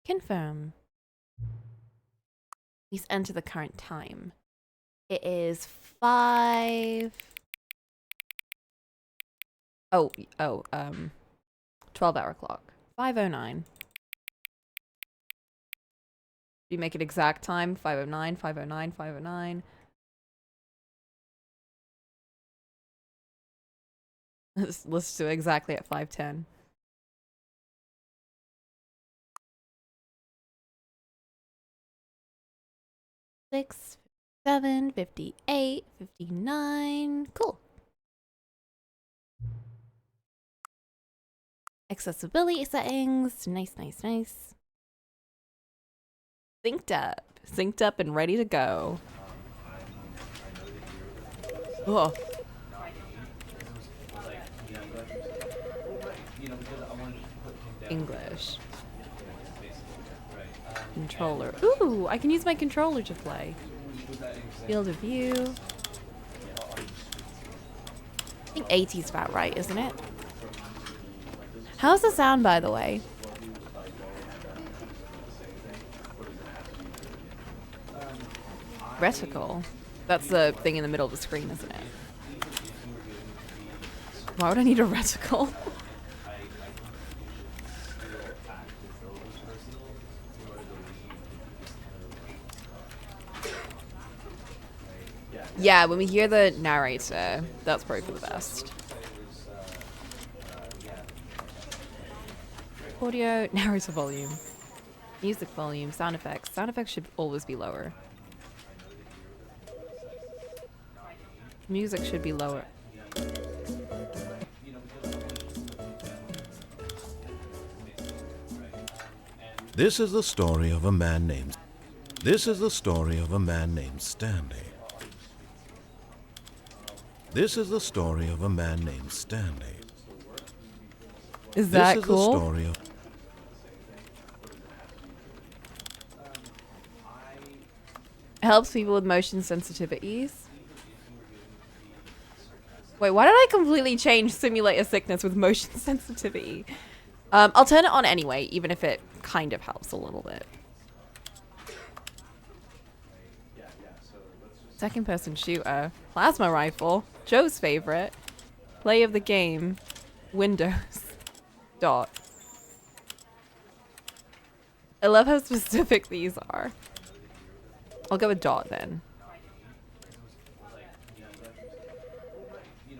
Confirm. Please enter the current time. It is 5... 12-hour clock. 5:09. You make it exact time. 5:09, 5:09, 5:09. Let's do it exactly at 5:10. Six, 7, 58, 59. Cool. Accessibility settings. Nice, nice, nice. Synced up. Synced up and ready to go. Oh. English. Controller. Ooh, I can use my controller to play. Field of view. I think 80 is about right, isn't it? How's the sound, by the way? Reticle. That's the thing in the middle of the screen, isn't it? Why would I need a reticle? Yeah, when we hear the narrator, that's probably for the best. Audio, narrator volume. Music volume, sound effects. Sound effects should always be lower. Music should be lower. This is the story of a man named... This is the story of a man named Stanley. This is the story of a man named Stanley. Is that this is cool? The story of... Helps people with motion sensitivities. Wait, why did I completely change simulate a sickness with motion sensitivity? I'll turn it on anyway, even if it kind of helps a little bit. Second person shooter. Plasma rifle. Joe's favorite. Play of the game. Windows. Dot. I love how specific these are. I'll go with dot then.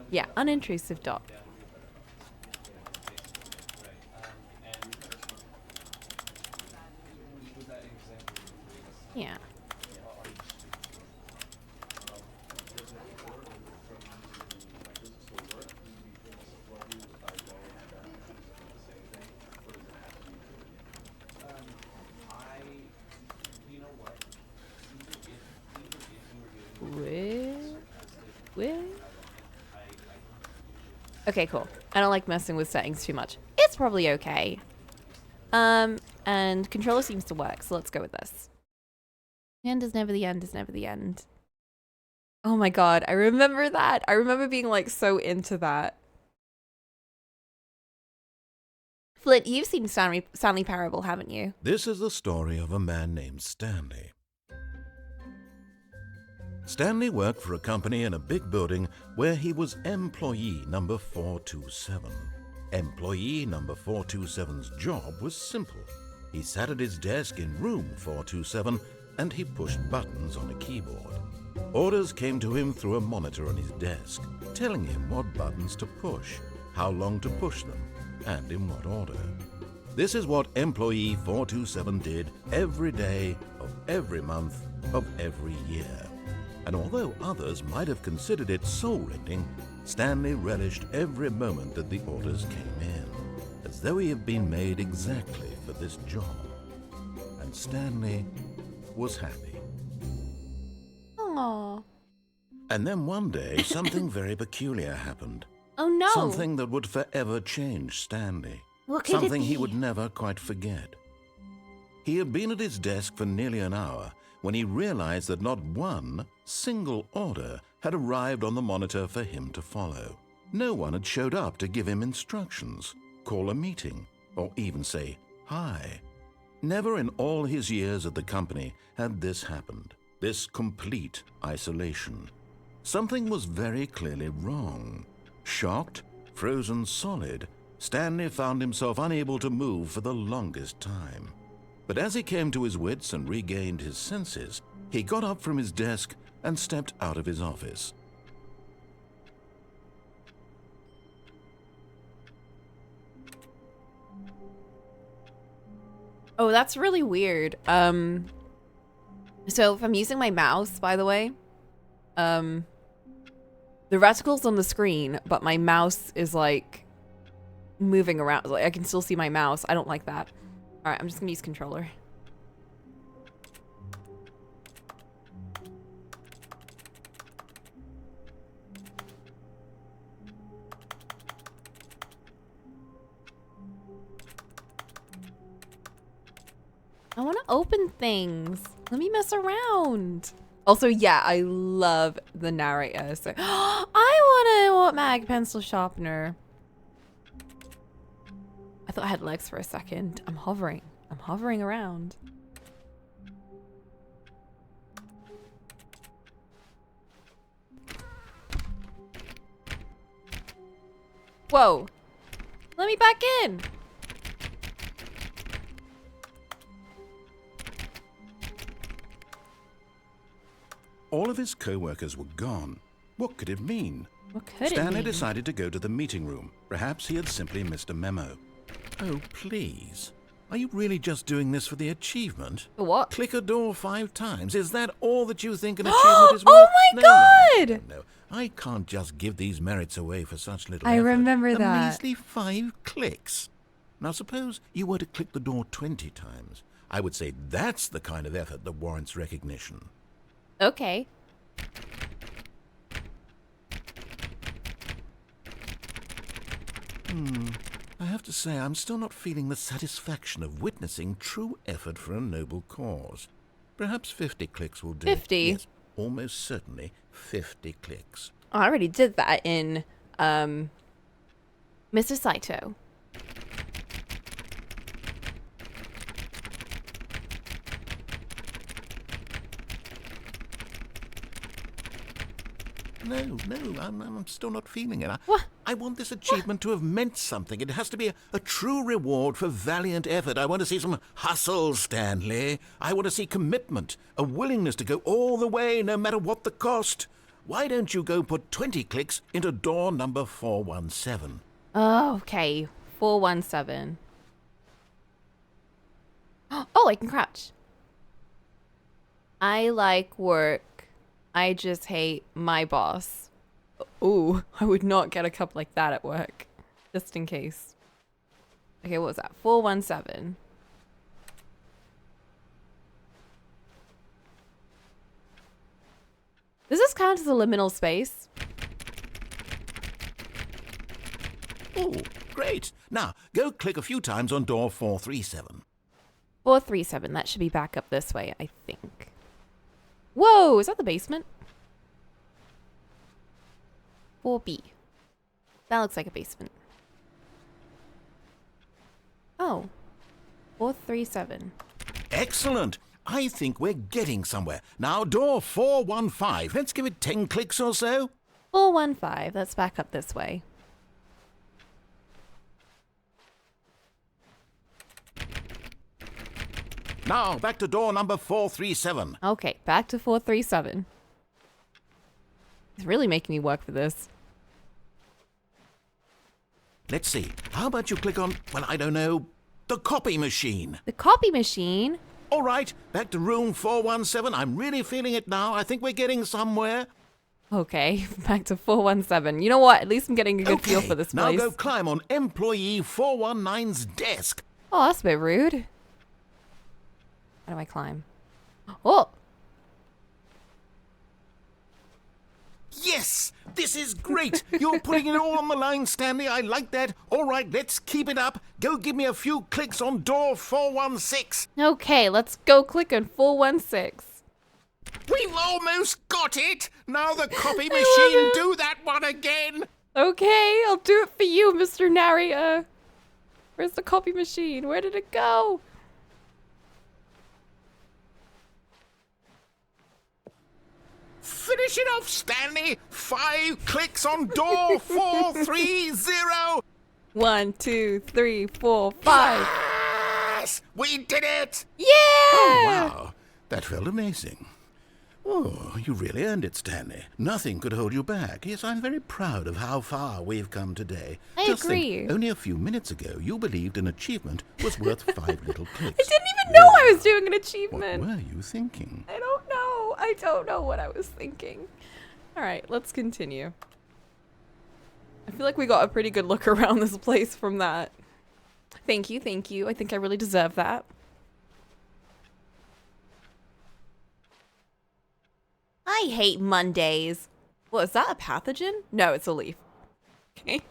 Yeah, unintrusive dot. Yeah. Okay, cool. I don't like messing with settings too much. It's probably okay. And controller seems to work, so let's go with this. The end is never the end is never the end. Oh my god, I remember that. I remember being like so into that. Flint, you've seen Stanley Parable, haven't you? This is the story of a man named Stanley. Stanley worked for a company in a big building where he was employee number 427. Employee number 427's job was simple. He sat at his desk in room 427 and he pushed buttons on a keyboard. Orders came to him through a monitor on his desk, telling him what buttons to push, how long to push them, and in what order. This is what employee 427 did every day of every month of every year. And although others might have considered it soul-rending, Stanley relished every moment that the orders came in, as though he had been made exactly for this job. And Stanley was happy. Aww. And then one day, something very peculiar happened. Oh no! Something that would forever change Stanley. What could it Something be? he would never quite forget. He had been at his desk for nearly an hour when he realized that not one single order had arrived on the monitor for him to follow. No one had showed up to give him instructions, call a meeting, or even say hi. Never in all his years at the company had this happened, this complete isolation. Something was very clearly wrong. Shocked, frozen solid, Stanley found himself unable to move for the longest time. But as he came to his wits and regained his senses, he got up from his desk and stepped out of his office. Oh, that's really weird. So if I'm using my mouse, by the way, the reticle's on the screen, but my mouse is like moving around. Like I can still see my mouse. I don't like that. All right, I'm just gonna use controller. I want to open things. Let me mess around. Also, yeah, I love the narrator. So, I want a mag pencil sharpener. I thought I had legs for a second. I'm hovering. I'm hovering around. Whoa. Let me back in. All of his co-workers were gone. What could it mean? What could Stanley it mean? decided to go to the meeting room. Perhaps he had simply missed a memo. Oh, please. Are you really just doing this for the achievement? What? Click a door 5 times. Is that all that you think an achievement is worth? Oh my God! No. I can't just give these merits away for such little I effort. remember A that. measly 5 clicks. Now suppose you were to click the door 20 times. I would say that's the kind of effort that warrants recognition. Okay. I have to say, I'm still not feeling the satisfaction of witnessing true effort for a noble cause. Perhaps 50 clicks will do. 50? Yes, almost certainly 50 clicks. Oh, I already did that in, Mr. Saito. No, I'm still not feeling it. What? I want this achievement to have meant something. It has to be a true reward for valiant effort. I want to see some hustle, Stanley. I want to see commitment, a willingness to go all the way, no matter what the cost. Why don't you go put 20 clicks into door number 417? Oh, okay. 417. Oh, I can crouch. I like work. I just hate my boss. Ooh, I would not get a cup like that at work. Just in case. Okay, what was that? 417. Does this count as a liminal space? Oh, great. Now, go click a few times on door 437. 437. That should be back up this way, I think. Whoa, is that the basement? 4B. That looks like a basement. Oh. 437. Excellent. I think we're getting somewhere. Now, door 415. Let's give it 10 clicks or so. 415. Let's back up this way. Now, back to door number 437. Okay, back to 437. It's really making me work for this. Let's see. How about you click on, well, I don't know, the copy machine? The copy machine? All right, back to room 417. I'm really feeling it now. I think we're getting somewhere. Okay, back to 417. You know what? At least I'm getting a good feel for this now place. go climb on employee 419's desk. Oh, that's a bit rude. How do I climb? Oh! Yes, this is great. You're putting it all on the line, Stanley. I like that. All right, let's keep it up. Go give me a few clicks on door 416. Okay, let's go click on 416. We've almost got it. Now the copy machine, do that one again. Okay, I'll do it for you, Mr. Narrator. Where's the copy machine? Where did it go? Finish it off, Stanley! 5 clicks on door 430! 1, 2, 3, 4, 5. Yes! We did it! Yeah! Oh, wow. That felt amazing. Oh, you really earned it, Stanley. Nothing could hold you back. Yes, I'm very proud of how far we've come today. I Just agree. Think, only a few minutes ago, you believed an achievement was worth 5 little clicks. I didn't even know I was doing an What achievement. were you thinking? I don't know. I don't know what I was thinking. All right, let's continue. I feel like we got a pretty good look around this place from that. Thank you, thank you. I think I really deserve that. I hate Mondays. Well, is that a pathogen? No, it's a leaf. Okay.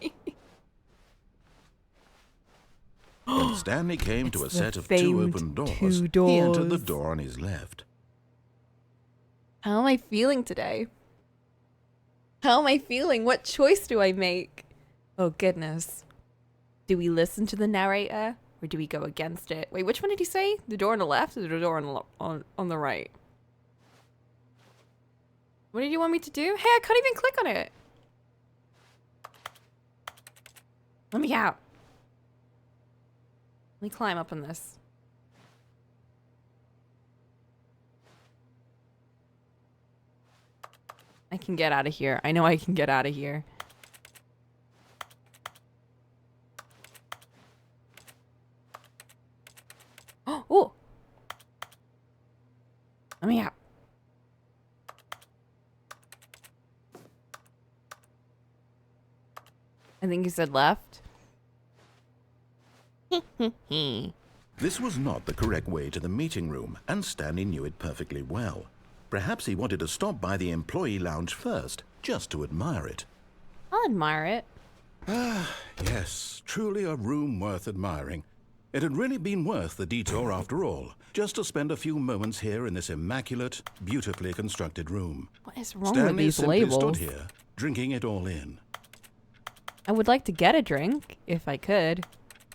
When Stanley came to a It's the set of 2 famed open doors, 2 he entered the doors. door on his left. How am I feeling today? How am I feeling? What choice do I make? Oh, goodness. Do we listen to the narrator or do we go against it? Wait, which one did he say? The door on the left or the door on the right? What did you want me to do? Hey, I can't even click on it. Let me out. Let me climb up on this. I can get out of here. I know I can get out of here. Oh! Let me out. I think you said left. This was not the correct way to the meeting room, and Stanley knew it perfectly well. Perhaps he wanted to stop by the employee lounge first, just to admire it. I'll admire it. Yes, truly a room worth admiring. It had really been worth the detour after all, just to spend a few moments here in this immaculate, beautifully constructed room. What is wrong Stanley with these simply labels? stood here, drinking it all in. I would like to get a drink, if I could.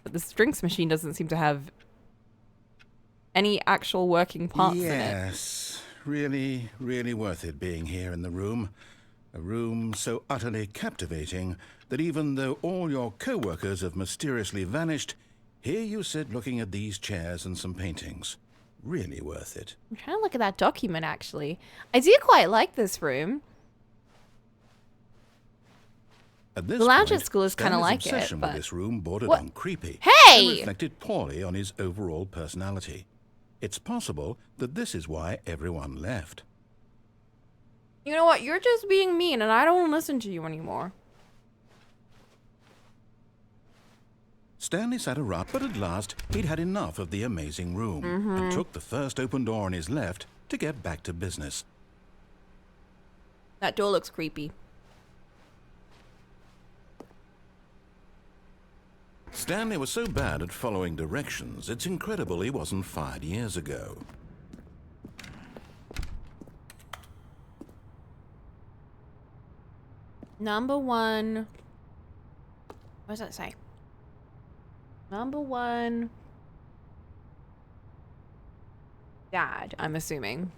But this drinks machine doesn't seem to have any actual working parts in it. Yes, really, really worth it being here in the room. A room so utterly captivating that even though all your co-workers have mysteriously vanished, here you sit looking at these chairs and some paintings. Really worth it. I'm trying to look at that document, actually. I do quite like this room. At this The lounge point, at school is kinda Stanley's like it, obsession but- with this room bordered What? on creepy. Hey! And reflected poorly on his overall personality. It's possible that this is why everyone left. You know what? You're just being mean, and I don't want to listen to you anymore. Stanley sat around, but at last he'd had enough of the amazing room and took the first open door on his left to get back to business. That door looks creepy. Stanley was so bad at following directions, it's incredible he wasn't fired years ago. Number 1. What does that say? Number 1. Dad, I'm assuming.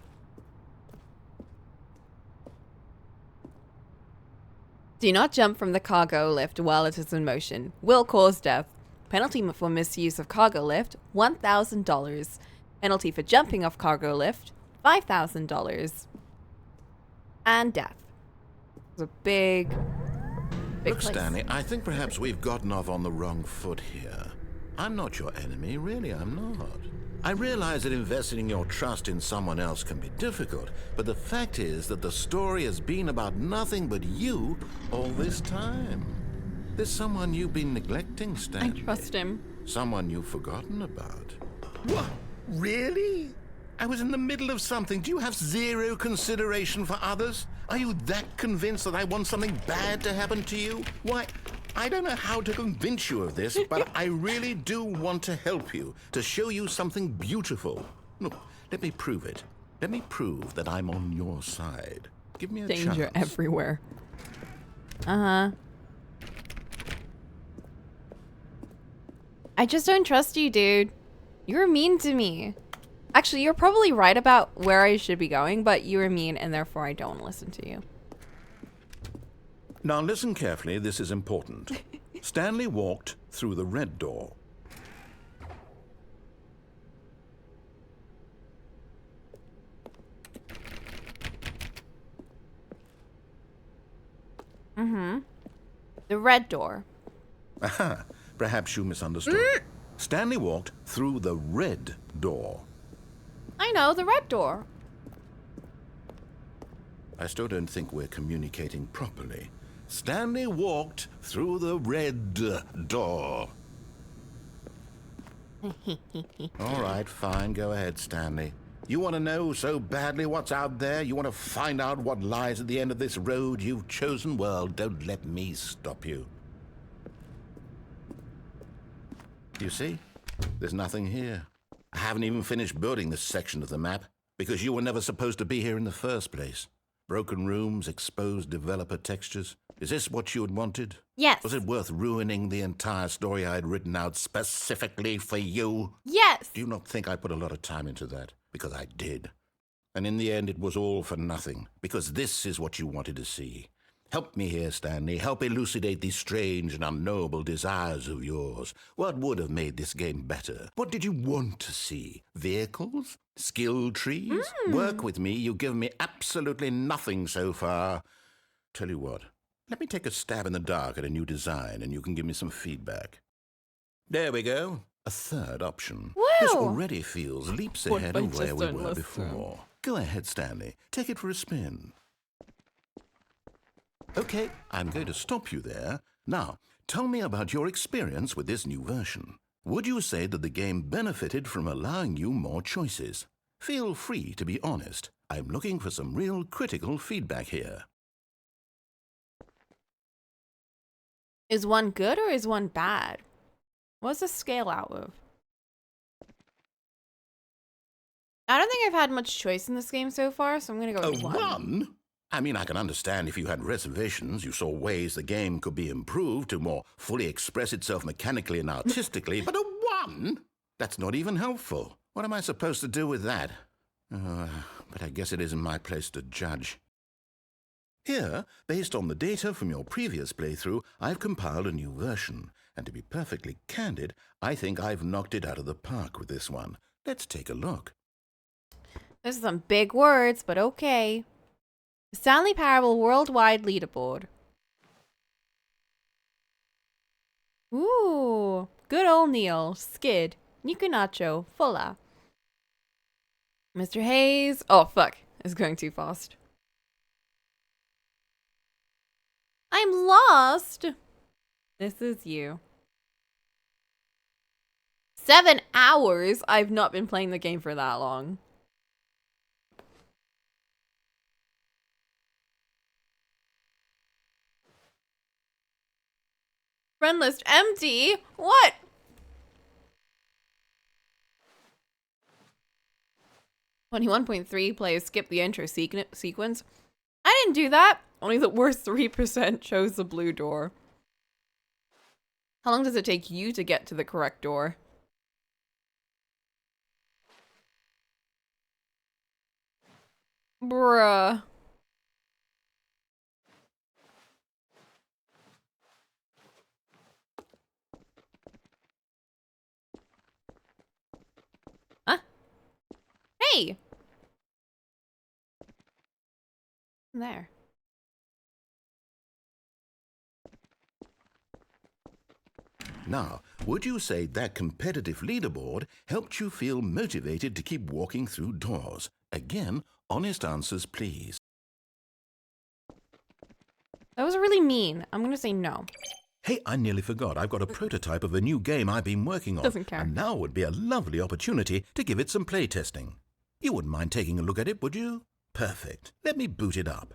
Do not jump from the cargo lift while it is in motion. Will cause death. Penalty for misuse of cargo lift, $1,000. Penalty for jumping off cargo lift, $5,000. And death. It's a big Look, place. Stanley, I think perhaps we've gotten off on the wrong foot here. I'm not your enemy, really, I'm not. I realize that investing your trust in someone else can be difficult, but the fact is that the story has been about nothing but you all this time. There's someone you've been neglecting, I Stanley. trust him. Someone you've forgotten about. What? Really? I was in the middle of something. Do you have zero consideration for others? Are you that convinced that I want something bad to happen to you? Why, I don't know how to convince you of this, but I really do want to help you, to show you something beautiful. Look, let me prove it. Let me prove that I'm on your side. Give me a Danger chance. everywhere. Uh-huh. I just don't trust you, dude. You're mean to me. Actually, you're probably right about where I should be going, but you are mean and therefore I don't listen to you. Now listen carefully, this is important. Stanley walked through the red door. The red door. Aha, perhaps you misunderstood. Stanley walked through the red door. I know, the red door. I still don't think we're communicating properly. Stanley walked through the red door. All right, fine. Go ahead, Stanley. You want to know so badly what's out there? You want to find out what lies at the end of this road you've chosen? Well, don't let me stop you. You see? There's nothing here. I haven't even finished building this section of the map because you were never supposed to be here in the first place. Broken rooms, exposed developer textures. Is this what you had wanted? Yes. Was it worth ruining the entire story I had written out specifically for you? Yes. Do you not think I put a lot of time into that? Because I did. And in the end, it was all for nothing. Because this is what you wanted to see. Help me here, Stanley. Help elucidate these strange and unknowable desires of yours. What would have made this game better? What did you want to see? Vehicles? Skill trees? Work with me. You've given me absolutely nothing so far. Tell you what. Let me take a stab in the dark at a new design, and you can give me some feedback. There we go. A third option. Woo! This already feels leaps What ahead if I of where just we don't were listen? before. Go ahead, Stanley. Take it for a spin. Okay, I'm going to stop you there. Now, tell me about your experience with this new version. Would you say that the game benefited from allowing you more choices? Feel free to be honest. I'm looking for some real critical feedback here. Is one good or is one bad? What's the scale out of? I don't think I've had much choice in this game so far, so I'm gonna go with A one? I mean, I can understand if you had reservations, you saw ways the game could be improved to more fully express itself mechanically and artistically, but a one? That's not even helpful. What am I supposed to do with that? But I guess it isn't my place to judge. Here, based on the data from your previous playthrough, I've compiled a new version. And to be perfectly candid, I think I've knocked it out of the park with this one. Let's take a look. Those are some big words, but okay. The Stanley Parable Worldwide Leaderboard. Ooh. Good old Neil. Skid. Nico Nacho. Fulla. Mr. Hayes. Oh, fuck. It's going too fast. I'm lost. This is you. 7 hours? I've not been playing the game for that long. Friend list empty? What? .3 players skip the intro sequence. I didn't do that. Only the worst 3% chose the blue door. How long does it take you to get to the correct door? Bruh. Huh? Hey! There. Now, would you say that competitive leaderboard helped you feel motivated to keep walking through doors? Again, honest answers, please. That was really mean. I'm gonna say no. Hey, I nearly forgot. I've got a prototype of a new game I've been working on. Doesn't care. And now would be a lovely opportunity to give it some play testing. You wouldn't mind taking a look at it, would you? Perfect. Let me boot it up.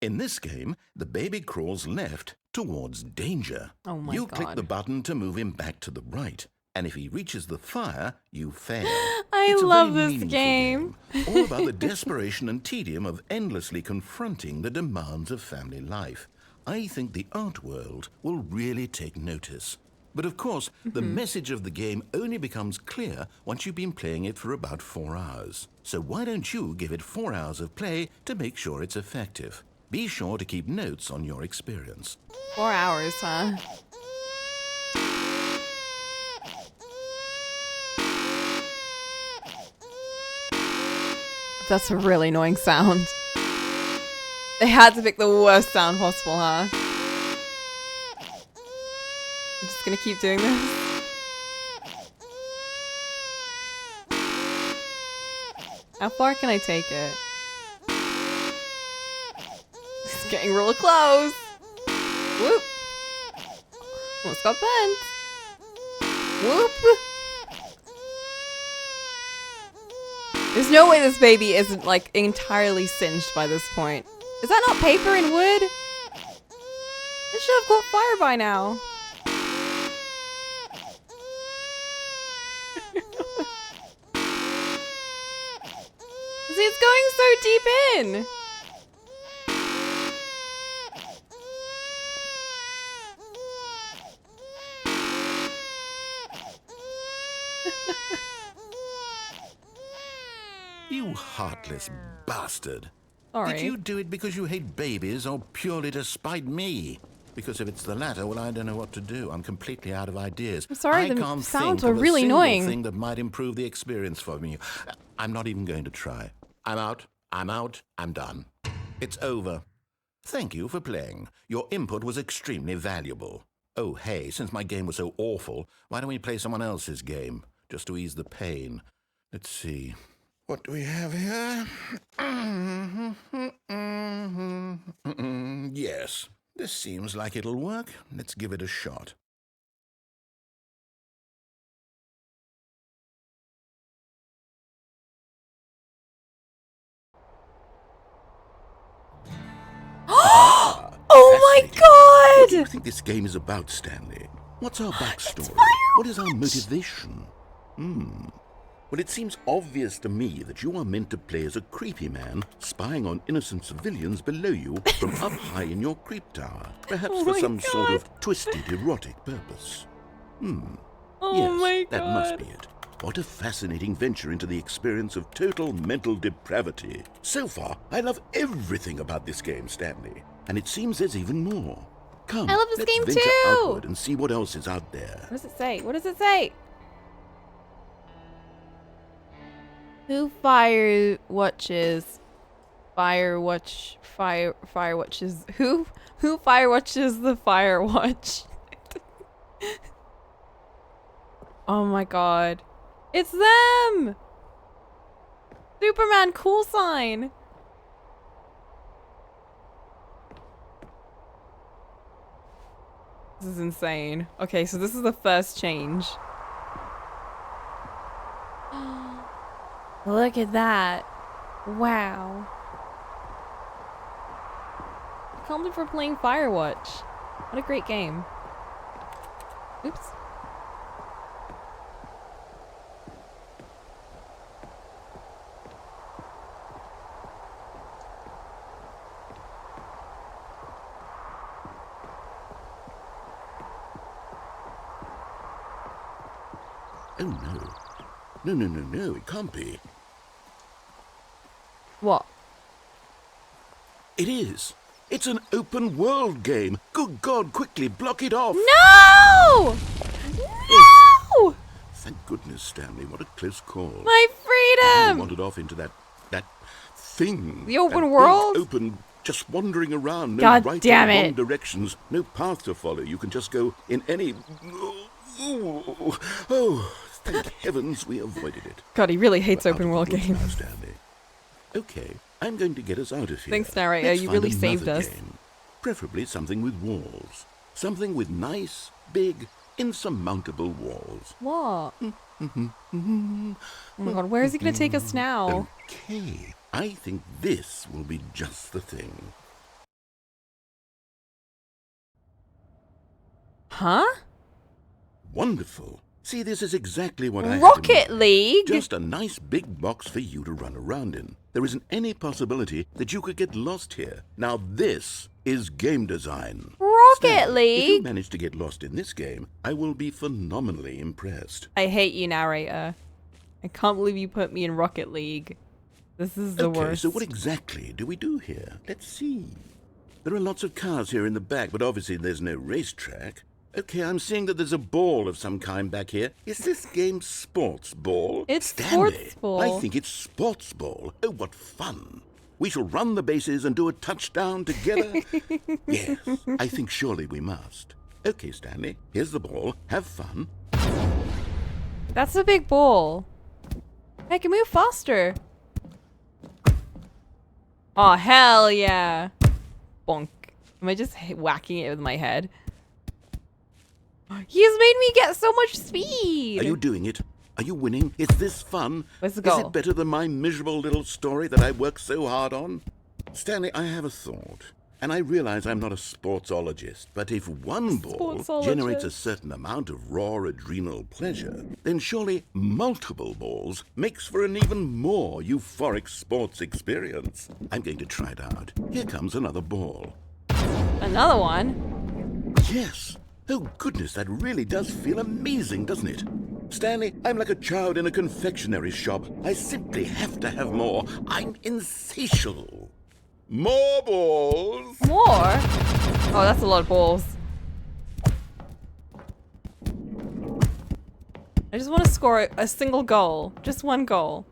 In this game, the baby crawls left towards danger. Oh my You God. click the button to move him back to the right. And if he reaches the fire, you fail. I It's a love very this meaningful game. All about the desperation and tedium of endlessly confronting the demands of family life. I think the art world will really take notice. But of course, the message of the game only becomes clear once you've been playing it for about 4 hours. So why don't you give it 4 hours of play to make sure it's effective? Be sure to keep notes on your experience. 4 hours, huh? That's a really annoying sound. They had to pick the worst sound possible, huh? I'm just gonna keep doing this. How far can I take it? It's getting real close. Whoop. Almost got bent. Whoop. There's no way this baby isn't, like, entirely singed by this point. Is that not paper and wood? This should have caught fire by now. See, it's going so deep in. You heartless bastard. Sorry. Did you do it because you hate babies or purely to spite me? Because if it's the latter, well, I don't know what to do. I'm completely out of ideas. I'm sorry, I the can't sounds think were of really a single annoying. thing that might improve the experience for me. I'm not even going to try. I'm out. I'm out. I'm done. It's over. Thank you for playing. Your input was extremely valuable. Oh, hey, since my game was so awful, why don't we play someone else's game? Just to ease the pain. Let's see. What do we have here? Yes, this seems like it'll work. Let's give it a shot. Oh my What do you god! think this game is about, Stanley? What's our backstory? What is our motivation? Well, it seems obvious to me that you are meant to play as a creepy man spying on innocent civilians below you from up high in your creep tower, perhaps Oh for my some sort God. of twisted erotic purpose. Oh Yes, my god. that must be it. What a fascinating venture into the experience of total mental depravity. So far, I love everything about this game, Stanley. And it seems there's even more. Come, I love this let's game venture too. outward and see what else is out there. What does it say? What does it say? Who fire watches who fire watches the fire watch? Oh my god. It's them! Superman cool sign. This is insane. Okay, so this is the first change. Look at that. Wow. I can't believe we're playing Firewatch. What a great game. Oops. Oh no. No, it can't be. What? It is. It's an open world game. Good God, quickly block it off. No! No! Thank goodness, Stanley. What a close call. My I freedom! wandered off into that thing. The open That big world? Open, just wandering around. No God right damn or wrong it. directions. No path to follow. You can just go in any... Oh, thank heavens we avoided it. God, he really hates We're out open of the world woods games. now, Stanley. Okay, I'm going to get us out of here. Thanks, narrator. Let's You find really saved another us. game. Preferably something with walls. Something with nice, big, insurmountable walls. What? Oh my god, where is he gonna take us now? Okay, I think this will be just the thing. Huh? Wonderful. See, this is exactly what I had in Rocket mind. League? Just a nice big box for you to run around in. There isn't any possibility that you could get lost here. Now this is game design. Rocket Stanley, if you League. manage to get lost in this game, I will be phenomenally impressed. I hate you, narrator. I can't believe you put me in Rocket League. This is the worst. So what exactly do we do here? Let's see. There are lots of cars here in the back, but obviously there's no racetrack. Okay, I'm seeing that there's a ball of some kind back here. Is this game sports ball? It's Stanley, sports ball. I think it's sports ball. Oh, what fun. We shall run the bases and do a touchdown together. Yes, I think surely we must. Okay, Stanley, here's the ball. Have fun. That's a big ball. I can move faster. Oh, hell yeah. Bonk. Am I just whacking it with my head? He's made me get so much speed. Are you doing it? Are you winning? Is this fun? Where's the Is goal? it better than my miserable little story that I worked so hard on? Stanley, I have a thought. And I realize I'm not a sportsologist, but if one ball generates a certain amount of raw adrenal pleasure, then surely multiple balls makes for an even more euphoric sports experience. I'm going to try it out. Here comes another ball. Another one? Yes. Oh, goodness, that really does feel amazing, doesn't it? Stanley, I'm like a child in a confectionery shop. I simply have to have more. I'm insatiable. More balls! More? Oh, that's a lot of balls. I just want to score a single goal. Just one goal.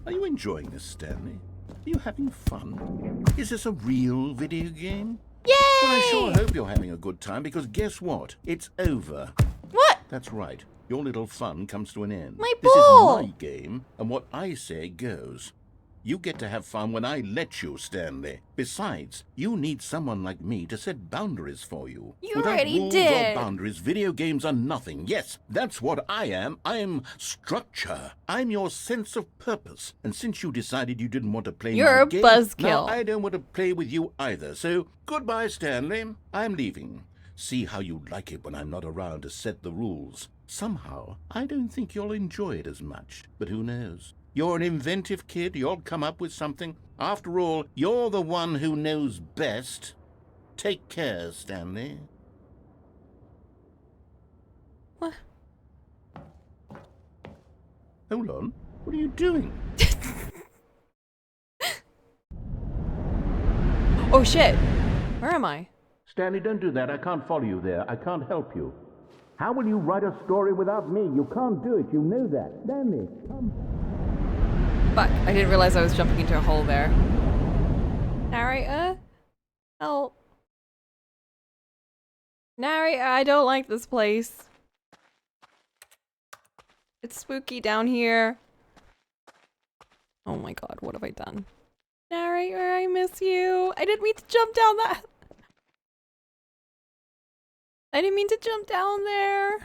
Are you enjoying this, Stanley? Are you having fun? Is this a real video game? Yay! Well, I sure hope you're having a good time, because guess what? It's over. What? That's right. Your little fun comes to an end. My This ball! is my game, and what I say goes. You get to have fun when I let you, Stanley. Besides, you need someone like me to set boundaries for you. You Without already rules did. or boundaries, video games are nothing. Yes, that's what I am. I'm structure. I'm your sense of purpose. And since you decided you didn't want to play You're my a game, buzzkill. now I don't want to play with you either. So, goodbye, Stanley. I'm leaving. See how you like it when I'm not around to set the rules. Somehow, I don't think you'll enjoy it as much. But who knows? You're an inventive kid. You'll come up with something. After all, you're the one who knows best. Take care, Stanley. What? Hold on. What are you doing? Oh shit. Where am I? Stanley, don't do that. I can't follow you there. I can't help you. How will you write a story without me? You can't do it. You know that. Stanley, come. Fuck, I didn't realize I was jumping into a hole there. Narrator? Help. Narrator, I don't like this place. It's spooky down here. Oh my god, what have I done? Narrator, I miss you. I didn't mean to jump down that. I didn't mean to jump down there.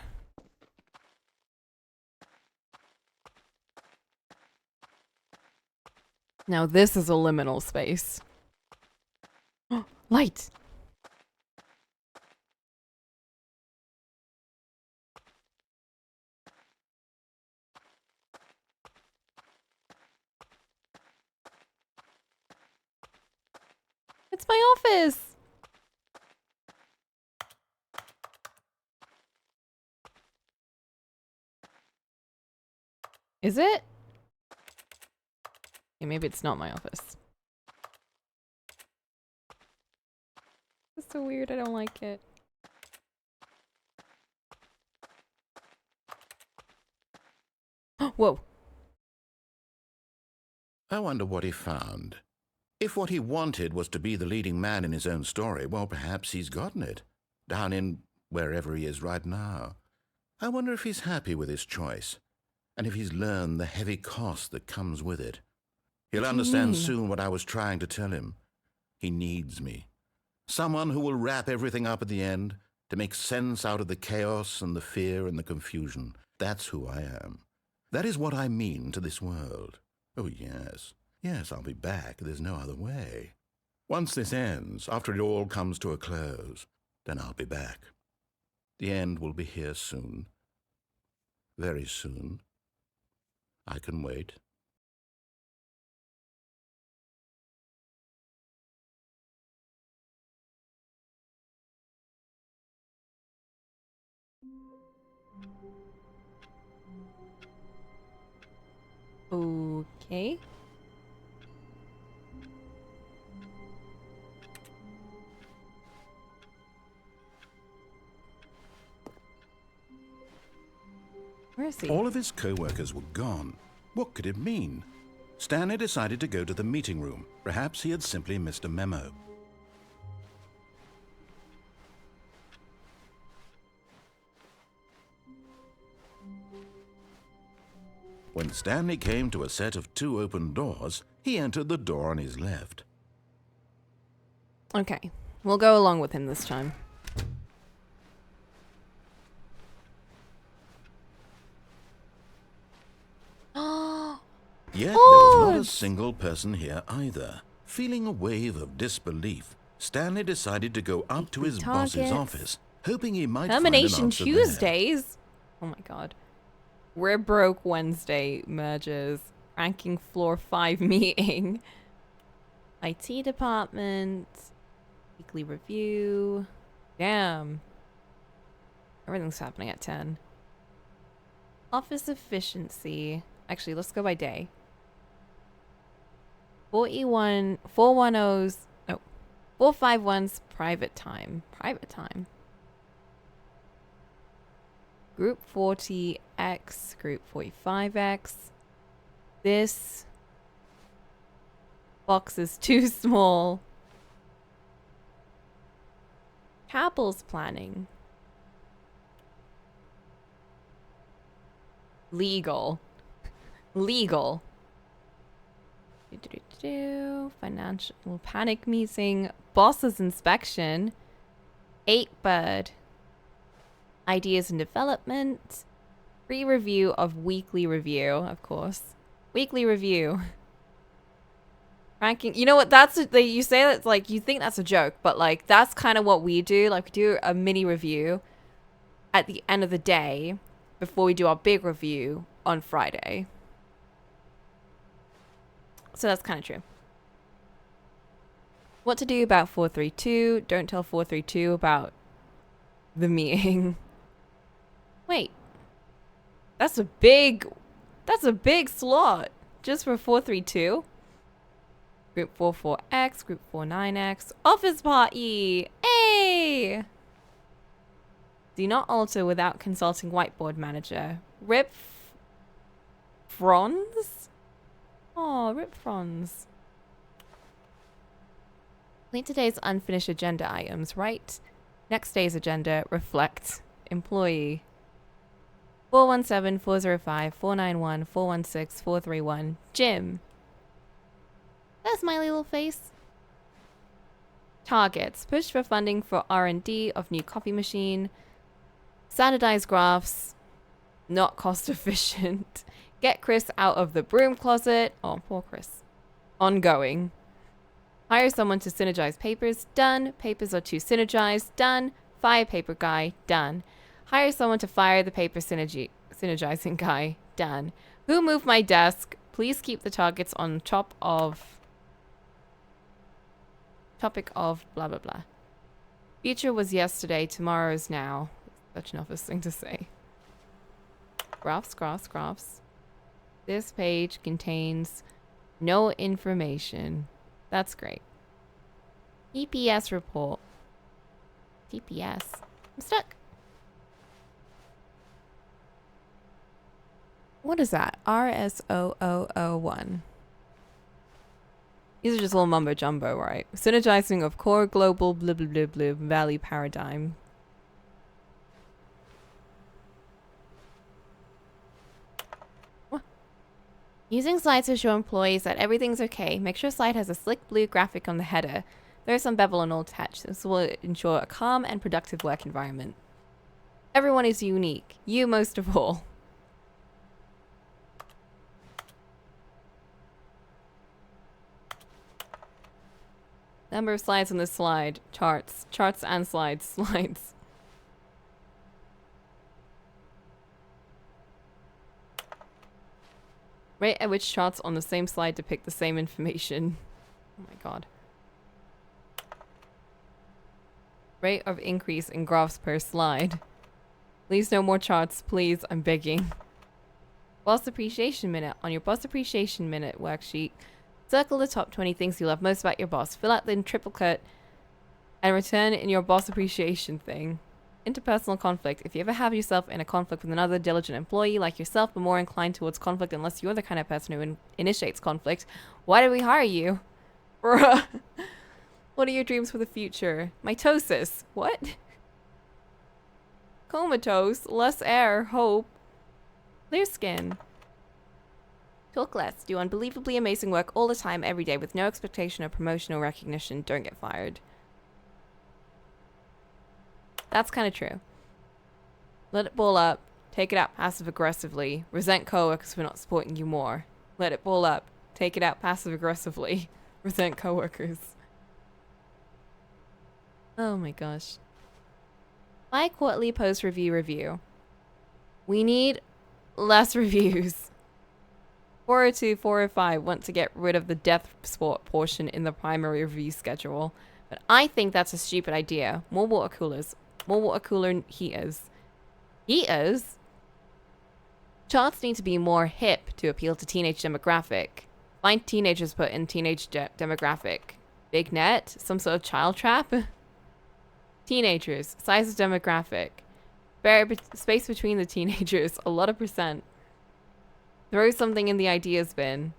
Now this is a liminal space. Light! It's my office! Is it? Okay, maybe it's not my office. It's so weird, I don't like it. Whoa. I wonder what he found. If what he wanted was to be the leading man in his own story, well, perhaps he's gotten it. Down in wherever he is right now. I wonder if he's happy with his choice. And if he's learned the heavy cost that comes with it. He'll understand soon what I was trying to tell him. He needs me. Someone who will wrap everything up at the end to make sense out of the chaos and the fear and the confusion. That's who I am. That is what I mean to this world. Oh, yes. Yes, I'll be back. There's no other way. Once this ends, after it all comes to a close, then I'll be back. The end will be here soon. Very soon. I can wait. Okay. Where is he? All of his co-workers were gone. What could it mean? Stanley decided to go to the meeting room. Perhaps he had simply missed a memo. When Stanley came to a set of 2 open doors, he entered the door on his left. Okay. We'll go along with him this time. Yet there was not a single person here either. Feeling a wave of disbelief, Stanley decided to go up to his boss's office, hoping he might find an Termination answer there. Tuesdays? Oh my god. We're broke Wednesday mergers. Ranking floor 5 meeting. IT department. Weekly review. Damn. Everything's happening at 10. Office efficiency. Actually, let's go by day. 410's, no, 451's private time. Private time. Group 40X, group 45X. This box is too small. Couples planning. Legal. Legal. Financial panic meeting. Boss's inspection. 8-bird. Ideas and development. Pre-review of weekly review, of course. Weekly review. Ranking. You know what? That's you say that's like you think that's a joke, but like that's kind of what we do. Like we do a mini review at the end of the day before we do our big review on Friday. So that's kind of true. What to do about 432? Don't tell 432 about the meeting. Wait. That's a big slot just for 432. Group 44X, group 49X, office party. Hey! Do not alter without consulting whiteboard manager. Rip Franz? Oh, Rip Franz. Complete today's unfinished agenda items, right? Next day's agenda, reflect. Employee. 417, 405, 491, 416, 431. Jim. That's my little face. Targets. Push for funding for R&D of new copy machine. Standardized graphs. Not cost efficient. Get Chris out of the broom closet. Oh, poor Chris. Ongoing. Hire someone to synergize papers. Done. Papers are too synergized. Done. Fire paper guy. Done. Hire someone to fire the paper synergizing guy. Done. Who moved my desk? Please keep the targets on top of... Topic of blah blah blah. Future was yesterday, tomorrow is now. Such an obvious thing to say. Graphs, graphs, graphs. This page contains no information. That's great. EPS report. TPS. I'm stuck. What is that? RSOOO1. These are just all mumbo jumbo, right? Synergizing of core global blah blah blah blah value paradigm. What? Using slides to show employees that everything's okay. Make sure slide has a slick blue graphic on the header. There is some bevel and all attached. This will ensure a calm and productive work environment. Everyone is unique. You most of all. Number of slides on this slide. Charts. Charts and slides. Slides. Rate at which charts on the same slide depict the same information. Oh my god. Rate of increase in graphs per slide. Please, no more charts. Please, I'm begging. Boss Appreciation Minute. On your Boss Appreciation Minute worksheet, circle the top 20 things you love most about your boss. Fill out the triplicate and return in your Boss Appreciation thing. Interpersonal conflict. If you ever have yourself in a conflict with another diligent employee like yourself, but more inclined towards conflict unless you're the kind of person who initiates conflict, why did we hire you? Bruh. What are your dreams for the future? Mitosis. What? Comatose. Less air. Hope. Clear skin. Talk less. Do unbelievably amazing work all the time, every day, with no expectation of promotion or recognition. Don't get fired. That's kind of true. Let it ball up. Take it out passive-aggressively. Resent coworkers for not supporting you more. Let it ball up. Take it out passive-aggressively. Resent coworkers. Oh my gosh. Bi-quarterly post-review review. We need less reviews. 402, 405 want to get rid of the death sport portion in the primary review schedule. But I think that's a stupid idea. More water coolers. More water cooler heaters. Heaters? Charts need to be more hip to appeal to teenage demographic. Find teenagers put in teenage demographic. Big net? Some sort of child trap? Teenagers. Size of demographic. Space between the teenagers. A lot of percent. Throw something in the ideas bin.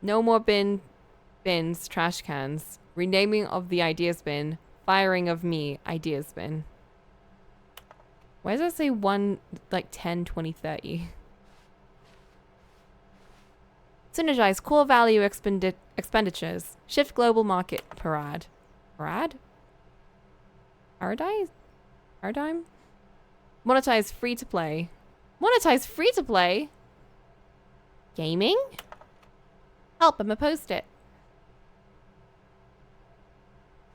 No more bins, trash cans. Renaming of the ideas bin. Firing of me, ideas bin. Why does that say 1, like 10, 20, 30? Synergize core value expenditures. Shift global market parade. Parade? Paradise? Paradigm? Monetize free to play. Monetize free to play? Gaming? Help, I'm a post-it.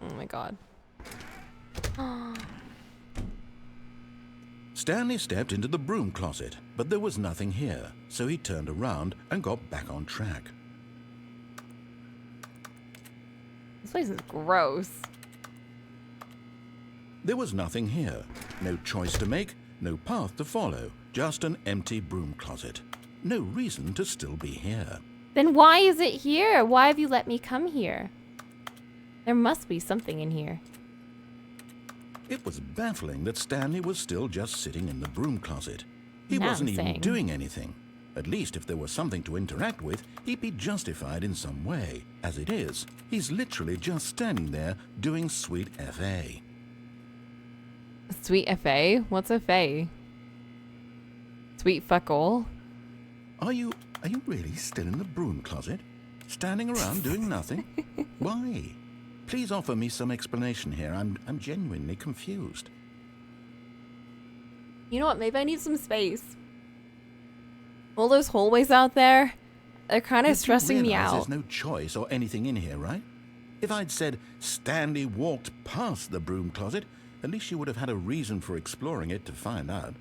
Oh my god. Stanley stepped into the broom closet, but there was nothing here, so he turned around and got back on track. This place is gross. There was nothing here. No choice to make, no path to follow, just an empty broom closet. No reason to still be here. Then why is it here? Why have you let me come here? There must be something in here. It was baffling that Stanley was still just sitting in the broom closet. He Now wasn't I'm even saying. doing anything. At least if there was something to interact with, he'd be justified in some way. As it is, he's literally just standing there doing sweet FA. Sweet FA? What's FA? Sweet fuck all? Are you really still in the broom closet? Standing around doing nothing? Why? Please offer me some explanation here. I'm genuinely confused. You know what? Maybe I need some space. All those hallways out there, they're kind of stressing me out. There's no choice or anything in here, right? If I'd said Stanley walked past the broom closet, at least you would have had a reason for exploring it to find out.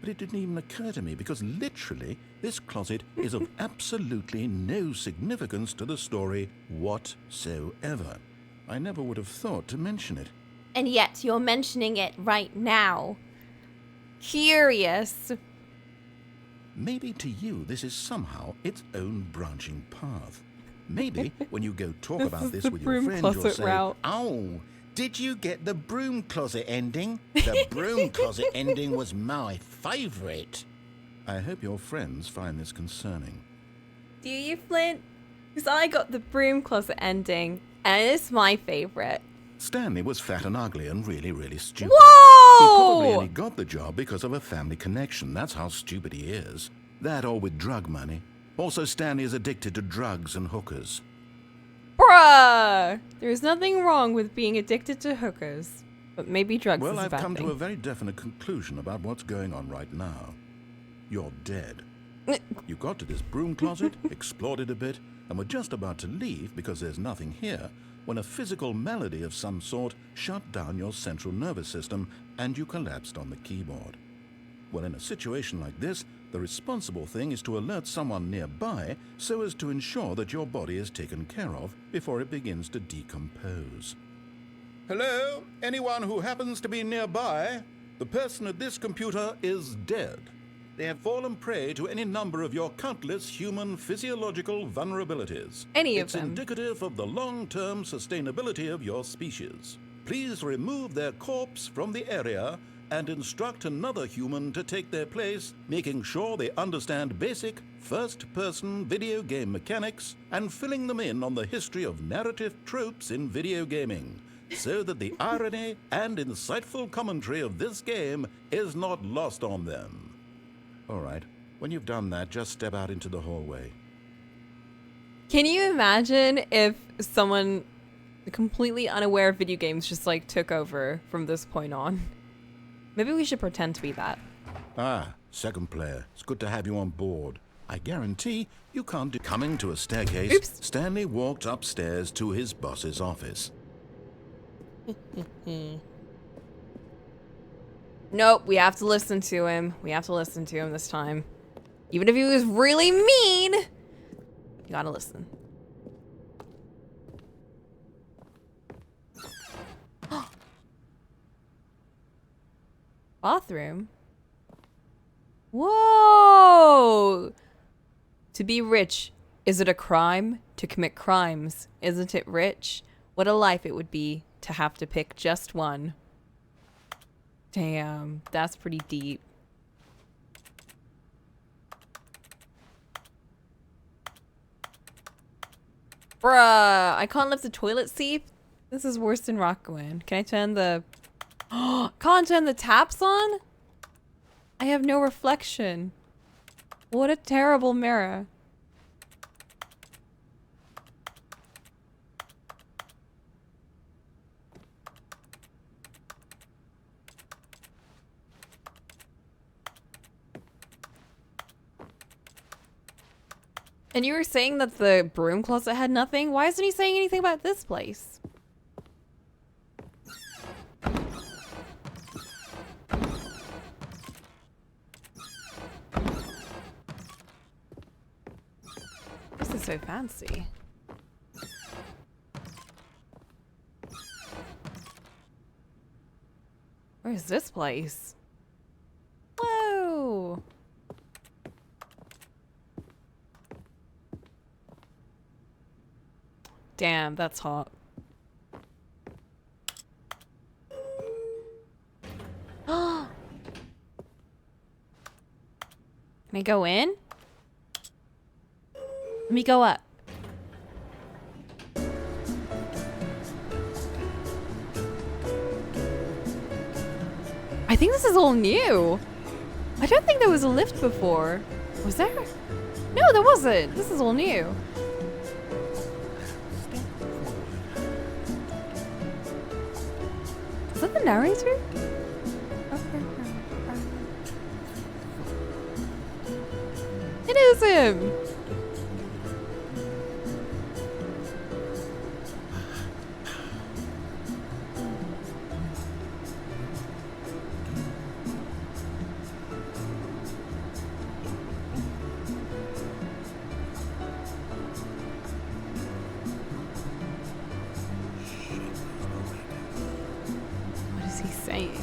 But it didn't even occur to me because literally this closet is of absolutely no significance to the story whatsoever. I never would have thought to mention it. And yet you're mentioning it right now. Curious. Maybe to you this is somehow its own branching path. Maybe when you go talk about this with your friends, you'll say, route. "Oh, did you get the broom closet ending? The broom closet ending was my favourite." I hope your friends find this concerning. Do you, Flint? Because I got the broom closet ending, and it's my favorite. Stanley was fat and ugly and really, really stupid. Whoa! He probably only got the job because of a family connection. That's how stupid he is. That or with drug money. Also, Stanley is addicted to drugs and hookers. Bruh! There's nothing wrong with being addicted to hookers. But maybe drugs Well, is a I've bad come thing. to a very definite conclusion about what's going on right now. You're dead. You got to this broom closet, explored it a bit, and were just about to leave because there's nothing here when a physical malady of some sort shut down your central nervous system and you collapsed on the keyboard. Well, in a situation like this, the responsible thing is to alert someone nearby so as to ensure that your body is taken care of before it begins to decompose. Hello? Anyone who happens to be nearby? The person at this computer is dead. They have fallen prey to any number of your countless human physiological vulnerabilities. Any of It's them. indicative of the long-term sustainability of your species. Please remove their corpse from the area and instruct another human to take their place, making sure they understand basic first-person video game mechanics and filling them in on the history of narrative tropes in video gaming, so that the irony and insightful commentary of this game is not lost on them. All right, when you've done that, just step out into the hallway. Can you imagine if someone completely unaware of video games just like took over from this point on? Maybe we should pretend to be that. Ah, second player. It's good to have you on board. I guarantee you can't do... Coming to a staircase, Oops. Stanley walked upstairs to his boss's office. Nope, we have to listen to him. We have to listen to him this time. Even if he was really mean, you gotta listen. Bathroom? Whoa! To be rich, is it a crime? To commit crimes, isn't it rich? What a life it would be to have to pick just one. Damn, that's pretty deep. Bruh, I can't lift the toilet seat? This is worse than Rockaway. Can I turn the... Can't turn the taps on? I have no reflection. What a terrible mirror. And you were saying that the broom closet had nothing? Why isn't he saying anything about this place? This is so fancy. Where is this place? Whoa! Damn, that's hot. Can I go in? Let me go up. I think this is all new. I don't think there was a lift before. Was there? No, there wasn't. This is all new. Is that the narrator? It is him! What is he saying?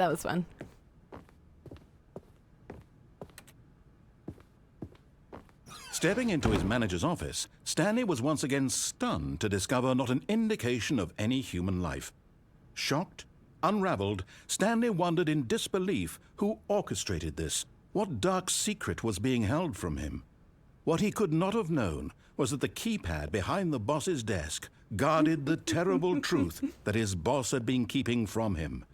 that was fun. Stepping into his manager's office, Stanley was once again stunned to discover not an indication of any human life. Shocked, unraveled, Stanley wondered in disbelief who orchestrated this, what dark secret was being held from him. What he could not have known was that the keypad behind the boss's desk guarded the terrible truth that his boss had been keeping from him.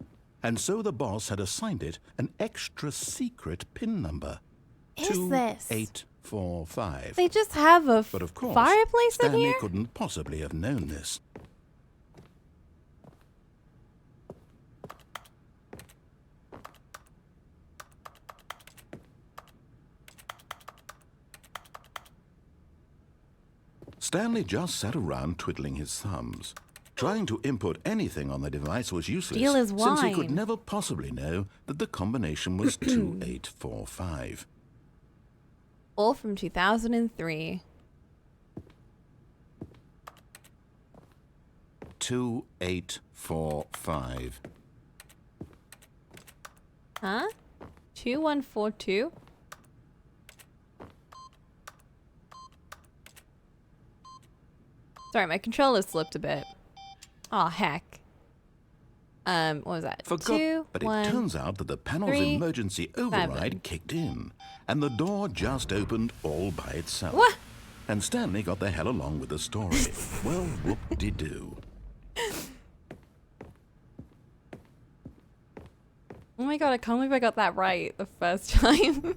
And so the boss had assigned it an extra secret PIN number. Is this? 2845. They just have a But of course, fireplace in Stanley here? couldn't possibly have known this. Stanley just sat around twiddling his thumbs. Trying to input anything on the device was useless, Steal his since he could wine. never possibly know that the combination was 2845. All from 2003. 2845. Huh? 2142? Sorry, my controller slipped a bit. Oh heck. What was that? But it turns out that the panel's 3, emergency override 7. kicked in, and the door just opened all by itself. What? And Stanley got the hell along with the story. Well, whoop-de-doo. Oh my god, I can't believe I got that right the first time.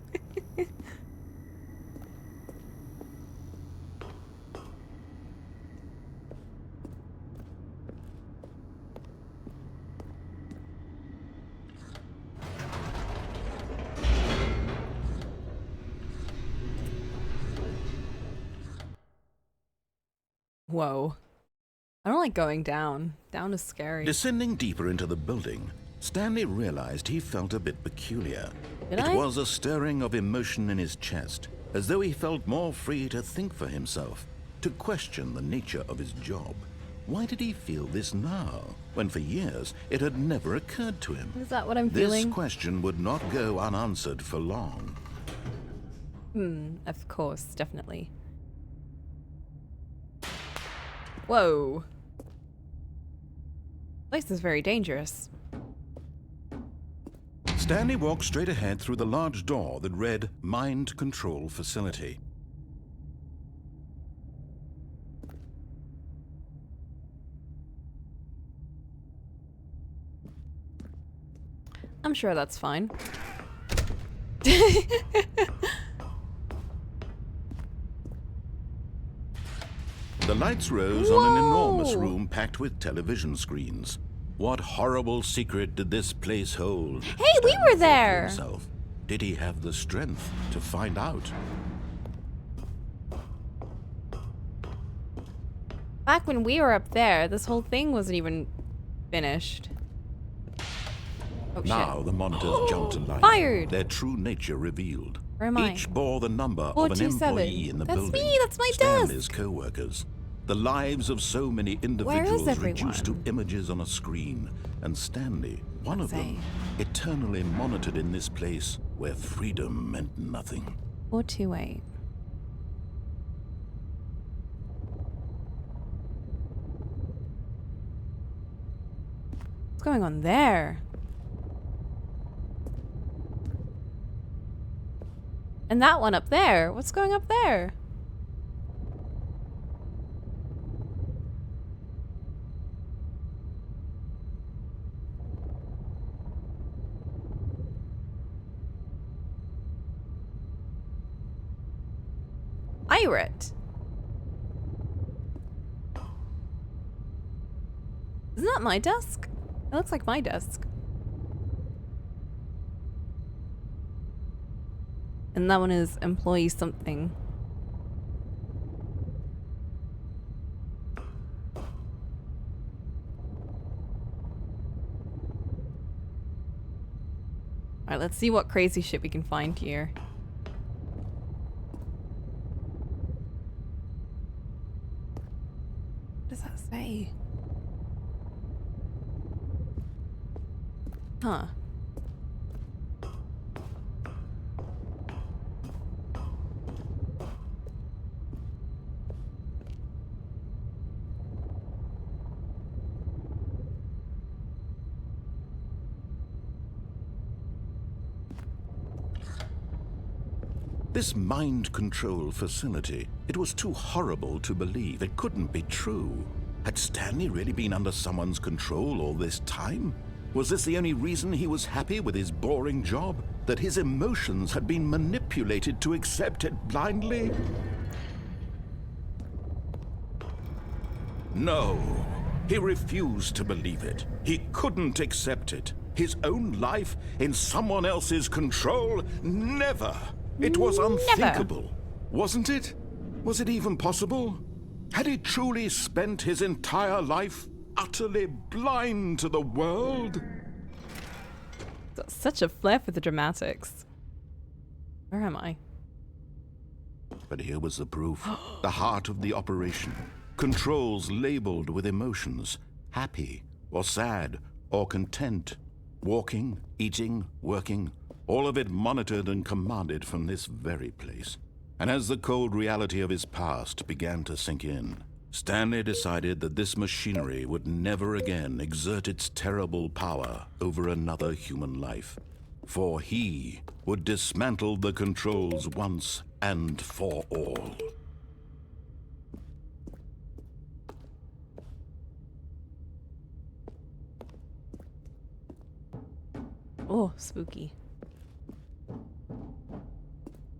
Whoa. I don't like going down. Down is scary. Descending deeper into the building, Stanley realized he felt a bit peculiar. Did It I? was a stirring of emotion in his chest, as though he felt more free to think for himself, to question the nature of his job. Why did he feel this now, when for years it had never occurred to him? Is that what I'm This feeling? question would not go unanswered for long. Of course, definitely. Whoa. This is very dangerous. Stanley walked straight ahead through the large door that read Mind Control Facility. I'm sure that's fine. The lights rose on an enormous Whoa. room packed with television screens. What horrible secret did this place hold? Hey, we Stanley were thought to there. himself. Did he have the strength to find out? Back when we were up there, this whole thing wasn't even finished. Oh Now shit. the monitors jumped to life. Fired. Their true nature revealed. Where am I? Each bore the number of an 427. employee in the That's building. me, that's my Stanley's desk. co-workers. The lives of so many individuals reduced to everyone? images on a screen. And Stanley, one of them, eternally monitored in this place where freedom meant nothing. 428. What's going on there? And that one up there. What's going up there? Pirate. Isn't that my desk? It looks like my desk. And that one is employee something. Alright, let's see what crazy shit we can find here. What does that say? Huh. This mind control facility, it was too horrible to believe. It couldn't be true. Had Stanley really been under someone's control all this time? Was this the only reason he was happy with his boring job? That his emotions had been manipulated to accept it blindly? No, he refused to believe it. He couldn't accept it. His own life in someone else's control? Never! It was unthinkable, wasn't it? Was it even possible? Had he truly spent his entire life utterly blind to the world? That's such a flair for the dramatics. Where am I? But here was the proof. The heart of the operation. Controls labeled with emotions. Happy, or sad, or content. Walking, eating, working. All of it monitored and commanded from this very place. And as the cold reality of his past began to sink in, Stanley decided that this machinery would never again exert its terrible power over another human life. For he would dismantle the controls once and for all. Oh, spooky.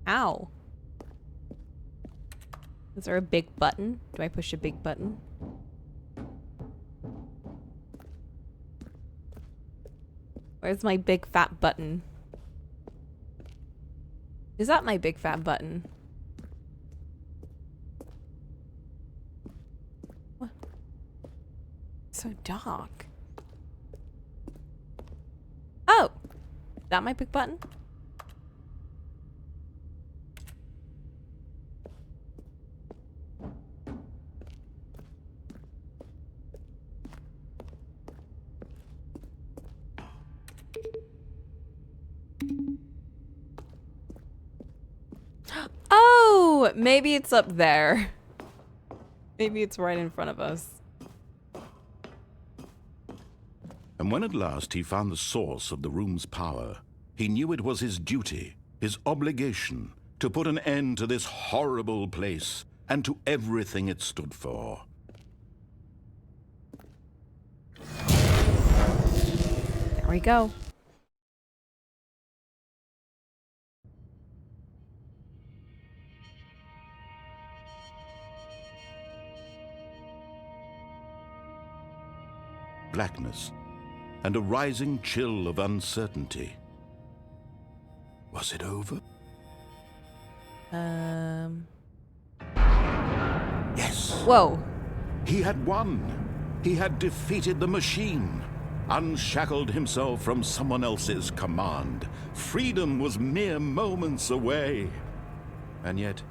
Ow. Is there a big button? Do I push a big button? Where's my big fat button? Is that my big fat button? What? So dark. Oh! Is that my big button? Oh, maybe it's up there. Maybe it's right in front of us. And when at last he found the source of the room's power, he knew it was his duty, his obligation, to put an end to this horrible place and to everything it stood for. There we go. Blackness and a rising chill of uncertainty. Was it over? Yes. Whoa. He had won. He had defeated the machine, unshackled himself from someone else's command. Freedom was mere moments away. And yet,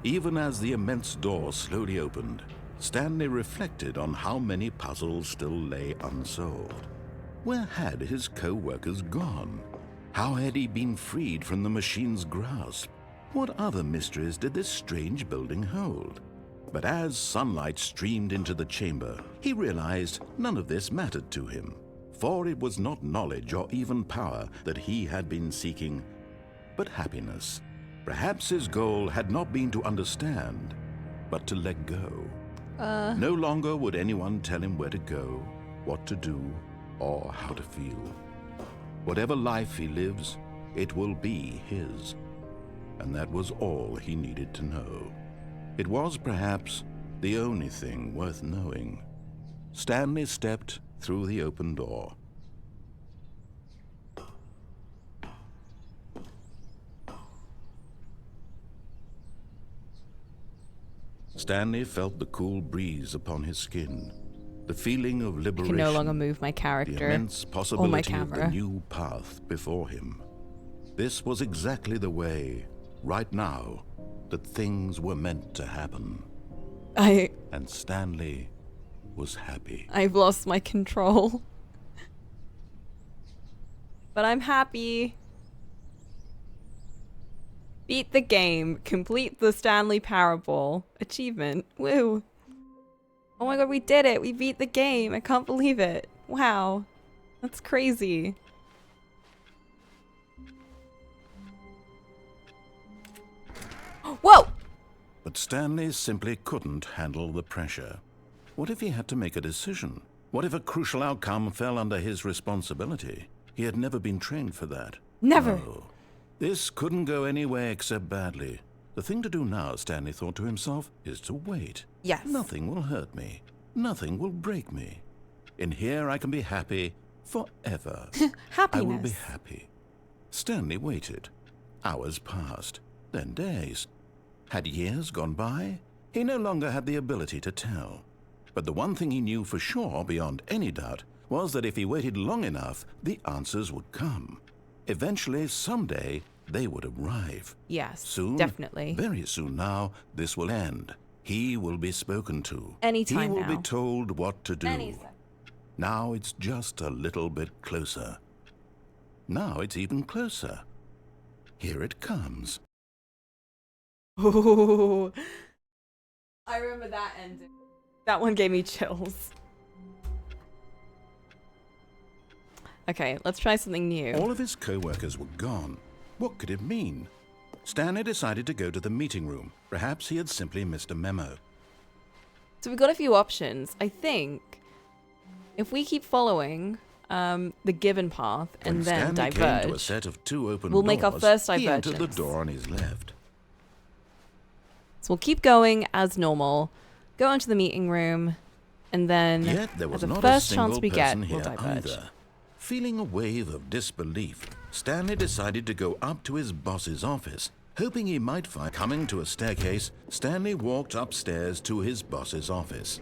even as the immense door slowly opened, Stanley reflected on how many puzzles still lay unsolved. Where had his co-workers gone? How had he been freed from the machine's grasp? What other mysteries did this strange building hold? But as sunlight streamed into the chamber, he realized none of this mattered to him, for it was not knowledge or even power that he had been seeking, but happiness. Perhaps his goal had not been to understand, but to let go. No longer would anyone tell him where to go, what to do, or how to feel. Whatever life he lives, it will be his. And that was all he needed to know. It was perhaps the only thing worth knowing. Stanley stepped through the open door. Stanley felt the cool breeze upon his skin, the feeling of I liberation. can no longer move my character. The immense Or my possibility of the camera. new path before him. This was exactly the way, right now, that things were meant to happen. And Stanley was happy. I've lost my control. But I'm happy. Beat the game. Complete the Stanley Parable. Achievement. Woo. Oh my god, we did it. We beat the game. I can't believe it. Wow. That's crazy. Whoa! But Stanley simply couldn't handle the pressure. What if he had to make a decision? What if a crucial outcome fell under his responsibility? He had never been trained for that. Never. No. This couldn't go any way except badly. The thing to do now, Stanley thought to himself, is to wait. Yes. Nothing will hurt me. Nothing will break me. In here I can be happy forever. Happiness. I will be happy. Stanley waited. Hours passed, then days. Had years gone by? He no longer had the ability to tell. But the one thing he knew for sure, beyond any doubt, was that if he waited long enough, the answers would come. Eventually, someday, they would arrive. Yes, soon, definitely. Very soon now, this will end. He will be spoken to. Anytime He will now. be told what to do. Any second. Now it's just a little bit closer. Now it's even closer. Here it comes. Ooh. I remember that ending. That one gave me chills. Okay, let's try something new. All of his co-workers were gone. What could it mean? Stanley decided to go to the meeting room. Perhaps he had simply missed a memo. So we've got a few options. I think if we keep following the given path and When then Stanley diverge, came to a set of two open we'll doors, make our first he entered the divergence. door on his left. so we'll keep going as normal, go into the meeting room, and then Yet there was at the not first a chance single we get, person we'll here diverge. either. Feeling a wave of disbelief, Stanley decided to go up to his boss's office, hoping he might find. Coming to a staircase, Stanley walked upstairs to his boss's office.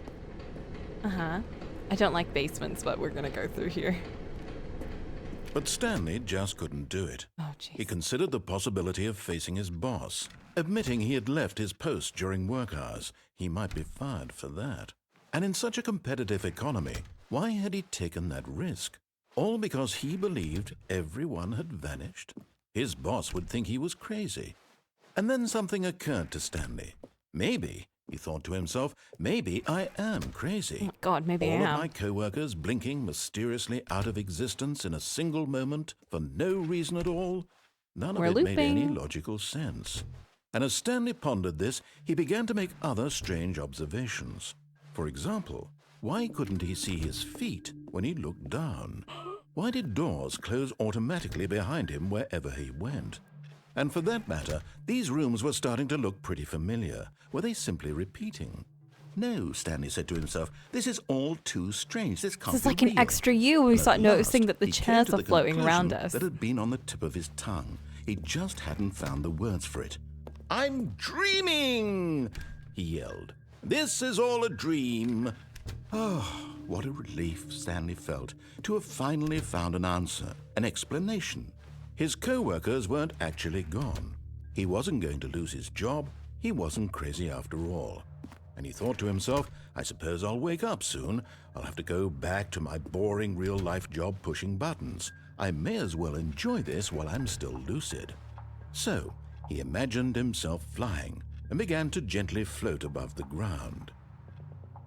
Uh-huh. I don't like basements, but we're gonna go through here. But Stanley just couldn't do it. Oh, He jeez. considered the possibility of facing his boss. Admitting he had left his post during work hours, he might be fired for that. And in such a competitive economy, why had he taken that risk? All because he believed everyone had vanished? His boss would think he was crazy. And then something occurred to Stanley. Maybe, he thought to himself, maybe I am crazy. Oh my God, maybe I All am. of my co-workers blinking mysteriously out of existence in a single moment for no reason at all? None of We're it made any looping. logical sense. And as Stanley pondered this, he began to make other strange observations. For example, why couldn't he see his feet when he looked down? Why did doors close automatically behind him wherever he went? And for that matter, these rooms were starting to look pretty familiar. Were they simply repeating? No, Stanley said to himself, this is all too strange. This can't This is be like an real. extra you. We And start at noticing last, that the he came chairs to are the floating around conclusion us. that had been on the tip of his tongue. He just hadn't found the words for it. I'm dreaming, he yelled. This is all a dream. Oh, what a relief Stanley felt to have finally found an answer, an explanation. His co-workers weren't actually gone. He wasn't going to lose his job. He wasn't crazy after all. And he thought to himself, I suppose I'll wake up soon. I'll have to go back to my boring real-life job pushing buttons. I may as well enjoy this while I'm still lucid. So, he imagined himself flying and began to gently float above the ground.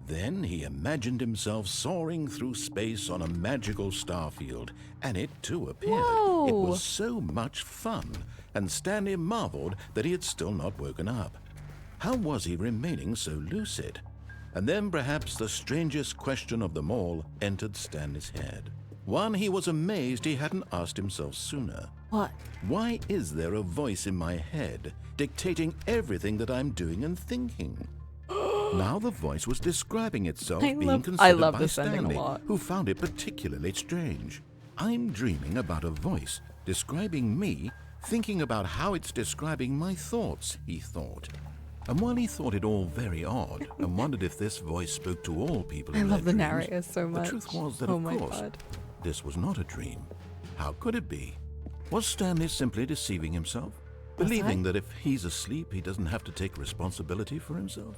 Then he imagined himself soaring through space on a magical starfield, and it too appeared. Whoa. It was so much fun, and Stanley marveled that he had still not woken up. How was he remaining so lucid? And then perhaps the strangest question of them all entered Stanley's head. One he was amazed he hadn't asked himself sooner. What? Why is there a voice in my head dictating everything that I'm doing and thinking? Now the voice was describing itself I being love considered by this ending a Stanley, lot. who found it particularly strange. I'm dreaming about a voice describing me, thinking about how it's describing my thoughts, he thought. And while he thought it all very odd and wondered if this voice spoke to all people I in love their the dreams, narrator so much. the truth was that, Oh of my course, God. this was not a dream. How could it be? Was Stanley simply deceiving himself? Was Believing I? that if he's asleep, he doesn't have to take responsibility for himself?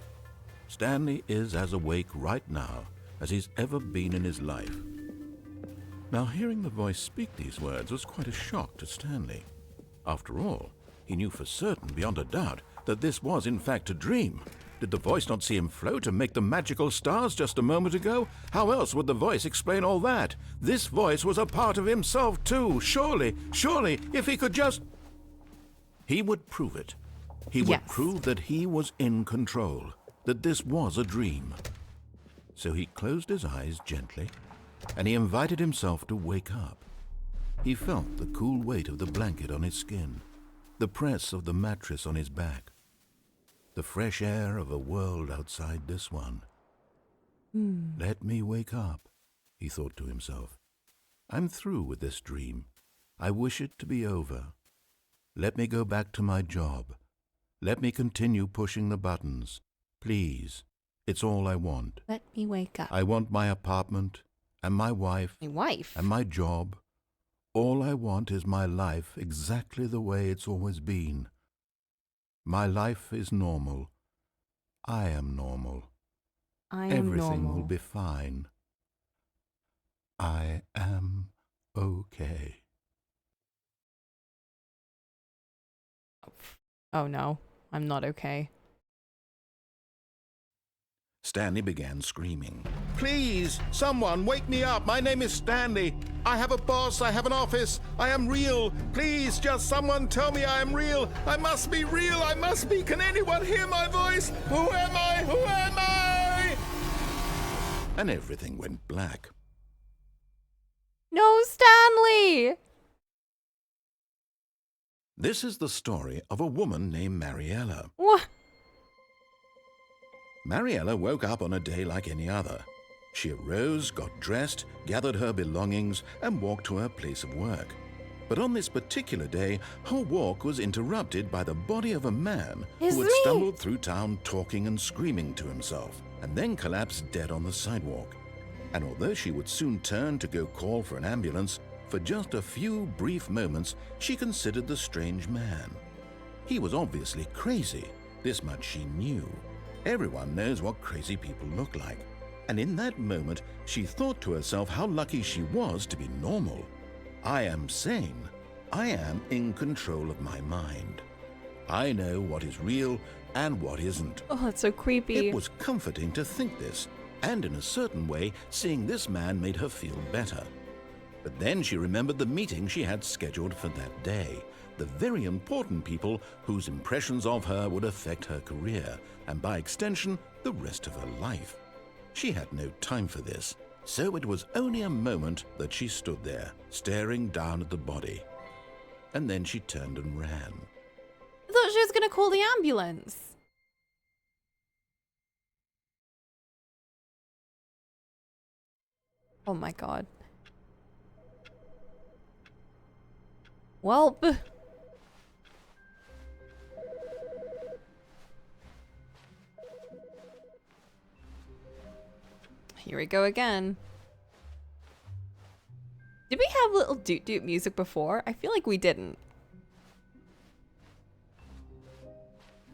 Stanley is as awake right now as he's ever been in his life. Now, hearing the voice speak these words was quite a shock to Stanley. After all, he knew for certain, beyond a doubt, that this was in fact a dream. Did the voice not see him float and make the magical stars just a moment ago? How else would the voice explain all that? This voice was a part of himself too. Surely, if he could just... He would prove it. He would Yes. prove that he was in control, that this was a dream. So he closed his eyes gently, and he invited himself to wake up. He felt the cool weight of the blanket on his skin, the press of the mattress on his back, the fresh air of a world outside this one. Let me wake up, he thought to himself. I'm through with this dream. I wish it to be over. Let me go back to my job. Let me continue pushing the buttons. Please, it's all I want. Let me wake up. I want my apartment, and my wife, My wife? and my job. All I want is my life exactly the way it's always been. My life is normal. I am normal. I am Everything normal. will be fine. I am okay. Oh no, I'm not okay. Stanley began screaming. Please, someone, wake me up. My name is Stanley. I have a boss. I have an office. I am real. Please, just someone tell me I am real. I must be real. I must be. Can anyone hear my voice? Who am I? Who am I? And everything went black. No, Stanley! This is the story of a woman named Mariella. What? Mariella woke up on a day like any other. She arose, got dressed, gathered her belongings, and walked to her place of work. But on this particular day, her walk was interrupted by the body of a man It's who had me. stumbled through town talking and screaming to himself, and then collapsed dead on the sidewalk. And although she would soon turn to go call for an ambulance, for just a few brief moments she considered the strange man. He was obviously crazy, this much she knew. Everyone knows what crazy people look like. And in that moment, she thought to herself how lucky she was to be normal. I am sane. I am in control of my mind. I know what is real and what isn't. Oh, that's so creepy. It was comforting to think this, and in a certain way, seeing this man made her feel better. But then she remembered the meeting she had scheduled for that day, the very important people whose impressions of her would affect her career, and by extension, the rest of her life. She had no time for this, so it was only a moment that she stood there, staring down at the body. And then she turned and ran. I thought she was gonna call the ambulance. Oh my god. Well, here we go again. Did we have little doot doot music before? I feel like we didn't.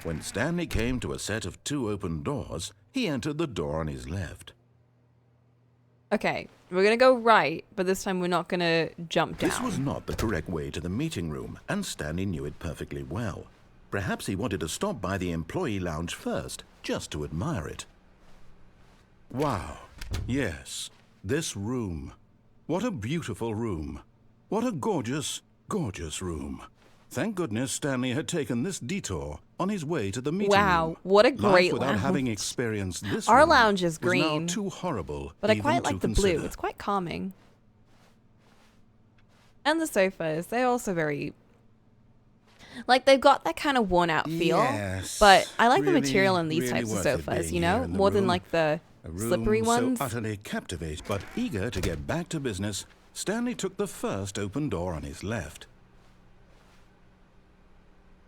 When Stanley came to a set of 2 open doors, he entered the door on his left. Okay, we're gonna go right, but this time we're not gonna jump down. This was not the correct way to the meeting room, and Stanley knew it perfectly well. Perhaps he wanted to stop by the employee lounge first, just to admire it. Wow, yes, this room. What a beautiful room. What a gorgeous, gorgeous room. Thank goodness Stanley had taken this detour on his way to the meeting room. Wow, what a Life great without lounge. having experienced this Our room lounge is was now green, too horrible but I even quite to like the consider. blue. It's quite calming. And the sofas, they're also very... Like, they've got that kind of worn out feel. Yes, But I like the really, material in these really types of worth it sofas, being you here know? in the More than room. like the A room slippery ones. so utterly captivating, but eager to get back to business, Stanley took the first open door on his left.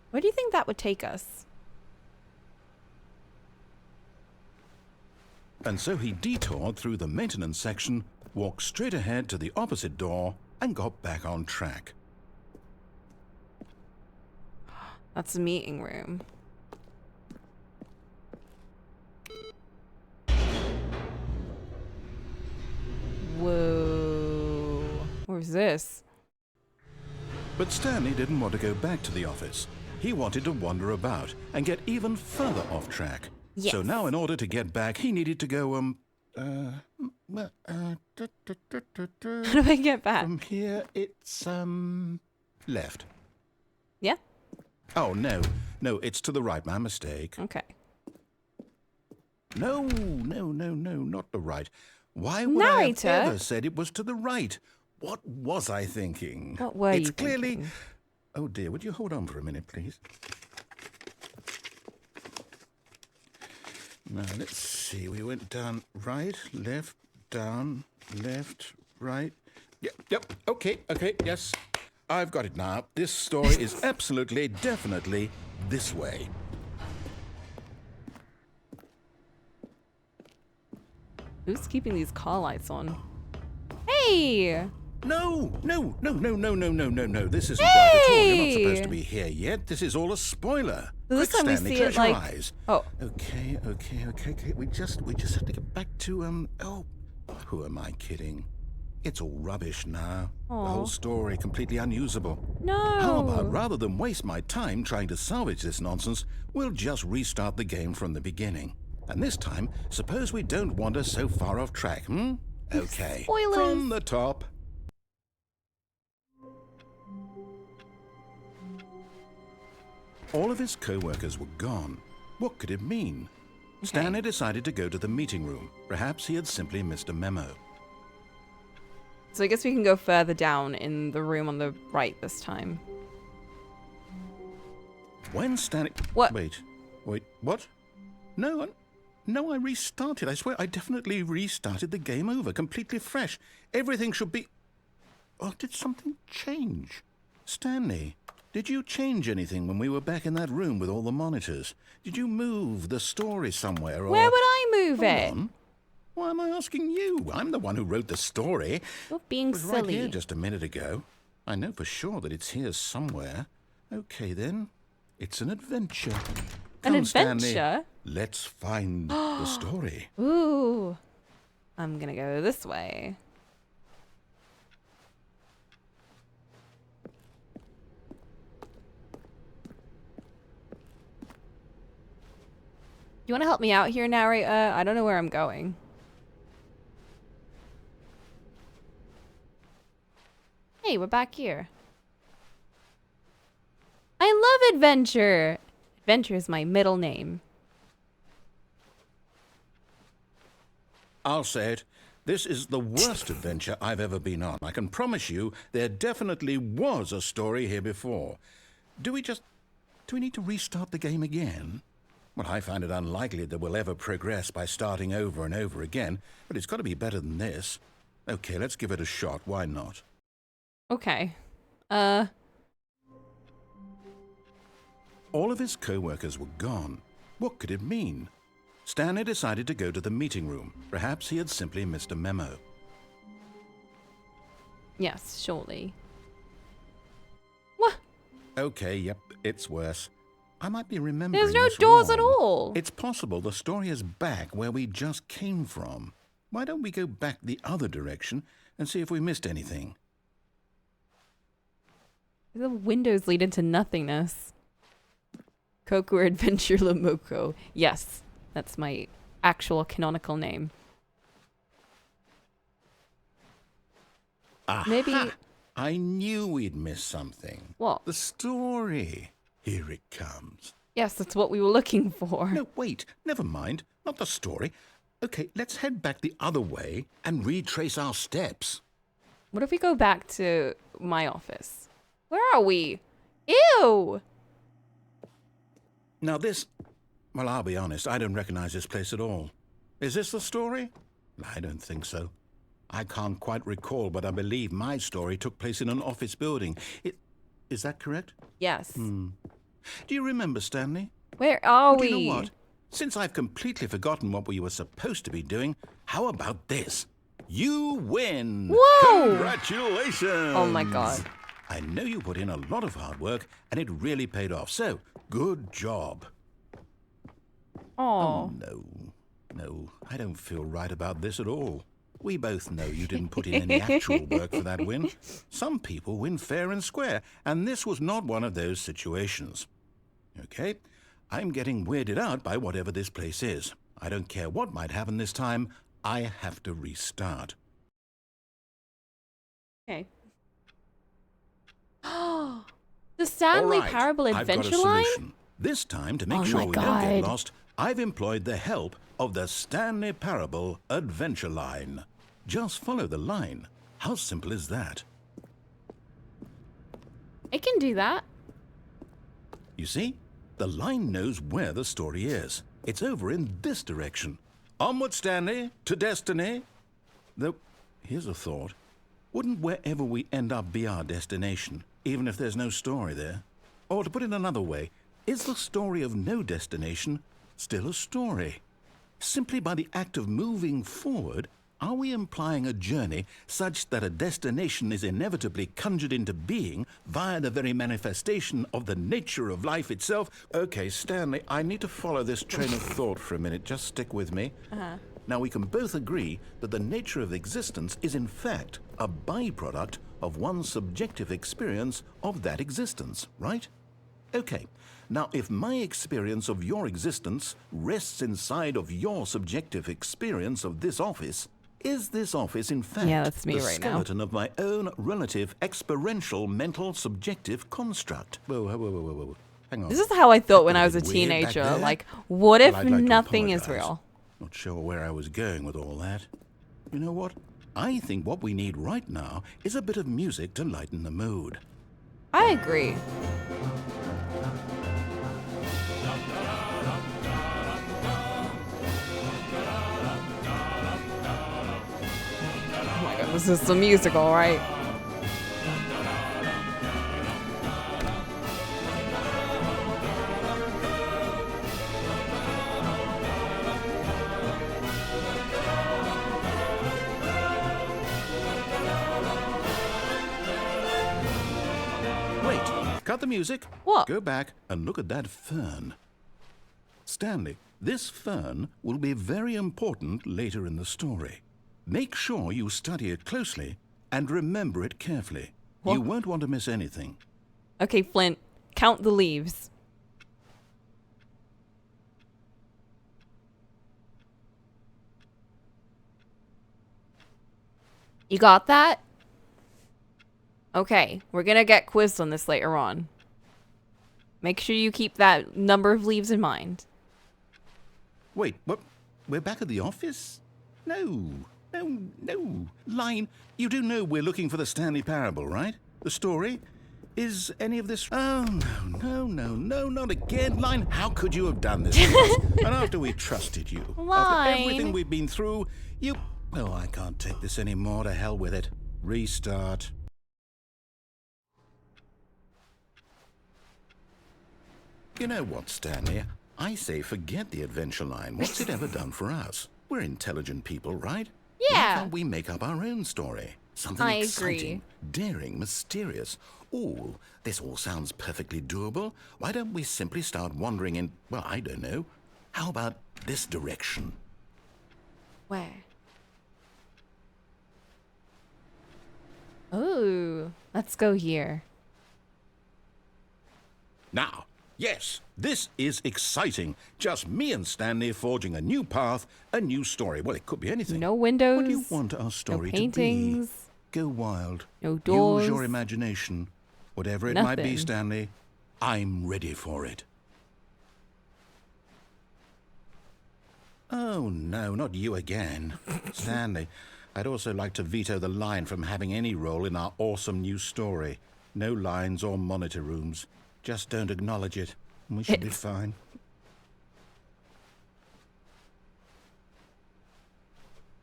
Where do you think that would take us? And so he detoured through the maintenance section, walked straight ahead to the opposite door, and got back on track. That's the meeting room. Whoa. Where's this? But Stanley didn't want to go back to the office. He wanted to wander about and get even further off track. Yes. So now in order to get back, he needed to go, How do I get back? from here, it's, left. Yeah? Oh, no. No, it's to the right. My mistake. Okay. No, not the right. Why would I have Narrator? ever said it was to the right? What was I thinking? What were it's you clearly... thinking? Oh dear, would you hold on for a minute, please? Now, let's see. We went down right, left, down, left, right. Yep, okay, yes. I've got it now. This story is absolutely, definitely this way. Who's keeping these car lights on? Hey! No. This isn't right at all. You're not Hey! supposed to be here yet. This is all a spoiler. So this Quick, time we Stanley, see it close your like... eyes. Oh. Okay. We just have to get back to, oh, who am I kidding? It's all rubbish now. Aw. The whole story completely unusable. No! How about, rather than waste my time trying to salvage this nonsense, we'll just restart the game from the beginning. And this time, suppose we don't wander so far off track, hmm? Okay. Spoilers. From the top. All of his co-workers were gone. What could it mean? Okay. Stanley decided to go to the meeting room. Perhaps he had simply missed a memo. So I guess we can go further down in the room on the right this time. When Stanley... What? Wait, what? No, I restarted. I swear, I definitely restarted the game over, completely fresh. Everything should be... Oh, did something change? Stanley, did you change anything when we were back in that room with all the monitors? Did you move the story somewhere, or... Where would I move Hold it? on. Why am I asking you? I'm the one who wrote the story. You're being It was right silly. here just a minute ago. I know for sure that it's here somewhere. Okay, then. It's an adventure. An Come, Stanley, adventure? let's find the story. Ooh. I'm gonna go this way. You want to help me out here, narrator? I don't know where I'm going. Hey, we're back here. I love adventure. Adventure is my middle name. I'll say it. This is the worst adventure I've ever been on. I can promise you there definitely was a story here before. Do we need to restart the game again? Well, I find it unlikely that we'll ever progress by starting over and over again, but it's got to be better than this. Okay, let's give it a shot. Why not? Okay. All of his co-workers were gone. What could it mean? Stanley decided to go to the meeting room. Perhaps he had simply missed a memo. Yes, surely. What? Okay, yep, it's worse. I might be remembering There's no this doors at wrong. all. It's possible the story is back where we just came from. Why don't we go back the other direction and see if we missed anything? The windows lead into nothingness. Cocolamoco. Yes, that's my actual canonical name. Aha! Maybe... I knew we'd miss something. What? The story. Here it comes. Yes, that's what we were looking for. No, wait. Never mind. Not the story. Okay, let's head back the other way and retrace our steps. What if we go back to my office? Where are we? Ew! Now this... Well, I'll be honest. I don't recognize this place at all. Is this the story? I don't think so. I can't quite recall, but I believe my story took place in an office building. Is that correct? Yes. Do you remember, Stanley? Where are Do we? you know what? Since I've completely forgotten what we were supposed to be doing, how about this? You win! Whoa! Congratulations! Oh my god. I know you put in a lot of hard work, and it really paid off. So, good job. Oh. No, I don't feel right about this at all. We both know you didn't put in any actual work for that win. Some people win fair and square, and this was not one of those situations. Okay, I'm getting weirded out by whatever this place is. I don't care what might happen this time. I have to restart. Okay. The Stanley All right, Parable I've got a Adventure line? solution. This time, to make Oh sure my we don't get God. lost, I've employed the help of the Stanley Parable Adventure Line. Just follow the line. How simple is that? It can do that. You see, the line knows where the story is. It's over in this direction. Onward, Stanley, to destiny. Though, here's a thought. Wouldn't wherever we end up be our destination, even if there's no story there? Or to put it another way, is the story of no destination still a story? Simply by the act of moving forward, are we implying a journey such that a destination is inevitably conjured into being via the very manifestation of the nature of life itself? Okay, Stanley, I need to follow this train of thought for a minute. Just stick with me. Now, we can both agree that the nature of existence is in fact a byproduct of one's subjective experience of that existence, right? Okay, now if my experience of your existence rests inside of your subjective experience of this office, is this office in fact that's me the right now. skeleton of my own relative experiential mental subjective construct? Whoa. Hang on. This is how I thought when That I was a was a bit weird back teenager. there. Like, what if Well, I'd like to nothing is apologize. real? Not sure where I was going with all that. You know what? I think what we need right now is a bit of music to lighten the mood. I agree. Oh my god, this is the musical, right? Wait, cut the music. What? Go back and look at that fern. Stanley, this fern will be very important later in the story. Make sure you study it closely and remember it carefully. What? You won't want to miss anything. Okay, Flint, count the leaves. You got that? Okay, we're gonna get quizzed on this later on. Make sure you keep that number of leaves in mind. Wait, what? We're back at the office? No. Line, you do know we're looking for the Stanley Parable, right? The story? Is any of this... Oh, no, not again. Line, how could you have done this to us? And after we trusted you, after everything Line. we've been through, you... Oh, I can't take this anymore. To hell with it. Restart. You know what, Stanley? I say forget the adventure line. What's it ever done for us? We're intelligent people, right? Why Yeah. can't we make up our own story? Something I exciting, agree. daring, mysterious. Ooh, this all sounds perfectly doable. Why don't we simply start wandering in, well, I don't know. How about this direction? Where? Oh, let's go here. Now, yes, this is exciting. Just me and Stanley forging a new path, a new story. Well, it could be anything. No windows. What do you want our story to be? paintings. Go wild. No doors. Use your imagination. Whatever it might be, Nothing. Stanley, I'm ready for it. Oh, no, not you again. Stanley, I'd also like to veto the line from having any role in our awesome new story. No lines or monitor rooms. Just don't acknowledge it, and we should be It's- fine.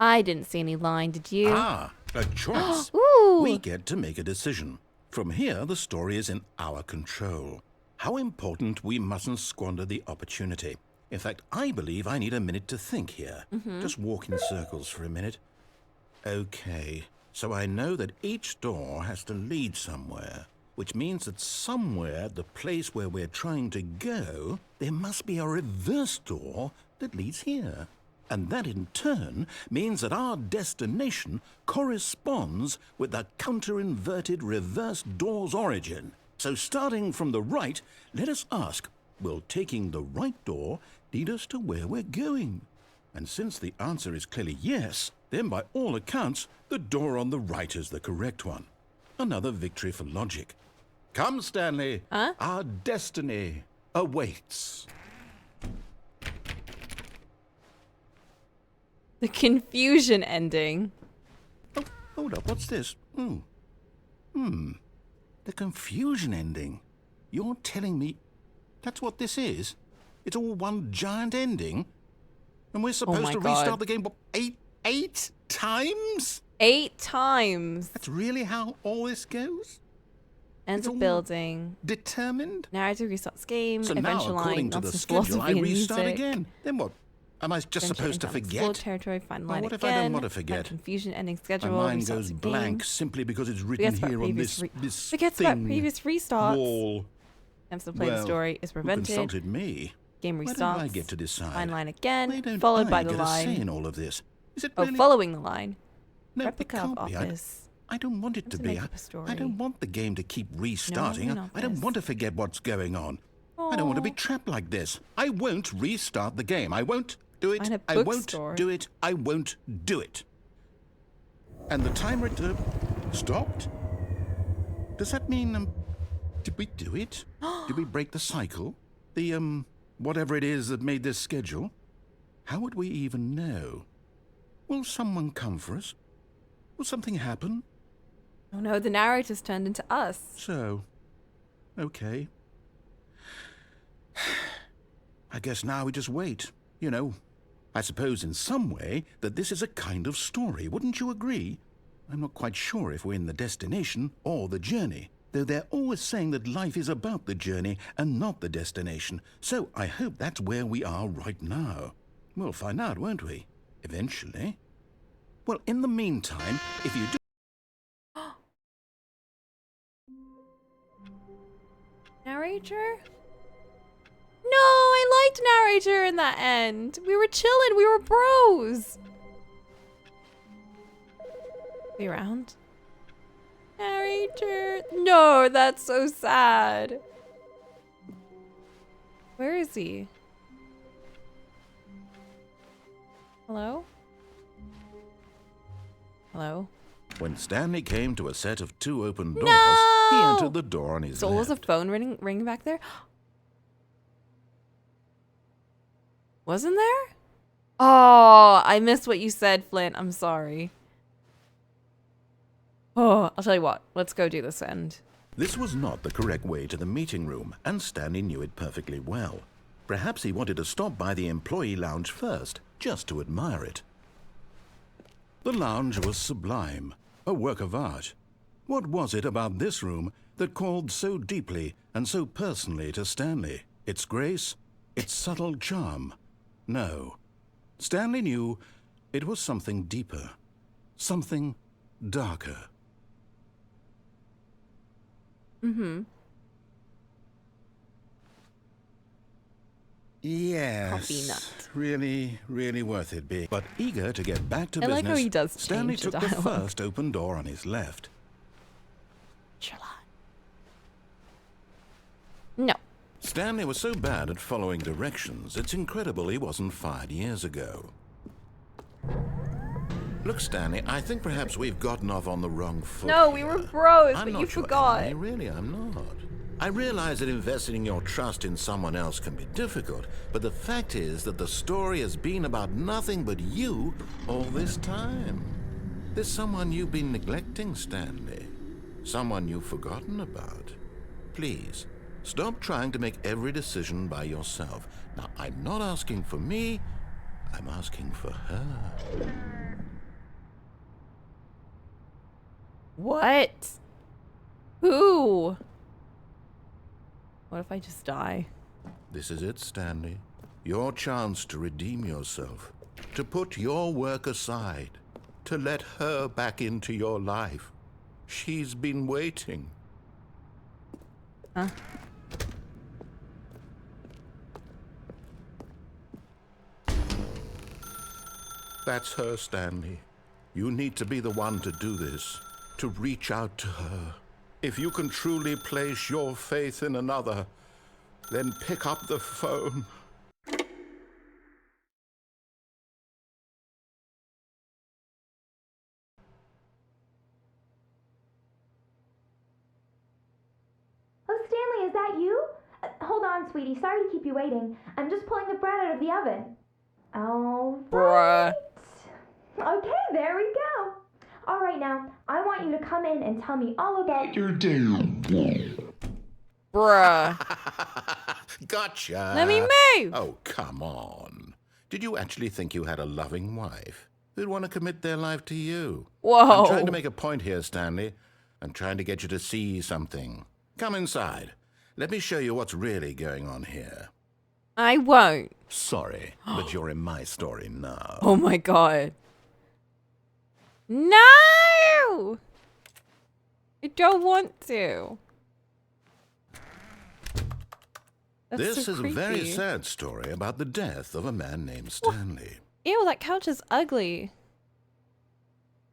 I didn't see any line, did you? Ah, a choice. Ooh. We get to make a decision. From here, the story is in our control. How important we mustn't squander the opportunity. In fact, I believe I need a minute to think here. Just walk in circles for a minute. Okay, so I know that each door has to lead somewhere, which means that somewhere at the place where we're trying to go, there must be a reverse door that leads here. And that in turn means that our destination corresponds with the counter-inverted reverse door's origin. So starting from the right, let us ask, will taking the right door lead us to where we're going? And since the answer is clearly yes, then by all accounts, the door on the right is the correct one. Another victory for logic. Come, Stanley. Huh? Our destiny. awaits. The confusion ending. Oh, hold up, what's this? The confusion ending. You're telling me that's what this is? It's all one giant ending? And we're supposed my to God. restart the game what, eight times? 8 times. That's really how all this goes? Ends It's of all building. Determined? Narrative restarts game. So adventure now, according line. to the nonsense schedule, philosophy I and restart music. again. Then what? Am I just Adventure supposed to into unexplored forget? territory. Find Well, line what if again. I don't want to Find forget? confusion ending My schedule. mind restarts goes the blank game. simply because it's written Forgets about here on previous this Forgets thing about previous restarts. wall. Attempts to play the Well, story is who prevented. consulted me? Game Why restarts. don't I get to decide? Find line Why again. don't Followed I by the get a say line. in all of this? Is it Oh, really? following the line. No, it Replica of can't be. office. I don't want it Want to to be. make up a story. I don't want the game to keep restarting. No, I don't office. want to forget what's going on. I don't want to be Aw. trapped like this. I won't restart the game. I won't do it. Find a I won't bookstore. do it. I won't do it. And the timer stopped? Does that mean, did we do it? Did we break the cycle? The, whatever it is that made this schedule? How would we even know? Will someone come for us? Will something happen? Oh no, the narrator's turned into us. So, okay. I guess now we just wait. You know, I suppose in some way that this is a kind of story. Wouldn't you agree? I'm not quite sure if we're in the destination or the journey, though they're always saying that life is about the journey and not the destination. So I hope that's where we are right now. We'll find out, won't we? Eventually. Well, in the meantime, if you do... Narrator? No, I liked narrator in that end. We were chilling. We were bros. Be around. Narrator. No, that's so sad. Where is he? Hello? Hello? When Stanley came to a set of 2 open doors, No! he entered the door on his So was a left. phone ringing back there? Wasn't there? Oh, I missed what you said, Flint. I'm sorry. Oh, I'll tell you what. Let's go do this end. This was not the correct way to the meeting room, and Stanley knew it perfectly well. Perhaps he wanted to stop by the employee lounge first, just to admire it. The lounge was sublime, a work of art. What was it about this room that called so deeply and so personally to Stanley? Its grace? Its subtle charm? No. Stanley knew it was something deeper, something darker. Mm-hmm. Yes. Coffee nut. Really, really worth it being. But eager to get back to I like business, how he does Stanley change the took the dialogue. first open door on his left. Sherlock. No. Stanley was so bad at following directions, it's incredible he wasn't fired years ago. Look, Stanley, I think perhaps we've gotten off on the wrong foot. No, we were bros, I'm but not you your forgot. enemy, really, I'm not. I realize that investing your trust in someone else can be difficult, but the fact is that the story has been about nothing but you all this time. There's someone you've been neglecting, Stanley. Someone you've forgotten about. Please, stop trying to make every decision by yourself. Now, I'm not asking for me, I'm asking for her. What? Who? What if I just die? This is it, Stanley. Your chance to redeem yourself. To put your work aside. To let her back into your life. She's been waiting. Huh? That's her, Stanley. You need to be the one to do this. To reach out to her. If you can truly place your faith in another, then pick up the phone. Oh, Stanley, is that you? Hold on, sweetie. Sorry to keep you waiting. I'm just pulling the bread out of the oven. All Bruh. right. Okay, there we go. All right, now, I want you to come in and tell me all about your day. Bruh. Gotcha. Let me move. Oh, come on. Did you actually think you had a loving wife who'd want to commit their life to you? Whoa. I'm trying to make a point here, Stanley. I'm trying to get you to see something. Come inside. Let me show you what's really going on here. I won't. Sorry, but you're in my story now. Oh my god. No! I don't want to. That's This so is creepy. a very sad story about the death of a man named Stanley. Ew, that couch is ugly.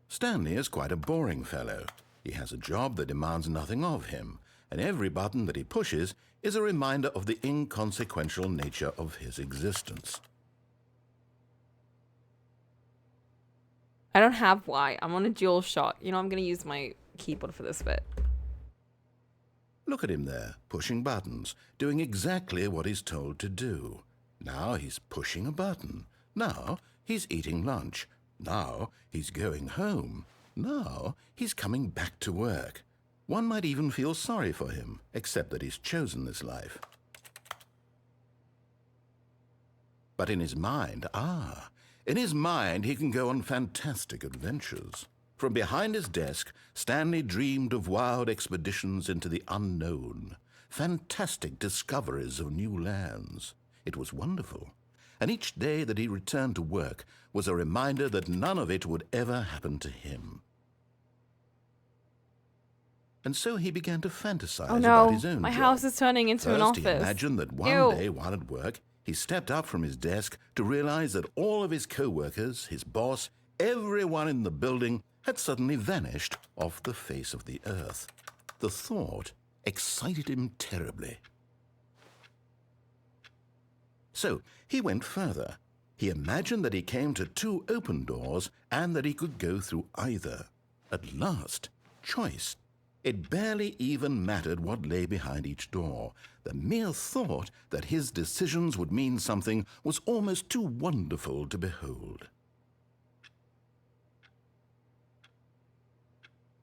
Stanley is quite a boring fellow. He has a job that demands nothing of him, and every button that he pushes is a reminder of the inconsequential nature of his existence. I don't have Y. I'm on a dual shot. You know, I'm going to use my keyboard for this bit. Look at him there, pushing buttons, doing exactly what he's told to do. Now he's pushing a button. Now he's eating lunch. Now he's going home. Now he's coming back to work. One might even feel sorry for him, except that he's chosen this life. But in his mind, in his mind he can go on fantastic adventures. From behind his desk, Stanley dreamed of wild expeditions into the unknown, fantastic discoveries of new lands. It was wonderful, and each day that he returned to work was a reminder that none of it would ever happen to him. And so he began to fantasize about his own my job. house is turning into an First, office. he imagined that one Ew. day while at work, he stepped up from his desk to realize that all of his co-workers, his boss, everyone in the building had suddenly vanished off the face of the earth. The thought excited him terribly. So he went further. He imagined that he came to 2 open doors and that he could go through either. At last, choice. It barely even mattered what lay behind each door. The mere thought that his decisions would mean something was almost too wonderful to behold.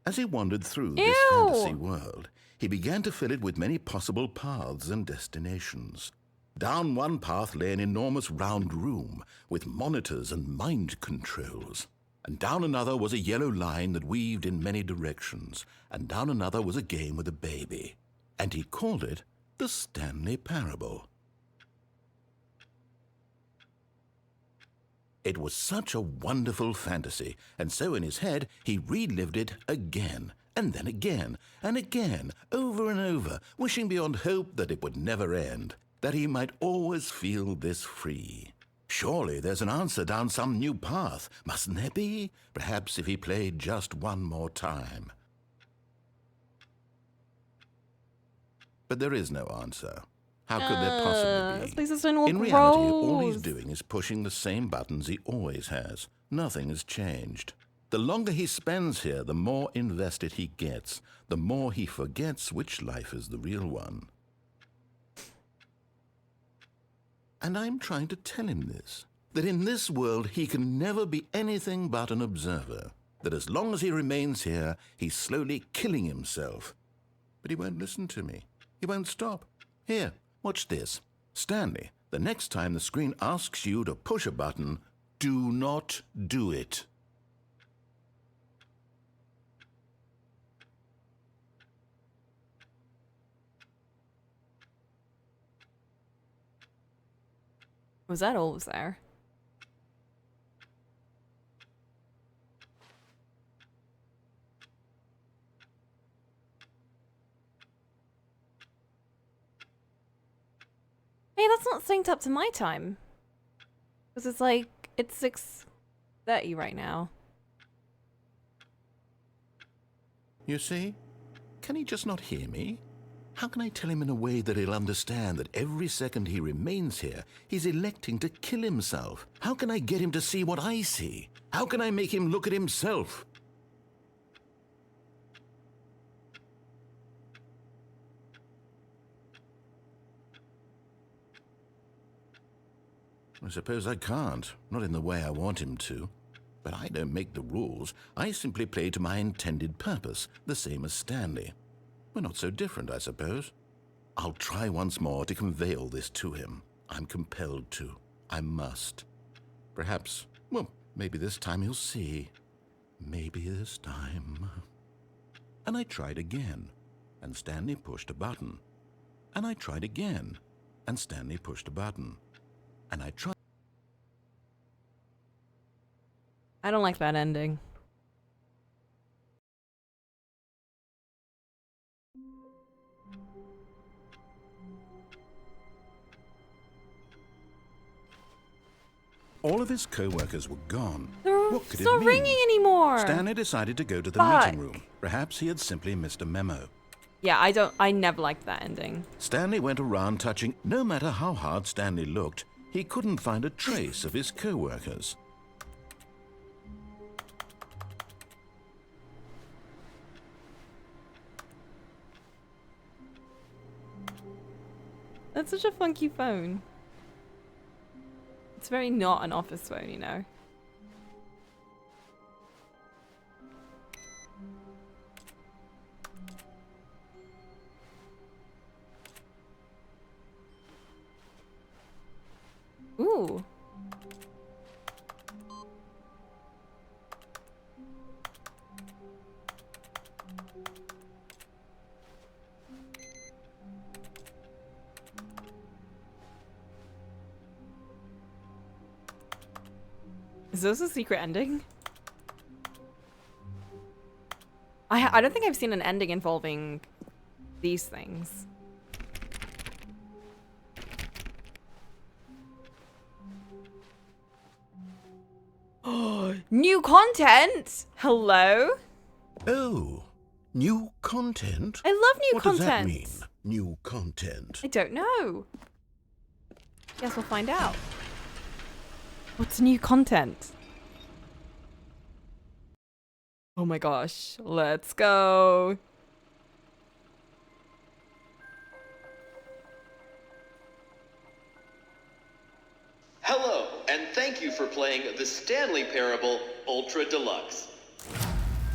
As he wandered through this fantasy world, he began to fill it with many possible paths and destinations. Down one path lay an enormous round room with monitors and mind controls. And down another was a yellow line that weaved in many directions. And down another was a game with a baby. And he called it the Stanley Parable. It was such a wonderful fantasy, and so in his head he relived it again, and then again, and again, over and over, wishing beyond hope that it would never end, that he might always feel this free. Surely there's an answer down some new path, mustn't there be? Perhaps if he played just one more time. But there is no answer. How could there possibly be? This place is starting to In look reality, all gross. he's doing is pushing the same buttons he always has. Nothing has changed. The longer he spends here, the more invested he gets, the more he forgets which life is the real one. And I'm trying to tell him this, that in this world he can never be anything but an observer, that as long as he remains here, he's slowly killing himself. But he won't listen to me. He won't stop. Here, watch this. Stanley, the next time the screen asks you to push a button, do not do it. Was that all was there? Hey, that's not synced up to my time. Because it's like, it's 6:30 right now. You see? Can he just not hear me? How can I tell him in a way that he'll understand that every second he remains here, he's electing to kill himself? How can I get him to see what I see? How can I make him look at himself? I suppose I can't. Not in the way I want him to. But I don't make the rules. I simply play to my intended purpose, the same as Stanley. We're not so different, I suppose. I'll try once more to convey all this to him. I'm compelled to. I must. Perhaps, well, maybe this time he'll see. Maybe this time. And I tried again, and Stanley pushed a button. And I tried again, and Stanley pushed a button. And I tried. I don't like that ending. All of his co-workers were gone. What could It's not it mean? ringing anymore. Stanley decided to go to the Fuck. meeting room. Perhaps he had simply missed a memo. Yeah, I never liked that ending. Stanley went around touching. No matter how hard Stanley looked, he couldn't find a trace of his co-workers. That's such a funky phone. It's very not an office phone, you know. Ooh. Is this a secret ending? I don't think I've seen an ending involving these things. Oh, new content! Hello? Oh, new content? I love new What content. does that mean, new content? I don't know. Guess we'll find out. What's new content? Oh my gosh, let's go. Hello, and thank you for playing the Stanley Parable Ultra Deluxe.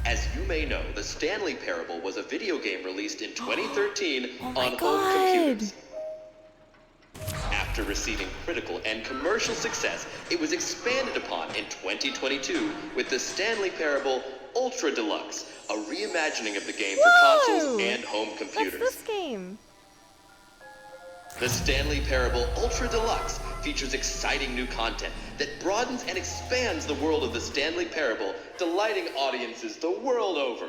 As you may know, the Stanley Parable was a video game released in 2013 Oh my on home God. computers. After receiving critical and commercial success, it was expanded upon in 2022 with the Stanley Parable Ultra Deluxe, a reimagining of the game for consoles and home computers. What's this game? The Stanley Parable Ultra Deluxe features exciting new content that broadens and expands the world of the Stanley Parable, delighting audiences the world over.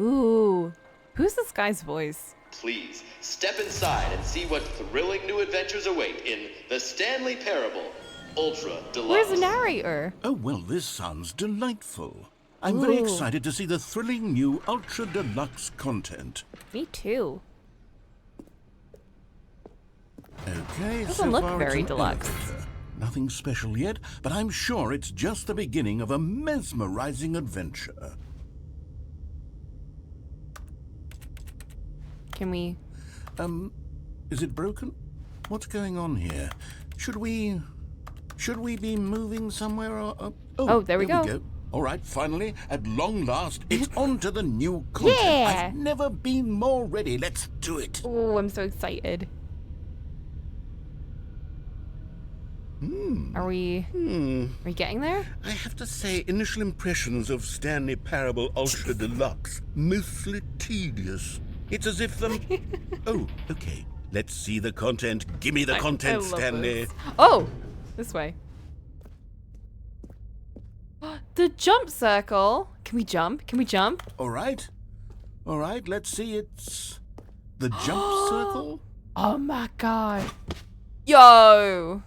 Ooh, who's this guy's voice? Please, step inside and see what thrilling new adventures await in the Stanley Parable Ultra Deluxe. Where's the narrator? Oh, well, this sounds delightful. I'm very Ooh. excited to see the thrilling new Ultra Deluxe content. Me too. Okay, Doesn't so look far very it's an deluxe. elevator. Nothing special yet, but I'm sure it's just the beginning of a mesmerizing adventure. Can we? Is it broken? What's going on here? Should we be moving somewhere or... Oh, there we go. All right, finally, at long last, it's on to the new content. Yeah. I've never been more ready. Let's do it. Oh, I'm so excited. Are we getting there? I have to say, initial impressions of Stanley Parable Ultra Deluxe, mostly tedious. It's as if oh, okay. Let's see the content. Give me the content, I love Stanley. this. Oh, this way. The jump circle. Can we jump? Can we jump? All right, let's see. It's the jump circle. Oh my god. Yo.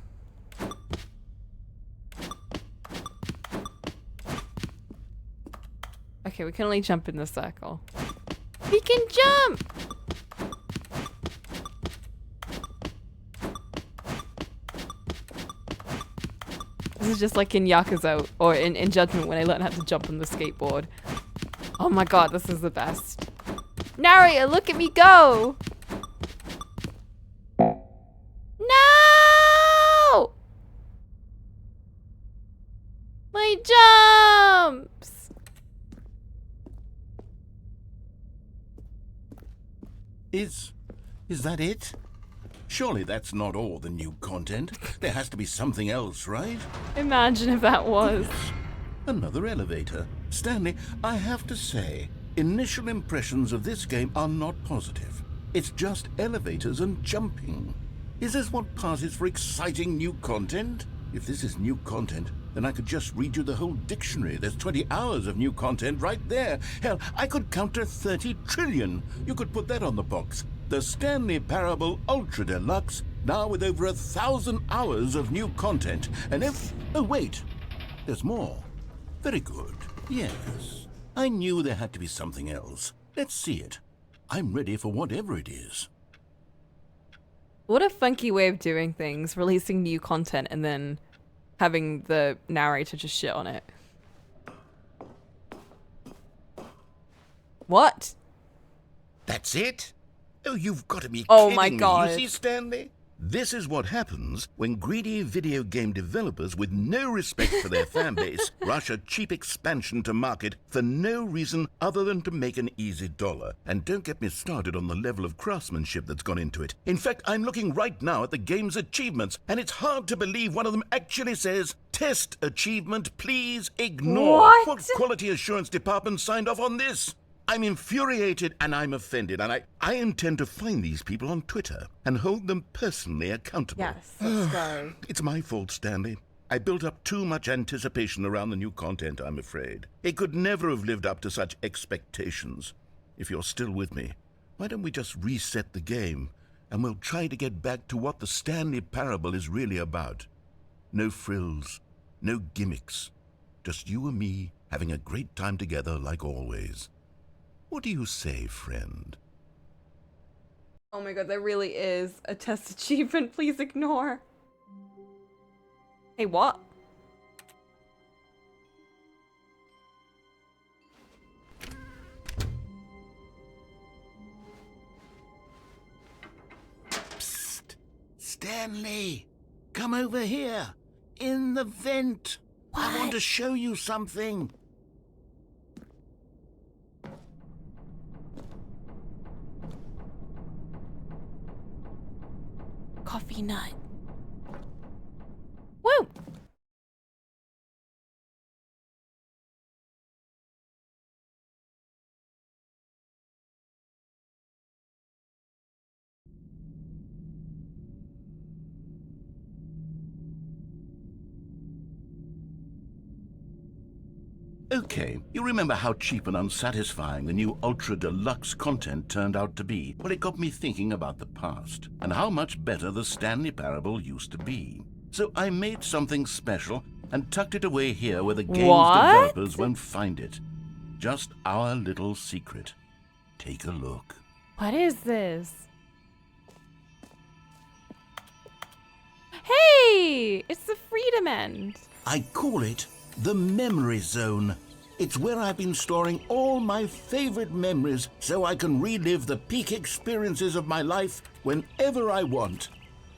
Okay, we can only jump in the circle. We can jump! This is just like in Yakuza or in Judgment when I learned how to jump on the skateboard. Oh my god, this is the best. Narrator, look at me go! No! jumps! Is that it? Surely that's not all the new content. There has to be something else, right? Imagine if that was. Another elevator. Stanley, I have to say, initial impressions of this game are not positive. It's just elevators and jumping. Is this what passes for exciting new content? If this is new content, then I could just read you the whole dictionary. There's 20 hours of new content right there. Hell, I could count to 30 trillion. You could put that on the box. The Stanley Parable Ultra Deluxe, now with over 1,000 hours of new content. And if... Oh, wait. There's more. Very good. Yes. I knew there had to be something else. Let's see it. I'm ready for whatever it is. What a funky way of doing things, releasing new content and then having the narrator just shit on it. What? That's it? Oh, you've got to be Oh kidding my me. God. You see, Stanley? This is what happens when greedy video game developers with no respect for their fan base rush a cheap expansion to market for no reason other than to make an easy dollar. And don't get me started on the level of craftsmanship that's gone into it. In fact, I'm looking right now at the game's achievements, and it's hard to believe one of them actually says, "Test achievement, please ignore." What? Quality assurance department signed off on this? I'm infuriated and I'm offended, and I intend to find these people on Twitter and hold them personally accountable. Yes, let's go. It's my fault, Stanley. I built up too much anticipation around the new content, I'm afraid. It could never have lived up to such expectations. If you're still with me, why don't we just reset the game and we'll try to get back to what the Stanley Parable is really about. No frills, no gimmicks. Just you and me having a great time together like always. What do you say, friend? Oh my god, there really is a test achievement. Please ignore. Hey, what? Psst! Stanley! Come over here! In the vent! I want to show you something! Coffee nut. Woo! Okay, you remember how cheap and unsatisfying the new Ultra Deluxe content turned out to be? Well, it got me thinking about the past, and how much better the Stanley Parable used to be. So I made something special and tucked it away here where the game's developers won't find it. Just our little secret. Take a look. What is this? Hey! It's the Freedom End. I call it the Memory Zone. It's where I've been storing all my favorite memories so I can relive the peak experiences of my life whenever I want.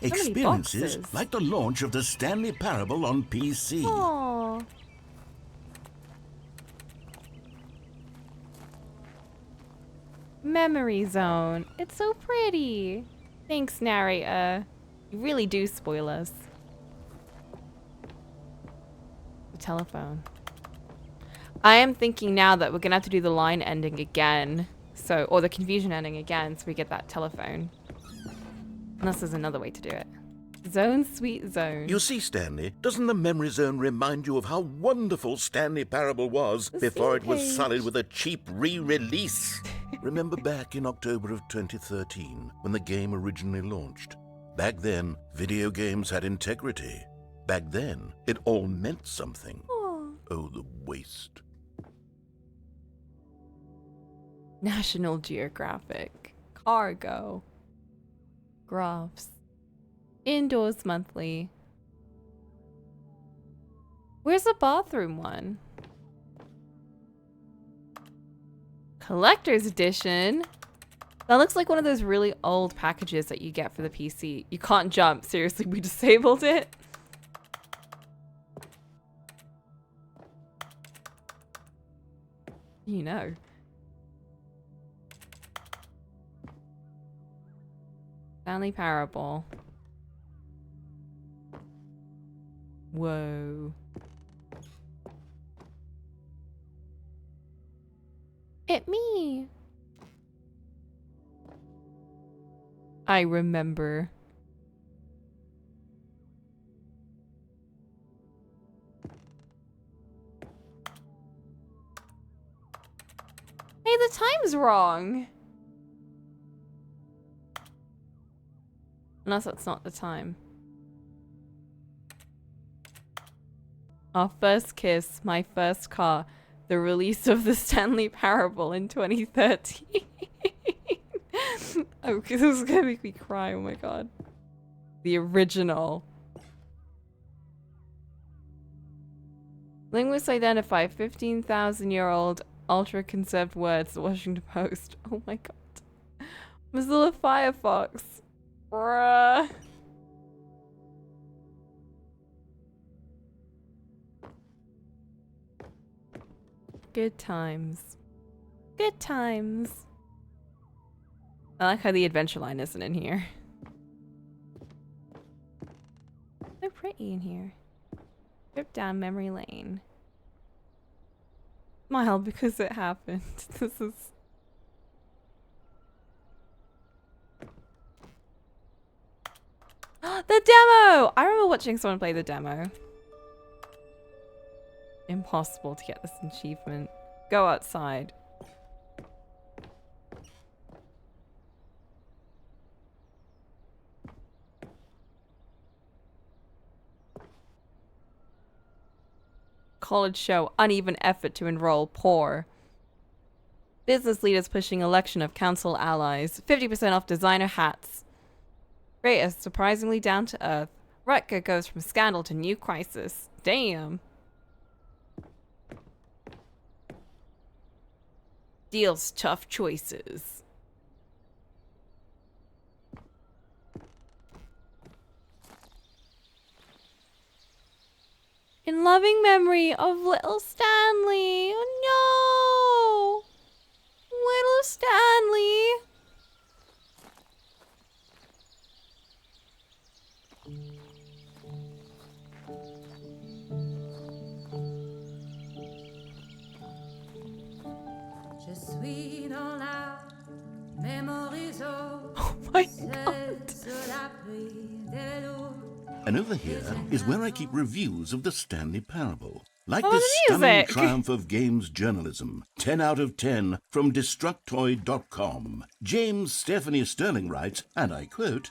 Experiences boxes. like the launch of the Stanley Parable on PC. Aww. Memory Zone. It's so pretty. Thanks, narrator. You really do spoil us. The telephone. I am thinking now that we're gonna have to do the line ending again. So, or the confusion ending again so we get that telephone. Unless there's another way to do it. Zone, sweet zone. You see, Stanley, doesn't the Memory Zone remind you of how wonderful Stanley Parable was before it was page. sullied with a cheap re-release? Remember back in October of 2013 when the game originally launched? Back then, video games had integrity. Back then, it all meant something. Aw. Oh, the waste. National Geographic. Cargo. Graphs. Indoors Monthly. Where's the bathroom one? Collector's Edition. That looks like one of those really old packages that you get for the PC. You can't jump. Seriously, we disabled it. You know. Stanley Parable. Whoa. It me. I remember. Hey, the time's wrong. Unless that's not the time. Our first kiss, my first car, the release of the Stanley Parable in 2013. Oh, this is gonna make me cry, oh my god. The original. Linguists identify 15,000-year-old ultra-conserved words, the Washington Post. Oh my god. Mozilla Firefox. Bruh. Good times. Good times. I like how the adventure line isn't in here. So pretty in here. Trip down memory lane. Smile because it happened. This is... The demo! I remember watching someone play the demo. Impossible to get this achievement. Go outside. College show, uneven effort to enroll, poor. Business leaders pushing election of council allies. 50% off designer hats. Reyes surprisingly down to earth. Rutger goes from scandal to new crisis. Damn. Deals tough choices. In loving memory of little Stanley. Oh no! Little Stanley. Oh my god. And over here is where I keep reviews of the Stanley Parable. Like Oh, this the stunning music. triumph of games journalism. 10 out of 10 from Destructoid.com. James Stephanie Sterling writes, and I quote,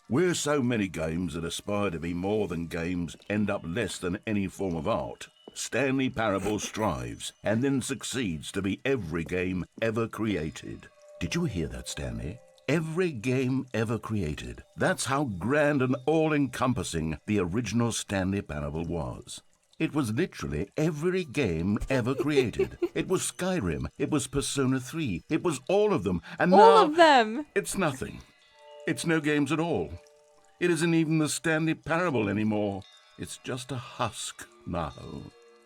"Where so many games that aspire to be more than games end up less than any form of art, Stanley Parable strives and then succeeds to be every game ever created." Did you hear that, Stanley? Every game ever created. That's how grand and all-encompassing the original Stanley Parable was. It was literally every game ever created. It was Skyrim. It was Persona 3. It was all of them. And All now of them. it's nothing. It's no games at all. It isn't even the Stanley Parable anymore. It's just a husk now.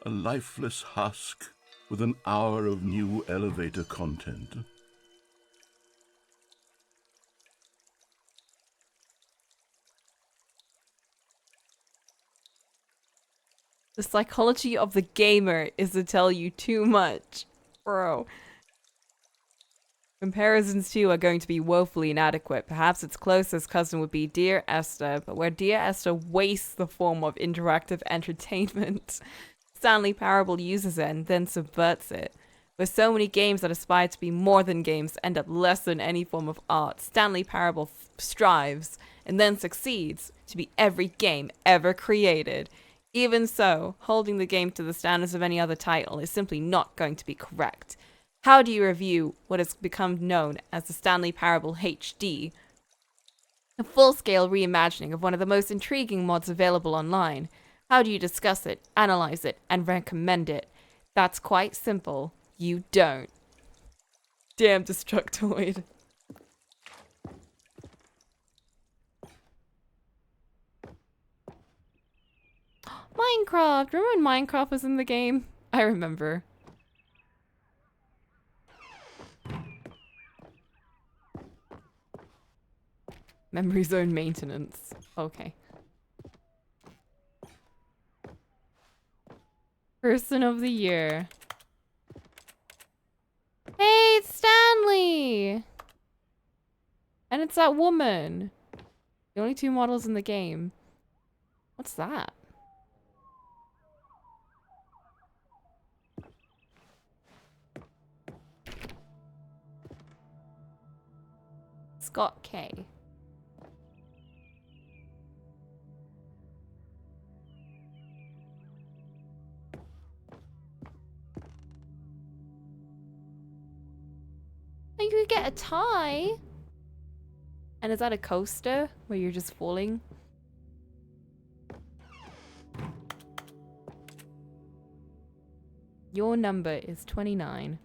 A lifeless husk with an hour of new elevator content. The psychology of the gamer is to tell you too much. Bro. Comparisons too are going to be woefully inadequate. Perhaps its closest cousin would be Dear Esther, but where Dear Esther wastes the form of interactive entertainment, Stanley Parable uses it and then subverts it. Where so many games that aspire to be more than games end up less than any form of art, Stanley Parable strives and then succeeds to be every game ever created. Even so, holding the game to the standards of any other title is simply not going to be correct. How do you review what has become known as the Stanley Parable HD? A full-scale reimagining of one of the most intriguing mods available online. How do you discuss it, analyze it, and recommend it? That's quite simple. You don't. Damn Destructoid. Minecraft! Remember when Minecraft was in the game? I remember. Memory zone maintenance. Okay. Person of the year. Hey, it's Stanley! And it's that woman. The only 2 models in the game. What's that? Scott K. You could get a tie. And is that a coaster where you're just falling? Your number is 29.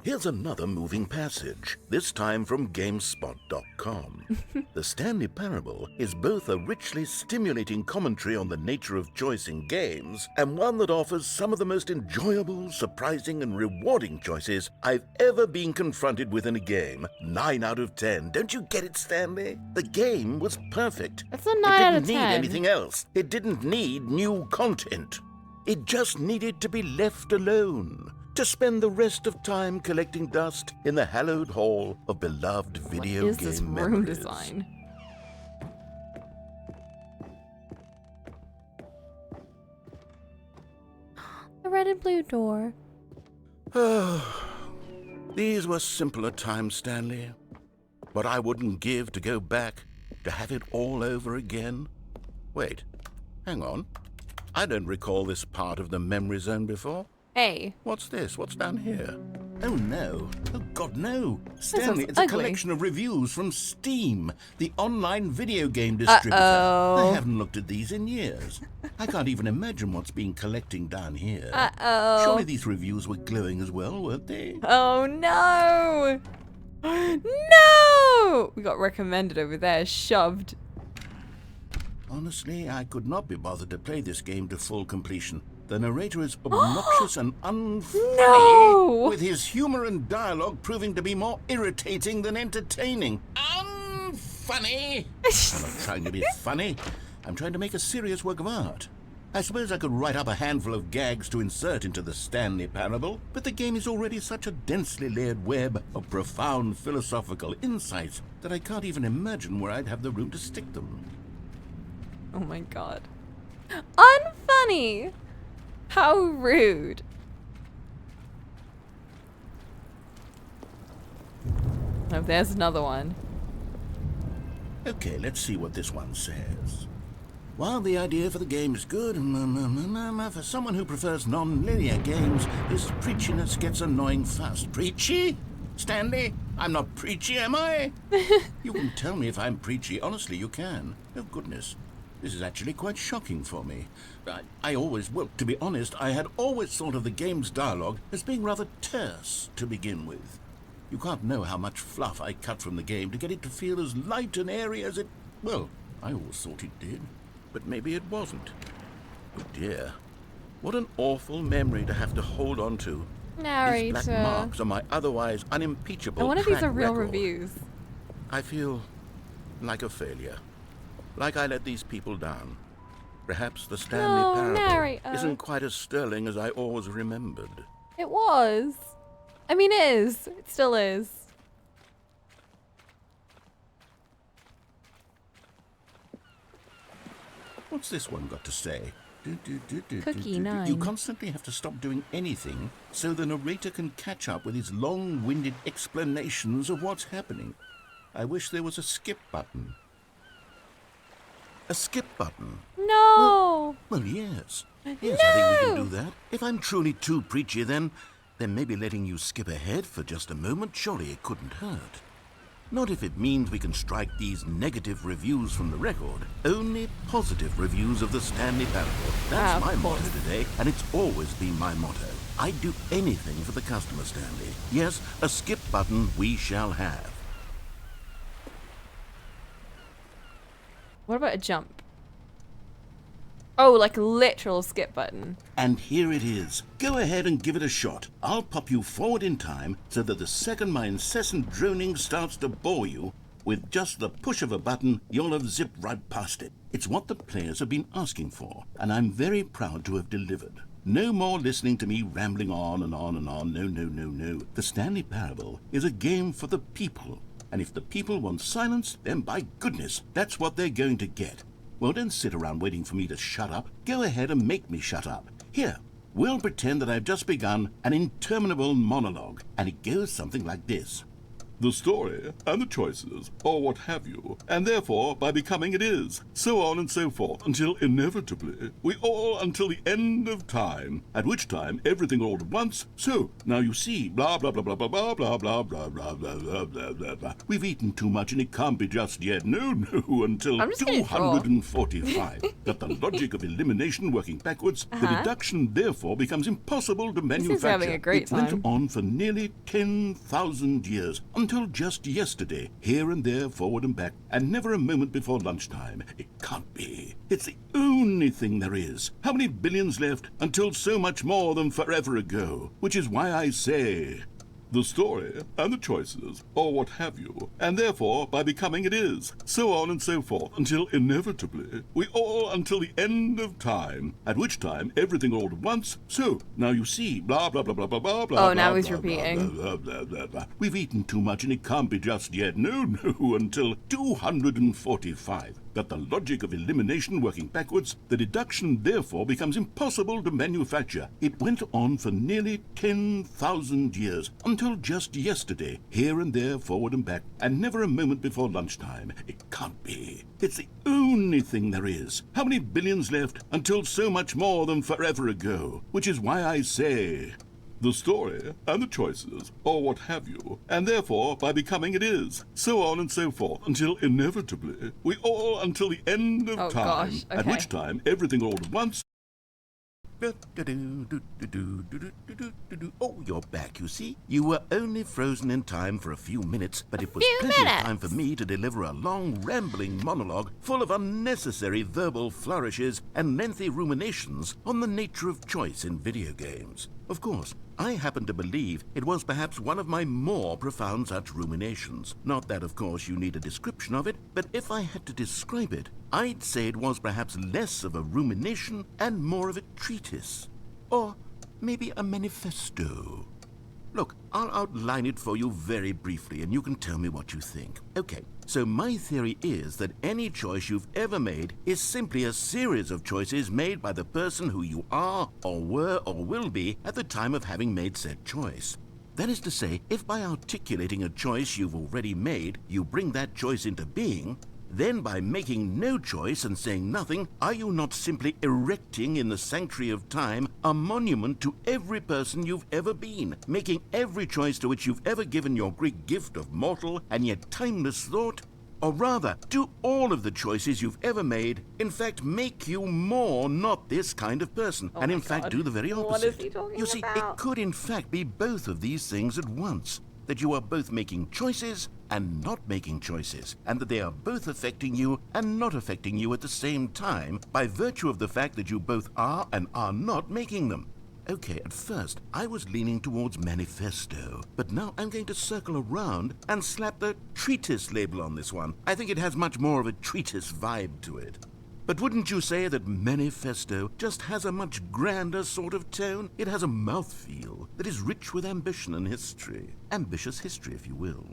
Here's another moving passage, this time from GameSpot.com. The Stanley Parable is both a richly stimulating commentary on the nature of choice in games and one that offers some of the most enjoyable, surprising, and rewarding choices I've ever been confronted with in a game. 9 out of 10. Don't you get it, Stanley? The game was perfect. That's a 9 out of 10. It didn't need anything else. It didn't need new content. It just needed to be left alone. To spend the rest of time collecting dust in the hallowed hall of beloved video what is game this room memories. design? The red and blue door. These were simpler times, Stanley. What I wouldn't give to go back, to have it all over again. Wait, hang on. I don't recall this part of the memory zone before. Hey. What's this? What's down here? Oh no. Oh God, no. Stanley, it's ugly. a collection of reviews from Steam, the online video game distributor. Uh-oh. I haven't looked at these in years. I can't even imagine what's been collecting down here. Uh-oh. Surely these reviews were glowing as well, weren't they? Oh no! No! We got recommended over there, shoved. Honestly, I could not be bothered to play this game to full completion. The narrator is obnoxious and unfunny, No! with his humor and dialogue proving to be more irritating than entertaining. Unfunny! I'm not trying to be funny. I'm trying to make a serious work of art. I suppose I could write up a handful of gags to insert into the Stanley Parable, but the game is already such a densely layered web of profound philosophical insights that I can't even imagine where I'd have the room to stick them. Oh my god. Unfunny! How rude. Oh, there's another one. Okay, let's see what this one says. While the idea for the game is good, for someone who prefers non-linear games, this preachiness gets annoying fast. Preachy? Stanley, I'm not preachy, am I? You can tell me if I'm preachy. Honestly, you can. Oh, goodness. This is actually quite shocking for me. Well, to be honest, I had always thought of the game's dialogue as being rather terse to begin with. You can't know how much fluff I cut from the game to get it to feel as light and airy as it... Well, I always thought it did. But maybe it wasn't. Oh dear. What an awful memory to have to hold on to. Narrator. These black marks on my otherwise unimpeachable And one of these are track real record. reviews. I feel like a failure. Like I let these people down. Perhaps the Stanley No, Parable narrator. isn't quite as sterling as I always remembered. It was. I mean, it is. It still is. What's this one got to say? Cookie 9. You constantly have to stop doing anything so the narrator can catch up with his long-winded explanations of what's happening. I wish there was a skip button. A skip button? No. Well, yes. Yes, No! I think we can do that. If I'm truly too preachy, then maybe letting you skip ahead for just a moment, surely it couldn't hurt. Not if it means we can strike these negative reviews from the record. Only positive reviews of the Stanley Parable. That's my motto today, and it's always been my motto. I'd do anything for the customer, Stanley. Yes, a skip button we shall have. What about a jump? Oh, like a literal skip button. And here it is. Go ahead and give it a shot. I'll pop you forward in time so that the second my incessant droning starts to bore you, With just the push of a button, you'll have zipped right past it. It's what the players have been asking for, and I'm very proud to have delivered. No more listening to me rambling on and on and on. No, no, no, no. The Stanley Parable is a game for the people. And if the people want silence, then by goodness, that's what they're going to get. Well, don't sit around waiting for me to shut up. Go ahead and make me shut up. Here, we'll pretend that I've just begun an interminable monologue, and it goes something like this. The story and the choices, or what have you, and therefore by becoming it is, so on and so forth, until inevitably we all until the end of time, at which time everything all at once, so now you see, blah blah blah blah blah blah blah blah blah blah blah blah blah blah blah. We've eaten too much and it can't be just yet. No, no, until I'm just gonna draw. 245. That the logic of elimination working backwards, the deduction therefore becomes impossible to manufacture. having a great it went time. on for nearly 10,000 years, until just yesterday, here and there, forward and back, and never a moment before lunchtime. It can't be. It's the only thing there is. How many billions left until so much more than forever ago? Which is why I say, the story and the choices, or what have you, and therefore by becoming it is, so on and so forth, until inevitably we all until the end of time, at which time everything all at once, so now you see, blah blah blah blah blah blah blah. Oh, now blah, he's blah, repeating. Blah, blah, blah, blah, blah. We've eaten too much and it can't be just yet. No, no, until 245. That the logic of elimination working backwards, the deduction therefore becomes impossible to manufacture. It went on for nearly 10,000 years, until just yesterday, here and there, forward and back, and never a moment before lunchtime. It can't be. It's the only thing there is. How many billions left until so much more than forever ago? Which is why I say, the story and the choices, or what have you, and therefore by becoming it is, so on and so forth, until inevitably we all until the end of time, gosh, at okay. which time everything all at once. Oh, you're back, you see. You were only frozen in time for a few minutes, but it was few plenty minutes. of time for me to deliver a long, rambling monologue full of unnecessary verbal flourishes and lengthy ruminations on the nature of choice in video games. Of course, I happen to believe it was perhaps one of my more profound such ruminations. Not that, of course, you need a description of it, but if I had to describe it, I'd say it was perhaps less of a rumination and more of a treatise. Or maybe a manifesto. Look, I'll outline it for you very briefly, and you can tell me what you think. Okay, so my theory is that any choice you've ever made is simply a series of choices made by the person who you are, or were, or will be at the time of having made said choice. That is to say, if by articulating a choice you've already made, you bring that choice into being, then by making no choice and saying nothing, are you not simply erecting in the sanctuary of time a monument to every person you've ever been, making every choice to which you've ever given your Greek gift of mortal and yet timeless thought? Or rather, do all of the choices you've ever made, in fact, make you more not this kind of person, and in fact do the very opposite? What is he talking You see, about? it could in fact be both of these things at once. That you are both making choices and not making choices, and that they are both affecting you and not affecting you at the same time by virtue of the fact that you both are and are not making them. Okay, at first I was leaning towards manifesto, but now I'm going to circle around and slap the treatise label on this one. I think it has much more of a treatise vibe to it. But wouldn't you say that manifesto just has a much grander sort of tone? It has a mouthfeel that is rich with ambition and history. Ambitious history, if you will.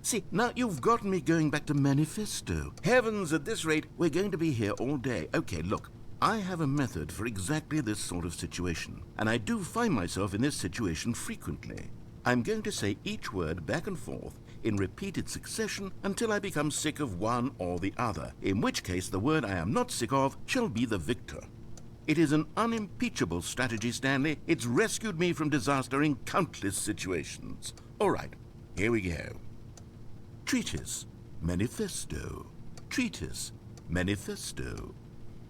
See, now you've gotten me going back to manifesto. Heavens, at this rate, we're going to be here all day. Okay, look, I have a method for exactly this sort of situation, and I do find myself in this situation frequently. I'm going to say each word back and forth in repeated succession until I become sick of one or the other, in which case the word I am not sick of shall be the victor. It is an unimpeachable strategy, Stanley. It's rescued me from disaster in countless situations. All right, here we go. Treatise, manifesto. Treatise, manifesto.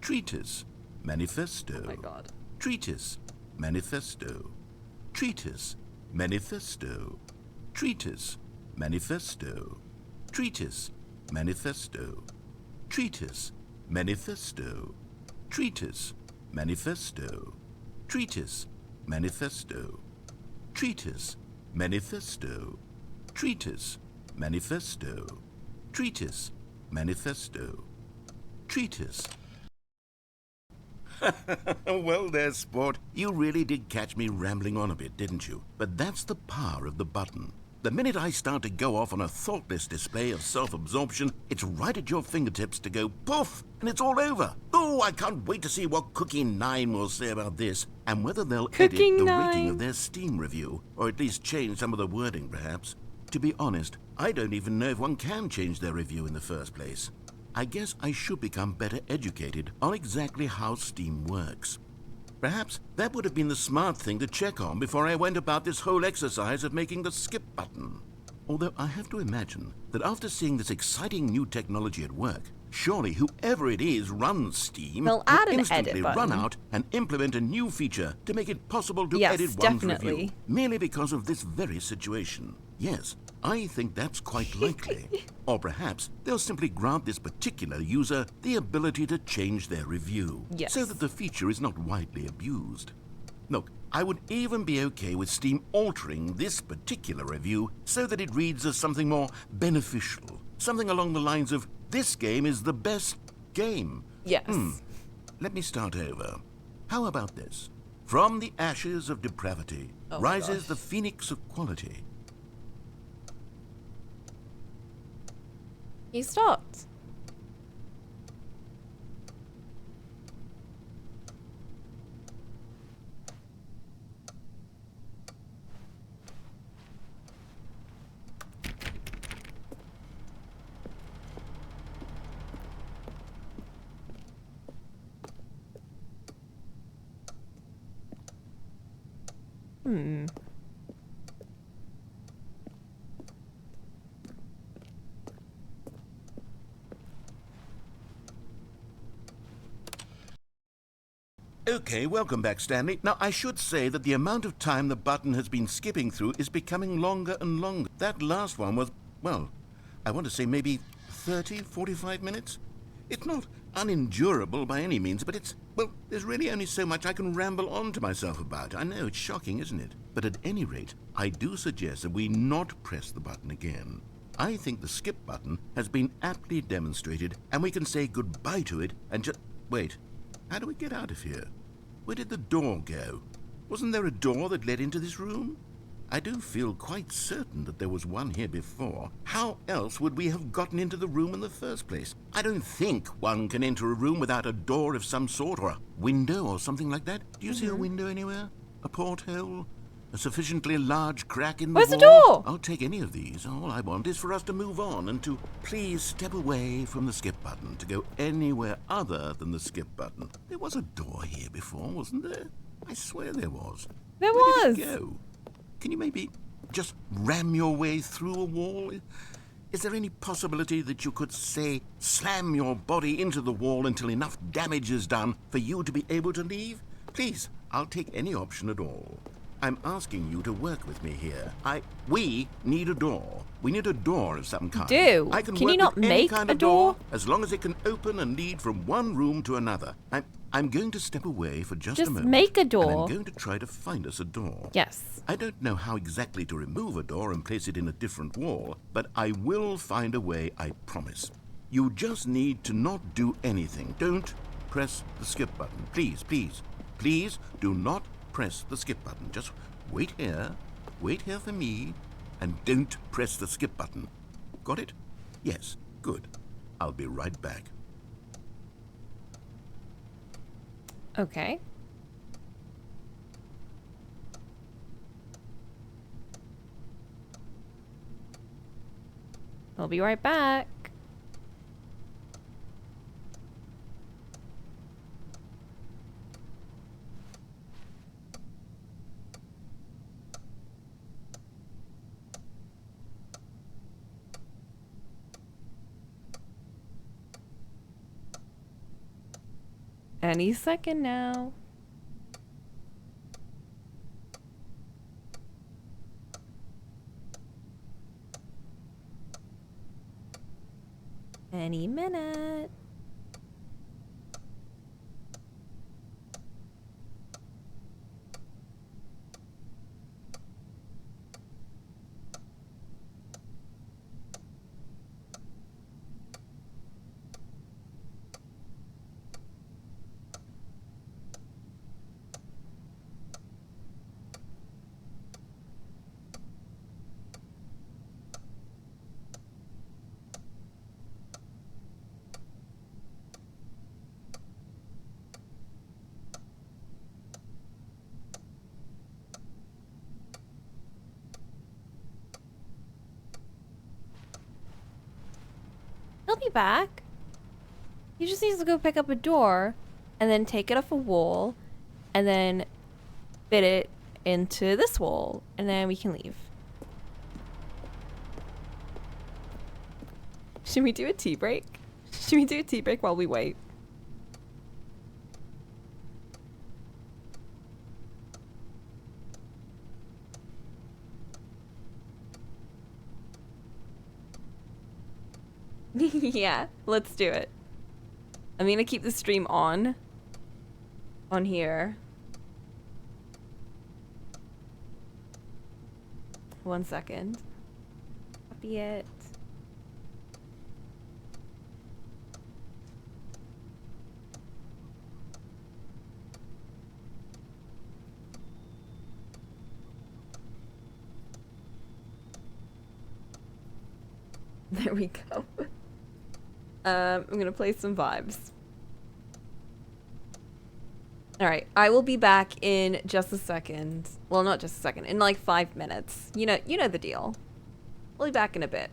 Treatise, manifesto. Oh my God. Treatise, manifesto. Treatise, manifesto. Treatise, manifesto. Treatise, manifesto. Treatise, manifesto. Treatise, manifesto. Treatise, manifesto. Treatise, manifesto. Treatise, manifesto. Treatise, manifesto. Treatise. Well there, sport. You really did catch me rambling on a bit, didn't you? But that's the power of the button. The minute I start to go off on a thoughtless display of self-absorption, it's right at your fingertips to go poof, and it's all over. Oh, I can't wait to see what Cooking 9 will say about this, and whether they'll edit Cooking the 9? rating of their Steam review, or at least change some of the wording, perhaps. To be honest, I don't even know if one can change their review in the first place. I guess I should become better educated on exactly how Steam works. Perhaps that would have been the smart thing to check on before I went about this whole exercise of making the skip button. Although I have to imagine that after seeing this exciting new technology at work, surely whoever it is runs Steam They'll will add an instantly edit run button. out and implement a new feature to make it possible to Yes, edit one's definitely. review, merely because of this very situation. Yes, I think that's quite likely. Or perhaps they'll simply grant this particular user the ability to change their review, Yes. so that the feature is not widely abused. Look, I would even be okay with Steam altering this particular review so that it reads as something more beneficial. Something along the lines of, this game is the best game. Yes. Let me start over. How about this? From the ashes of depravity Oh my rises gosh. the phoenix of quality. You stopped. Okay, welcome back, Stanley. Now, I should say that the amount of time the button has been skipping through is becoming longer and longer. That last one was, well, I want to say maybe 30, 45 minutes? It's not unendurable by any means, but it's, well, there's really only so much I can ramble on to myself about. I know, it's shocking, isn't it? But at any rate, I do suggest that we not press the button again. I think the skip button has been aptly demonstrated, and we can say goodbye to it and just... Wait, how do we get out of here? Where did the door go? Wasn't there a door that led into this room? I do feel quite certain that there was one here before. How else would we have gotten into the room in the first place? I don't think one can enter a room without a door of some sort, or a window or something like that. Do you see a window anywhere? A porthole? A sufficiently large crack in the Where's the wall? door? I'll take any of these. All I want is for us to move on and to please step away from the skip button, to go anywhere other than the skip button. There was a door here before, wasn't there? I swear there was. There Where was. did it go? Can you maybe just ram your way through a wall? Is there any possibility that you could, say, slam your body into the wall until enough damage is done for you to be able to leave? Please, I'll take any option at all. I'm asking you to work with me here. We need a door. We need a door of some kind. Do? I can Can work you not with any make kind a of door door? as long as it can open and lead from one room to another. I'm going to step away for just a Just moment. make a And door. I'm going to try to find us a door. Yes. I don't know how exactly to remove a door and place it in a different wall, but I will find a way, I promise. You just need to not do anything. Don't press the skip button. Please, please, please do not press the skip button. Just wait here for me, and don't press the skip button. Got it? Yes, good. I'll be right back. Okay. I'll be right back. Any second now. Any minute. be back. He just needs to go pick up a door and then take it off a wall and then fit it into this wall and then we can leave. Should we do a tea break? Should we do a tea break while we wait? Yeah, let's do it. I'm gonna keep the stream on here. 1 second. Copy it. There we go. I'm gonna play some vibes. Alright, I will be back in just a second. Well, not just a second, in like 5 minutes. You know the deal. We'll be back in a bit.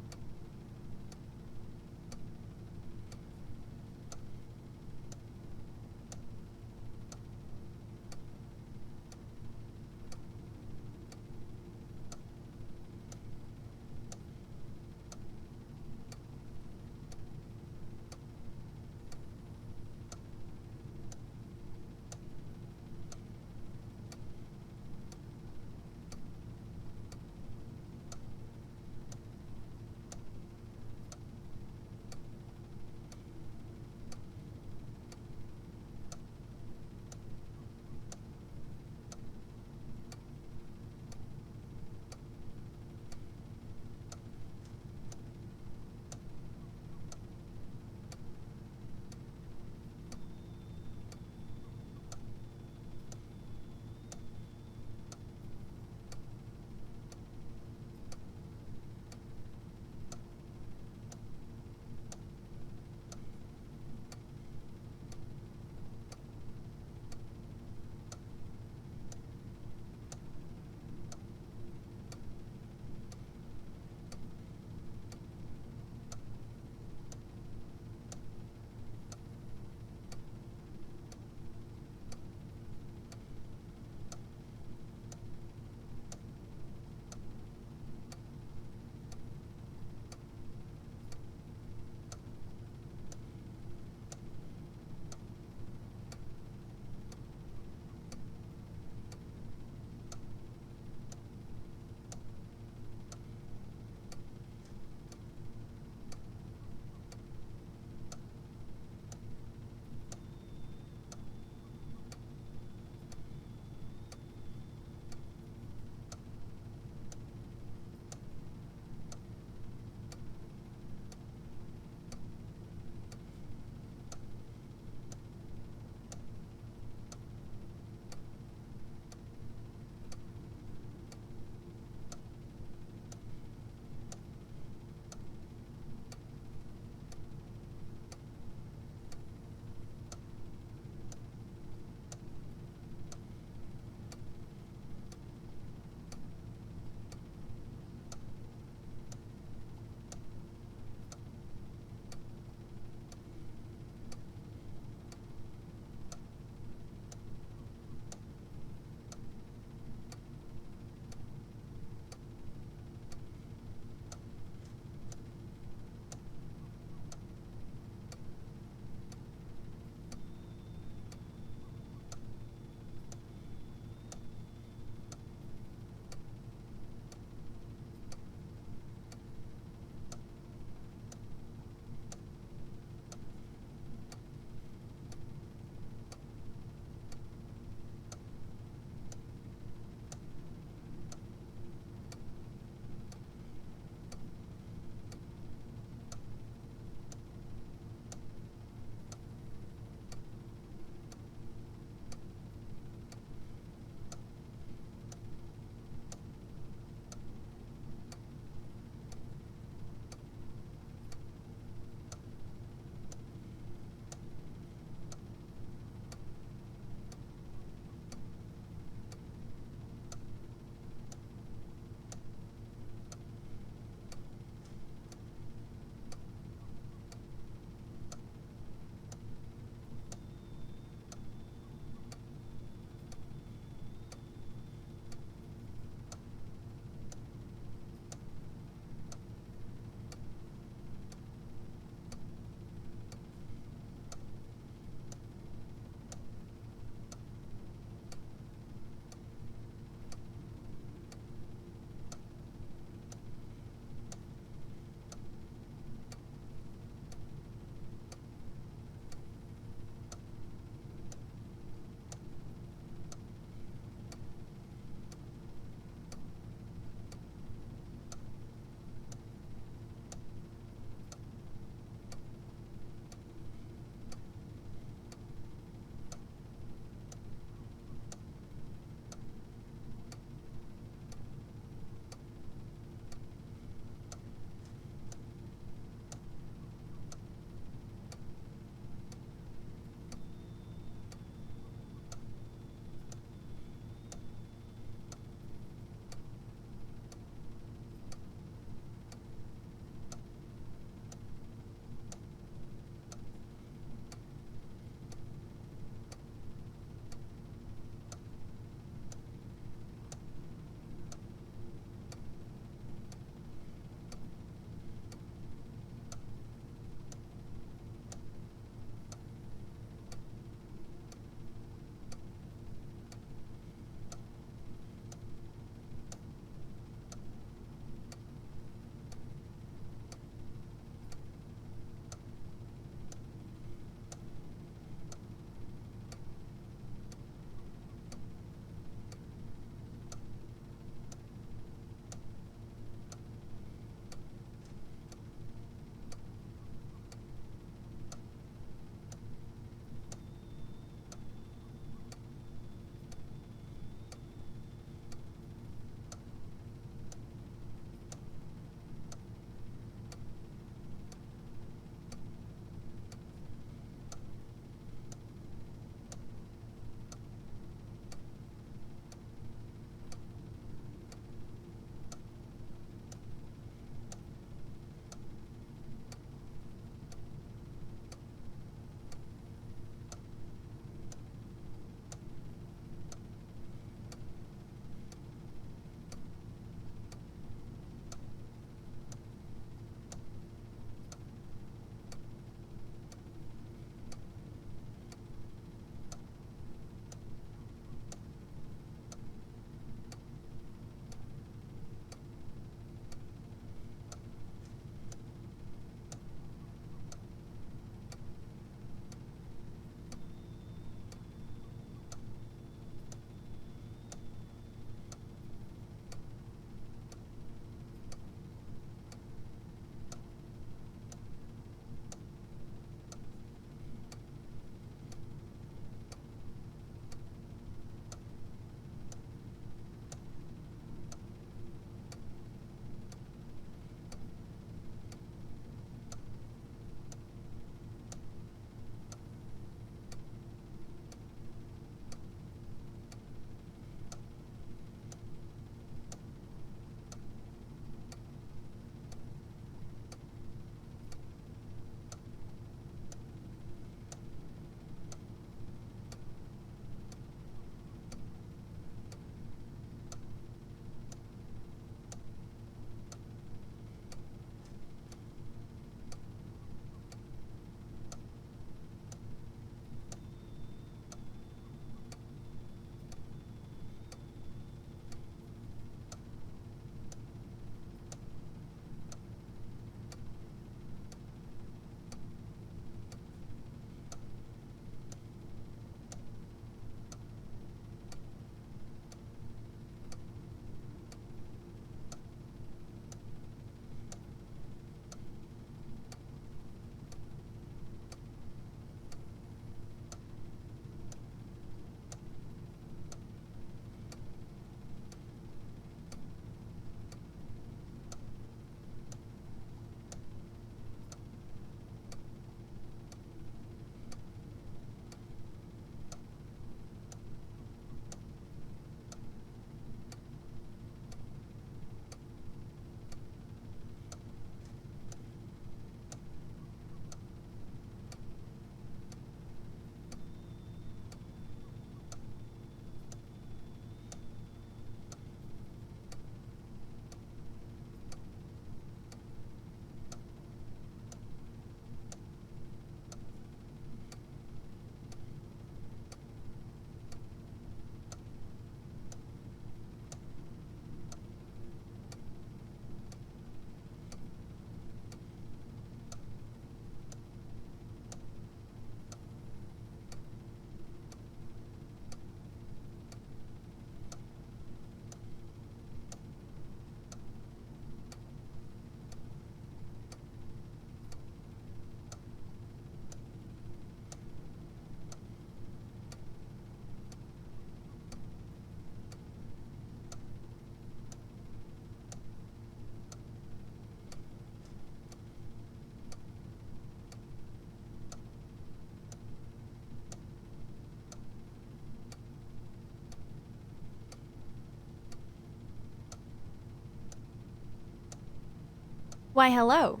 Why, hello.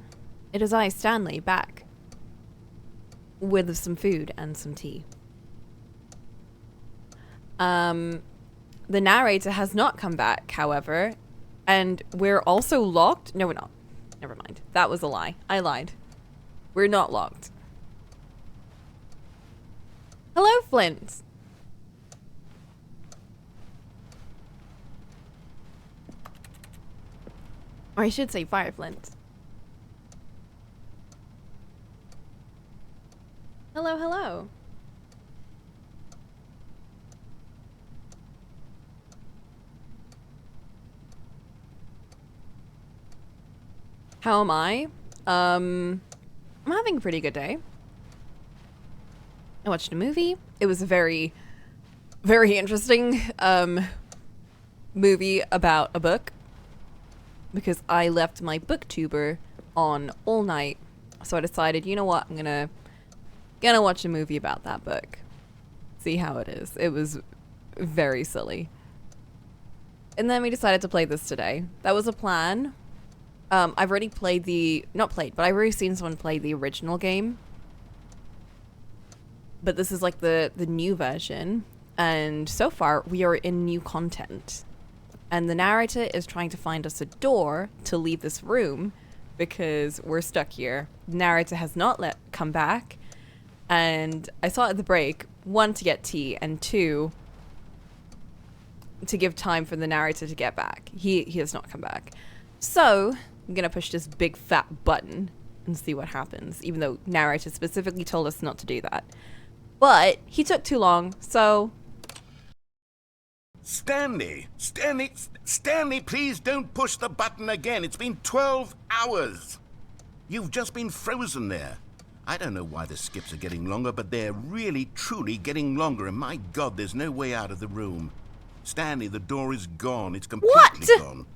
It is I, Stanley, back. With some food and some tea. The narrator has not come back, however, and we're also locked. No, we're not. Never mind. That was a lie. I lied. We're not locked. Hello, Flint. Or I should say Fire Flint. Hello, hello. How am I? I'm having a pretty good day. I watched a movie. It was a very, very interesting movie about a book. Because I left my booktuber on all night. So I decided, you know what, I'm gonna watch a movie about that book. See how it is. It was very silly. And then we decided to play this today. That was a plan. I've already played not played, but I've already seen someone play the original game. But this is like the new version. And so far, we are in new content. And the narrator is trying to find us a door to leave this room because we're stuck here. The narrator has not come back. And I saw at the break, 1, to get tea, and 2, to give time for the narrator to get back. He has not come back. So I'm going to push this big fat button and see what happens, even though narrator specifically told us not to do that. But he took too long, so... Stanley, please don't push the button again. It's been 12 hours. You've just been frozen there. I don't know why the skips are getting longer, but they're really, truly getting longer. And my God, there's no way out of the room. Stanley, the door is gone. It's completely gone.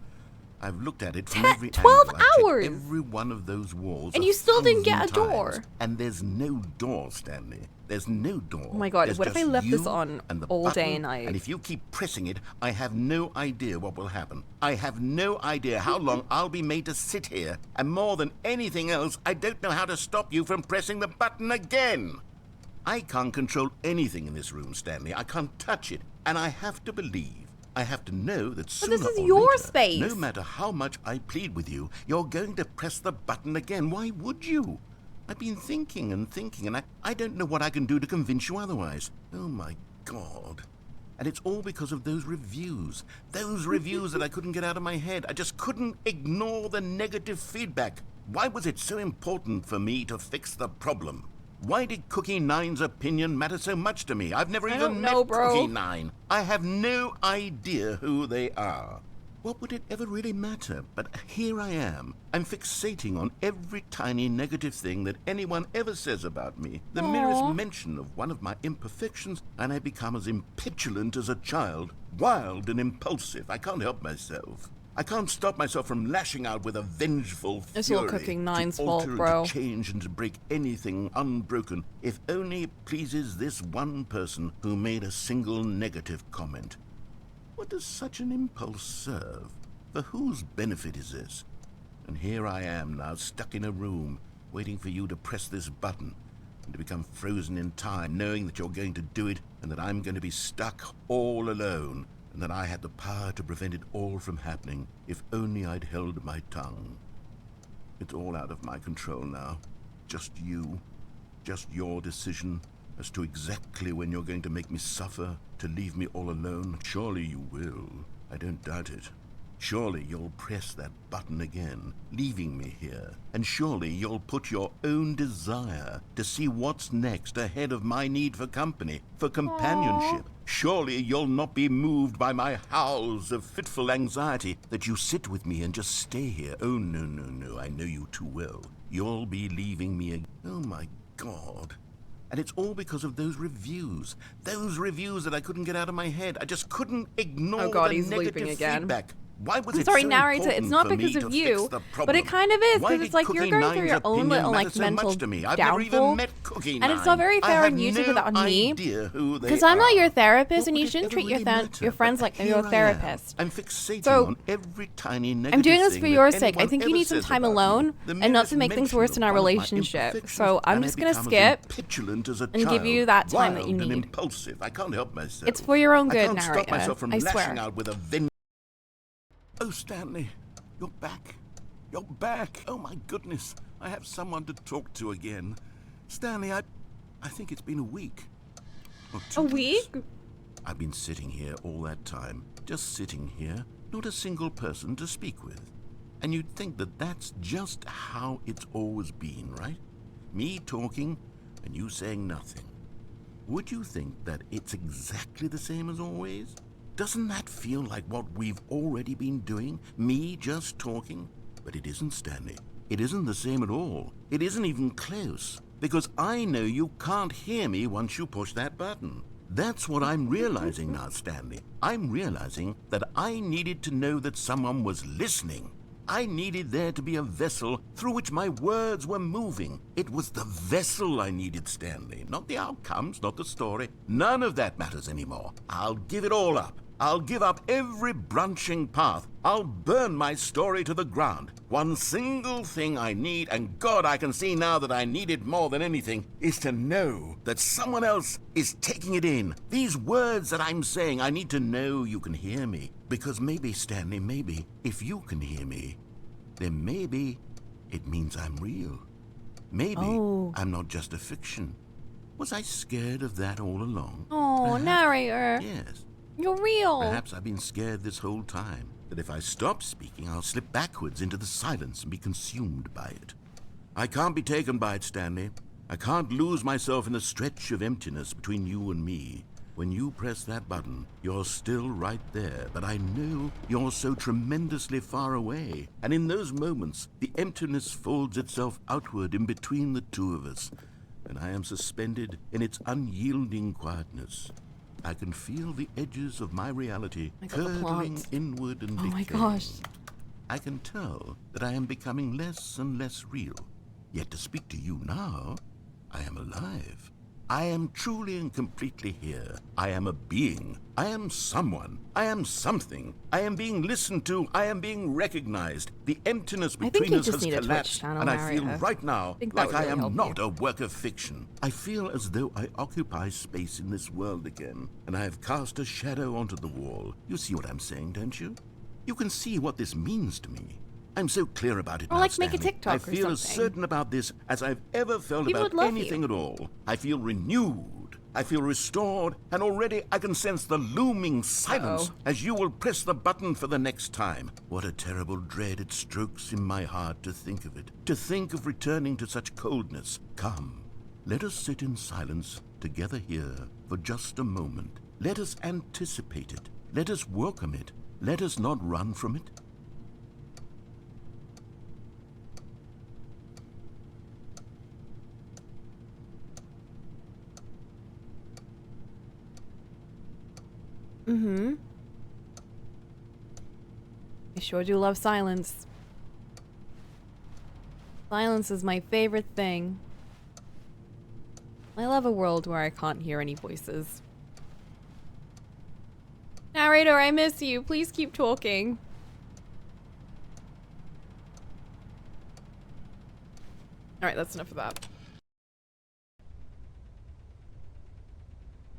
I've looked at it from every 12 angle. I've hours! checked every one of those walls. And you still didn't get a 1,000 door. times, and there's no door, Stanley. There's no door. Oh my God, There's what if I just left this you on and the all day button, and night? And if you keep pressing it, I have no idea what will happen. I have no idea how long I'll be made to sit here. And more than anything else, I don't know how to stop you from pressing the button again. I can't control anything in this room, Stanley. I can't touch it. And I have to believe, I have to know that sooner this is or your later, space. no matter how much I plead with you, you're going to press the button again. Why would you? I've been thinking and thinking, and I don't know what I can do to convince you otherwise. Oh, my God. And it's all because of those reviews. Those reviews that I couldn't get out of my head. I just couldn't ignore the negative feedback. Why was it so important for me to fix the problem? Why did Cookie Nine's opinion matter so much to me? I've never even met Cookie Nine. I have no idea who they are. What would it ever really matter? But here I am. I'm fixating on every tiny negative thing that anyone ever says about me. The merest mention of one of my imperfections, and I become as impetulant as a child. Wild and impulsive. I can't help myself. I can't stop myself from lashing out with a vengeful fury. It's all Cooking Nine's to alter fault, and bro. to change and to break anything unbroken, if only it pleases this one person who made a single negative comment. What does such an impulse serve? For whose benefit is this? And here I am now, stuck in a room, waiting for you to press this button, and to become frozen in time, knowing that you're going to do it, and that I'm going to be stuck all alone, and that I had the power to prevent it all from happening, if only I'd held my tongue. It's all out of my control now. Just you. Just your decision as to exactly when you're going to make me suffer, to leave me all alone. Surely you will. I don't doubt it. Surely you'll press that button again, leaving me here. And surely you'll put your own desire to see what's next ahead of my need for company, for companionship. Surely you'll not be moved by my howls of fitful anxiety, that you sit with me and just stay here. Oh, no, no, no, I know you too well. You'll be leaving me again. Oh, my God. And it's all because of those reviews. Those reviews that I couldn't get out of my head. I just couldn't ignore Oh God, the he's negative looping again. feedback. Why was I'm it sorry, so narrator. It's important not for me because to of fix you, the but problem? it kind of is Why because did it's like you're Cookie going through Nine's your own opinion little matter like so mental much to me? I've never downfall. even met Cookie And it's not Nine. very I fair have on you to no put that on me. idea who they Because I'm not are. your therapist, What and would you it shouldn't ever treat really matter? your friends But like they're here your I am. therapist. I'm fixating So, on every tiny negative I'm doing this thing for that your sake. I anyone think you ever need some says time about me. alone, The and not merest to make things mention worse of in our one of my relationship. imperfections, So I'm and I just gonna become as skip petulant as a and give child, you that time that you wild and need. impulsive. I can't help myself. It's for your own good, I can't stop narrator. myself from I lashing swear. out with a Oh, Stanley, you're back. You're back. Oh, my goodness. I have someone to talk to again. Stanley, I think it's been a week. Or 2 A weeks. week? I've been sitting here all that time, just sitting here, not a single person to speak with. And you'd think that that's just how it's always been, right? Me talking and you saying nothing. Would you think that it's exactly the same as always? Doesn't that feel like what we've already been doing? Me just talking? But it isn't, Stanley. It isn't the same at all. It isn't even close. Because I know you can't hear me once you push that button. That's what I'm realizing now, Stanley. I'm realizing that I needed to know that someone was listening. I needed there to be a vessel through which my words were moving. It was the vessel I needed, Stanley, not the outcomes, not the story. None of that matters anymore. I'll give it all up. I'll give up every branching path. I'll burn my story to the ground. One single thing I need, and God, I can see now that I need it more than anything, is to know that someone else is taking it in. These words that I'm saying, I need to know you can hear me. Because maybe, Stanley, maybe, if you can hear me, then maybe it means I'm real. Maybe I'm not just a fiction. Was I scared of that all along? Oh, Perhaps. narrator. Yes. You're real. Perhaps I've been scared this whole time, that if I stop speaking, I'll slip backwards into the silence and be consumed by it. I can't be taken by it, Stanley. I can't lose myself in the stretch of emptiness between you and me. When you press that button, you're still right there, but I know you're so tremendously far away. And in those moments, the emptiness folds itself outward in between the two of us, and I am suspended in its unyielding quietness. I can feel the edges of my reality curdling inward and decaying. Oh my gosh. I can tell that I am becoming less and less real. Yet to speak to you now, I am alive. I am truly and completely here. I am a being. I am someone. I am something. I am being listened to. I am being recognized. The emptiness between us has collapsed, and I feel right now like I am not a work of fiction. I feel as though I occupy space in this world again, and I have cast a shadow onto the wall. You see what I'm saying, don't you? You can see what this means to me. I'm so clear about it Or now, like Stanley. make a TikTok I or feel as something. certain about this as I've ever felt People about would love anything you. at all. I feel renewed. I feel restored, and already I can sense the looming silence as you will press the button for the next time. What a terrible dread it strokes in my heart to think of it, to think of returning to such coldness. Come, let us sit in silence together here for just a moment. Let us anticipate it. Let us welcome it. Let us not run from it. I sure do love silence. Silence is my favorite thing. I love a world where I can't hear any voices. Narrator, I miss you. Please keep talking. Alright, that's enough of that.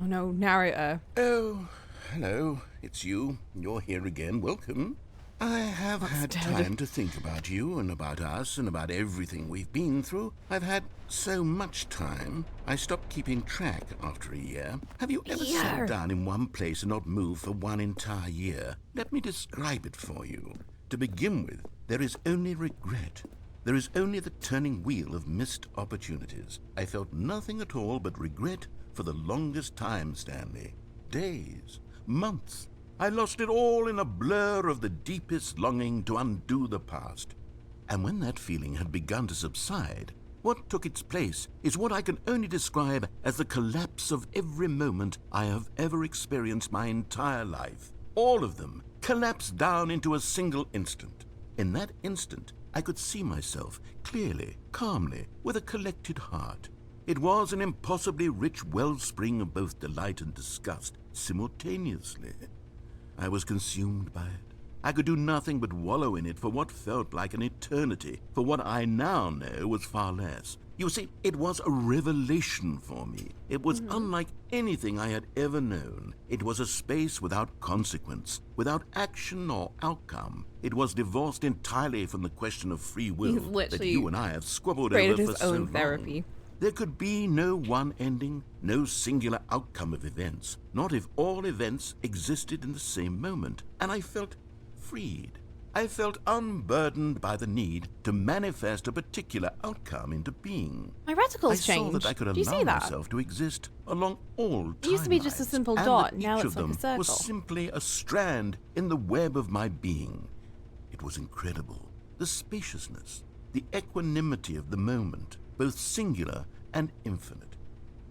Oh no, narrator. Oh, hello. It's you. You're here again. Welcome. I have had time to think about you and about us and about everything we've been through. I've had so much time, I stopped keeping track after a year. Have you ever sat down in one place and not moved for one entire year? Let me describe it for you. To begin with, there is only regret. There is only the turning wheel of missed opportunities. I felt nothing at all but regret for the longest time, Stanley. Days, months. I lost it all in a blur of the deepest longing to undo the past. And when that feeling had begun to subside, what took its place is what I can only describe as the collapse of every moment I have ever experienced my entire life. All of them collapsed down into a single instant. In that instant, I could see myself clearly, calmly, with a collected heart. It was an impossibly rich wellspring of both delight and disgust simultaneously. I was consumed by it. I could do nothing but wallow in it for what felt like an eternity, for what I now know was far less. You see, it was a revelation for me. It was unlike anything I had ever known. It was a space without consequence, without action or outcome. It was divorced entirely from the question of free will that you and I have squabbled over for so long. Therapy. There could be no one ending, no singular outcome of events, not if all events existed in the same moment, and I felt freed. I felt unburdened by the need to manifest a particular outcome into being. My reticles I changed. saw that I could Do you allow see that? myself to exist along all timelines. It used to be just a simple and dot, that now each it's of like a them circle. was simply a strand in the web of my being. It was incredible. The spaciousness, the equanimity of the moment, both singular and infinite.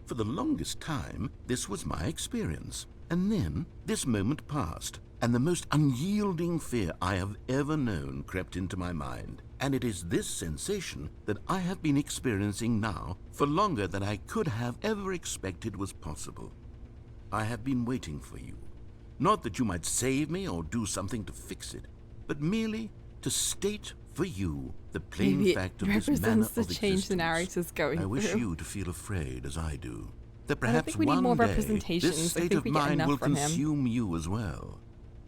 For the longest time, this was my experience. And then this moment passed, and the most unyielding fear I have ever known crept into my mind. And it is this sensation that I have been experiencing now for longer than I could have ever expected was possible. I have been waiting for you. Not that you might save me or do something to fix it, but merely to state for you the plain Maybe fact it of this manner represents the of change existence. the narrator's going I wish through. you to feel afraid as I do. That I don't perhaps think we need one more day representations. this I state think of we get mind enough will from him. consume you as well.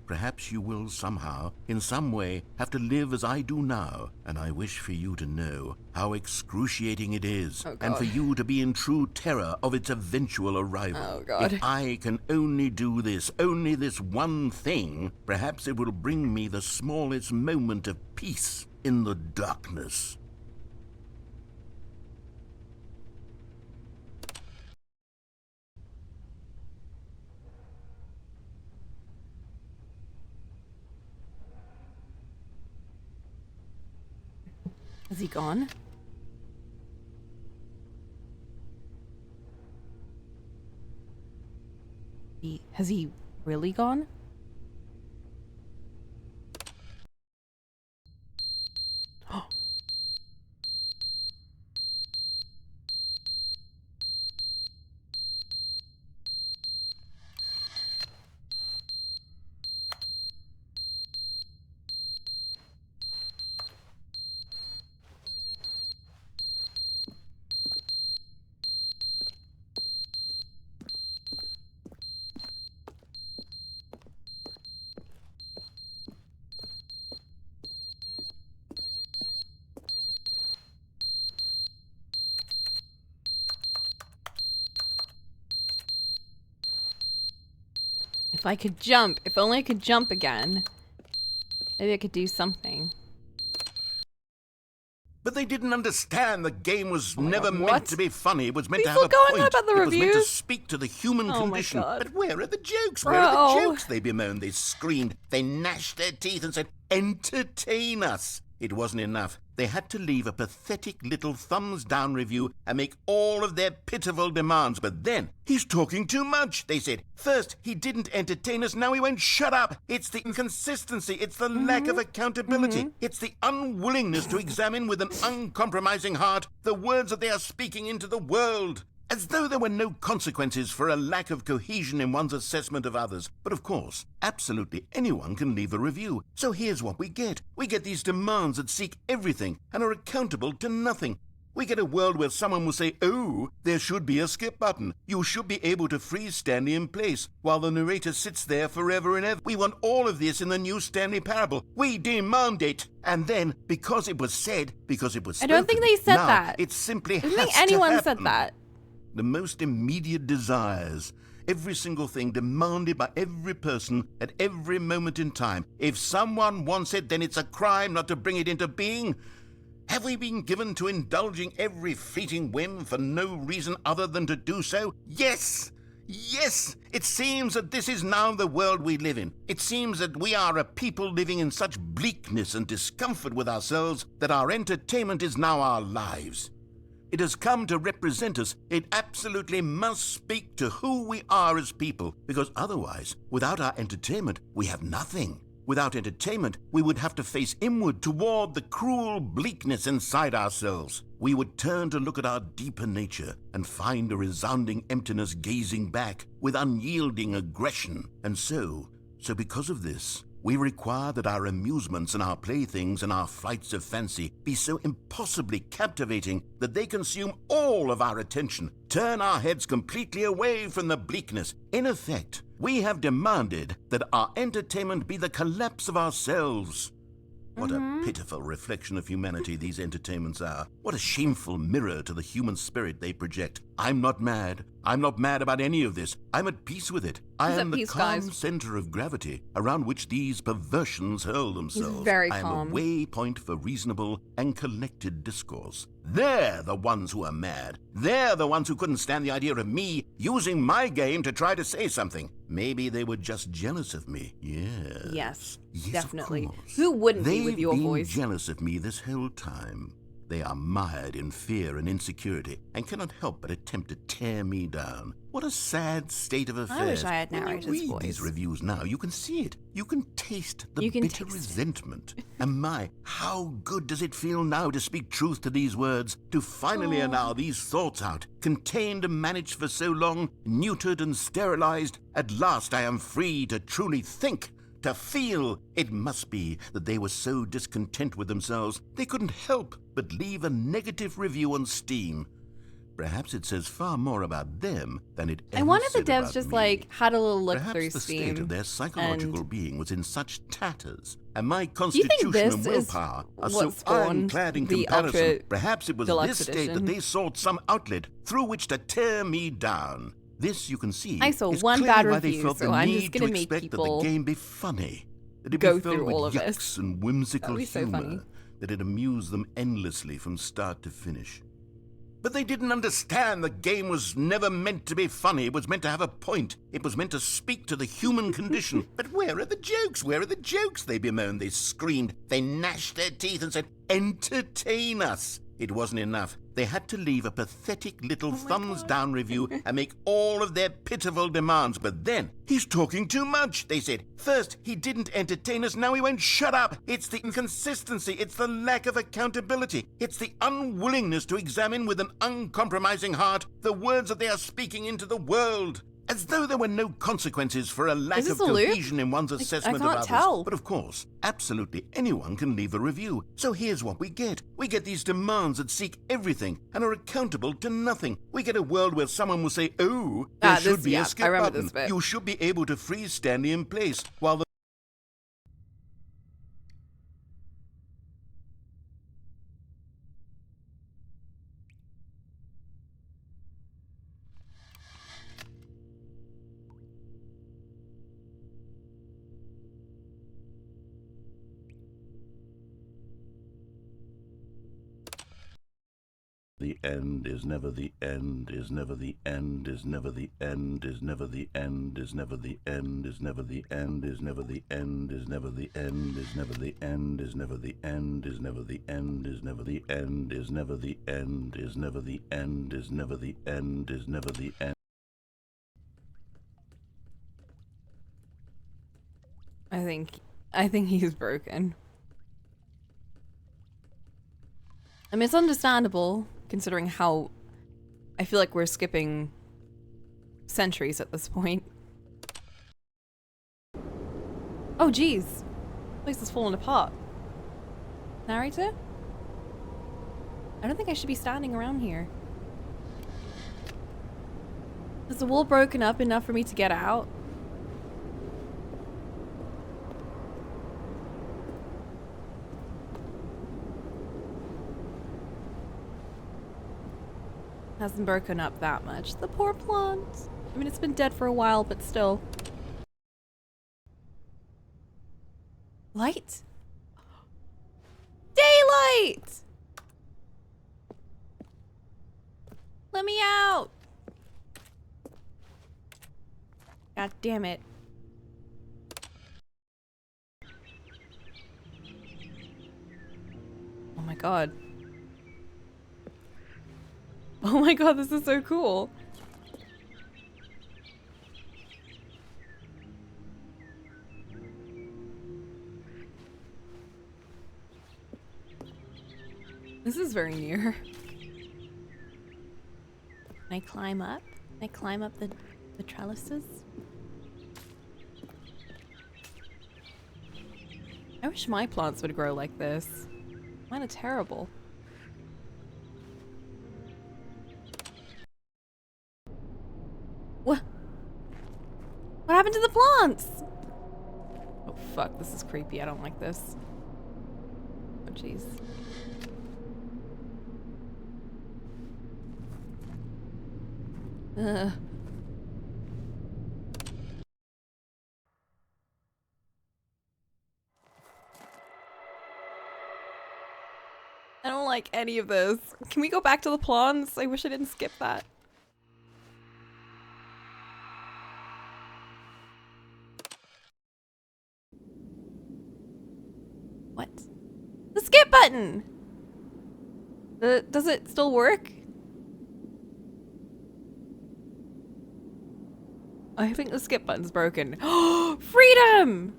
Perhaps you will somehow, in some way, have to live as I do now, and I wish for you to know how excruciating it is, Oh, and for God. you to be in true terror of its eventual arrival. Oh, God. If I can only do this, only this one thing, perhaps it will bring me the smallest moment of peace in the darkness. Is he gone? Has he really gone? If I could jump, if only I could jump again. Maybe I could do something. But they didn't understand the game was never God, meant what? to be funny. It was meant Are to you have a still going on point. about the It was meant to reviews? speak to the human Oh my condition. God. But where are the jokes? Where are the Bro. jokes? They bemoaned, they screamed, they gnashed their teeth and said, "Entertain us." It wasn't enough. They had to leave a pathetic little thumbs-down review and make all of their pitiful demands. But then, "He's talking too much," they said. "First, he didn't entertain us, now he won't shut up." It's the inconsistency, it's the lack of accountability, it's the unwillingness to examine with an uncompromising heart the words that they are speaking into the world. As though there were no consequences for a lack of cohesion in one's assessment of others. But of course, absolutely anyone can leave a review. So here's what we get. We get these demands that seek everything and are accountable to nothing. We get a world where someone will say, "Oh, there should be a skip button. You should be able to freeze Stanley in place while the narrator sits there forever and ever. We want all of this in the new Stanley parable. We demand it." And then, because it was said, because it was I don't think spoken, they said now that. it simply I has don't think to anyone happen. said that. The most immediate desires, every single thing demanded by every person at every moment in time. If someone wants it, then it's a crime not to bring it into being. Have we been given to indulging every fleeting whim for no reason other than to do so? Yes! Yes! It seems that this is now the world we live in. It seems that we are a people living in such bleakness and discomfort with ourselves that our entertainment is now our lives. It has come to represent us. It absolutely must speak to who we are as people, because otherwise, without our entertainment, we have nothing. Without entertainment, we would have to face inward toward the cruel bleakness inside ourselves. We would turn to look at our deeper nature and find a resounding emptiness gazing back with unyielding aggression. And so because of this, we require that our amusements and our playthings and our flights of fancy be so impossibly captivating that they consume all of our attention, turn our heads completely away from the bleakness. In effect, we have demanded that our entertainment be the collapse of ourselves. What a pitiful reflection of humanity these entertainments are. What a shameful mirror to the human spirit they project. I'm not mad. I'm not mad about any of this. I'm at peace with it. I am the calm center of gravity around which these perversions hurl themselves. He's very I am calm. a waypoint for reasonable and collected discourse. They're the ones who are mad. They're the ones who couldn't stand the idea of me using my game to try to say something. Maybe they were just jealous of me. Yes, Yes, definitely. of course. Who wouldn't be They've with your been voice? jealous of me this whole time. They are mired in fear and insecurity and cannot help but attempt to tear me down. What a sad state of affairs. I wish I had When narrator's you read voice. these reviews now, you can see it. You can taste the You can bitter taste it. resentment. And my, how good does it feel now to speak truth to these words, to finally allow these thoughts out, contained and managed for so long, neutered and sterilized. At last I am free to truly think, to feel. It must be that they were so discontent with themselves they couldn't help but leave a negative review on Steam. Perhaps it says far more about them than it ever I wonder if the said devs about just me. like had a little look Perhaps through the Steam. state of their psychological and- being was in such tatters, and my you think constitution this and is willpower are what so spawned ironclad in the comparison. Ultra Perhaps it was Deluxe this state that edition? they sought some outlet through which to tear me down. This, you can see, I saw is one clearly bad why they review, felt so the I'm need just gonna to make expect that people the game be funny, that it go be filled through with all of yucks this. and whimsical That'd be so humor, funny. that it amused them endlessly from start to finish. But they didn't understand the game was never meant to be funny. It was meant to have a point. It was meant to speak to the human condition. But where are the jokes? Where are the jokes? They bemoaned, they screamed, they gnashed their teeth and said, entertain us. It wasn't enough. They had to leave a pathetic little thumbs-down review and make all of their pitiful demands. But then, he's talking too much, they said. First, he didn't entertain us, now he won't shut up. It's the inconsistency, it's the lack of accountability, it's the unwillingness to examine with an uncompromising heart the words that they are speaking into the world. As though there were no consequences for a lack Is of this a loop? cohesion in one's assessment of can't others. tell. But of course, absolutely anyone can leave a review. So here's what we get. We get these demands that seek everything and are accountable to nothing. We get a world where someone will say, oh, there should be a skip I remember button. this bit. You should be able to freeze Stanley in place while the The end is never the end, is never the end, is never the end, is never the end, is never the end, is never the end, is never the end, is never the end, is never the end, is never the end, is never the end, is never the end, is never the end, is never the end, is never the end, is never the end. I think he's broken. I mean, it's understandable considering how I feel like we're skipping centuries at this point. Oh, geez. Place is falling apart. Narrator? I don't think I should be standing around here. Is the wall broken up enough for me to get out? Hasn't broken up that much. The poor plant. I mean, it's been dead for a while, but still. Light? Daylight! Let me out! God damn it. Oh my god. Oh my god, this is so cool. This is very new. Can I climb up? Can I climb up the trellises? I wish my plants would grow like this. Mine are terrible. What? What happened to the plants? Oh fuck, this is creepy. I don't like this. Oh jeez. Ugh. I don't like any of this. Can we go back to the plants? I wish I didn't skip that. What? The skip button! Does it still work? I think the skip button's broken. Oh, freedom!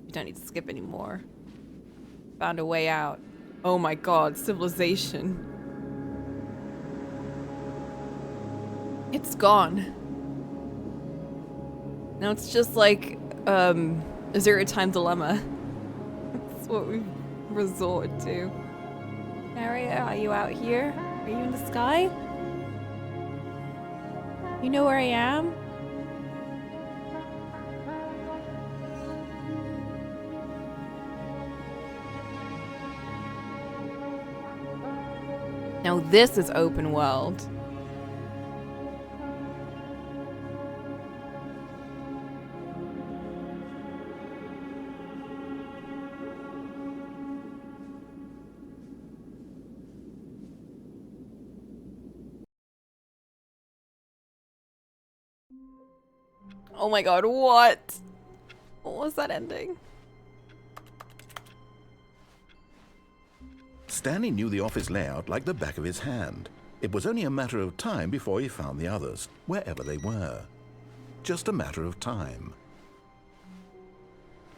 We don't need to skip anymore. Found a way out. Oh my god, civilization. It's gone. Now it's just like, a zero-time dilemma. That's what we've resorted to. Aria, are you out here? Are you in the sky? You know where I am? Now this is open world. Oh my god, what? What was that ending? Stanley knew the office layout like the back of his hand. It was only a matter of time before he found the others, wherever they were. Just a matter of time.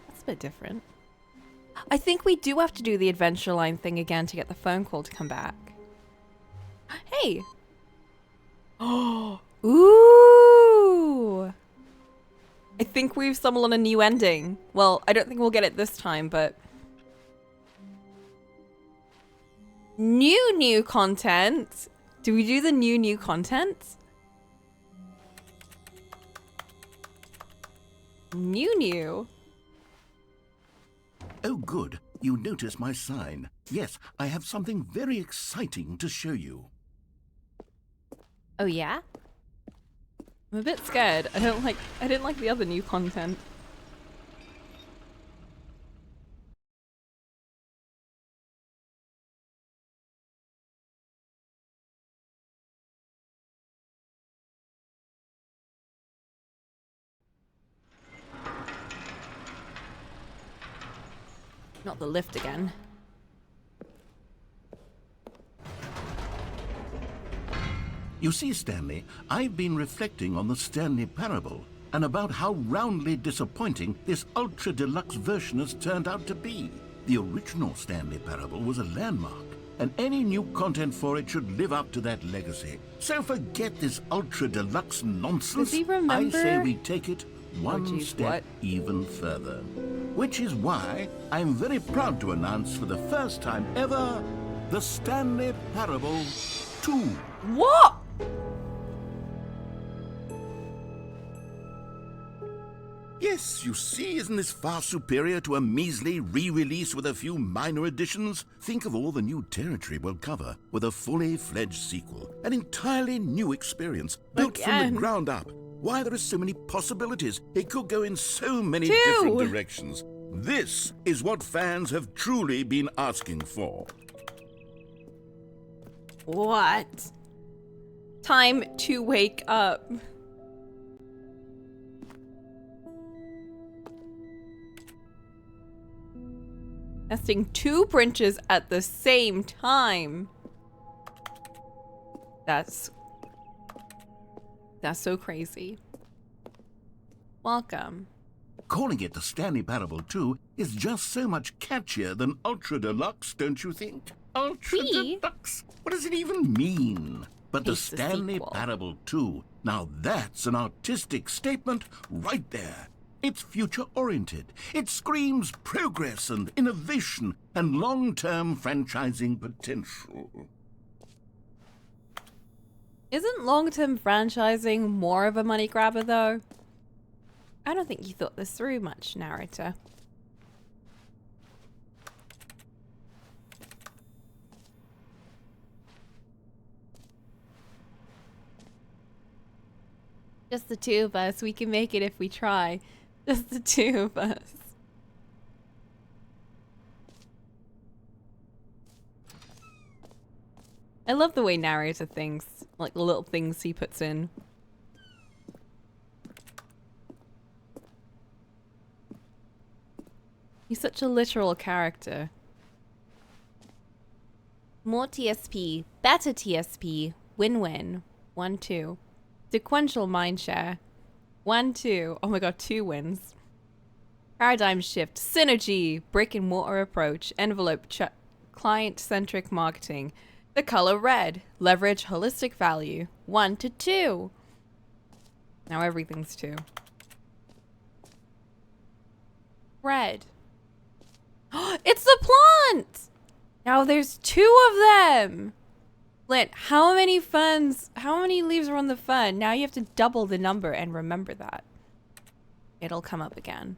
That's a bit different. I think we do have to do the adventure line thing again to get the phone call to come back. Hey! Oh! Ooh! I think we've stumbled on a new ending. Well, I don't think we'll get it this time, but... New content? Do we do the new content? New? Oh, good. You notice my sign. Yes, I have something very exciting to show you. Oh yeah? I'm a bit scared. I didn't like the other new content. Not the lift again. You see, Stanley, I've been reflecting on the Stanley parable and about how roundly disappointing this ultra deluxe version has turned out to be. The original Stanley parable was a landmark, and any new content for it should live up to that legacy. So forget this ultra deluxe nonsense. Does he remember? I say we take it one geez, step what? even further. Which is why I'm very proud to announce for the first time ever, the Stanley Parable 2. What? Yes, you see, isn't this far superior to a measly re-release with a few minor additions? Think of all the new territory we'll cover with a fully fledged sequel. An entirely new experience, built from Again. the ground up. Why, there are so many possibilities. It could go in so many Two. different directions. This is what fans have truly been asking for. What? Time to wake up. Testing 2 branches at the same time. That's so crazy. Welcome. Calling it the Stanley Parable 2 is just so much catchier than Ultra Deluxe, don't you think? Ultra P? Deluxe? What does it even mean? But the It's the Stanley sequel. Parable 2, now that's an artistic statement right there. It's future-oriented. It screams progress and innovation and long-term franchising potential. Isn't long-term franchising more of a money grabber, though? I don't think you thought this through much, narrator. Just the two of us. We can make it if we try. Just the two of us. I love the way narrator thinks. Like the little things he puts in. He's such a literal character. More TSP. Better TSP. Win-win. 1-2. Sequential mindshare. 1-2. Oh my god, 2 wins. Paradigm shift. Synergy. Brick and mortar approach. Envelope. Client-centric marketing. The color red. Leverage holistic value. 1-2. Now everything's 2. Red. It's the plant! Now there's 2 of them! Lint, how many leaves are on the fern? Now you have to double the number and remember that. It'll come up again.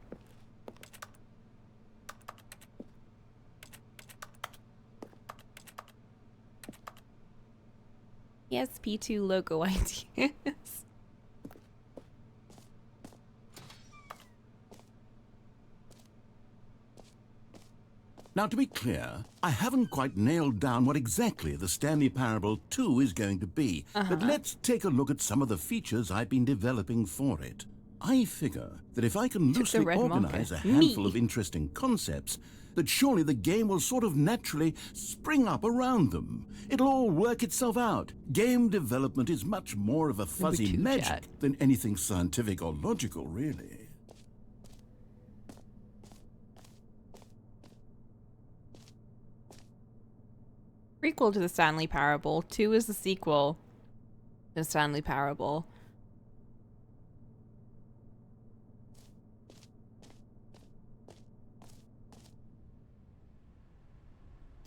ESP2 logo ideas. Now, to be clear, I haven't quite nailed down what exactly the Stanley Parable 2 is going to be, but let's take a look at some of the features I've been developing for it. I figure that if I can loosely organize a handful of interesting concepts, that surely the game will sort of naturally spring up around them. It'll all work itself out. Game development is much more of a fuzzy magic than anything scientific or logical, really. Prequel to the Stanley Parable. 2 is the sequel to the Stanley Parable.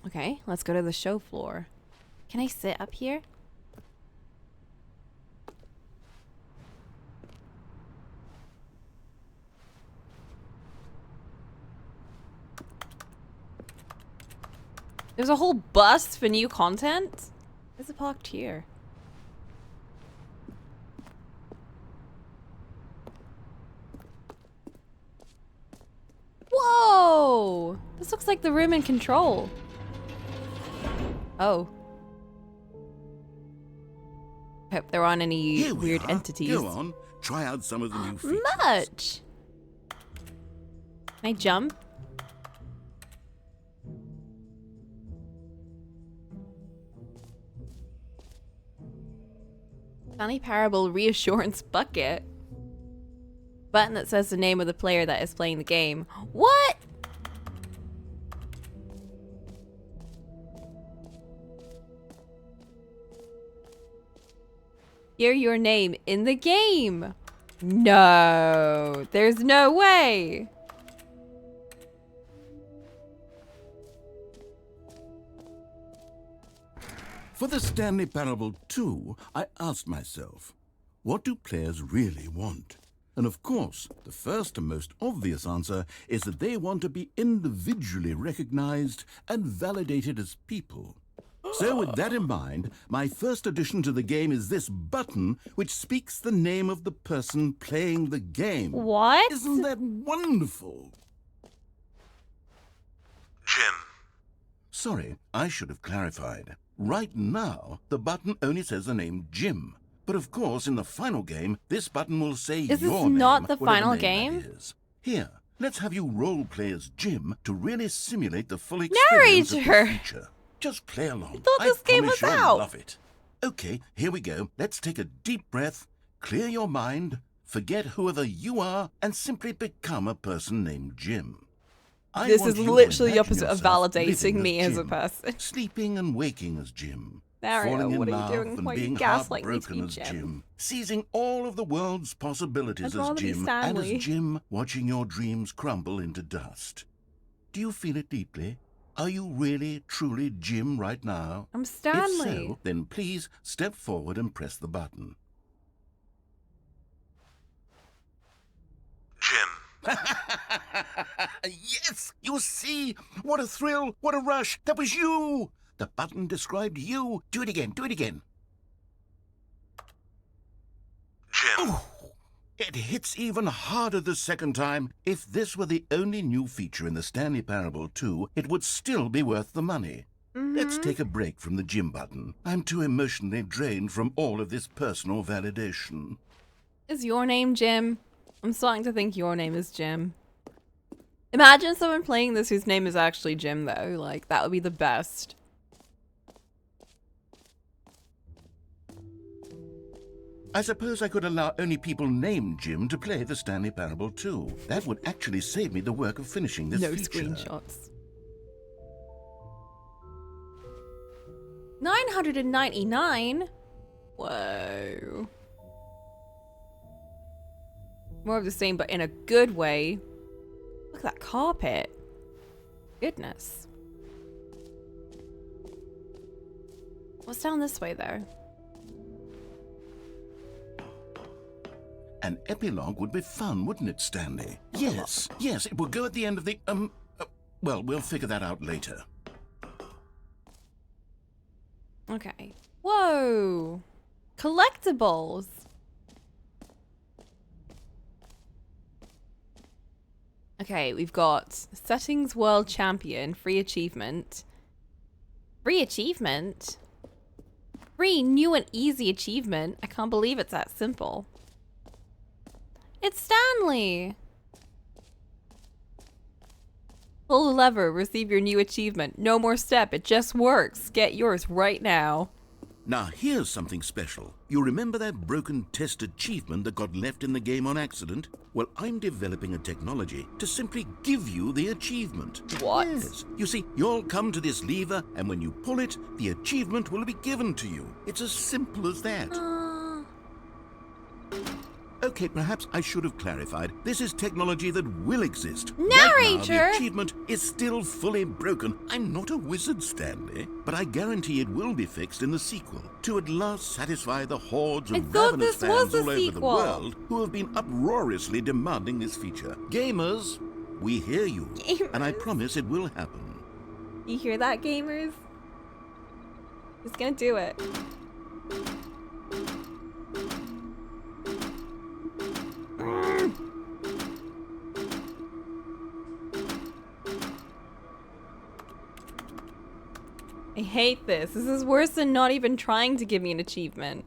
Okay, let's go to the show floor. Can I sit up here? There's a whole bus for new content? Where's it parked here? Whoa! This looks like the room in Control. Oh. Hope there aren't any weird entities. Go on, try out some of the new features. Much! Can I jump? Stanley Parable Reassurance Bucket. Button that says the name of the player that is playing the game. What? Hear your name in the game. No, there's no way. For the Stanley Parable 2, I asked myself, what do players really want? And of course, the first and most obvious answer is that they want to be individually recognized and validated as people. So with that in mind, my first addition to the game is this button which speaks the name of the person playing the game. What? Isn't that wonderful? Jim. Sorry, I should have clarified. Right now, the button only says the name Jim. But of course, in the final game, this button will say your name. Is this not the whatever final name game? that is. Here, let's have you role play as Jim to really simulate the full experience of the Narrator! feature. Just play along. I thought this game promise was you'll out. love it. Okay, here we go. Let's take a deep breath, clear your mind, forget whoever you are, and simply become a person named Jim. I This want is you to literally the imagine opposite of yourself validating living me as a Jim, person. sleeping and waking as Jim, Mario, falling in what are you love doing? and Why are you being gaslighting me to heartbroken be as Jim? Jim, seizing all of the world's possibilities I'd as rather be Jim, and as Stanley. Jim, watching your dreams crumble into dust. Do you feel it deeply? Are you really, truly Jim right now? I'm If Stanley. so, then please step forward and press the button. Jim. Yes! You see? What a thrill! What a rush! That was you! The button described you. Do it again. Do it again. Jim. Ooh, it hits even harder the second time. If this were the only new feature in the Stanley Parable 2, it would still be worth the money. Let's take a break from the Jim button. I'm too emotionally drained from all of this personal validation. Is your name Jim? I'm starting to think your name is Jim. Imagine someone playing this whose name is actually Jim, though. Like, that would be the best. I suppose I could allow only people named Jim to play the Stanley Parable 2. That would actually save me the work of finishing this No feature. screenshots. 999? Whoa. More of the same, but in a good way. Look at that carpet. Goodness. What's down this way, though? An epilogue would be fun, wouldn't it, Stanley? Yes, yes, it would go at the end of the, well, we'll figure that out later. Okay. Whoa. Collectibles. Okay, we've got Settings World Champion, free achievement. Free achievement? Free new and easy achievement? I can't believe it's that simple. It's Stanley! Pull the lever, receive your new achievement. No more step, it just works. Get yours right now. Now, here's something special. You remember that broken test achievement that got left in the game on accident? Well, I'm developing a technology to simply give you the achievement. What? Yes. You see, you'll come to this lever, and when you pull it, the achievement will be given to you. It's as simple as that. Okay, perhaps I should have clarified. This is technology that will exist. Right now, Narrator! the achievement is still fully broken. I'm not a wizard, Stanley, but I guarantee it will be fixed in the sequel to at last satisfy the hordes I of thought ravenous this was fans a all over the sequel. world who have been uproariously demanding this feature. Gamers, we hear you, and I Gamers. promise it will happen. You hear that, gamers? He's gonna do it. I hate this. This is worse than not even trying to give me an achievement.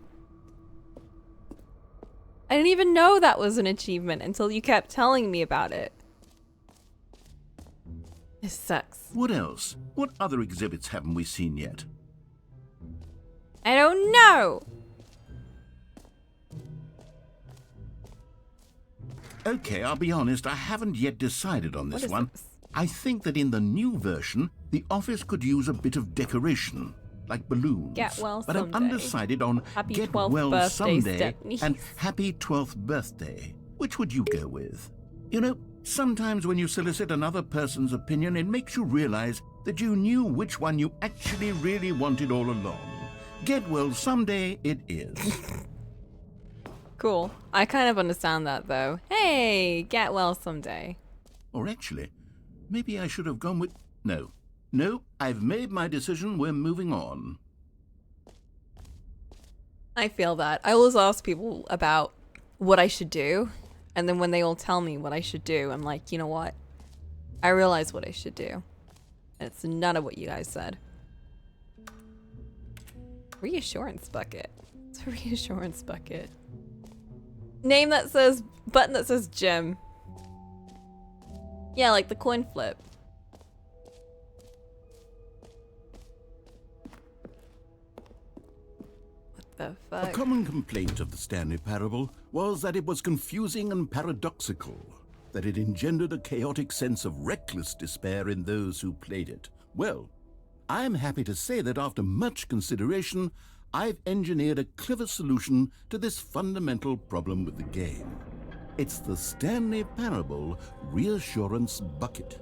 I didn't even know that was an achievement until you kept telling me about it. This sucks. What else? What other exhibits haven't we seen yet? I don't know. Okay, I'll be honest, I haven't yet decided on What this is one. this? I think that in the new version, the office could use a bit of decoration, like balloons. Get well but I'm someday. undecided on Happy Get 12th Well birthday, Someday Stephanie. and Happy 12th Birthday. Which would you go with? You know, sometimes when you solicit another person's opinion, it makes you realize that you knew which one you actually really wanted all along. Get Well Someday it is. Cool. I kind of understand that, though. Hey, get well someday. Or actually, maybe I should have gone with... No, I've made my decision. We're moving on. I feel that. I always ask people about what I should do, and then when they all tell me what I should do, I'm like, you know what? I realize what I should do. And it's none of what you guys said. Reassurance bucket. It's a reassurance bucket. Name that says, button that says Jim. Yeah, like the coin flip. What the A fuck? common complaint of the Stanley Parable was that it was confusing and paradoxical. that it engendered a chaotic sense of reckless despair in those who played it. Well, I am happy to say that after much consideration, I've engineered a clever solution to this fundamental problem with the game. It's the Stanley Parable Reassurance Bucket.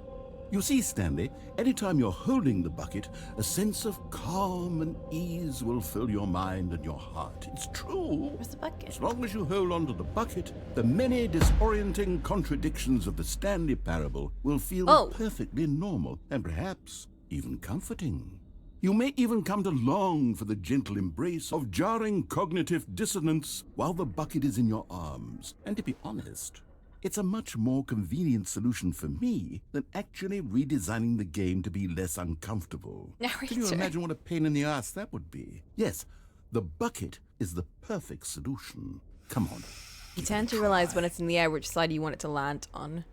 You see, Stanley, anytime you're holding the bucket, a sense of calm and ease will fill your mind and your heart. It's true. Where's the bucket? As long as you hold on to the bucket, the many disorienting contradictions of the Stanley Parable will feel perfectly normal and perhaps even comforting. You may even come to long for the gentle embrace of jarring cognitive dissonance while the bucket is in your arms. And to be honest, it's a much more convenient solution for me than actually redesigning the game to be less uncomfortable. Can you imagine what a pain in the ass that would be? Yes, the bucket is the perfect solution. Come on. You tend to realize when it's in the air which side you want it to land on.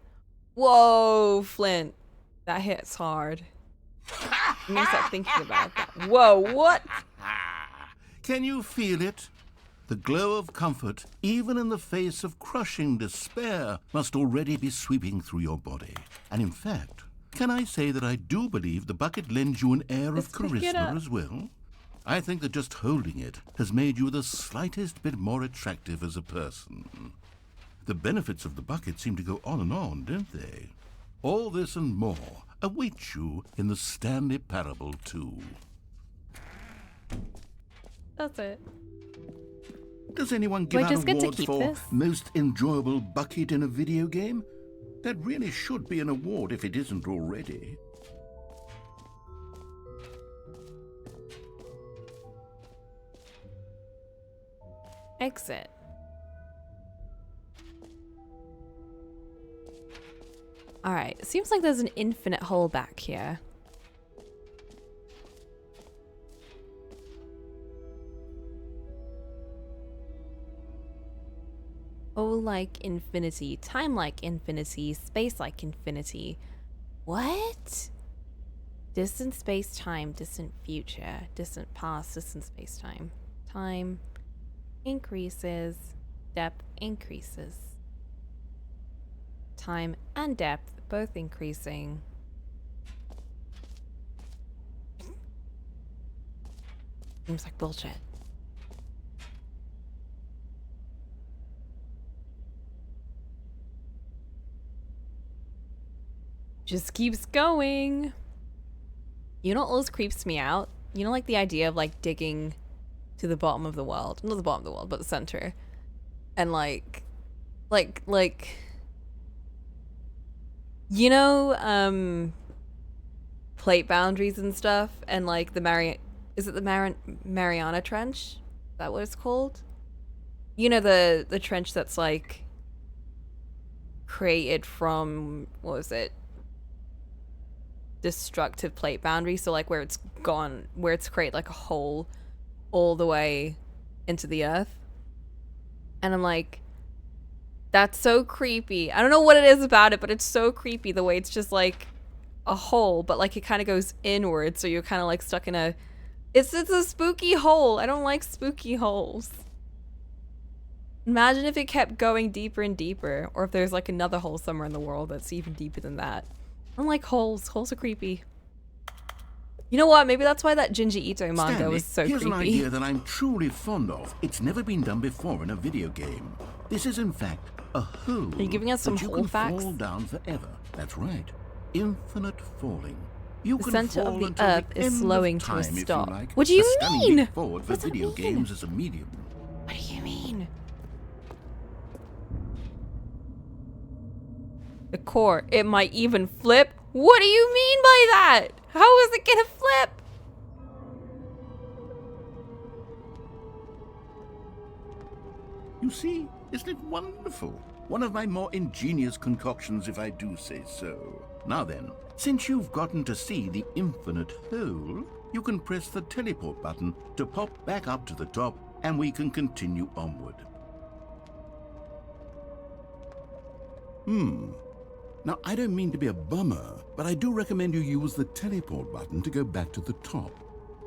Whoa, Flint. That hits hard. You need to start thinking about that. Whoa, what? Can you feel it? The glow of comfort, even in the face of crushing despair, must already be sweeping through your body. And in fact, can I say that I do believe the bucket lends you an air of charisma as well? I think that just holding it has made you the slightest bit more attractive as a person. The benefits of the bucket seem to go on, don't they? All this and more await you in the Stanley Parable 2. That's it. Does anyone give out just get to awards keep for this? most enjoyable bucket in a video game? That really should be an award if it isn't already. Exit. Alright, seems like there's an infinite hole back here. Oh, like infinity, time like infinity, space like infinity. What? Distant space time, distant future, distant past, distant space time. Time increases, depth increases. Time and depth both increasing. Seems like bullshit. Just keeps going. You know what always creeps me out? You know, like the idea of like digging to the bottom of the world. Not the bottom of the world, but the center. And like you know, plate boundaries and stuff, and like the Mariana Trench? Is that what it's called? You know, the trench that's like created from, what was it? Destructive plate boundary, so like where it's created like a hole all the way into the earth. And I'm like, that's so creepy. I don't know what it is about it, but it's so creepy the way it's just like a hole, but like it kind of goes inward, so you're kind of like stuck in a it's a spooky hole. I don't like spooky holes. Imagine if it kept going deeper and deeper, or if there's like another hole somewhere in the world that's even deeper than that. I don't like holes. Holes are creepy. You know what? Maybe that's why that Junji Ito manga Stanley, was so here's creepy. an idea that I'm truly fond of. It's never been done before in a video game. This is, in fact, a hole. Are you giving us some that you hole can facts? fall down forever. That's right. Infinite falling. You The can center fall of the until earth the is end of slowing to a time, if you stop. like. What do you A stunning mean? leap forward for What's that video mean? games as a medium. What do you mean? The core. It might even flip. What do you mean by that? How is it gonna flip? You see, isn't it wonderful? One of my more ingenious concoctions, if I do say so. Now then, since you've gotten to see the infinite hole, you can press the teleport button to pop back up to the top, and we can continue onward. Now, I don't mean to be a bummer, but I do recommend you use the teleport button to go back to the top.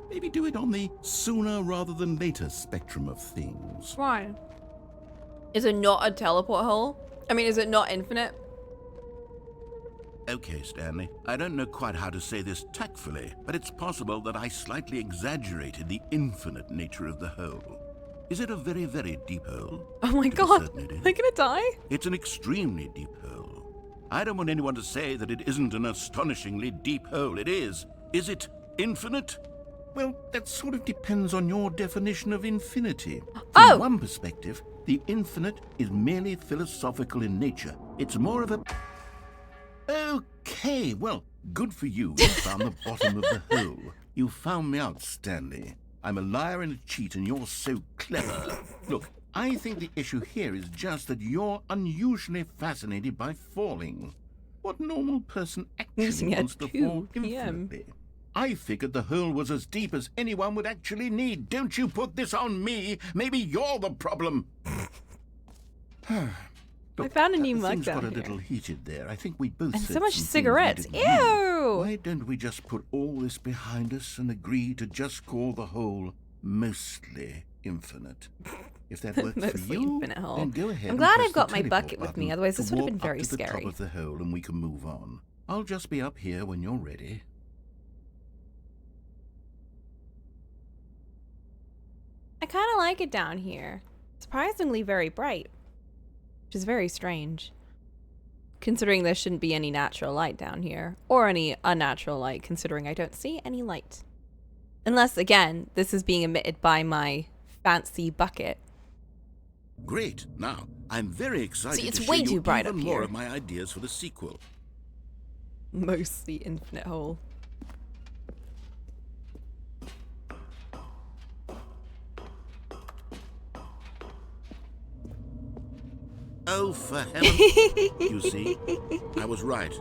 Maybe do it on the sooner rather than later spectrum of things. Why? Is it not a teleport hole? I mean, is it not infinite? Okay, Stanley, I don't know quite how to say this tactfully, but it's possible that I slightly exaggerated the infinite nature of the hole. Is it a very, very deep hole? Oh my To be god. certain it is. Am I gonna die? It's an extremely deep hole. I don't want anyone to say that it isn't an astonishingly deep hole. It is. Is it infinite? Well, that sort of depends on your definition of infinity. From one perspective, the infinite is merely philosophical in nature. It's more of a... Okay, well, good for you. You found the bottom of the hole. You found me out, Stanley. I'm a liar and a cheat, and you're so clever. Look, I think the issue here is just that you're unusually fascinated by falling. What normal person actually Using it wants at to 2 fall p.m. infinitely? I figured the hole was as deep as anyone would actually need. Don't you put this on me. Maybe you're the problem. I found a new mug Things down got a here. little heated there. I think we both And said so much some things cigarettes. we didn't mean. Ew! Why don't we just put all this behind us and agree to just call the hole mostly infinite? If that works for Mostly you, infinite hole. then go ahead. I'm and glad press I've got the my teleport bucket with me, button otherwise to this would have warp been very up to the scary. top of the hole and we can move on. I'll just be up here when you're ready. I kind of like it down here. Surprisingly very bright, which is very strange. Considering there shouldn't be any natural light down here, or any unnatural light, considering I don't see any light. Unless, again, this is being emitted by my fancy bucket. Great. Now, I'm very excited See, it's to show way you too bright even up more here. of my ideas for the sequel. Mostly infinite hole. Oh, for heaven. You see, I was right.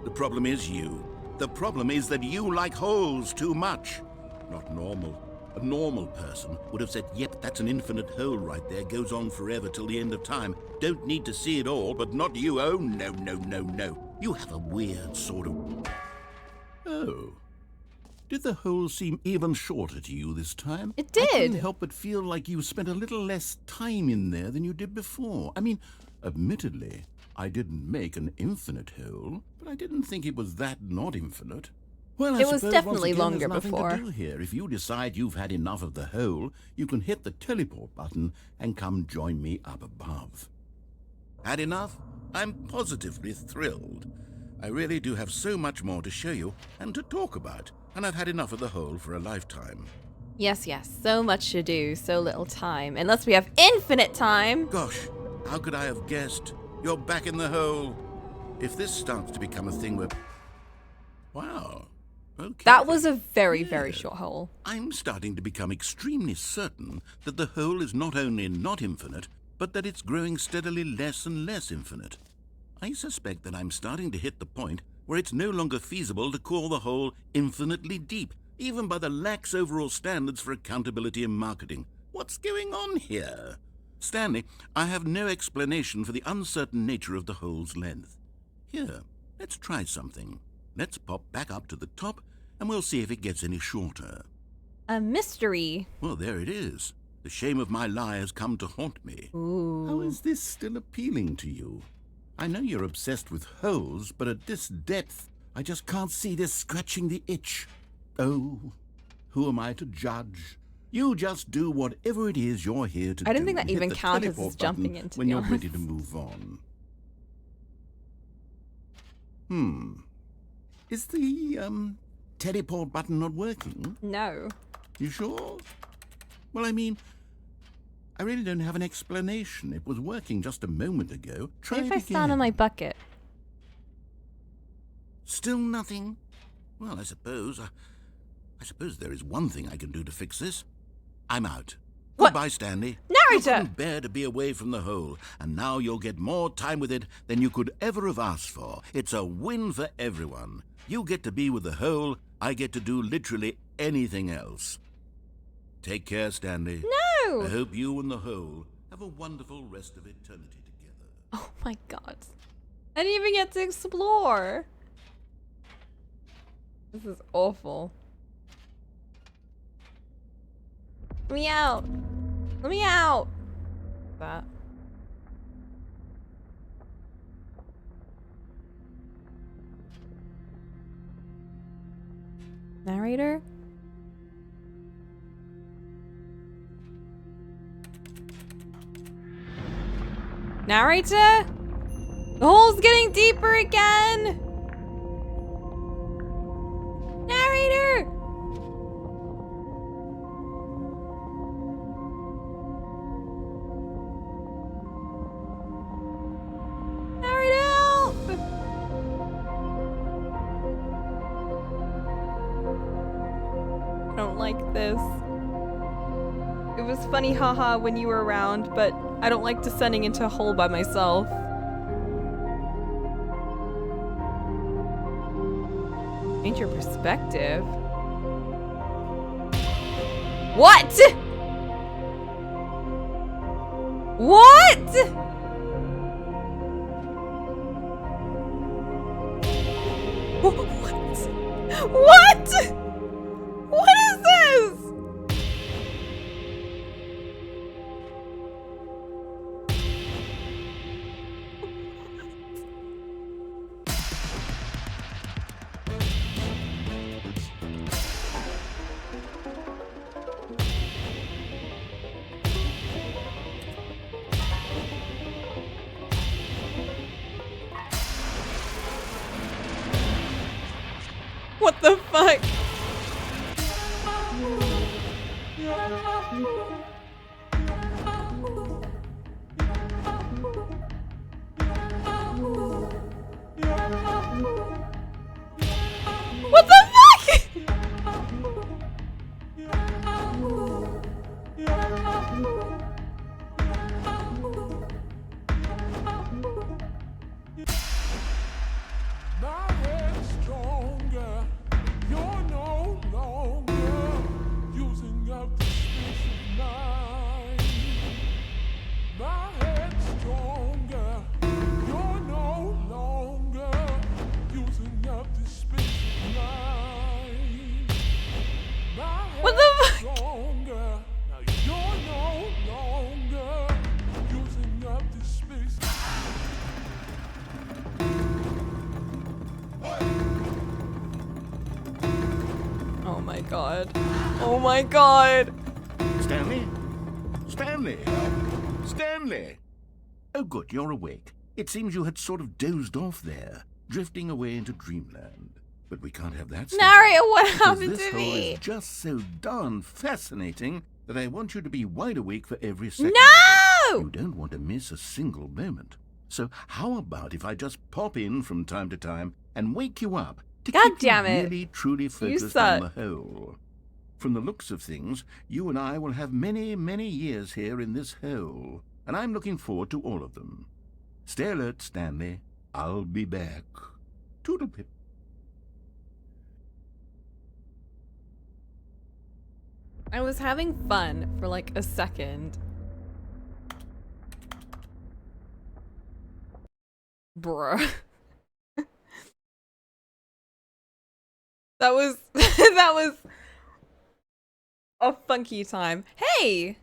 The problem is you. The problem is that you like holes too much. Not normal. A normal person would have said, yep, that's an infinite hole right there. Goes on forever till the end of time. Don't need to see it all, but not you. Oh, no, no, no, no. You have a weird sort of... Oh. Did the hole seem even shorter to you this time? It I couldn't did. help but feel like you spent a little less time in there than you did before. I mean, admittedly, I didn't make an infinite hole, but I didn't think it was that not infinite. Well, I It was suppose definitely once again, there's longer nothing before. to do here. If you decide you've had enough of the hole, you can hit the teleport button and come join me up above. Had enough? I'm positively thrilled. I really do have so much more to show you and to talk about, and I've had enough of the hole for a lifetime. Yes, yes. So much to do, so little time. Unless we have infinite time. Gosh, how could I have guessed? You're back in the hole. If this starts to become a thing where... Wow. Okay. That was a very, Yeah. very short hole. I'm starting to become extremely certain that the hole is not only not infinite, but that it's growing steadily less and less infinite. I suspect that I'm starting to hit the point where it's no longer feasible to call the hole infinitely deep, even by the lax overall standards for accountability and marketing. What's going on here? Stanley, I have no explanation for the uncertain nature of the hole's length. Here, let's try something. Let's pop back up to the top, and we'll see if it gets any shorter. A mystery. Well, there it is. The shame of my lie has come to haunt me. Ooh. How is this still appealing to you? I know you're obsessed with holes, but at this depth, I just can't see this scratching the itch. Oh, who am I to judge? You just do whatever it is you're here to do. I don't think that and hit even the counts as teleport jumping button in, to when be you're honest. ready to move on. Is the, teleport button not working? No. You sure? Well, I mean, I really don't have an explanation. It was working just a moment ago. Try What if it I stand on again. my bucket? Still nothing? Well, I suppose there is one thing I can do to fix this. I'm out. What? Goodbye, Stanley. Narrator! You couldn't bear to be away from the hole, and now you'll get more time with it than you could ever have asked for. It's a win for everyone. You get to be with the hole, I get to do literally anything else. Take care, Stanley. No! I hope you and the hole have a wonderful rest of eternity together. Oh my god. I didn't even get to explore. This is awful. Let me out. Let me out. That. Narrator? Narrator? The hole's getting deeper again! Narrator! Narrator, help! I don't like this. It was funny, haha, when you were around, but I don't like descending into a hole by myself. Change your perspective. What? What? What? What is this? What the fuck? What the fuck? My head's stronger. You're no longer using up the space of mind. My head's stronger. You're no longer using up the space of mind. My What the head's fuck? stronger. Now you're no longer using up the space. Oh my god. Oh my god. Stanley? Stanley? Stanley! Oh, good, you're awake. It seems you had sort of dozed off there, drifting away into dreamland. But we can't have that. Stanley, Narrator, what because happened this to hole me? is just so darn fascinating that I want you to be wide awake for every second. No! You don't want to miss a single moment. So how about if I just pop in from time to time and wake you up to God keep damn you it. really truly focused on suck. the hole? From the looks of things, you and I will have many, many years here in this hole, and I'm looking forward to all of them. Stay alert, Stanley. I'll be back. Toodlepip. I was having fun for like a second. Bruh. That was that was a funky time. Hey!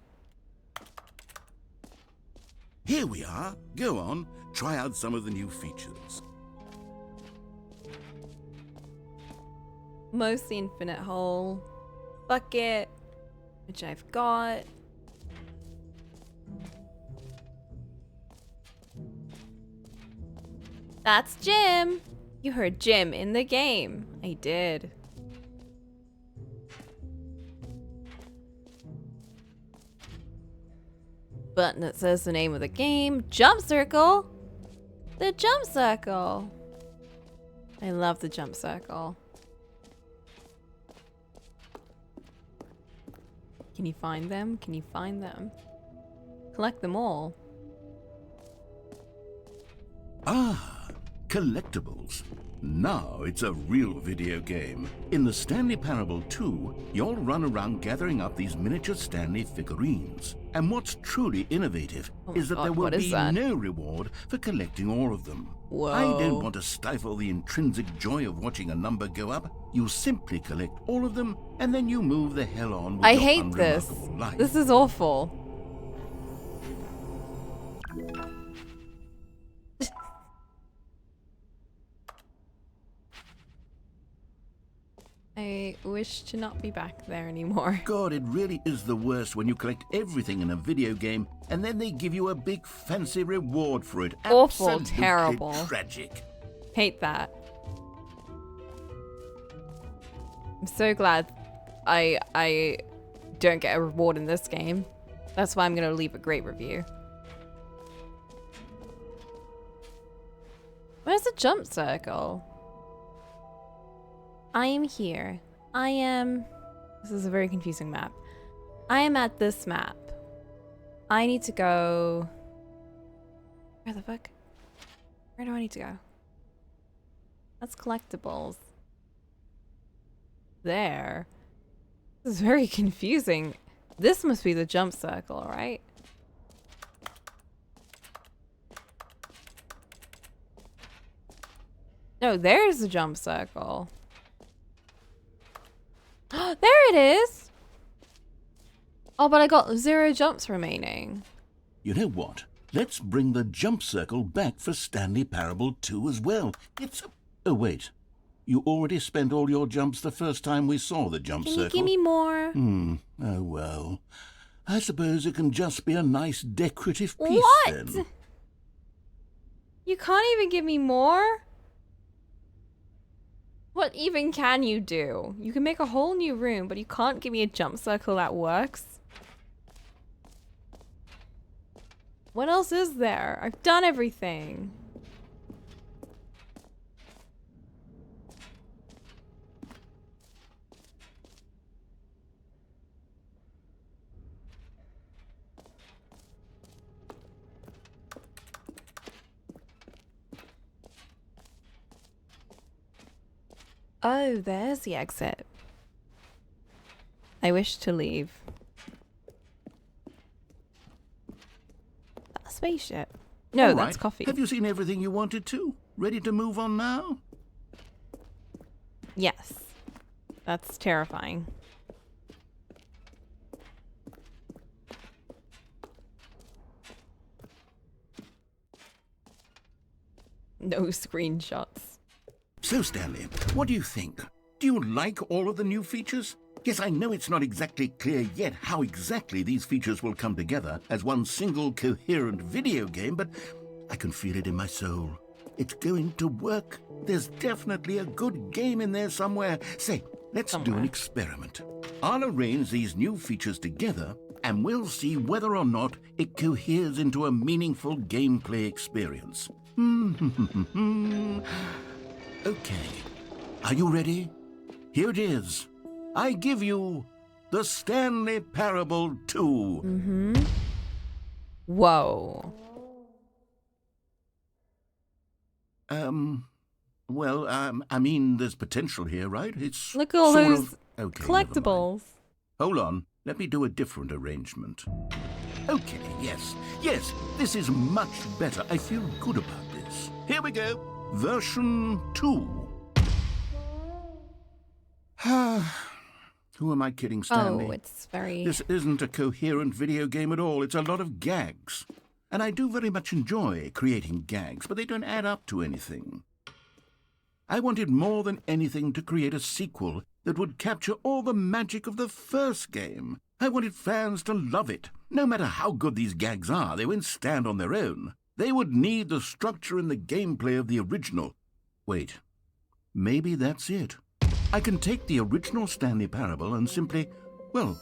Here we are. Go on. Try out some of the new features. Mostly infinite hole. Bucket. Which I've got. That's Jim. You heard Jim in the game. I did. Button that says the name of the game. Jump circle. The jump circle. I love the jump circle. Can you find them? Can you find them? Collect them all. Ah, collectibles. Now it's a real video game. In the Stanley Parable 2, you'll run around gathering up these miniature Stanley figurines. And what's truly innovative Oh my is that God, there will what is be that? no reward for collecting all of them. Whoa. I don't want to stifle the intrinsic joy of watching a number go up. You simply collect all of them, and then you move the hell on with I your hate this. unremarkable life. This is awful. I wish to not be back there anymore. God, it really is the worst when you collect everything in a video game and then they give you a big fancy reward for it. Awful, Absolutely terrible. tragic. Hate that. I'm so glad I don't get a reward in this game. That's why I'm gonna leave a great review. Where's the jump circle? I am here. I am... This is a very confusing map. I am at this map. I need to go... Where the fuck? Where do I need to go? That's collectibles. There. This is very confusing. This must be the jump circle, right? No, there's the jump circle. There it is! Oh, but I got 0 jumps remaining. You know what? Let's bring the jump circle back for Stanley Parable 2 as well. It's a... Oh, wait. You already spent all your jumps the first time we saw the jump Can circle. you give me more? Oh, well. I suppose it can just be a nice decorative piece What? then. You can't even give me more? What even can you do? You can make a whole new room, but you can't give me a jump circle that works. What else is there? I've done everything. Oh, there's the exit. I wish to leave. A spaceship. No, All that's right. coffee. Have you seen everything you wanted to? Ready to move on now? Yes. That's terrifying. No screenshots. So, Stanley, what do you think? Do you like all of the new features? Yes, I know it's not exactly clear yet how exactly these features will come together as one single coherent video game, but I can feel it in my soul. It's going to work. There's definitely a good game in there somewhere. Say, let's do an experiment. I'll arrange these new features together, and we'll see whether or not it coheres into a meaningful gameplay experience. Okay. Are you ready? Here it is. I give you the Stanley Parable 2. Whoa. I mean, there's potential here, right? It's Look at all sort those of... Okay, never mind. collectibles. Hold on. Let me do a different arrangement. Okay, yes, this is much better. I feel good about this. Here we go. Version 2. Who am I kidding, Stanley? Oh, it's very... This isn't a coherent video game at all. It's a lot of gags. And I do very much enjoy creating gags, but they don't add up to anything. I wanted more than anything to create a sequel that would capture all the magic of the first game. I wanted fans to love it. No matter how good these gags are, they won't stand on their own. They would need the structure and the gameplay of the original. Wait, maybe that's it. I can take the original Stanley Parable and simply, well,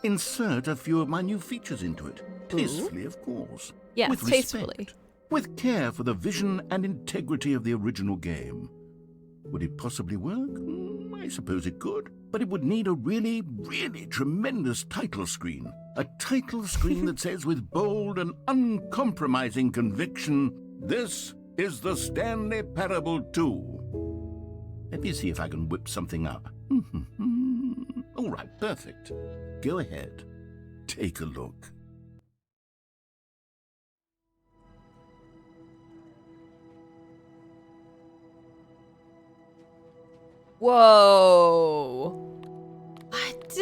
insert a few of my new features into it. Tastefully, of course. Yes, with respect, tastefully. with care for the vision and integrity of the original game. Would it possibly work? I suppose it could. But it would need a really, really tremendous title screen. A title screen that says with bold and uncompromising conviction, "This is the Stanley Parable 2." Let me see if I can whip something up. All right, perfect. Go ahead. Take a look. Whoa. What?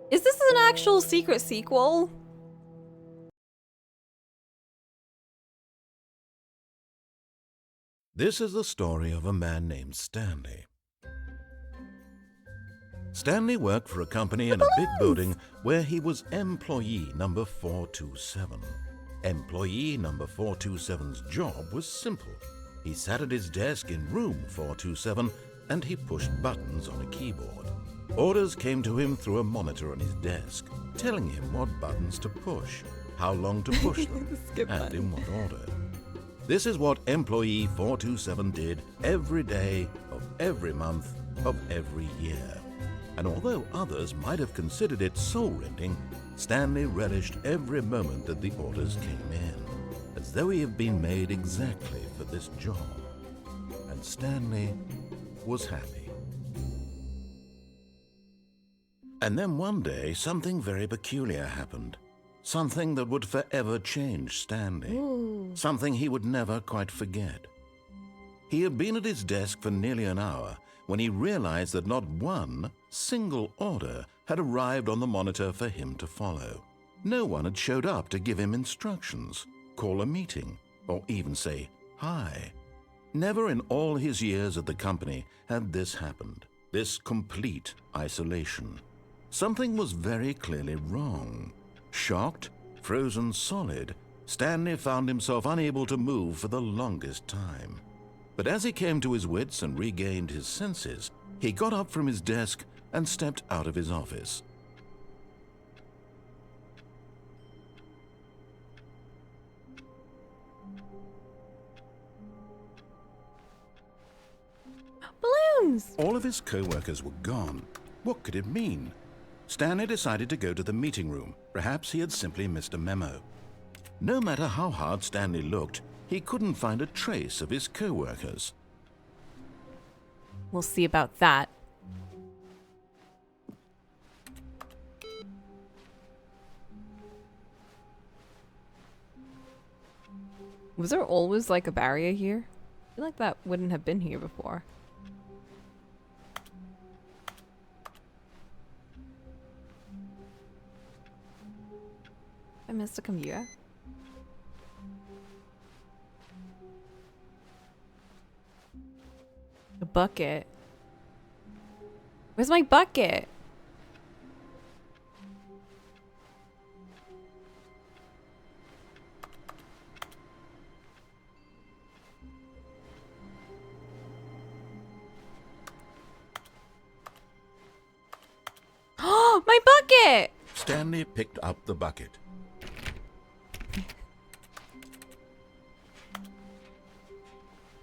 Is this an actual secret sequel? This is the story of a man named Stanley. Stanley worked for a company in a big building where he was employee number 427. Employee number 427's job was simple. He sat at his desk in room 427 and he pushed buttons on a keyboard. Orders came to him through a monitor on his desk, telling him what buttons to push, how long to push them, and in what order. This is what employee 427 did every day of every month of every year. And although others might have considered it soul-rending, Stanley relished every moment that the orders came in, as though he had been made exactly for this job. And Stanley was happy. And then one day, something very peculiar happened. Something that would forever change Stanley. Ooh. Something he would never quite forget. He had been at his desk for nearly an hour when he realized that not one single order had arrived on the monitor for him to follow. No one had showed up to give him instructions, call a meeting, or even say hi. Never in all his years at the company had this happened, this complete isolation. Something was very clearly wrong. Shocked, frozen solid, Stanley found himself unable to move for the longest time. But as he came to his wits and regained his senses, he got up from his desk and stepped out of his office. Balloons! All of his co-workers were gone. What could it mean? Stanley decided to go to the meeting room. Perhaps he had simply missed a memo. No matter how hard Stanley looked, he couldn't find a trace of his co-workers. We'll see about that. Was there always like a barrier here? I feel like that wouldn't have been here before. I missed a computer. A bucket. Where's my bucket? Oh, my bucket! Stanley picked up the bucket.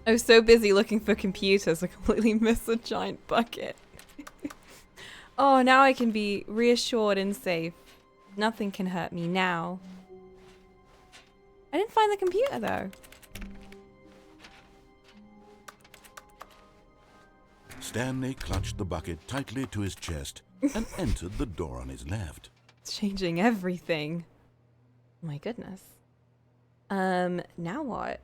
I was so busy looking for computers, I completely missed the giant bucket. Oh, now I can be reassured and safe. Nothing can hurt me now. I didn't find the computer though. Stanley clutched the bucket tightly to his chest and entered the door on his left. It's changing everything. My goodness. Now what?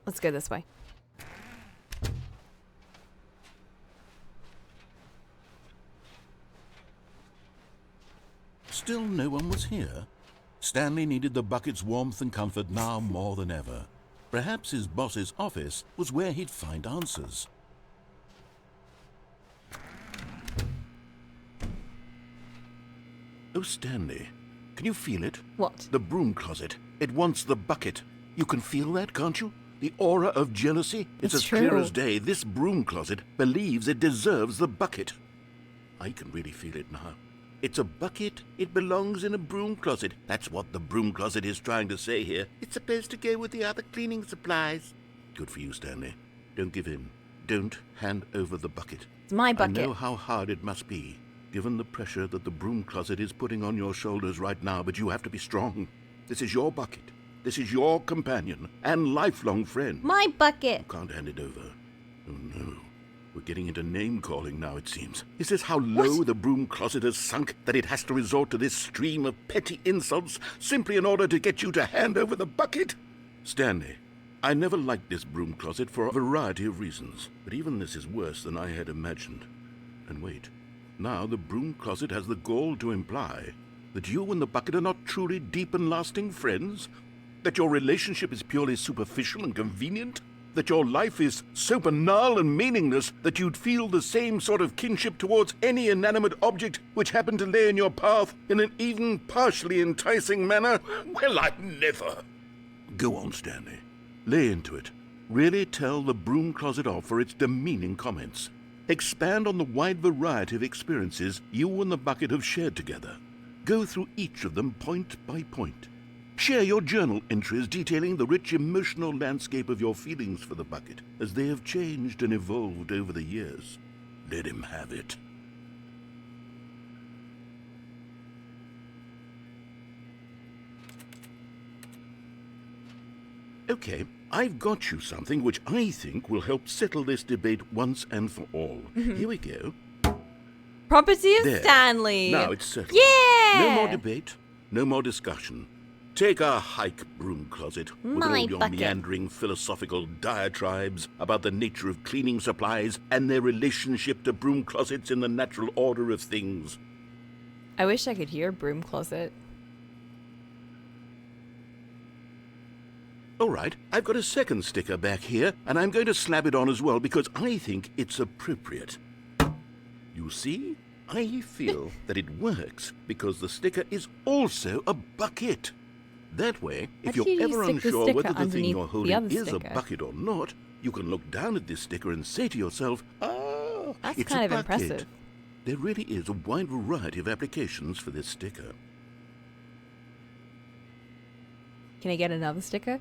Let's go this way. Still no one was here. Stanley needed the bucket's warmth and comfort now more than ever. Perhaps his boss's office was where he'd find answers. Oh, Stanley, can you feel it? What? The broom closet. It wants the bucket. You can feel that, can't you? The aura of jealousy? It's It's as clear true. as day. This broom closet believes it deserves the bucket. I can really feel it now. It's a bucket. It belongs in a broom closet. That's what the broom closet is trying to say here. It's supposed to go with the other cleaning supplies. Good for you, Stanley. Don't give in. Don't hand over the bucket. It's my bucket. I know how hard it must be, given the pressure that the broom closet is putting on your shoulders right now, but you have to be strong. This is your bucket. This is your companion and lifelong friend. My bucket. You can't hand it over. Oh, no. We're getting into name-calling now, it seems. Is this how low the broom closet has sunk, that it has to resort to this stream of petty insults simply in order to get you to hand over the bucket? Stanley, I never liked this broom closet for a variety of reasons, but even this is worse than I had imagined. And wait, now the broom closet has the gall to imply that you and the bucket are not truly deep and lasting friends? That your relationship is purely superficial and convenient? That your life is so banal and meaningless that you'd feel the same sort of kinship towards any inanimate object which happened to lay in your path in an even partially enticing manner? Well, I never. Go on, Stanley. Lay into it. Really tell the broom closet off for its demeaning comments. Expand on the wide variety of experiences you and the bucket have shared together. Go through each of them point by point. Share your journal entries detailing the rich emotional landscape of your feelings for the bucket as they have changed and evolved over the years. Let him have it. Okay, I've got you something which I think will help settle this debate once and for all. Here we go. Property of There. Stanley. Now it's settled. Yeah. No more debate, no more discussion. Take a hike, broom closet, with My all your bucket. meandering philosophical diatribes about the nature of cleaning supplies and their relationship to broom closets in the natural order of things. I wish I could hear broom closet. All right, I've got a second sticker back here, and I'm going to slap it on as well because I think it's appropriate. You see, I feel that it works because the sticker is also a bucket. That way, if How you're did you ever stick the unsure sticker whether the thing underneath you're the holding other is a sticker? bucket or not, you can look down at this sticker and say to yourself, "Ah, That's it's kind a of bucket." impressive. There really is a wide variety of applications for this sticker. Can I get another sticker?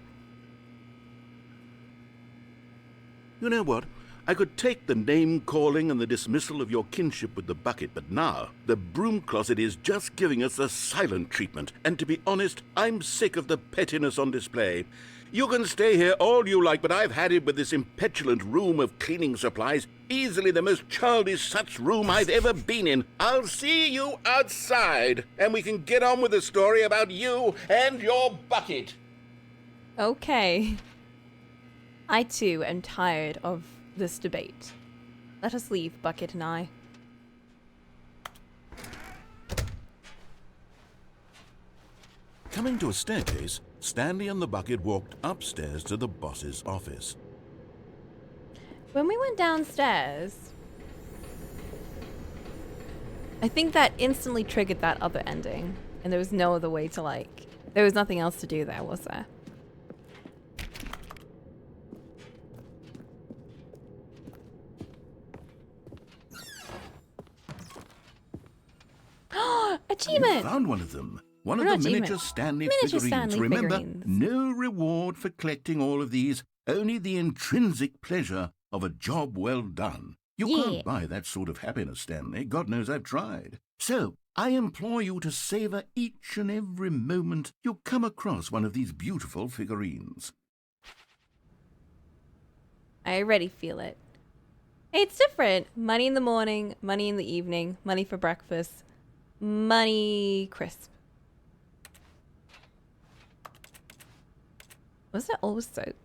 You know what? I could take the name-calling and the dismissal of your kinship with the bucket, but now the broom closet is just giving us the silent treatment. And to be honest, I'm sick of the pettiness on display. You can stay here all you like, but I've had it with this impetulant room of cleaning supplies. Easily the most childish such room I've ever been in. I'll see you outside, and we can get on with the story about you and your bucket. Okay. I too am tired of this debate. Let us leave, Bucket and I. Coming to a staircase, Stanley and the bucket walked upstairs to the boss's office. When we went downstairs, I think that instantly triggered that other ending. And there was no other way to there was nothing else to do there, was there? Achievement! You found one of them. One of Not the achievement. miniature Stanley Miniature figurines. Stanley Remember, figurines. no reward for collecting all of these, only the intrinsic pleasure of a job well done. You Yeah. can't buy that sort of happiness, Stanley. God knows I've tried. So, I implore you to savor each and every moment you come across one of these beautiful figurines. I already feel it. It's different. Money in the morning, money in the evening, money for breakfast, money crisp. Was that always soap?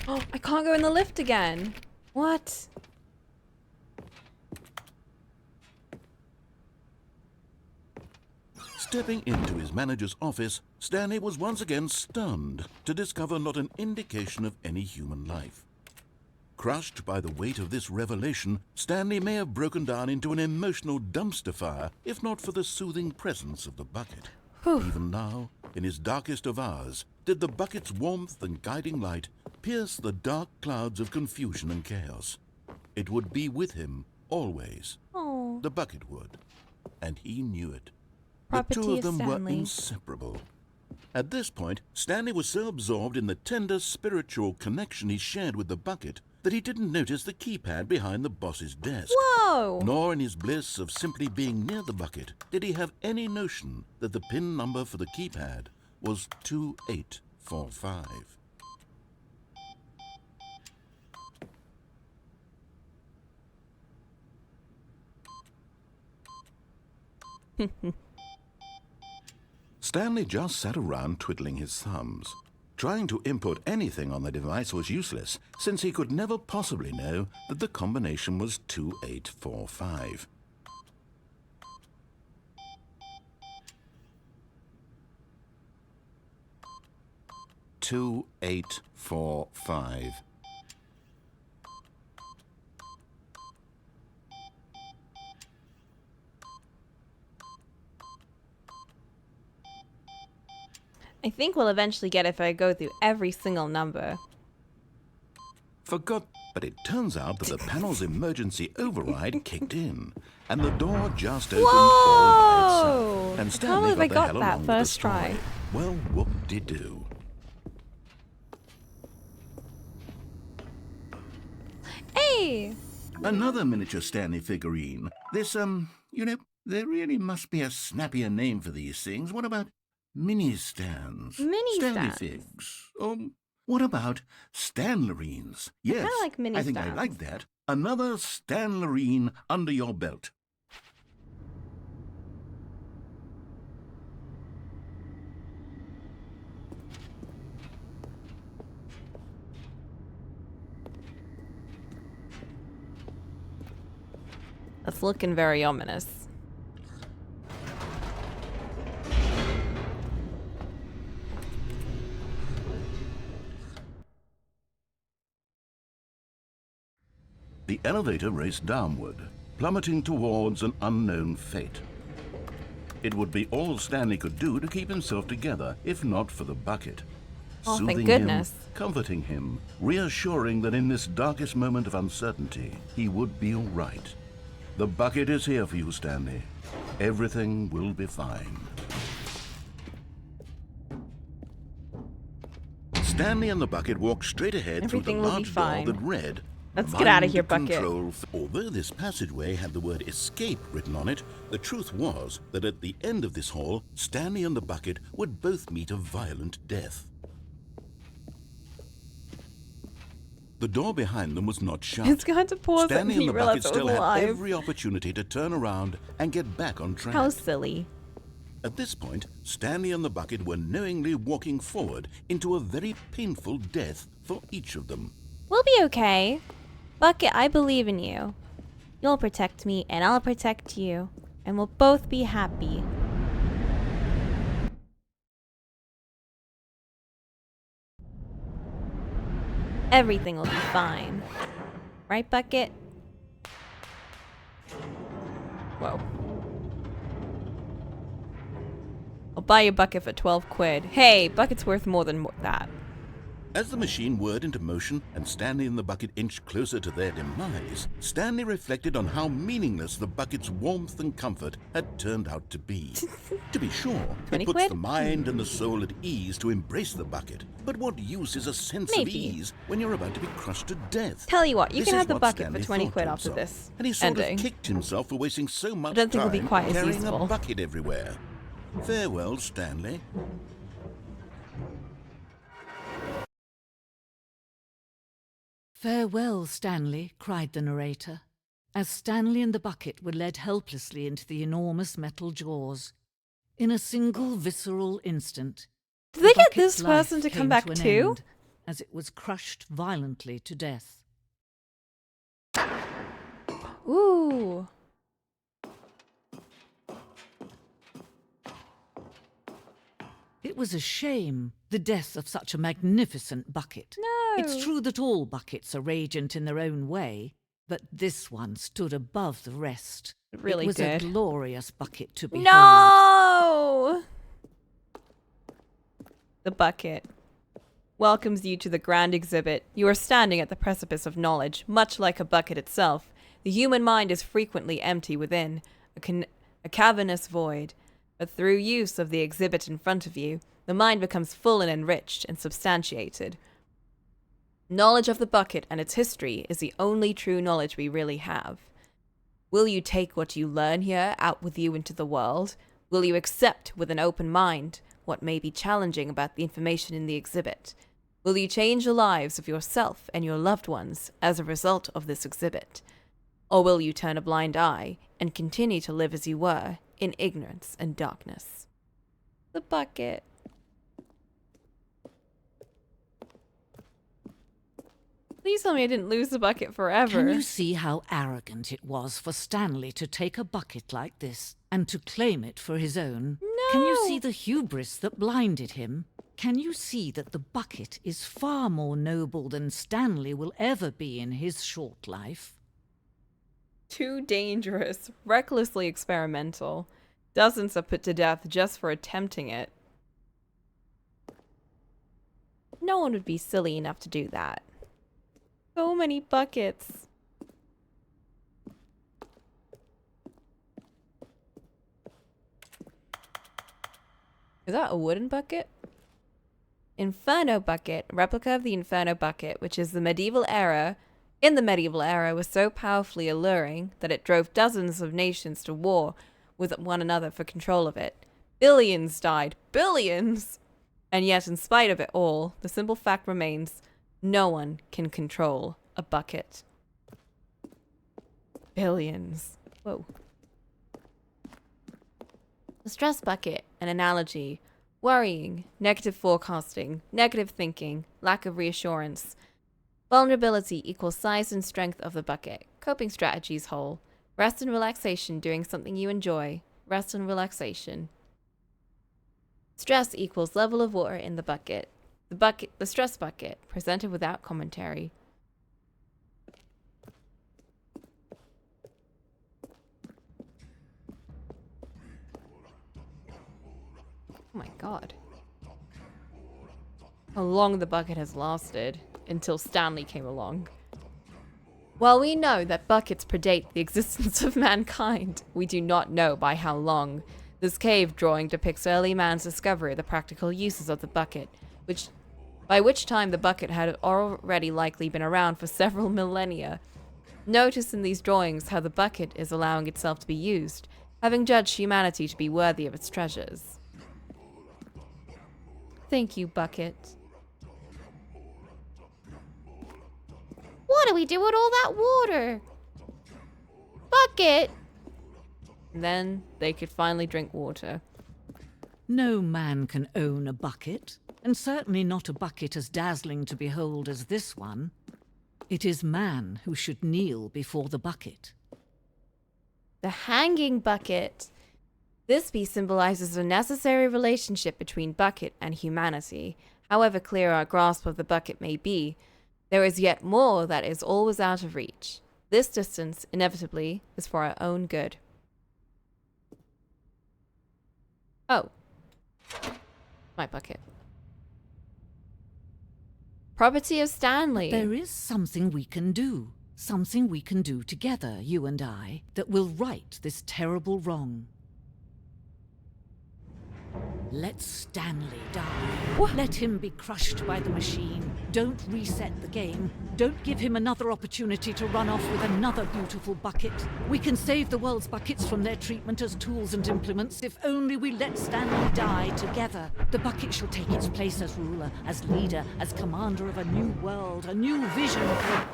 Oh, I can't go in the lift again. What? Stepping into his manager's office, Stanley was once again stunned to discover not an indication of any human life. Crushed by the weight of this revelation, Stanley may have broken down into an emotional dumpster fire if not for the soothing presence of the bucket. Even now, in his darkest of hours, did the bucket's warmth and guiding light pierce the dark clouds of confusion and chaos. It would be with him always. Oh. The bucket would. And he knew it. Property The two of of them were Stanley. inseparable. At this point, Stanley was so absorbed in the tender spiritual connection he shared with the bucket that he didn't notice the keypad behind the boss's desk. Whoa! Nor in his bliss of simply being near the bucket did he have any notion that the PIN number for the keypad was 2845. Stanley just sat around twiddling his thumbs. Trying to input anything on the device was useless, since he could never possibly know that the combination was 2845. "2845. I think we'll eventually get it if I go through every single number. Forgot, but it turns out that the panel's emergency override kicked in, and the door just opened all Whoa! by itself. And I can't Stanley believe I got the got hell that along with the first try. story. Well, whoop-de-doo. Hey! Another miniature Stanley figurine. This, there really must be a snappier name for these things. What about mini stands? Mini Stanley stands. figs. What about Stanlerines? Yes, kinda like mini I think I stands. like that. Another Stanlerine under your belt. That's looking very ominous. The elevator raced downward, plummeting towards an unknown fate. It would be all Stanley could do to keep himself together, if not for the bucket. Oh, thank Soothing goodness. him, comforting him, reassuring that in this darkest moment of uncertainty, he would be all right. The bucket is here for you, Stanley. Everything will be fine. Stanley and the bucket walked straight ahead Everything through the will be large door fine. that read, Let's get out of "Mind here, bucket." control." Although this passageway had the word escape written on it, the truth was that at the end of this hall, Stanley and the bucket would both meet a violent death. The door behind them was not shut. It's going to pause it Stanley and and you the bucket realize it still was had alive. every opportunity to turn around and get back on track. How silly. At this point, Stanley and the bucket were knowingly walking forward into a very painful death for each of them. We'll be okay. Bucket, I believe in you. You'll protect me and I'll protect you. And we'll both be happy. Everything will be fine. Right, Bucket? Whoa. I'll buy you Bucket for 12 quid. Hey, Bucket's worth more than that. As the machine whirred into motion and Stanley and the bucket inched closer to their demise, Stanley reflected on how meaningless the bucket's warmth and comfort had turned out to be. To be sure, 20 it puts quid? the mind and the soul at ease to embrace the bucket. But what use is a sense Maybe. of ease when you're about to be crushed to death? Tell you what, you This can is have the what bucket Stanley for 20 thought quid to after himself, this and he sort ending. of kicked himself for wasting so much don't think time it'll be quite as carrying useful. a bucket everywhere. Farewell, Stanley. "Farewell, Stanley," cried the narrator, as Stanley and the bucket were led helplessly into the enormous metal jaws. In a single visceral instant, Did they the get bucket's this person life to come came back an too? end as it was crushed violently to death. Ooh. It was a shame, the death of such a magnificent bucket. No. It's true that all buckets are radiant in their own way, but this one stood above the rest. It really was did. a glorious bucket to behold. No! The bucket welcomes you to the grand exhibit. You are standing at the precipice of knowledge, much like a bucket itself. The human mind is frequently empty within, a cavernous void. But through use of the exhibit in front of you, the mind becomes full and enriched and substantiated. Knowledge of the bucket and its history is the only true knowledge we really have. Will you take what you learn here out with you into the world? Will you accept with an open mind what may be challenging about the information in the exhibit? Will you change the lives of yourself and your loved ones as a result of this exhibit? Or will you turn a blind eye and continue to live as you were, in ignorance and darkness? The bucket. Please tell me I didn't lose the bucket forever. Can you see how arrogant it was for Stanley to take a bucket like this and to claim it for his own? No. Can you see the hubris that blinded him? Can you see that the bucket is far more noble than Stanley will ever be in his short life? Too dangerous, recklessly experimental. Dozens are put to death just for attempting it. No one would be silly enough to do that. So many buckets. Is that a wooden bucket? Inferno bucket, replica of the Inferno bucket, which is the medieval era. In the medieval era, was so powerfully alluring that it drove dozens of nations to war with one another for control of it. Billions died. Billions! And yet, in spite of it all, the simple fact remains, no one can control a bucket. Billions. Whoa. The stress bucket, an analogy. Worrying, negative forecasting, negative thinking, lack of reassurance. Vulnerability equals size and strength of the bucket. Coping strategies whole. Rest and relaxation, doing something you enjoy. Rest and relaxation. Stress equals level of water in the bucket. The stress bucket, presented without commentary. Oh my god. How long the bucket has lasted until Stanley came along. While we know that buckets predate the existence of mankind, we do not know by how long. This cave drawing depicts early man's discovery of the practical uses of the bucket, by which time the bucket had already likely been around for several millennia. Notice in these drawings how the bucket is allowing itself to be used, having judged humanity to be worthy of its treasures. Thank you, bucket. What do we do with all that water? Bucket! And then they could finally drink water. No man can own a bucket, and certainly not a bucket as dazzling to behold as this one. It is man who should kneel before the bucket. The hanging bucket. This piece symbolizes a necessary relationship between bucket and humanity. However clear our grasp of the bucket may be, there is yet more that is always out of reach. This distance, inevitably, is for our own good. Oh. My bucket. Property of Stanley. There is something we can do. Something we can do together, you and I, that will right this terrible wrong. Let Stanley die. What? Let him be crushed by the machine. Don't reset the game. Don't give him another opportunity to run off with another beautiful bucket. We can save the world's buckets from their treatment as tools and implements if only we let Stanley die together. The bucket shall take its place as ruler, as leader, as commander of a new world, a new vision for...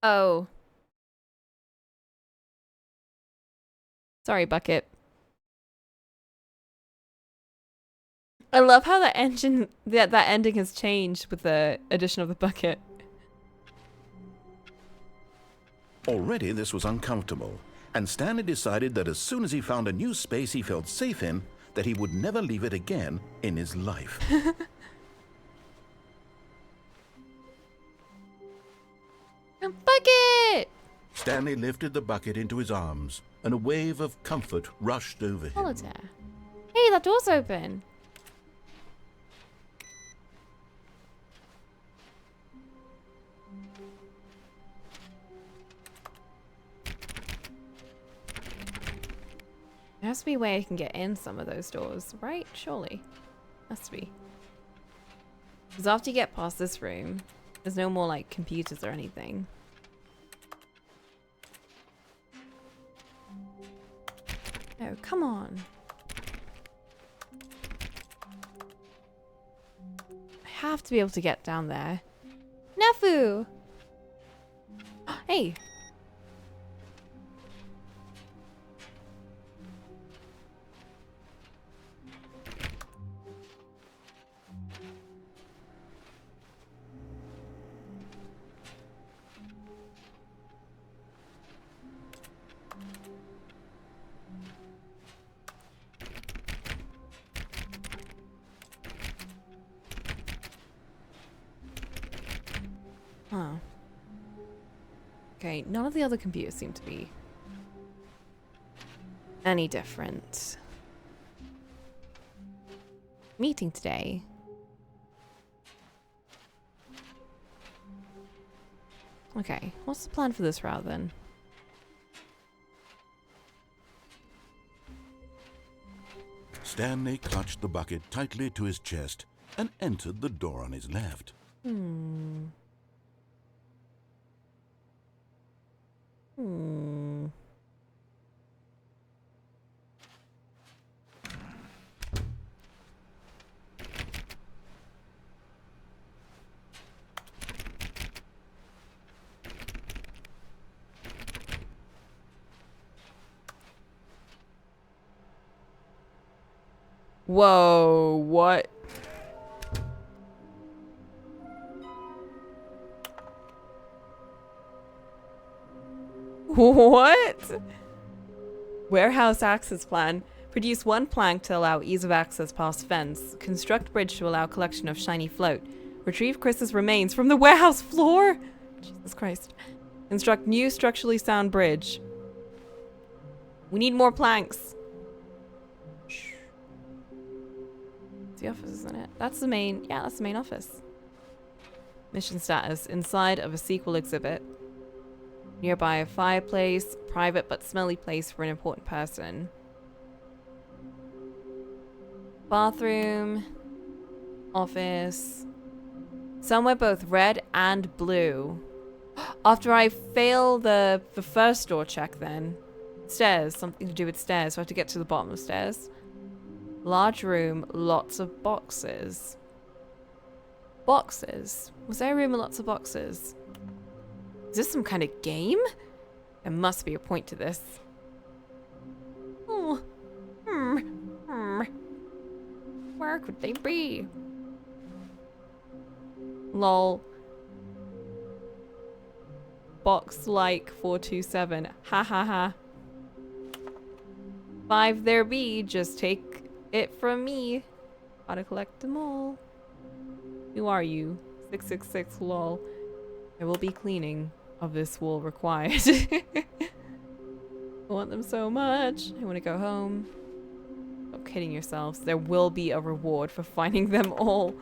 Oh. Sorry, bucket. I love how that ending has changed with the addition of the bucket. Already this was uncomfortable, and Stanley decided that as soon as he found a new space he felt safe in, that he would never leave it again in his life. A bucket! Stanley lifted the bucket into his arms, and a wave of comfort rushed over him. Solitaire. Hey, that door's open. There has to be a way I can get in some of those doors, right? Surely. Has to be. Because after you get past this room, there's no more, like, computers or anything. Oh, come on. I have to be able to get down there. Nafu! Hey! Huh. Okay, none of the other computers seem to be any different. Meeting today. Okay, what's the plan for this route then? Stanley clutched the bucket tightly to his chest and entered the door on his left. Whoa, what? What? Warehouse access plan. Produce one plank to allow ease of access past fence. Construct bridge to allow collection of shiny float. Retrieve Chris's remains from the warehouse floor. Jesus Christ. Construct new structurally sound bridge. We need more planks. Shh. It's the office, isn't it? That's the main, yeah, that's the main office. Mission status. Inside of a sequel exhibit. Nearby a fireplace, private but smelly place for an important person. Bathroom, office, somewhere both red and blue. After I fail the first door check then. Stairs, something to do with stairs, so I have to get to the bottom of stairs. Large room, lots of boxes. Boxes? Was there a room with lots of boxes? Is this some kind of game? There must be a point to this. Oh. Where could they be? Lol. Box like 427. Ha ha ha. 5 there be. Just take it from me. Gotta collect them all. Who are you? 666 lol. There will be cleaning of this wool required. I want them so much. I want to go home. Stop kidding yourselves. There will be a reward for finding them all.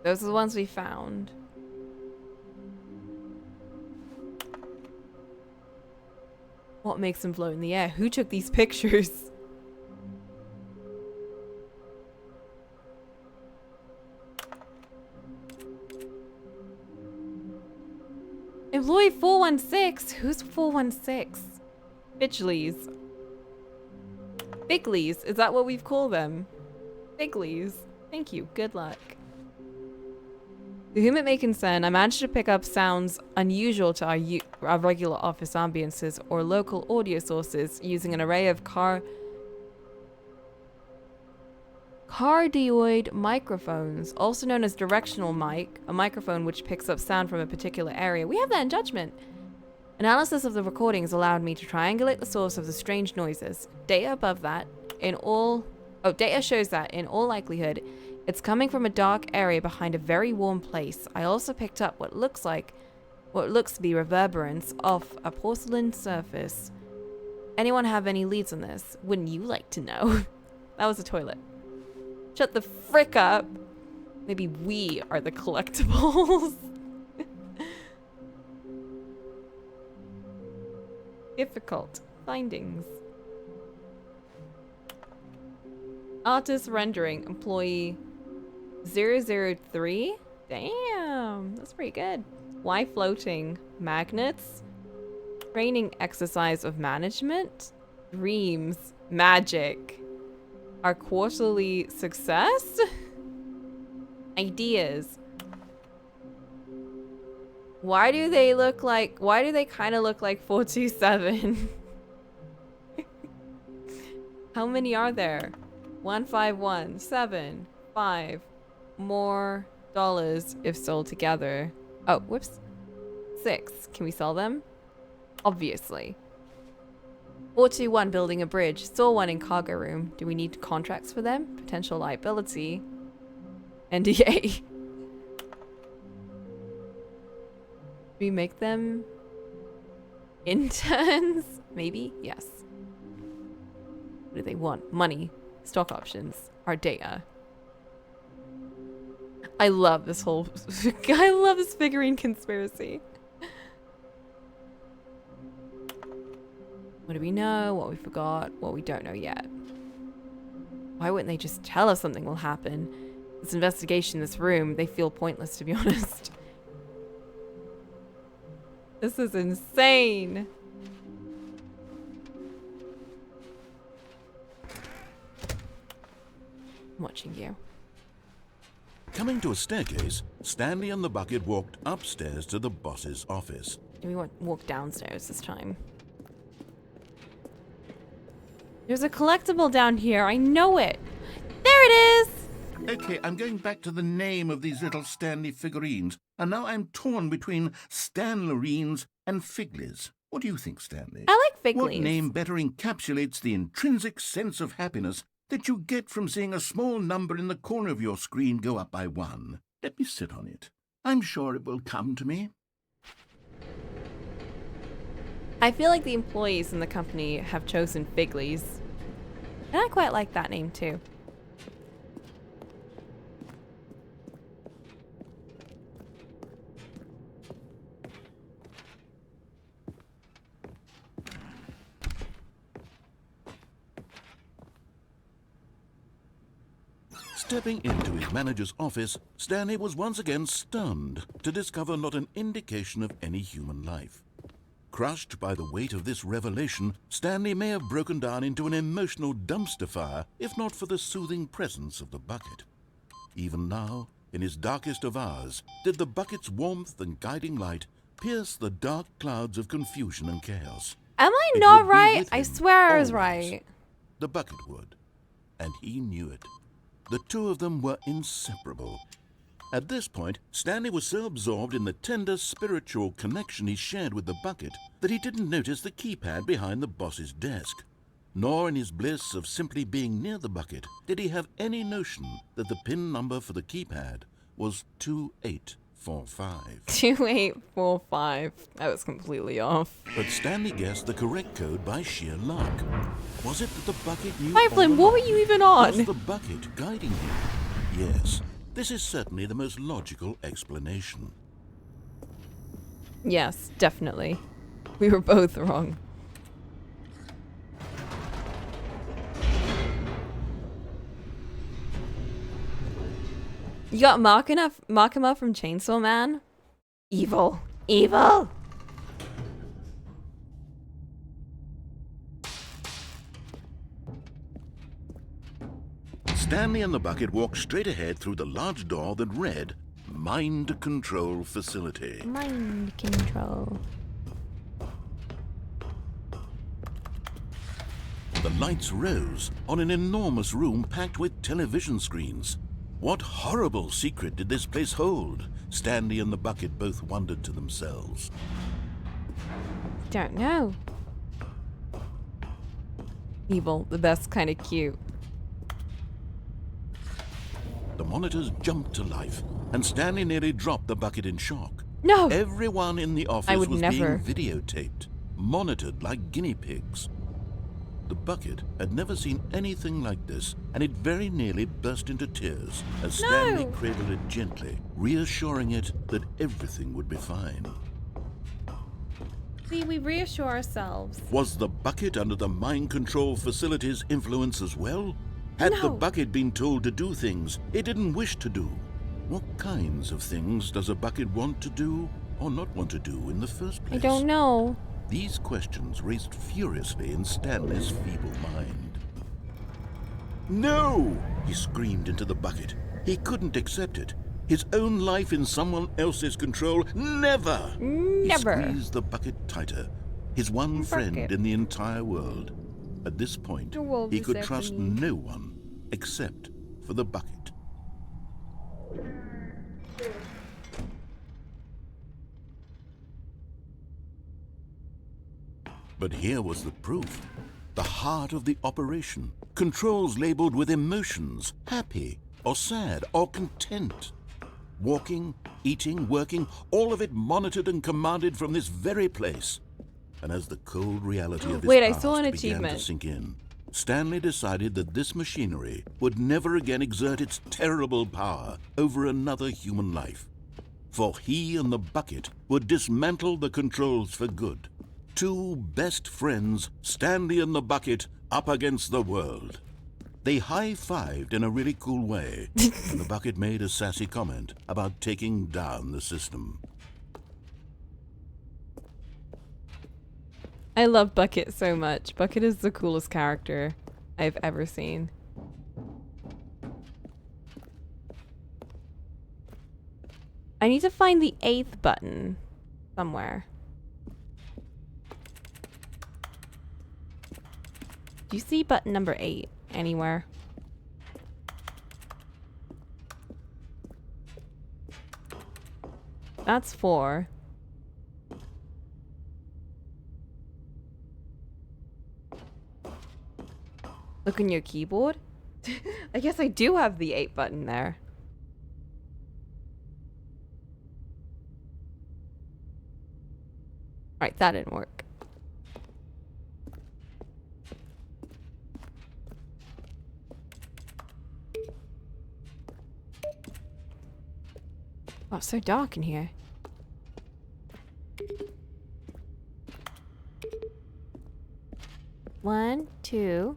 Those are the ones we found. What makes them float in the air? Who took these pictures? Employee 416? Who's 416? Bitchleys. Biglies. Is that what we've called them? Biglies. Thank you. Good luck. To whom it may concern, I managed to pick up sounds unusual to our regular office ambiances or local audio sources using an array of cardioid microphones, also known as directional mic, a microphone which picks up sound from a particular area. We have that in Judgment. Analysis of the recordings allowed me to triangulate the source of the strange noises. Data shows that in all likelihood, it's coming from a dark area behind a very warm place. I also picked up what looks to be reverberance off a porcelain surface. Anyone have any leads on this? Wouldn't you like to know? That was a toilet. Shut the frick up. Maybe we are the collectibles. Difficult findings. Artist rendering employee 003. Damn, that's pretty good. Why floating? Magnets? Training exercise of management? Dreams. Magic. Our quarterly success? Ideas. Why do they kind of look like 427? How many are there? 151, 7, 5 more dollars if sold together. Oh, whoops. 6. Can we sell them? Obviously. 421 building a bridge. Saw one in cargo room. Do we need contracts for them? Potential liability. NDA. We make them interns? Maybe? Yes. What do they want? Money. Stock options. Our data. I love this whole... I love this figurine conspiracy. What do we know? What we forgot? What we don't know yet? Why wouldn't they just tell us something will happen? This investigation, this room, they feel pointless, to be honest. This is insane. I'm watching you. Coming to a staircase, Stanley and the bucket walked upstairs to the boss's office. Do we walk downstairs this time? There's a collectible down here. I know it. There it is. Okay, I'm going back to the name of these little Stanley figurines, and now I'm torn between Stanlerines and Figlies. What do you think, Stanley? I like Figlies. What name better encapsulates the intrinsic sense of happiness that you get from seeing a small number in the corner of your screen go up by 1? Let me sit on it. I'm sure it will come to me. I feel like the employees in the company have chosen Figlies. And I quite like that name too. Stepping into his manager's office, Stanley was once again stunned to discover not an indication of any human life. Crushed by the weight of this revelation, Stanley may have broken down into an emotional dumpster fire if not for the soothing presence of the bucket. Even now, in his darkest of hours, did the bucket's warmth and guiding light pierce the dark clouds of confusion and chaos. Am I It not would be right? with I him swear I was always. right. The bucket would, and he knew it. The two of them were inseparable. At this point, Stanley was so absorbed in the tender spiritual connection he shared with the bucket that he didn't notice the keypad behind the boss's desk. Nor in his bliss of simply being near the bucket did he have any notion that the PIN number for the keypad was 2845. 2845. That was completely off. But Stanley guessed the correct code by sheer luck. Was it that the bucket knew Pipeline, all what were along? you even on? Was the bucket guiding him? Yes, this is certainly the most logical explanation. Yes, definitely. We were both wrong. You got Makima from Chainsaw Man? Evil. Evil! Stanley and the bucket walked straight ahead through the large door that read, Mind Control Facility. Mind control. The lights rose on an enormous room packed with television screens. What horrible secret did this place hold? Stanley and the bucket both wondered to themselves. don't know. Evil, the best kind of cute. The monitors jumped to life, and Stanley nearly dropped the bucket in shock. No! Everyone in the office I would was never. being videotaped, monitored like guinea pigs. The bucket had never seen anything like this, and it very nearly burst into tears as Stanley cradled it gently, reassuring it that everything would be fine. See, we reassure ourselves. Was the bucket under the mind control facility's influence as well? Had the bucket been told to do things it didn't wish to do? What kinds of things does a bucket want to do or not want to do in the first place? I don't know. These questions raced furiously in Stanley's feeble mind. No! He screamed into the bucket. He couldn't accept it. His own life in someone else's control. Never! Never. He squeezed the bucket tighter. His one friend in the entire world. At this point, he could trust no one except for the bucket. But here was the proof. The heart of the operation. Controls labeled with emotions, happy or sad or content. Walking, eating, working, all of it monitored and commanded from this very place. And as the cold reality of his I past saw an began achievement. to sink in, Stanley decided that this machinery would never again exert its terrible power over another human life. For he and the bucket would dismantle the controls for good. Two best friends, Stanley and the bucket, up against the world. They high-fived in a really cool way, and the bucket made a sassy comment about taking down the system. I love Bucket so much. Bucket is the coolest character I've ever seen. I need to find the 8th button somewhere. Do you see button number 8 anywhere? That's 4. Look on your keyboard. I guess I do have the 8 button there. Alright, that didn't work. Oh, it's so dark in here. One, two.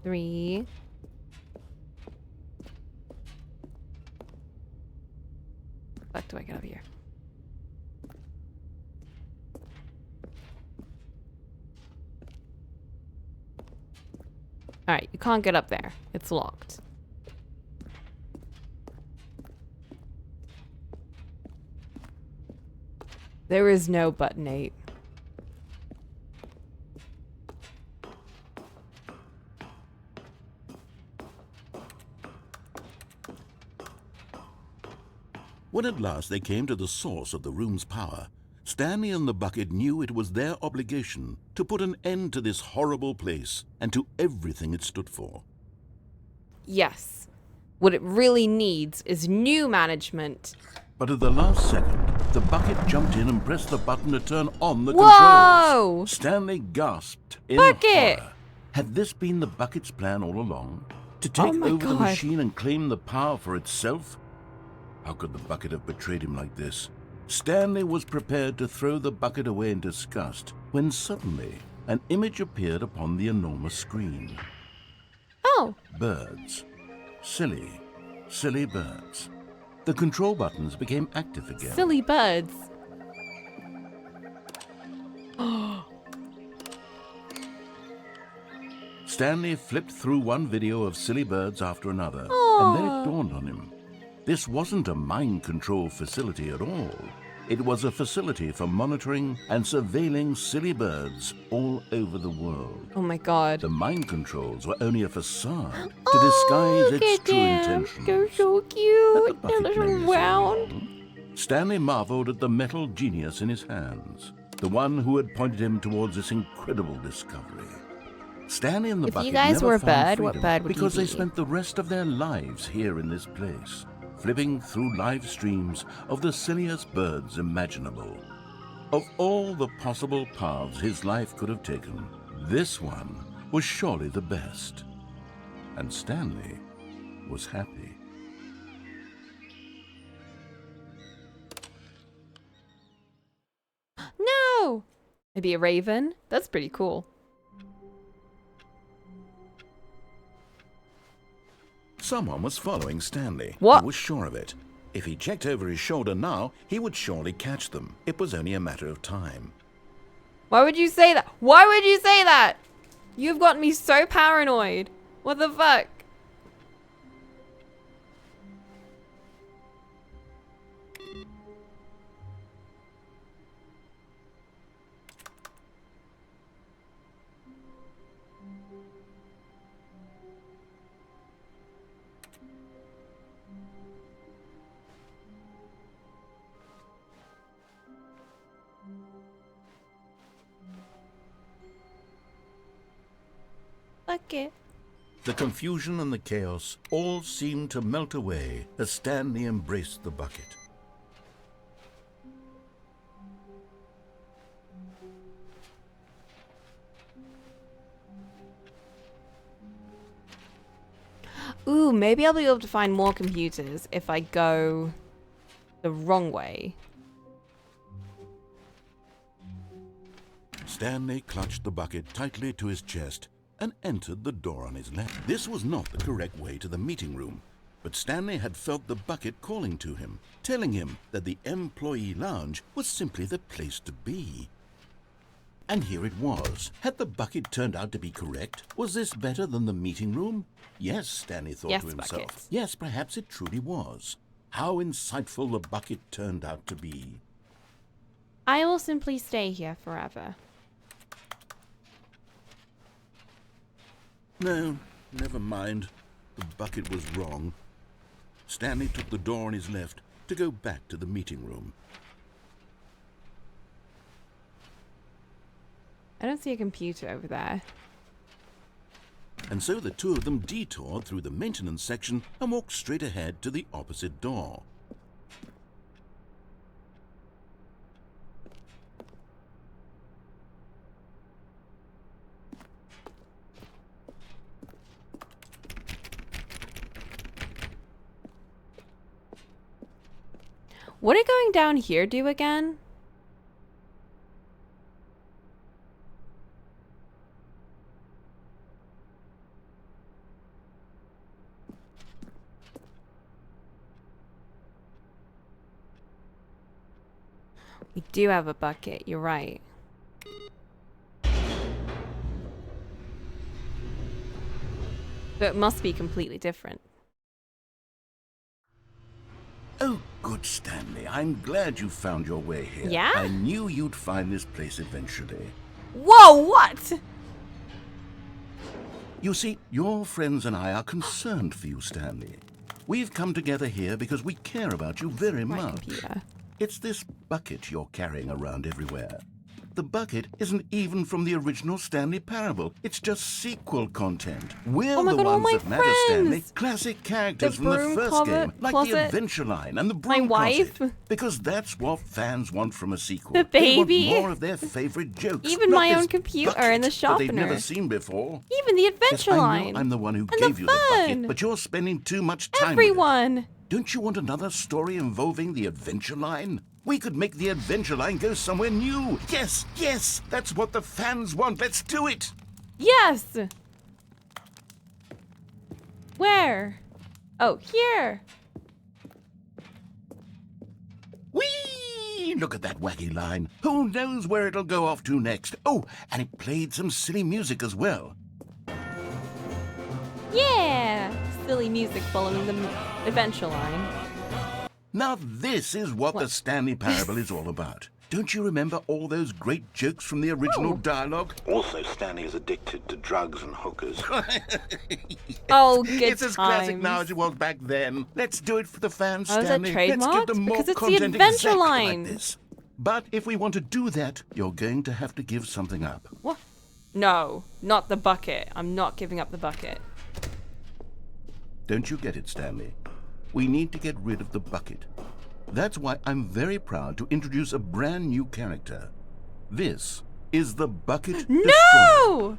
Three. What do I get over here? Alright, you can't get up there. It's locked. There is no button 8. When at last they came to the source of the room's power, Stanley and the bucket knew it was their obligation to put an end to this horrible place and to everything it stood for. Yes. What it really needs is new management. But at the last second, the bucket jumped in and pressed the button to turn on the Whoa! controls. Stanley gasped in Bucket! horror. Had this been the bucket's plan all along? To take my over the God. machine and claim the power for itself? How could the bucket have betrayed him like this? Stanley was prepared to throw the bucket away in disgust when suddenly an image appeared upon the enormous screen. Oh. Birds. Silly, silly birds. The control buttons became active again. Silly birds. Stanley flipped through one video of silly birds after another, and then it dawned on him. This wasn't a mind control facility at all. It was a facility for monitoring and surveilling silly birds all over the world. Oh my god. The mind controls were only a facade to disguise look its at true them. intentions. They're so Let the cute. They're bucket little blaze round. on. Stanley marveled at the metal genius in his hands, the one who had pointed him towards this incredible discovery. Stanley and the If you bucket guys never were a found bird, what freedom bird would you because they be? spent the rest of their lives here in this place, flipping through live streams of the silliest birds imaginable. Of all the possible paths his life could have taken, this one was surely the best. And Stanley was happy. No! Maybe a raven? That's pretty cool. Someone was following Stanley. What? He was sure of it. If he checked over his shoulder now, he would surely catch them. It was only a matter of time. Why would you say that? Why would you say that? You've gotten me so paranoid. What the fuck? Bucket. The confusion and the chaos all seemed to melt away as Stanley embraced the bucket. Ooh, maybe I'll be able to find more computers if I go the wrong way. Stanley clutched the bucket tightly to his chest and entered the door on his left. This was not the correct way to the meeting room, but Stanley had felt the bucket calling to him, telling him that the employee lounge was simply the place to be. And here it was. Had the bucket turned out to be correct? Was this better than the meeting room? Yes, Stanley thought Yes, to himself. buckets. Yes, perhaps it truly was. How insightful the bucket turned out to be. I will simply stay here forever. No, never mind. The bucket was wrong. Stanley took the door on his left to go back to the meeting room. I don't see a computer over there. And so the two of them detoured through the maintenance section and walked straight ahead to the opposite door. What did going down here do again? We do have a bucket, you're right. So it must be completely different. Oh, good, Stanley. I'm glad you found your way here. Yeah? I knew you'd find this place eventually. Whoa, what? You see, your friends and I are concerned for you, Stanley. We've come together here because we care about you very My much. computer. It's this bucket you're carrying around everywhere. The bucket isn't even from the original Stanley Parable. It's just sequel content. We're Oh my the God, all ones my that matter, Stanley. friends! Classic characters The from the broom first game, like closet, the Adventure Line and the my broom wife. closet. Because that's what fans want from a sequel. The They want baby. more of their favorite jokes. Even not my this own computer bucket and the that they've sharpener. never seen before. Even the Yes, Adventure I Line. know I'm the one who And gave you the fun. bucket, but you're spending too much time with Everyone. it. Don't you want another story involving the Adventure Line? We could make the Adventure Line go somewhere new. Yes, yes, that's what the fans want. Let's do it. Yes. Where? Oh, here. Whee! Look at that wacky line. Who knows where it'll go off to next? Oh, and it played some silly music as well. Yeah. Silly music following the Adventure Line. Now this is what the Stanley Parable is all about. Don't you remember all those great jokes from the original dialogue? Also, Stanley is addicted to drugs and hookers. Oh, good It's as classic times. now as it was back then. Let's do it for the fans, Oh, is that Stanley. Let's give them trademarked? more Because it's the content adventure exactly line. like this. But if we want to do that, you're going to have to give something up. What? No, not the bucket. I'm not giving up the bucket. Don't you get it, Stanley? We need to get rid of the bucket. That's why I'm very proud to introduce a brand new character. This is the Bucket Destroyer. No!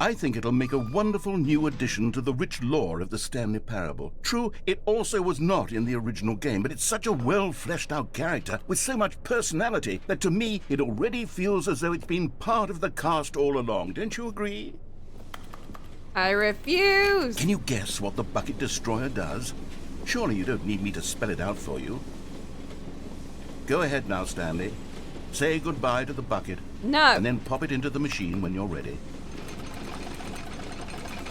I think it'll make a wonderful new addition to the rich lore of the Stanley Parable. True, it also was not in the original game, but it's such a well-fleshed-out character with so much personality that to me it already feels as though it's been part of the cast all along. Don't you agree? I refuse! Can you guess what the Bucket Destroyer does? Surely you don't need me to spell it out for you. Go ahead now, Stanley. Say goodbye to the bucket. No! And then pop it into the machine when you're ready.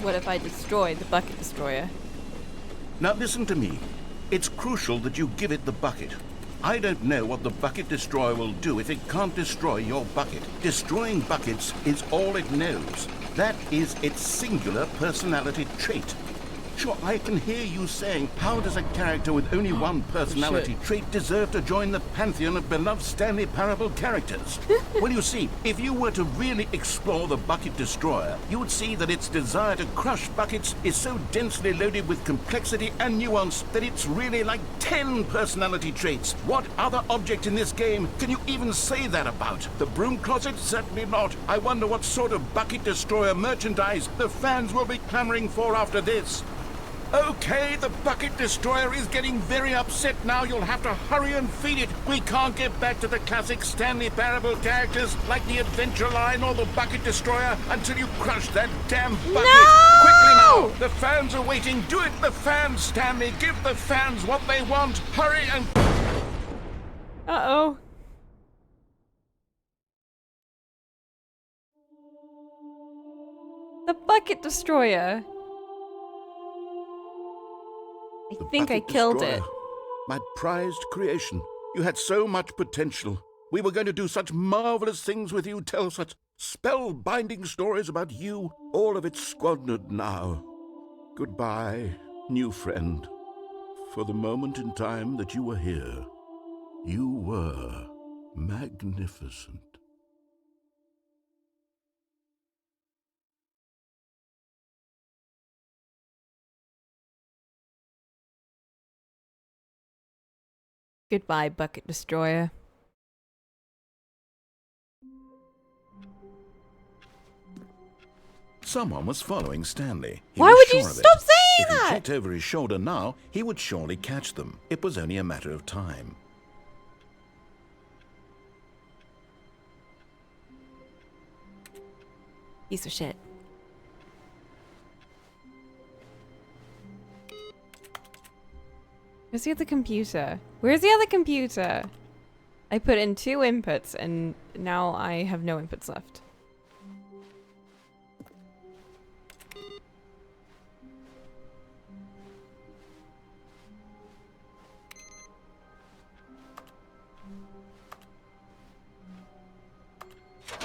What if I destroy the bucket destroyer? Now listen to me. It's crucial that you give it the bucket. I don't know what the Bucket Destroyer will do if it can't destroy your bucket. Destroying buckets is all it knows. That is its singular personality trait. Sure, I can hear you saying, how does a character with only one personality trait deserve to join the pantheon of beloved Stanley Parable characters? Well, you see, if you were to really explore the Bucket Destroyer, you would see that its desire to crush buckets is so densely loaded with complexity and nuance that it's really like 10 personality traits. What other object in this game can you even say that about? The broom closet? Certainly not. I wonder what sort of Bucket Destroyer merchandise the fans will be clamoring for after this. Okay, the Bucket Destroyer is getting very upset now. You'll have to hurry and feed it. We can't get back to the classic Stanley Parable characters like the Adventure Line or the Bucket Destroyer until you crush that damn bucket. No! Quickly now! The fans are waiting. Do it, the fans, Stanley. Give the fans what they want. Hurry and... Uh-oh. The bucket destroyer. I think I Bucket killed Destroyer. it. My prized creation. You had so much potential. We were going to do such marvelous things with you, tell such spellbinding stories about you. All of it squandered now. Goodbye, new friend. For the moment in time that you were here, you were magnificent. Goodbye, bucket destroyer. Someone was following Stanley. He Why was would you sure of it. stop saying If he that? checked over his shoulder now, he would surely catch them. It was only a matter of time. Piece of shit. Where's the other computer? Where's the other computer? I put in 2 inputs and now I have no inputs left.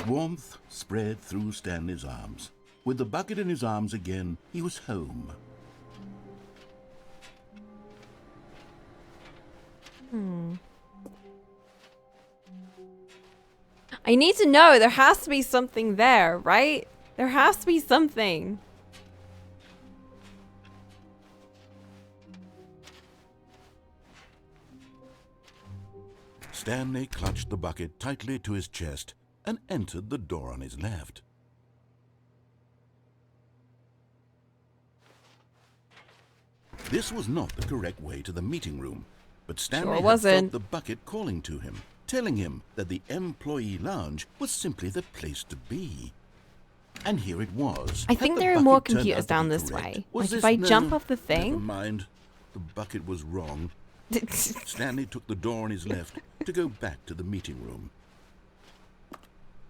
Warmth spread through Stanley's arms. With the bucket in his arms again, he was home. I need to know. There has to be something there, right? There has to be something. Stanley clutched the bucket tightly to his chest and entered the door on his left. This was not the correct way to the meeting room, but Stanley Sure had wasn't. felt the bucket calling to him, telling him that the employee lounge was simply the place to be. And here it was. I Had think the there are more bucket turned computers out to be down this correct? way. Was Like, if this I no- jump off the thing- Never mind. The bucket was wrong. Stanley took the door on his left to go back to the meeting room.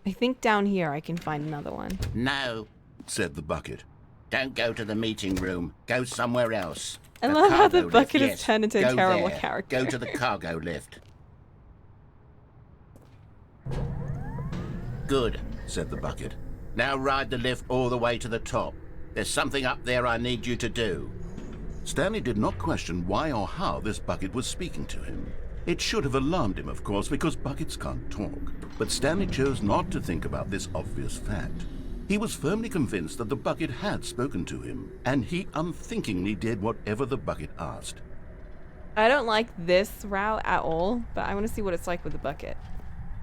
I think down here I can find another one. No, said the bucket. Don't go to the meeting room. Go somewhere else. I love how the cargo bucket lift, has turned into a go terrible there. character. Go to the cargo lift. Good, said the bucket. Now ride the lift all the way to the top. There's something up there I need you to do. Stanley did not question why or how this bucket was speaking to him. It should have alarmed him, of course, because buckets can't talk. But Stanley chose not to think about this obvious fact. He was firmly convinced that the bucket had spoken to him, and he unthinkingly did whatever the bucket asked. I don't like this route at all, but I want to see what it's like with the bucket.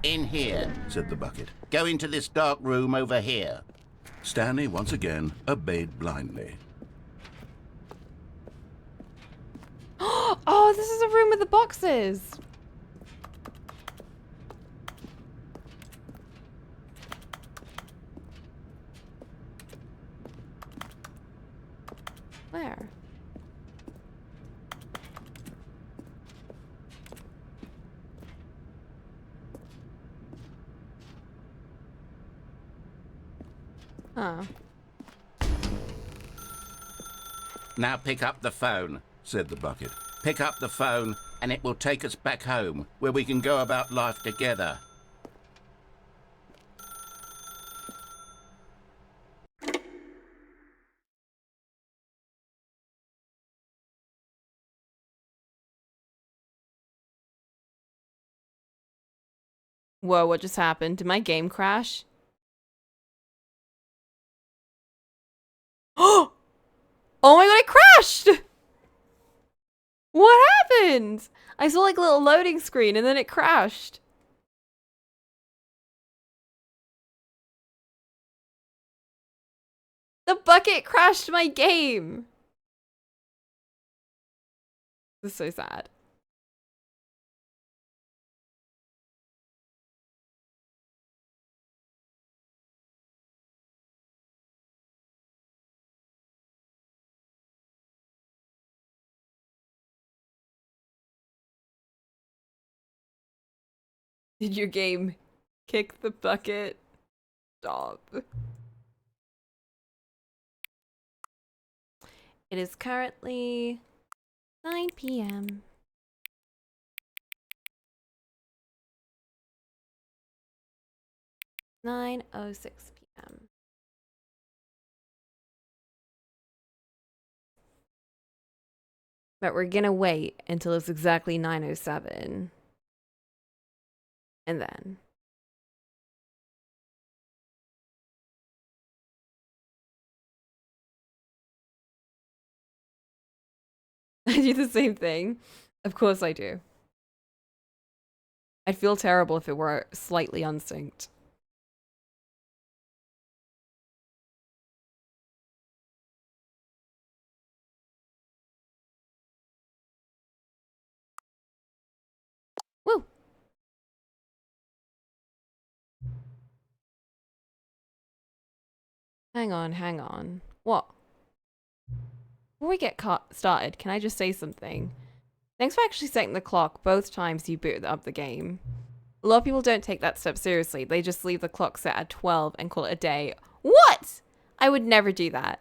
In here, said the bucket. Go into this dark room over here. Stanley once again obeyed blindly. Oh, this is a room with the boxes. Where? Oh. Now pick up the phone, Said the bucket. Pick up the phone, and it will take us back home, where we can go about life together. Whoa, what just happened? Did my game crash? Oh! Oh my god, it crashed! What happened? I saw like a little loading screen and then it crashed. The bucket crashed my game. This is so sad. Did your game kick the bucket? Stop. It is currently 9 p.m. (9:06 p.m.) But we're gonna wait until it's exactly 9:07. And then I do the same thing. Of course I do. I'd feel terrible if it were slightly unsynced. Woo! Hang on. What? Before we get started, can I just say something? Thanks for actually setting the clock both times you booted up the game. A lot of people don't take that step seriously. They just leave the clock set at 12 and call it a day. What? I would never do that.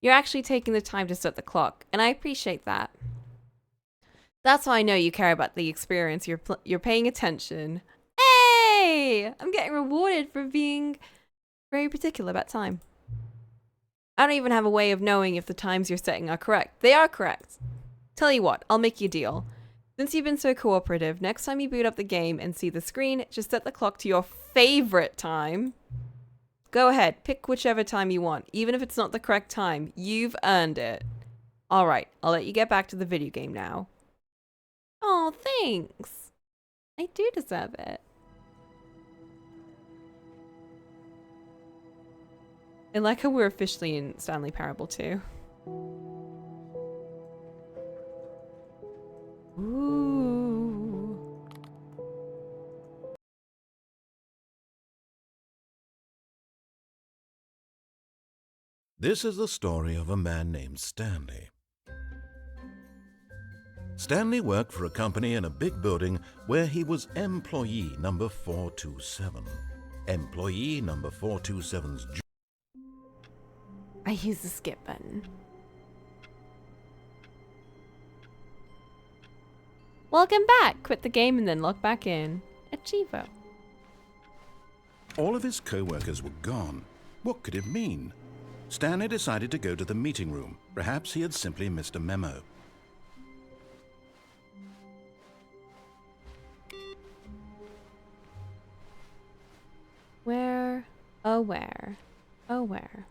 You're actually taking the time to set the clock, and I appreciate that. That's how I know you care about the experience. You're paying attention. Hey! I'm getting rewarded for being very particular about time. I don't even have a way of knowing if the times you're setting are correct. They are correct. Tell you what, I'll make you a deal. Since you've been so cooperative, next time you boot up the game and see the screen, just set the clock to your favorite time. Go ahead, pick whichever time you want, even if it's not the correct time. You've earned it. Alright, I'll let you get back to the video game now. Oh, thanks. I do deserve it. I like how we're officially in Stanley Parable 2. Ooh. This is the story of a man named Stanley. Stanley worked for a company in a big building where he was employee number 427. Employee number 427's job. I use the skip button. Welcome back. Quit the game and then log back in. Achievo. All of his co-workers were gone. What could it mean? Stanley decided to go to the meeting room. Perhaps he had simply missed a memo. Where? Oh, where? Oh, where?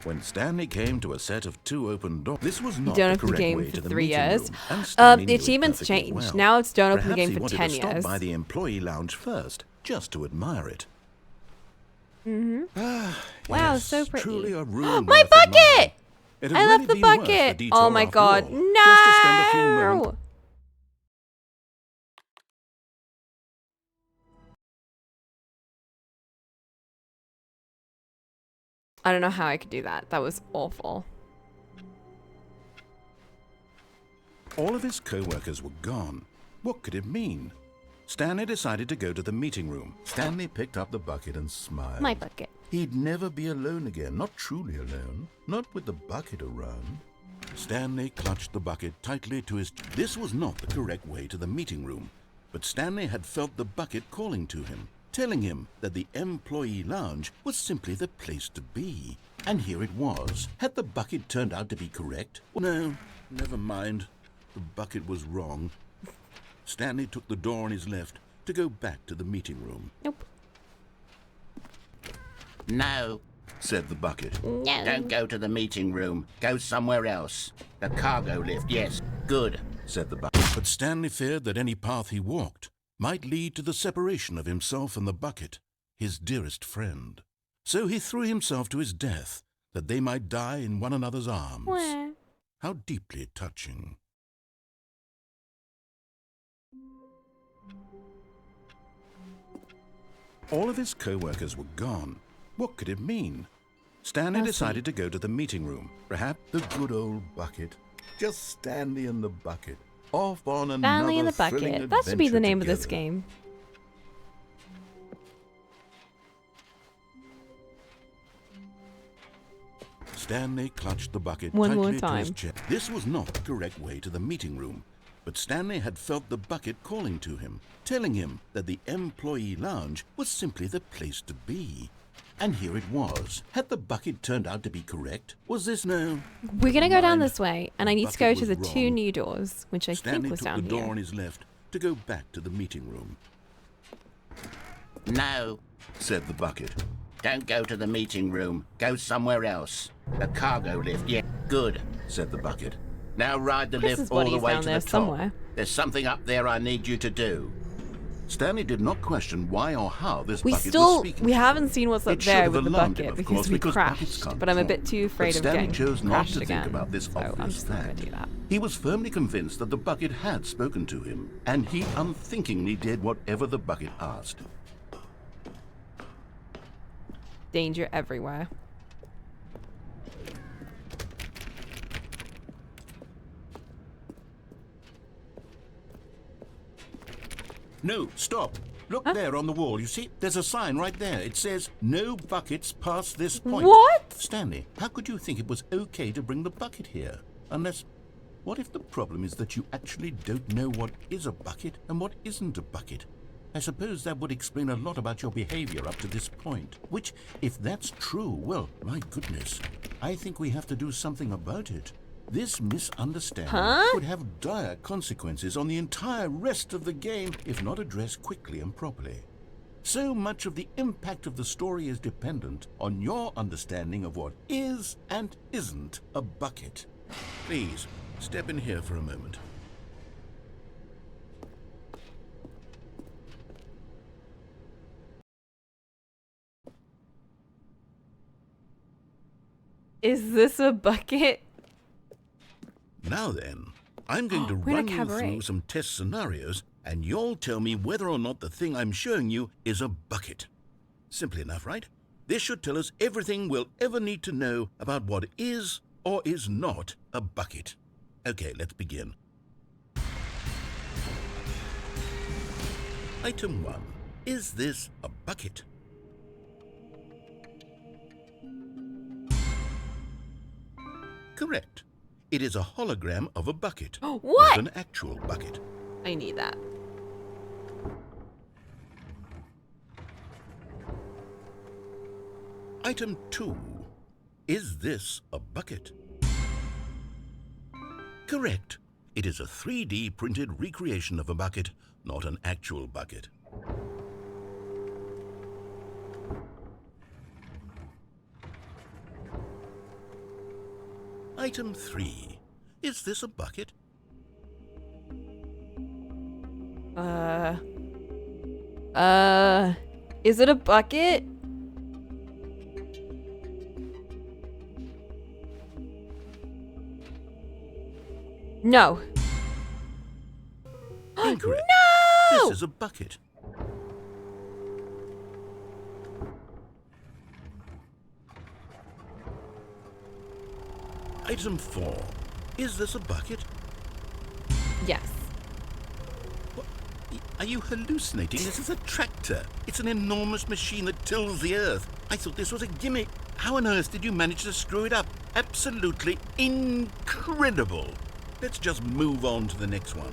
When Stanley came to a set of 2 open doors, this was not Don't the open the correct game way for to the 3 meeting years. room, and Stanley The knew it achievements perfectly changed. well. Now it's don't open the Perhaps game he for wanted 10 to stop years. by the employee lounge first, just to admire it. Wow, Yes, so pretty. Truly a room My worth admiring. bucket! It had I really left the been worth the bucket. detour Oh my after god, all, just to spend a few no! moments. I don't know how I could do that. That was awful. All of his co-workers were gone. What could it mean? Stanley decided to go to the meeting room. Stanley picked up the bucket and smiled. My bucket. He'd never be alone again, not truly alone, not with the bucket around. Stanley clutched the bucket tightly to his... This was not the correct way to the meeting room, but Stanley had felt the bucket calling to him, telling him that the employee lounge was simply the place to be. And here it was. Had the bucket turned out to be correct? No, never mind. The bucket was wrong. Stanley took the door on his left to go back to the meeting room. Nope. No, Said the bucket. No. don't go to the meeting room. Go somewhere else. The cargo lift, yes. Good. Said the bucket. But Stanley feared that any path he walked might lead to the separation of himself and the bucket, his dearest friend. So he threw himself to his death, that they might die in one another's arms. Wah. How deeply touching. All of his co-workers were gone. What could it mean? Stanley How decided to go to the meeting room. Perhaps the good old bucket. Just Stanley and the bucket. Off on another Stanley and the thrilling bucket. That should be the adventure name of this together. game. Stanley clutched the bucket One more tightly to his time. chest. This was not the correct way to the meeting room, but Stanley had felt the bucket calling to him, telling him that the employee lounge was simply the place to be. And here it was. Had the bucket turned out to be correct? Was this no? We're gonna go down Mind. this way, and The I need to go bucket to the was 2 wrong. new doors, which I Stanley think was took down the door here. on his left to go back to the meeting room. No, Said the bucket. don't go to the meeting room. Go somewhere else. The cargo lift, yeah. Good. Said the bucket. Now ride the Chris's lift all the body's way down to there the top. somewhere. There's something up there I need you to do. Stanley did not question why or how this We bucket was still, speaking we to him. haven't seen what's up It should there have with the alarmed him, bucket of because course, we because buckets crashed, can't but I'm a talk. bit too afraid But of Stanley getting chose not crashed to again. think about this So I'm obvious just not gonna fact. do that. He was firmly convinced that the bucket had spoken to him, and he unthinkingly did whatever the bucket asked. Danger everywhere. No, stop. Look there on the wall. You see, there's a sign right there. It says, no buckets past this point. What? Stanley, how could you think it was okay to bring the bucket here? Unless, what if the problem is that you actually don't know what is a bucket and what isn't a bucket? I suppose that would explain a lot about your behavior up to this point. Which, if that's true, well, my goodness, I think we have to do something about it. This misunderstanding could have dire consequences on the entire rest of the game if not addressed quickly and properly. So much of the impact of the story is dependent on your understanding of what is and isn't a bucket. Please, step in here for a moment. Is this a bucket? Now then, I'm going to We're in a run you cabaret. through some test scenarios, and you'll tell me whether or not the thing I'm showing you is a bucket. Simple enough, right? This should tell us everything we'll ever need to know about what is or is not a bucket. Okay, let's begin. Item 1. Is this a bucket? Correct. It is a hologram of a bucket. What? Not an actual bucket. I need that. Item 2. Is this a bucket? Correct. It is a 3D printed recreation of a bucket, not an actual bucket. Item 3. Is this a bucket? Is it a bucket? No. Incorrect. No! This is a bucket. Item 4. Is this a bucket? Yes. What? Are you hallucinating? This is a tractor. It's an enormous machine that tills the earth. I thought this was a gimmick. How on earth did you manage to screw it up? Absolutely incredible. Let's just move on to the next one.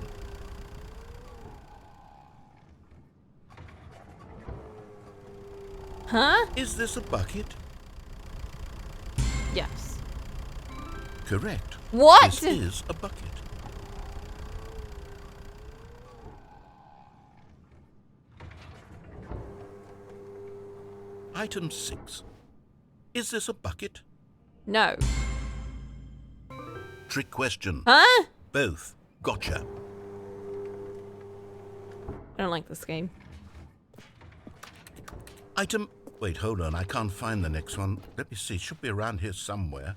Huh? Is this a bucket? Yes. Correct. What? This is a bucket. Item 6. Is this a bucket? No. Trick question. Huh? Both. Gotcha. I don't like this game. Item... Wait, hold on. I can't find the next one. Let me see. It should be around here somewhere.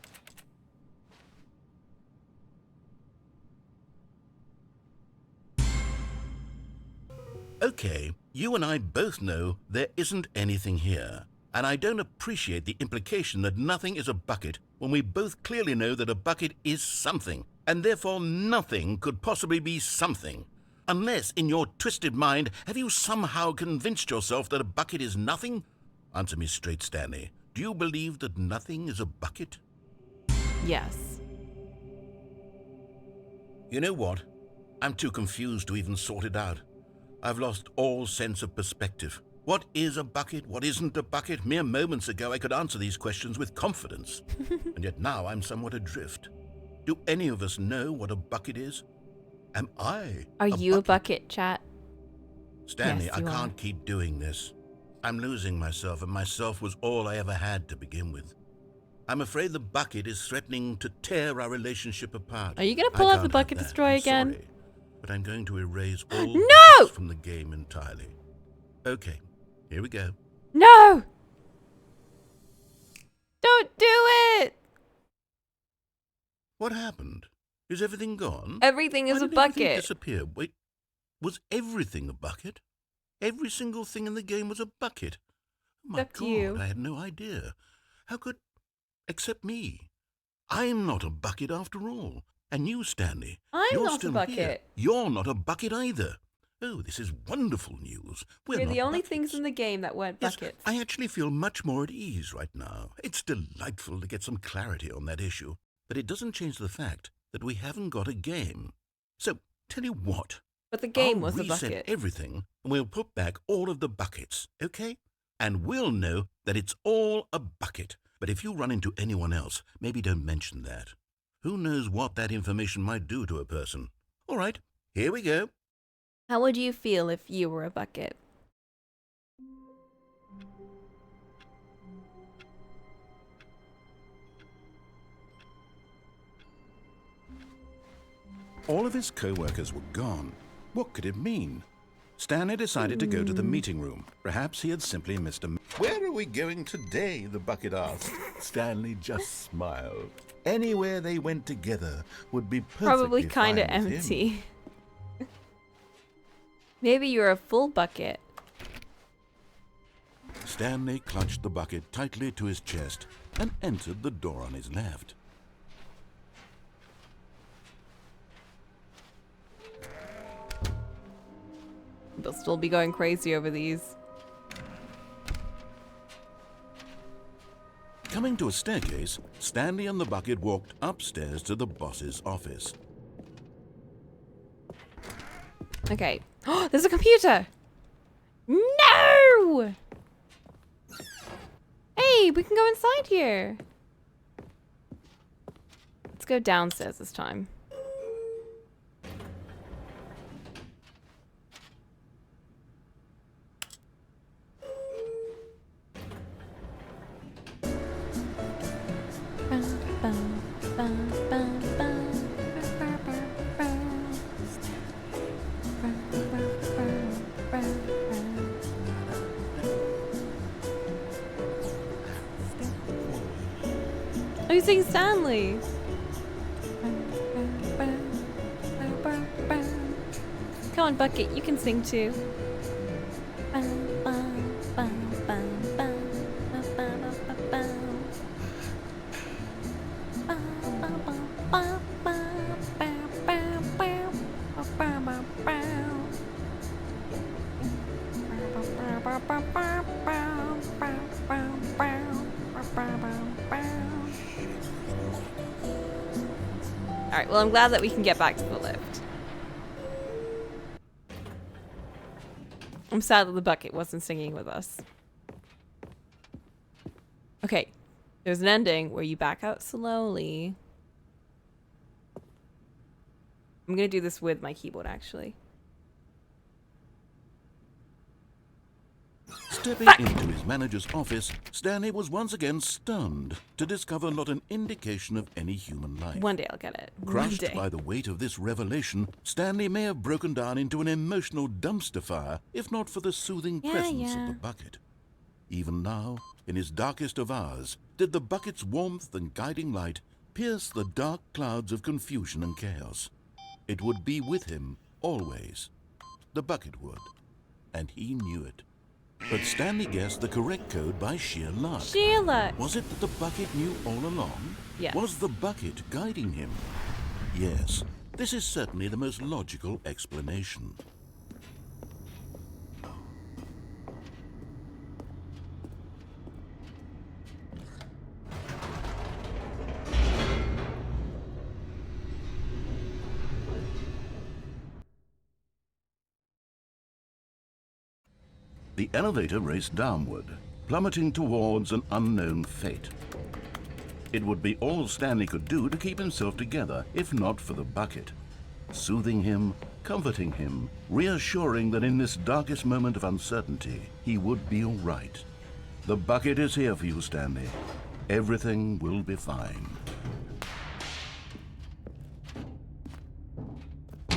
Okay, you and I both know there isn't anything here. And I don't appreciate the implication that nothing is a bucket when we both clearly know that a bucket is something, and therefore nothing could possibly be something. Unless, in your twisted mind, have you somehow convinced yourself that a bucket is nothing? Answer me straight, Stanley. Do you believe that nothing is a bucket? Yes. You know what? I'm too confused to even sort it out. I've lost all sense of perspective. What is a bucket? What isn't a bucket? Mere moments ago I could answer these questions with confidence. And yet now I'm somewhat adrift. Do any of us know what a bucket is? Am I Are you a bucket, chat? Stanley, Yes, I you can't are. keep doing this. I'm losing myself, and myself was all I ever had to begin with. I'm afraid the bucket is threatening to tear our relationship apart. Are you gonna I pull out can't the bucket have that. destroy I'm again? Sorry, but I'm going to erase all No! buckets from the game entirely. Okay, here we go. No! Don't do it! What happened? Is everything gone? Everything is Why a did everything bucket. disappear? Wait, was everything a bucket? Every single thing in the game was a bucket. Oh my Except God, you. I had no idea. How could... Except me. I'm not a bucket after all. And you, Stanley, I'm you're not a still bucket. here. You're not a bucket either. Oh, this is wonderful news. We're We're not the only buckets. things in the game that weren't Yes, buckets. I actually feel much more at ease right now. It's delightful to get some clarity on that issue. But it doesn't change the fact that we haven't got a game. So, tell you what. But the game I'll was a reset bucket. everything, and we'll put back all of the buckets, okay? And we'll know that it's all a bucket. But if you run into anyone else, maybe don't mention that. Who knows what that information might do to a person? All right, here we go. How would you feel if you were a bucket? All of his co-workers were gone. What could it mean? Stanley decided to go to the meeting room. Perhaps he had simply missed a... Where are we going today? The bucket asked. Stanley just smiled. Anywhere they went together would be perfectly Probably kind of fine with him. empty. Maybe you're a full bucket. Stanley clutched the bucket tightly to his chest and entered the door on his left. They'll still be going crazy over these. Coming to a staircase, Stanley and the bucket walked upstairs to the boss's office. Okay. Oh, there's a computer! No! Hey, we can go inside here. Let's go downstairs this time. Oh, you sing Stanley. Come on, Bucket, you can sing too. Alright, well, I'm glad that we can get back to the lift. I'm sad that the bucket wasn't singing with us. Okay, there's an ending where you back out slowly. I'm gonna do this with my keyboard, actually. Stepping into his manager's office, Stanley was once again stunned to discover not an indication of any human life. One day I'll get it. Crushed One day. by the weight of this revelation, Stanley may have broken down into an emotional dumpster fire if not for the soothing presence of the bucket. Even now, in his darkest of hours, did the bucket's warmth and guiding light pierce the dark clouds of confusion and chaos. It would be with him always. The bucket would. And he knew it. But Stanley guessed the correct code by sheer luck. Sheer luck. Was it that the bucket knew all along? Yes. Was the bucket guiding him? Yes. This is certainly the most logical explanation. The elevator raced downward, plummeting towards an unknown fate. It would be all Stanley could do to keep himself together, if not for the bucket. Soothing him, comforting him, reassuring that in this darkest moment of uncertainty, he would be all right. The bucket is here for you, Stanley. Everything will be fine.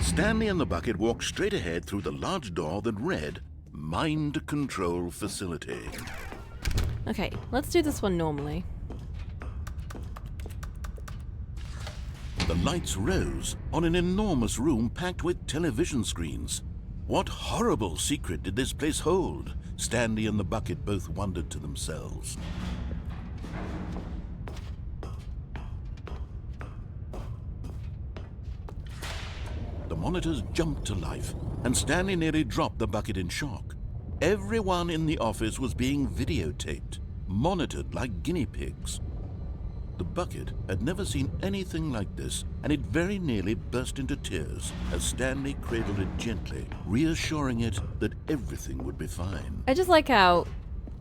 Stanley and the bucket walked straight ahead through the large door that read, Mind Control Facility. Okay, let's do this one normally. The lights rose on an enormous room packed with television screens. What horrible secret did this place hold? Stanley and the bucket both wondered to themselves. The monitors jumped to life, and Stanley nearly dropped the bucket in shock. Everyone in the office was being videotaped, monitored like guinea pigs. The bucket had never seen anything like this, and it very nearly burst into tears as Stanley cradled it gently, reassuring it that everything would be fine. I just like how,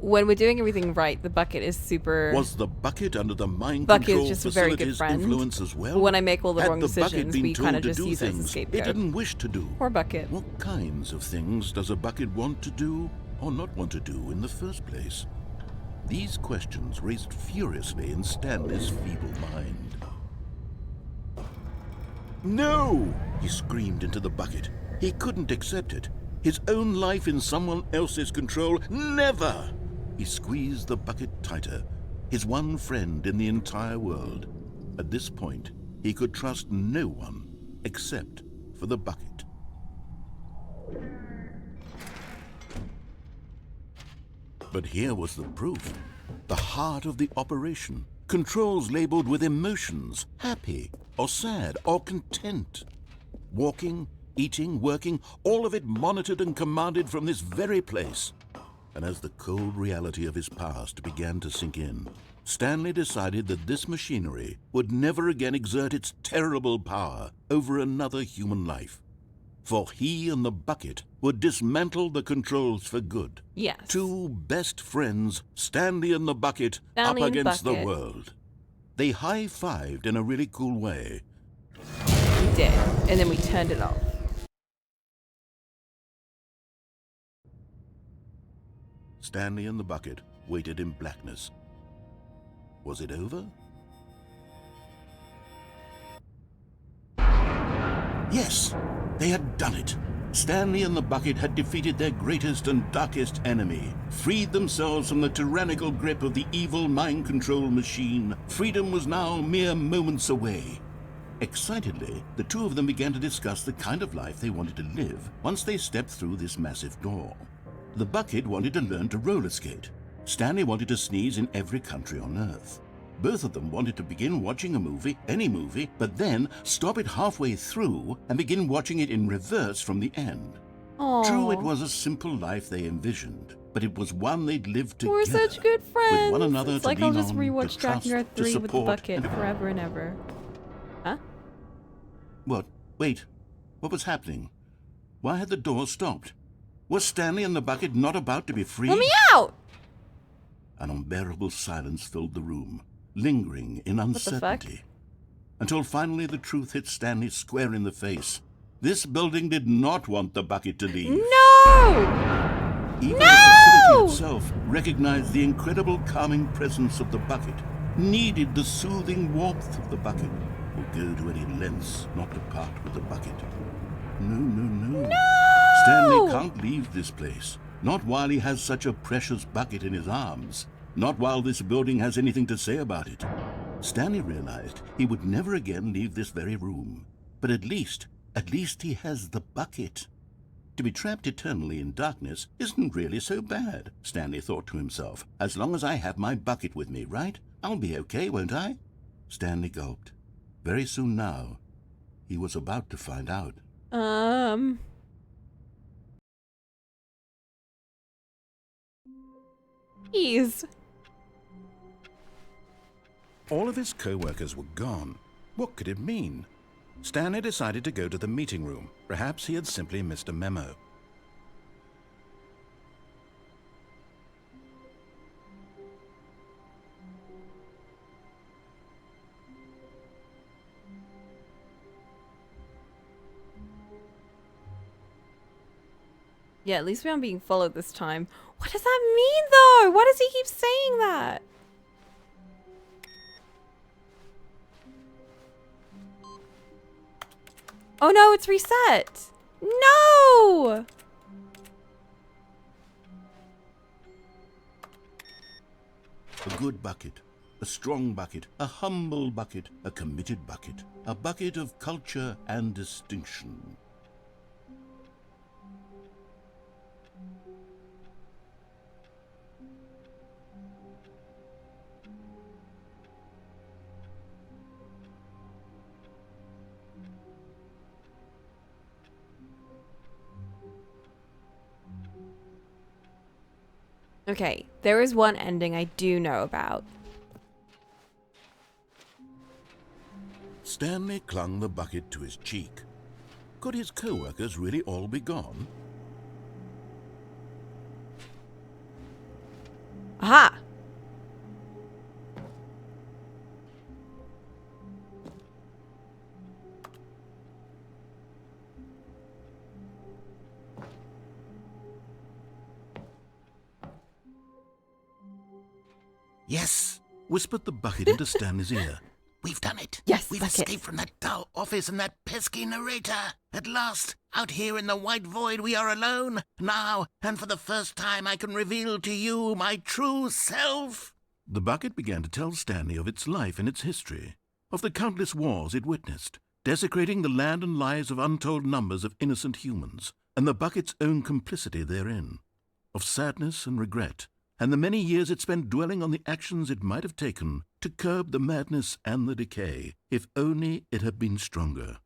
when we're doing everything right, the bucket is super... Was the bucket under the mind Bucket control is just a very good facility's friend. influence as well? But when I make all the Had wrong the bucket decisions, been we told kind of to just do use it as a things scapegoat. it didn't wish to do? Poor bucket. What kinds of things does a bucket want to do or not want to do in the first place? These questions raced furiously in Stanley's feeble mind. No! He screamed into the bucket. He couldn't accept it. His own life in someone else's control, never! He squeezed the bucket tighter, his one friend in the entire world. At this point, he could trust no one except for the bucket. But here was the proof. The heart of the operation. Controls labeled with emotions, happy or sad or content. Walking, eating, working, all of it monitored and commanded from this very place. And as the cold reality of his past began to sink in, Stanley decided that this machinery would never again exert its terrible power over another human life. For he and the bucket would dismantle the controls for good. Yes. Two best friends, Stanley and the bucket, Stanley up and against the Bucket. world. They high-fived in a really cool way. We did. And then we turned it off. Stanley and the bucket waited in blackness. Was it over? Yes, they had done it. Stanley and the bucket had defeated their greatest and darkest enemy, freed themselves from the tyrannical grip of the evil mind control machine. Freedom was now mere moments away. Excitedly, the two of them began to discuss the kind of life they wanted to live once they stepped through this massive door. The bucket wanted to learn to roller skate. Stanley wanted to sneeze in every country on Earth. Both of them wanted to begin watching a movie, any movie, but then stop it halfway through and begin watching it in reverse from the end. Aww. True, it was a simple life they envisioned, but it was one they'd lived together. We're such good friends. With one another It's to like lean I'll just on, rewatch to trust, Dragon Guard to 3 with the support, bucket and- forever and ever. Huh? What? Wait. What was happening? Why had the door stopped? Was Stanley and the bucket not about to be freed? Let me out! An unbearable silence filled the room, lingering in the fuck? uncertainty. Until finally the truth hit Stanley square in the face. This building did not want the bucket to leave. No! Even No! the facility itself recognized the incredible calming presence of the bucket, needed the soothing warmth of the bucket, would go to any lengths not to part with the bucket. No. Stanley can't leave this place. Not while he has such a precious bucket in his arms. Not while this building has anything to say about it. Stanley realized he would never again leave this very room. But at least he has the bucket. To be trapped eternally in darkness isn't really so bad, Stanley thought to himself. As long as I have my bucket with me, right? I'll be okay, won't I? Stanley gulped. Very soon now, he was about to find out. Jeez. All of his co-workers were gone. What could it mean? Stanley decided to go to the meeting room. Perhaps he had simply missed a memo. Yeah, at least we aren't being followed this time. What does that mean, though? Why does he keep saying that? Oh no, it's reset. No! A good bucket, a strong bucket, a humble bucket, a committed bucket, a bucket of culture and distinction. Okay, there is one ending I do know about. Stanley clung the bucket to his cheek. Could his co-workers really all be gone? Aha! Yes, whispered the bucket into Stanley's ear. We've done it. Yes, We've bucket. escaped from that dull office and that pesky narrator. At last, out here in the white void, we are alone. Now, and for the first time, I can reveal to you my true self. The bucket began to tell Stanley of its life and its history, of the countless wars it witnessed, desecrating the land and lives of untold numbers of innocent humans, and the bucket's own complicity therein, of sadness and regret, and the many years it spent dwelling on the actions it might have taken to curb the madness and the decay, if only it had been stronger.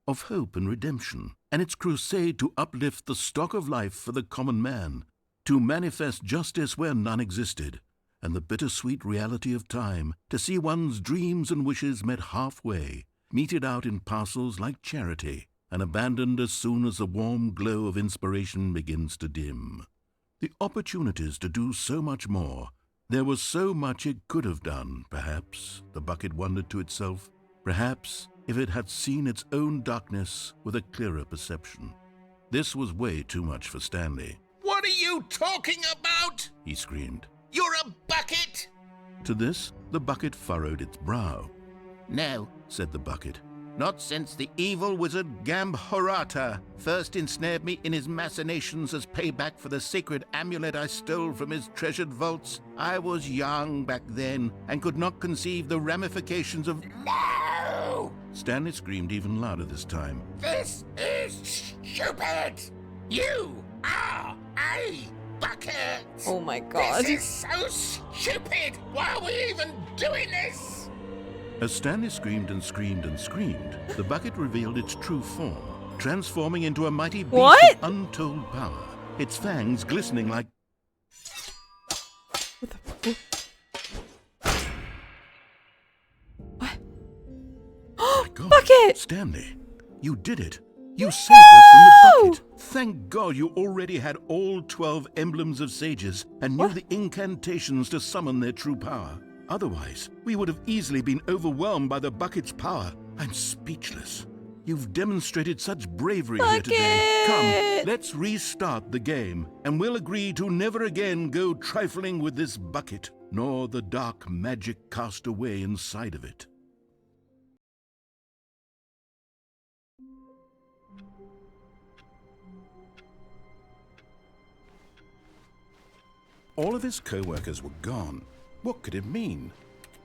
of hope and redemption, and its crusade to uplift the stock of life for the common man, to manifest justice where none existed, and the bittersweet reality of time, to see one's dreams and wishes met halfway, meted out in parcels like charity, and abandoned as soon as the warm glow of inspiration begins to dim. The opportunities to do so much more. There was so much it could have done, perhaps, the bucket wondered to itself. Perhaps if it had seen its own darkness with a clearer perception. This was way too much for Stanley. What are you talking about? He screamed. You're a bucket! To this, the bucket furrowed its brow. No, Said the bucket. not since the evil wizard Gambhorata first ensnared me in his machinations as payback for the sacred amulet I stole from his treasured vaults. I was young back then and could not conceive the ramifications of... No! Stanley screamed even louder this time. This is stupid! You are a bucket! Oh my god. This is so stupid! Why are we even doing this? As Stanley screamed and screamed and screamed, the bucket revealed its true form, transforming into a mighty beast What? of untold power, its fangs glistening like... What? My God, Bucket! Stanley, you did it. You saved us from the bucket. Thank God you already had all 12 emblems of sages and knew the incantations to summon their true power. Otherwise, we would have easily been overwhelmed by the bucket's power. I'm speechless. You've demonstrated such bravery here today. Come, let's restart the game, and we'll agree to never again go trifling with this bucket, nor the dark magic cast away inside of it. All of his co-workers were gone. What could it mean?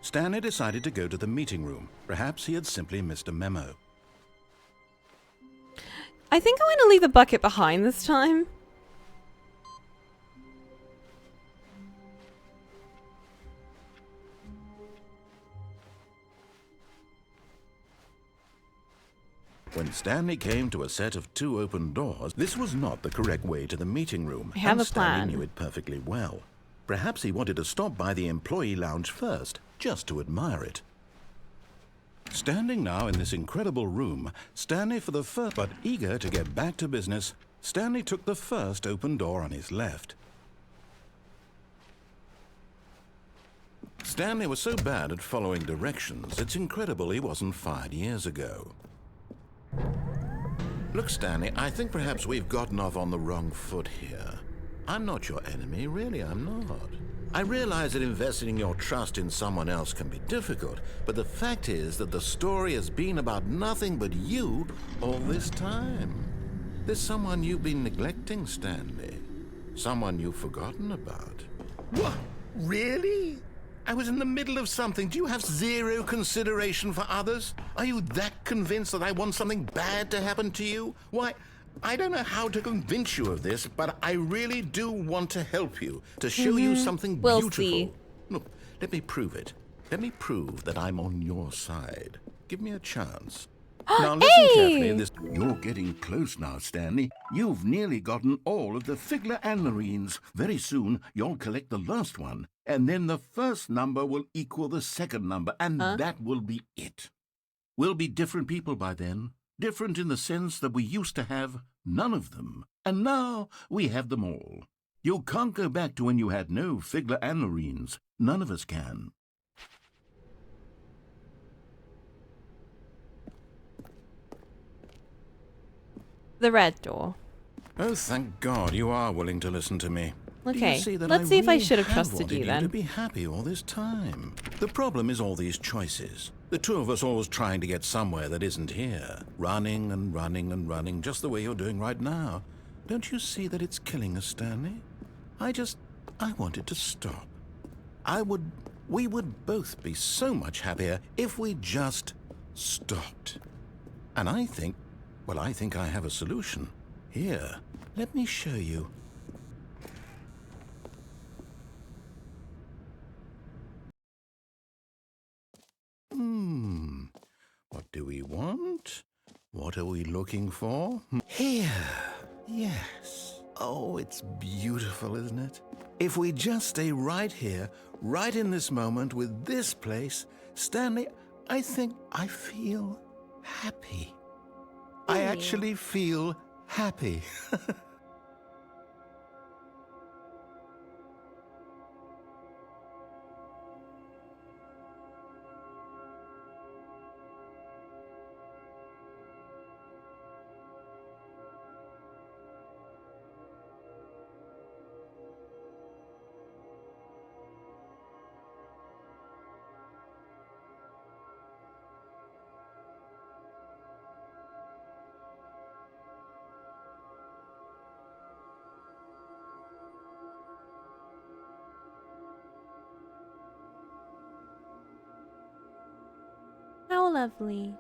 Stanley decided to go to the meeting room. Perhaps he had simply missed a memo. I think I'm going to leave the bucket behind this time. When Stanley came to a set of 2 open doors, this was not the correct way to the meeting room. I have and a plan. Stanley knew it perfectly well. Perhaps he wanted to stop by the employee lounge first, just to admire it. Standing now in this incredible room, Stanley for the first, but eager to get back to business, Stanley took the first open door on his left. Stanley was so bad at following directions, it's incredible he wasn't fired years ago. Look, Stanley, I think perhaps we've gotten off on the wrong foot here. I'm not your enemy, really, I'm not. I realize that investing your trust in someone else can be difficult, but the fact is that the story has been about nothing but you all this time. There's someone you've been neglecting, Stanley. Someone you've forgotten about. What? Really? I was in the middle of something. Do you have zero consideration for others? Are you that convinced that I want something bad to happen to you? Why, I don't know how to convince you of this, but I really do want to help you, to show you something We'll beautiful. see. Look, let me prove it. Let me prove that I'm on your side. Give me a chance. Now listen carefully. You're getting close now, Stanley. You've nearly gotten all of the Figler Anmarines. Very soon, you'll collect the last one, and then the first number will equal the second number, and that will be it. We'll be different people by then. Different in the sense that we used to have none of them, and now we have them all. You can't go back to when you had no Figler Anmarines. None of us can. The red door. Oh, thank God you are willing to listen to me. Do you Okay, see that let's see if I really should have have trusted wanted you then. to be happy all this time. The problem is all these choices. The two of us always trying to get somewhere that isn't here. Running and running and running, just the way you're doing right now. Don't you see that it's killing us, Stanley? I wanted to stop. We would both be so much happier if we just stopped. And I think I have a solution. Here, let me show you. What do we want? What are we looking for? Here. Yes. Oh, it's beautiful, isn't it? If we just stay right here, right in this moment with this place, Stanley, I think I feel happy. I actually feel happy. How lovely.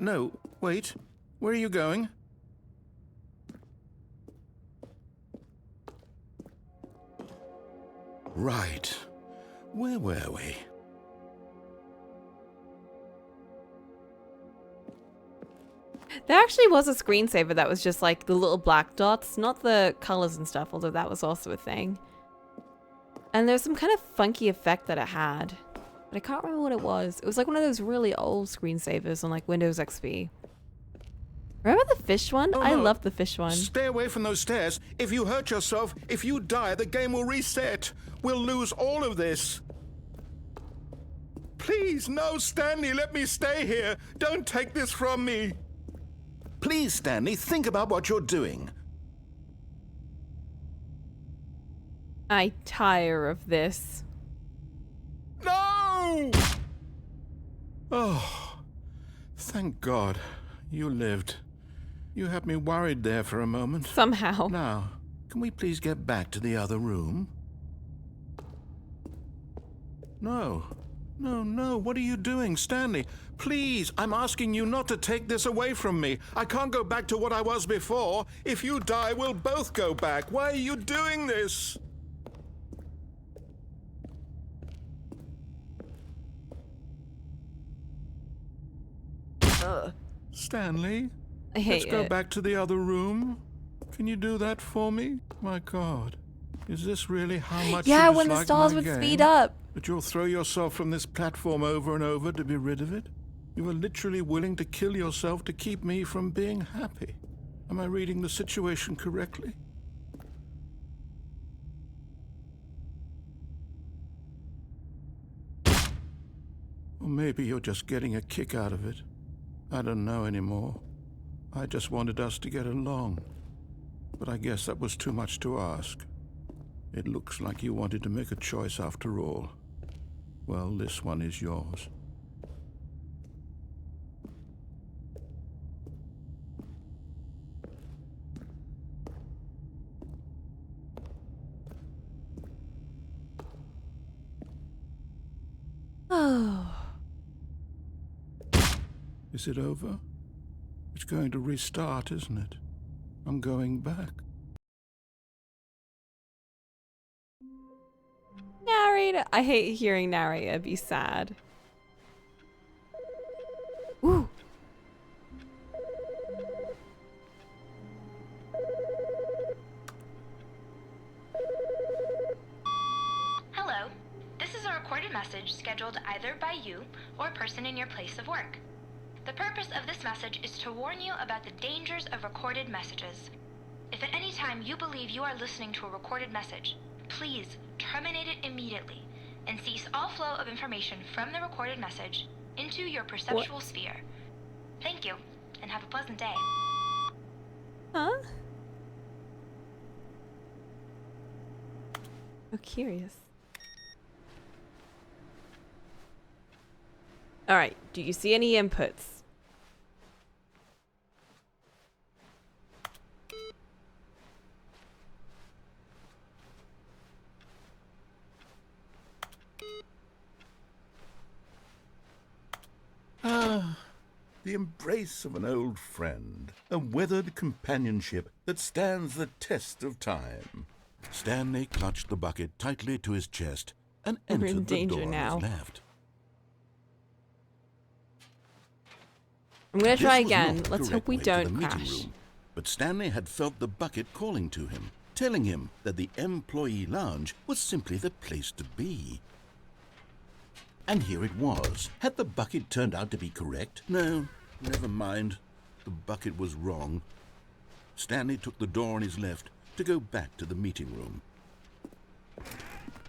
No, wait. Where are you going? Right. Where were we? There actually was a screensaver that was just like the little black dots, not the colors and stuff, although that was also a thing. And there's some kind of funky effect that it had, but I can't remember what it was. It was like one of those really old screensavers on like Windows XP. Remember the fish one? Oh, I no. love the fish one. Stay away from those stairs. If you hurt yourself, if you die, the game will reset. We'll lose all of this. Please, no, Stanley, let me stay here. Don't take this from me. Please, Stanley, think about what you're doing. I tire of this. No! Oh, thank God you lived. You had me worried there for a moment. Somehow. Now, can we please get back to the other room? No. No, no, what are you doing, Stanley? Please, I'm asking you not to take this away from me. I can't go back to what I was before. If you die, we'll both go back. Why are you doing this? Stanley, I hate let's go it. back to the other room. Can you do that for me? My God, is this really how much Yeah, you when the dislike stars my would game? speed up. That you'll throw yourself from this platform over and over to be rid of it? You were literally willing to kill yourself to keep me from being happy. Am I reading the situation correctly? Or maybe you're just getting a kick out of it. I don't know anymore. I just wanted us to get along. But I guess that was too much to ask. It looks like you wanted to make a choice after all. Well, this one is yours. Oh. Is it over? It's going to restart, isn't it? I'm going back. Narrator. I hate hearing narrator be sad. Ooh. Hello. This is a recorded message scheduled either by you or a person in your place of work. The purpose of this message is to warn you about the dangers of recorded messages. If at any time you believe you are listening to a recorded message, please terminate it immediately and cease all flow of information from the recorded message into your perceptual sphere. Thank you, and have a pleasant day. Huh? Oh, curious. All right. Do you see any inputs? The embrace of an old friend, a weathered companionship that stands the test of time. Stanley clutched the bucket tightly to his chest and We're in entered the danger door now. on his left. I'm gonna This try was again. not the Let's hope correct we way to the don't meeting crash. room, but Stanley had felt the bucket calling to him, telling him that the employee lounge was simply the place to be. And here it was. Had the bucket turned out to be correct? No, never mind. The bucket was wrong. Stanley took the door on his left to go back to the meeting room.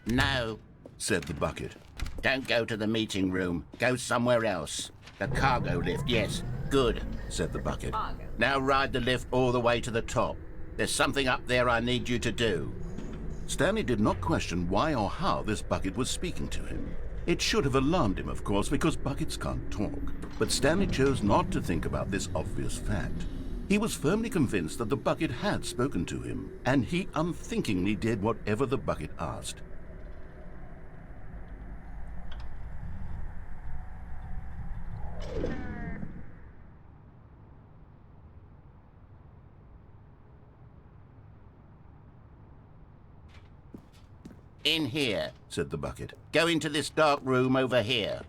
No, said the bucket. Don't go to the meeting room. Go somewhere else. The cargo lift, yes. Good, said the bucket. Now ride the lift all the way to the top. There's something up there I need you to do. Stanley did not question why or how this bucket was speaking to him. It should have alarmed him, of course, because buckets can't talk. But Stanley chose not to think about this obvious fact. He was firmly convinced that the bucket had spoken to him, and he unthinkingly did whatever the bucket asked. In here, said the bucket. Go into this dark room over here.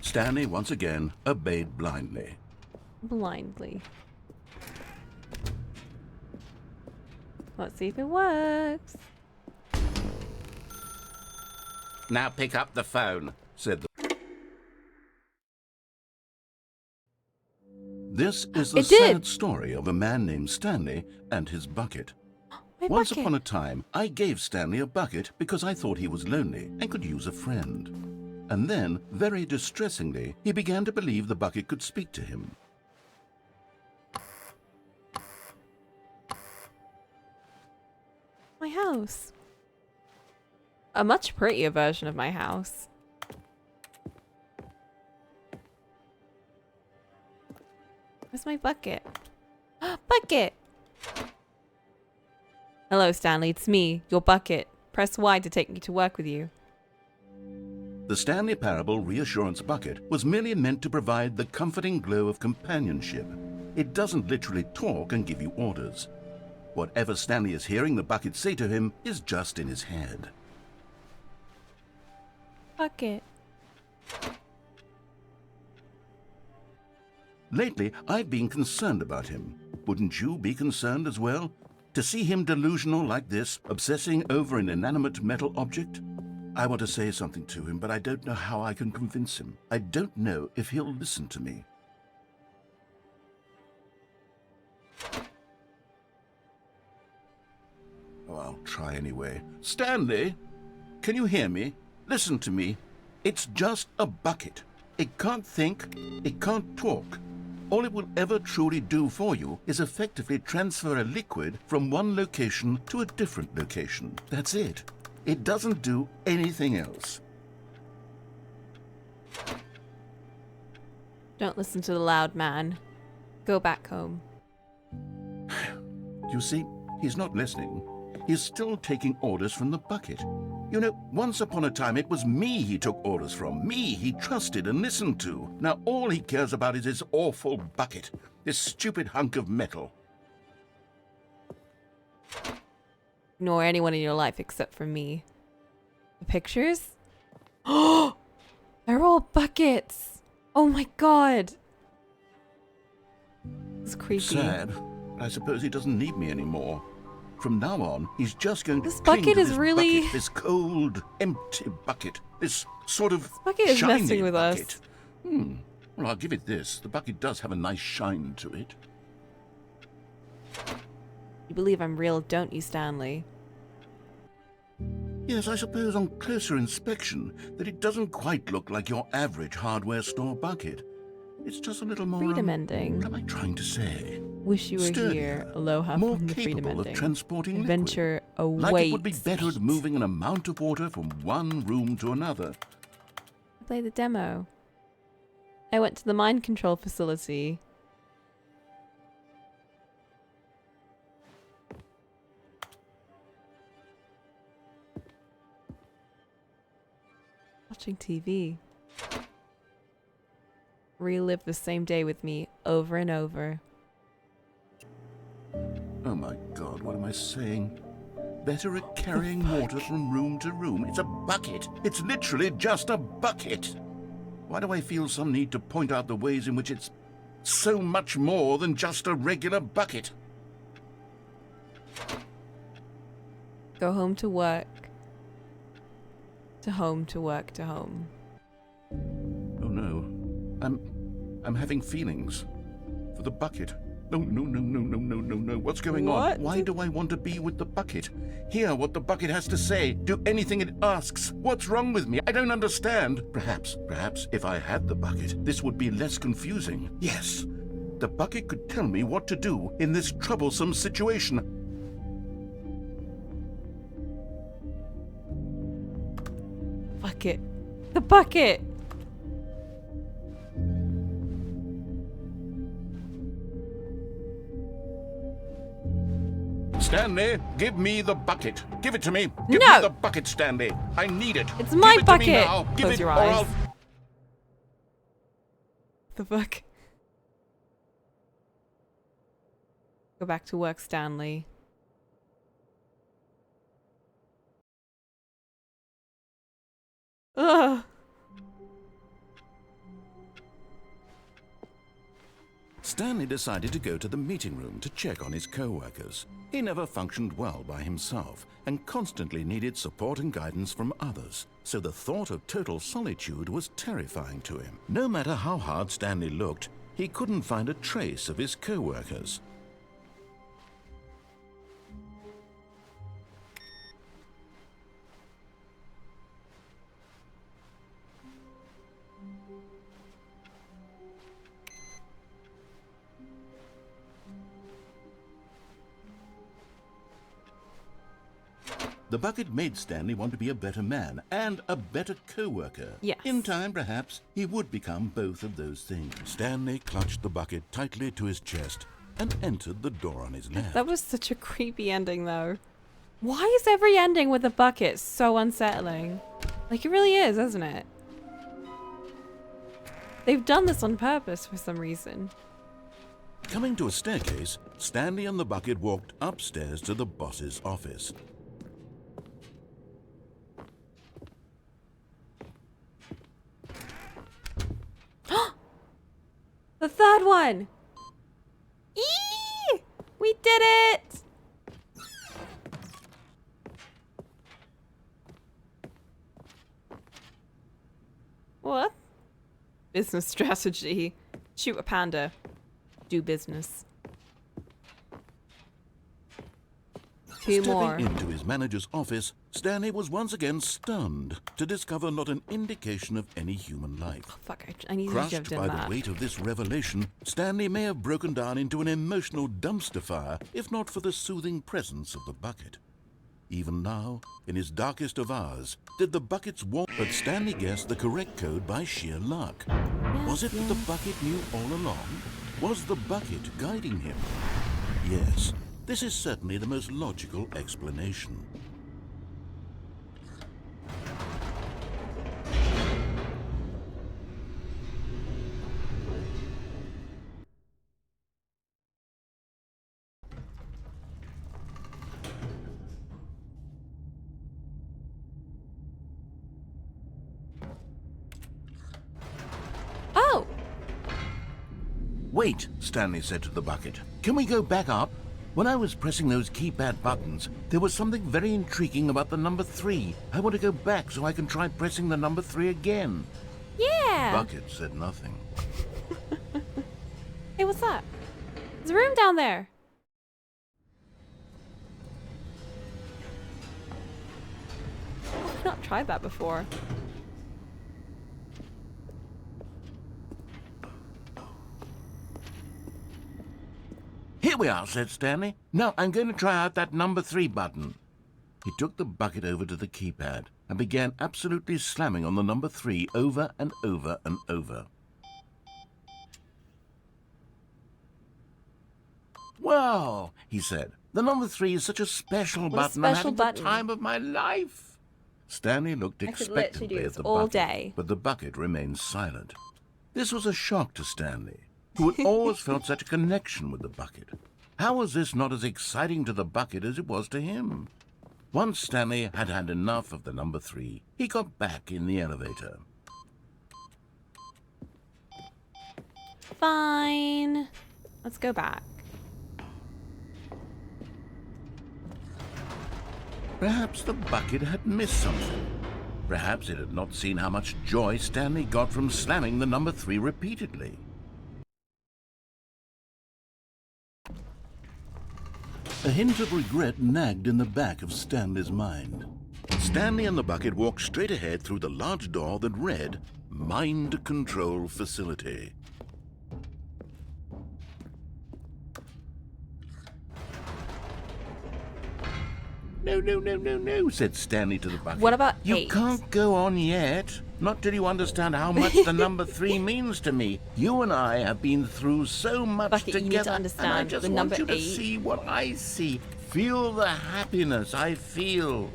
Stanley once again obeyed blindly. Blindly. Let's see if it works. Now pick up the phone, said the... This is the It did. sad story of a man named Stanley and his bucket. My Once bucket. upon a time, I gave Stanley a bucket because I thought he was lonely and could use a friend. And then, very distressingly, he began to believe the bucket could speak to him. My house. A much prettier version of my house. Where's my bucket? Bucket! Hello, Stanley. It's me, your bucket. Press Y to take me to work with you. The Stanley Parable Reassurance Bucket was merely meant to provide the comforting glow of companionship. It doesn't literally talk and give you orders. Whatever Stanley is hearing the bucket say to him is just in his head. Bucket. Lately, I've been concerned about him. Wouldn't you be concerned as well? To see him delusional like this, obsessing over an inanimate metal object? I want to say something to him, but I don't know how I can convince him. I don't know if he'll listen to me. Oh, I'll try anyway. Stanley, can you hear me? Listen to me. It's just a bucket. It can't think, it can't talk. All it will ever truly do for you is effectively transfer a liquid from one location to a different location. That's it. It doesn't do anything else. Don't listen to the loud man. Go back home. You see, he's not listening. He's still taking orders from the bucket. You know, once upon a time it was me he took orders from. Me he trusted and listened to. Now all he cares about is his awful bucket. This stupid hunk of metal. Ignore anyone in your life except for me. The pictures? Oh, they're all buckets. Oh my god. It's creepy. Sad. I suppose he doesn't need me anymore. From now on, he's just going to This cling bucket to is this really- bucket, this cold, empty bucket. This sort of bucket is shiny messing with us. bucket. Well, I'll give it this. The bucket does have a nice shine to it. You believe I'm real, don't you, Stanley? Yes, I suppose on closer inspection that it doesn't quite look like your average hardware store bucket. It's just a little more... Freedom ending. What am I trying to say? Wish you were Sturdier, here. Aloha more from the Freedom capable of ending. transporting Adventure liquid. Like awaits. it would be better at moving an amount of water from one room to another. Play the demo. I went to the mind control facility. Watching TV. relive the same day with me over and over. Oh my God, what am I saying? Better at carrying water from room to room. It's a bucket. It's literally just a bucket. Why do I feel some need to point out the ways in which it's so much more than just a regular bucket? Go home to work. To home, to work, to home. Oh no. I'm having feelings for the bucket. No. What's going What? on? Why do I want to be with the bucket? Hear what the bucket has to say. Do anything it asks. What's wrong with me? I don't understand. Perhaps if I had the bucket, this would be less confusing. Yes. The bucket could tell me what to do in this troublesome situation. Bucket. The bucket! Stanley, give me the bucket. Give it to me. Give No. me the bucket, Stanley. I need it. It's my Give it bucket. To me now. Give Close it, your or eyes. I'll... The fuck? Go back to work, Stanley. Ugh. Stanley decided to go to the meeting room to check on his co-workers. He never functioned well by himself and constantly needed support and guidance from others, so the thought of total solitude was terrifying to him. No matter how hard Stanley looked, he couldn't find a trace of his co-workers. The bucket made Stanley want to be a better man and a better co-worker. Yes. In time, perhaps, he would become both of those things. Stanley clutched the bucket tightly to his chest and entered the door on his left. That was such a creepy ending, though. Why is every ending with a bucket so unsettling? Like, it really is, isn't it? They've done this on purpose for some reason. Coming to a staircase, Stanley and the bucket walked upstairs to the boss's office. The third one! Eee! We did it! What? Business strategy. Shoot a panda. Do business. Two more. Stepping into his manager's office, Stanley was once again stunned to discover not an indication of any human life. Oh, fuck, I need to Crushed have by done the that. weight of this revelation, Stanley may have broken down into an emotional dumpster fire if not for the soothing presence of the bucket. Even now, in his darkest of hours, did the bucket's warmth... But Stanley guessed the correct code by sheer luck. Was it that the bucket knew all along? Was the bucket guiding him? Yes, this is certainly the most logical explanation. Oh! Wait, Stanley said to the bucket. Can we go back up? When I was pressing those keypad buttons, there was something very intriguing about the number 3. I want to go back so I can try pressing the number 3 again. Yeah! Bucket said nothing. Hey, what's up? There's a room down there. I've not tried that before. Here we are, said Stanley. Now I'm going to try out that number 3 button. He took the bucket over to the keypad and began absolutely slamming on the number 3 over and over and over. Wow, he said. The number 3 is such a special button. I'm special having button. the time of my life. Stanley looked I could literally expectantly do at this the all bucket, day. but the bucket remained silent. This was a shock to Stanley, who had always felt such a connection with the bucket. How was this not as exciting to the bucket as it was to him? Once Stanley had had enough of the number 3, he got back in the elevator. Fine. Let's go back. Perhaps the bucket had missed something. Perhaps it had not seen how much joy Stanley got from slamming the number 3 repeatedly. A hint of regret nagged in the back of Stanley's mind. Stanley and the bucket walked straight ahead through the large door that read, Mind Control Facility. No, said Stanley to the bucket. What about You 8? can't go on yet. Not till you understand how much the number 3 means to me. You and I have been through so much Bucket, you together. need to understand and I just the want number you to 8. see what I see. Feel the happiness I feel.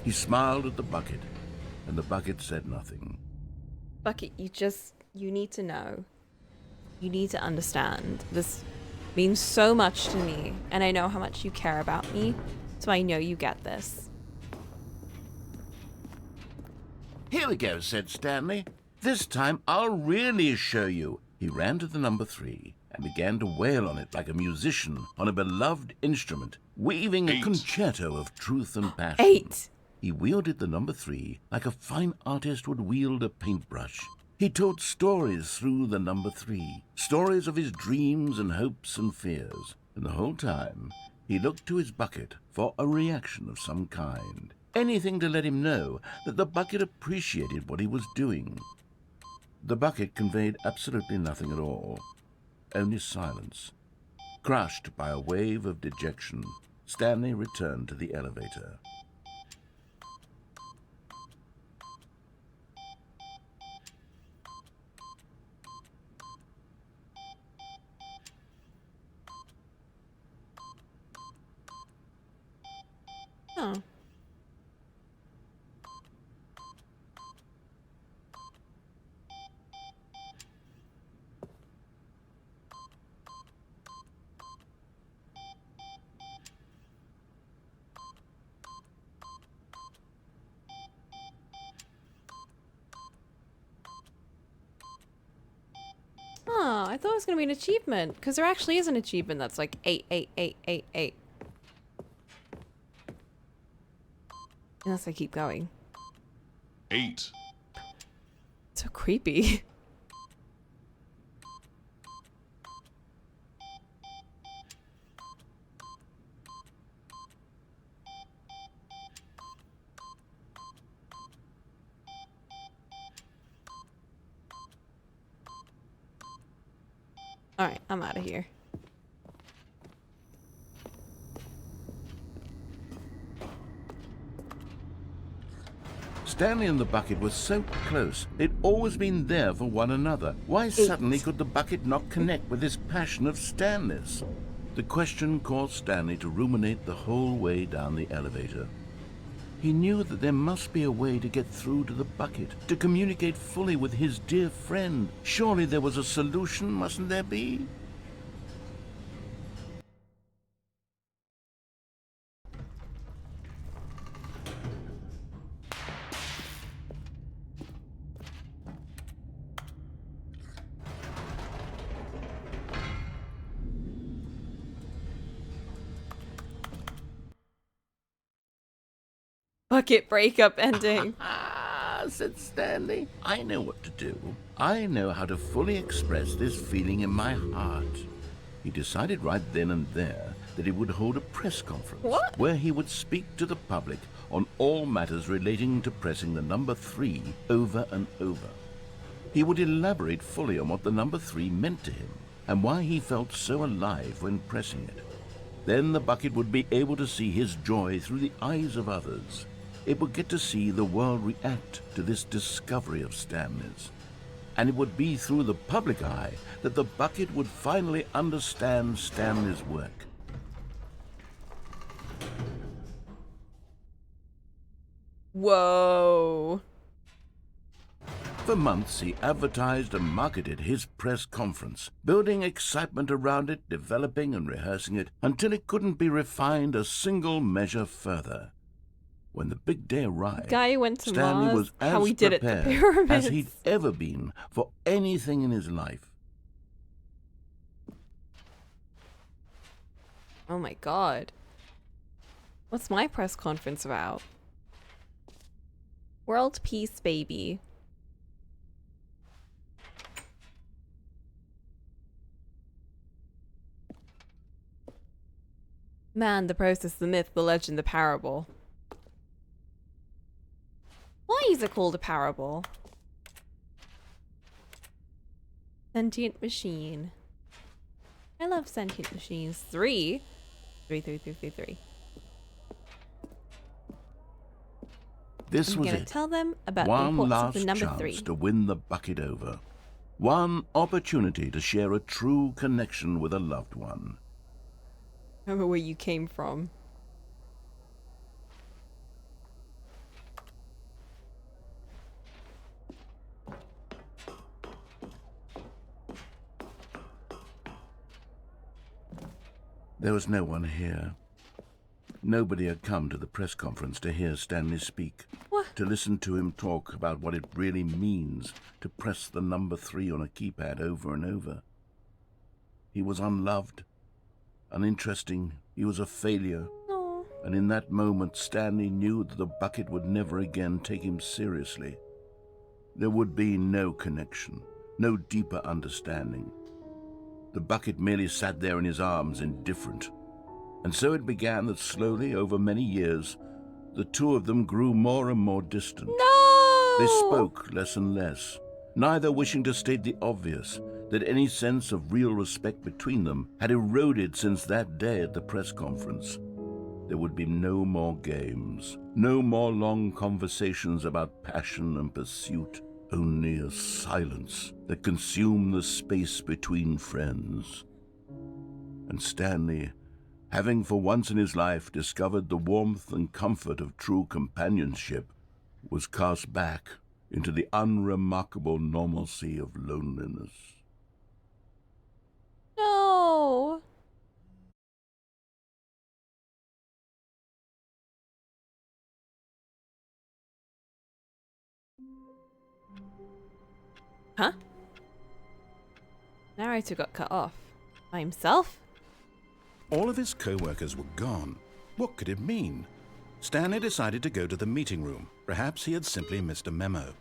He smiled at the bucket, and the bucket said nothing. Bucket, you need to know. You need to understand. This means so much to me, and I know how much you care about me, so I know you get this. Here we go, said Stanley. This time I'll really show you. He ran to the number 3 and began to wail on it like a musician on a beloved instrument, weaving a concerto of truth and passion. 8. He wielded the number 3 like a fine artist would wield a paintbrush. He told stories through the number 3, stories of his dreams and hopes and fears. And the whole time, he looked to his bucket for a reaction of some kind. Anything to let him know that the bucket appreciated what he was doing. The bucket conveyed absolutely nothing at all, only silence. Crushed by a wave of dejection, Stanley returned to the elevator. Oh. Oh, I thought it was going to be an achievement, because there actually is an achievement that's like 8, 8, 8, 8, 8. Unless I keep going. 8. So creepy. Alright, I'm out of here. Stanley and the bucket were so close. They'd always been there for one another. Why suddenly could the bucket not connect with this passion of Stanley's? The question caused Stanley to ruminate the whole way down the elevator. He knew that there must be a way to get through to the bucket, to communicate fully with his dear friend. Surely there was a solution, mustn't there be? Bucket breakup ending. Ah, said Stanley. I know what to do. I know how to fully express this feeling in my heart. He decided right then and there that he would hold a press conference What? where he would speak to the public on all matters relating to pressing the number 3 over and over. He would elaborate fully on what the number 3 meant to him and why he felt so alive when pressing it. Then the bucket would be able to see his joy through the eyes of others. It would get to see the world react to this discovery of Stanley's. And it would be through the public eye that the bucket would finally understand Stanley's work. Whoa. For months, he advertised and marketed his press conference, building excitement around it, developing and rehearsing it, until it couldn't be refined a single measure further. When the big day arrived, Guy who went to Stanley Mars, was as how he did it, the prepared pyramids. as he'd ever been for anything in his life. Oh my god. What's my press conference about? World peace, baby. Man, the process, the myth, the legend, the parable. Why is it called a parable? Sentient machine. I love sentient machines. 3. 3. This I'm was gonna it. tell them about the One importance of last the number chance 3. to win the bucket over. One opportunity to share a true connection with a loved one. Remember where you came from. There was no one here. Nobody had come to the press conference to hear Stanley speak, What? to listen to him talk about what it really means to press the number 3 on a keypad over and over. He was unloved, uninteresting, he was a failure, No. and in that moment Stanley knew that the bucket would never again take him seriously. There would be no connection, no deeper understanding. The bucket merely sat there in his arms, indifferent. And so it began that slowly, over many years, the two of them grew more and more distant. No! They spoke less and less, neither wishing to state the obvious, that any sense of real respect between them had eroded since that day at the press conference. There would be no more games, no more long conversations about passion and pursuit, only a silence that consumed the space between friends. And Stanley, having for once in his life discovered the warmth and comfort of true companionship, was cast back into the unremarkable normalcy of loneliness. No! Huh? Narrator got cut off. By himself? All of his co-workers were gone. What could it mean? Stanley decided to go to the meeting room. Perhaps he had simply missed a memo.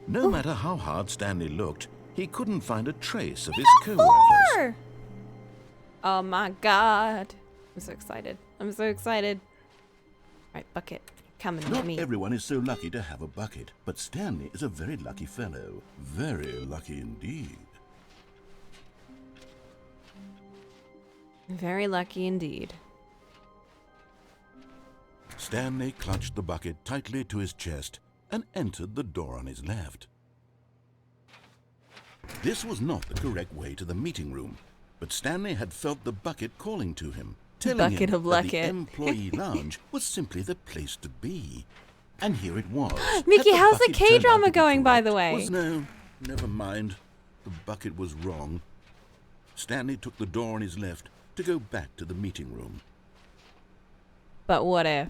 No matter how hard Stanley looked, he couldn't find a trace of his co-workers. 4! Oh my god. I'm so excited. I'm so excited. Alright, bucket. Coming with Not me. everyone is so lucky to have a bucket, but Stanley is a very lucky fellow. Very lucky indeed. Very lucky indeed. Stanley clutched the bucket tightly to his chest and entered the door on his left. This was not the correct way to the meeting room, but Stanley had felt the bucket calling to him, telling Bucket him of that the Lucket. employee lounge was simply the place to be. And here it was. Mickey, Had how's the bucket turned out K-drama to be going, by correct? the way? No, never mind. The bucket was wrong. Stanley took the door on his left to go back to the meeting room. But what if?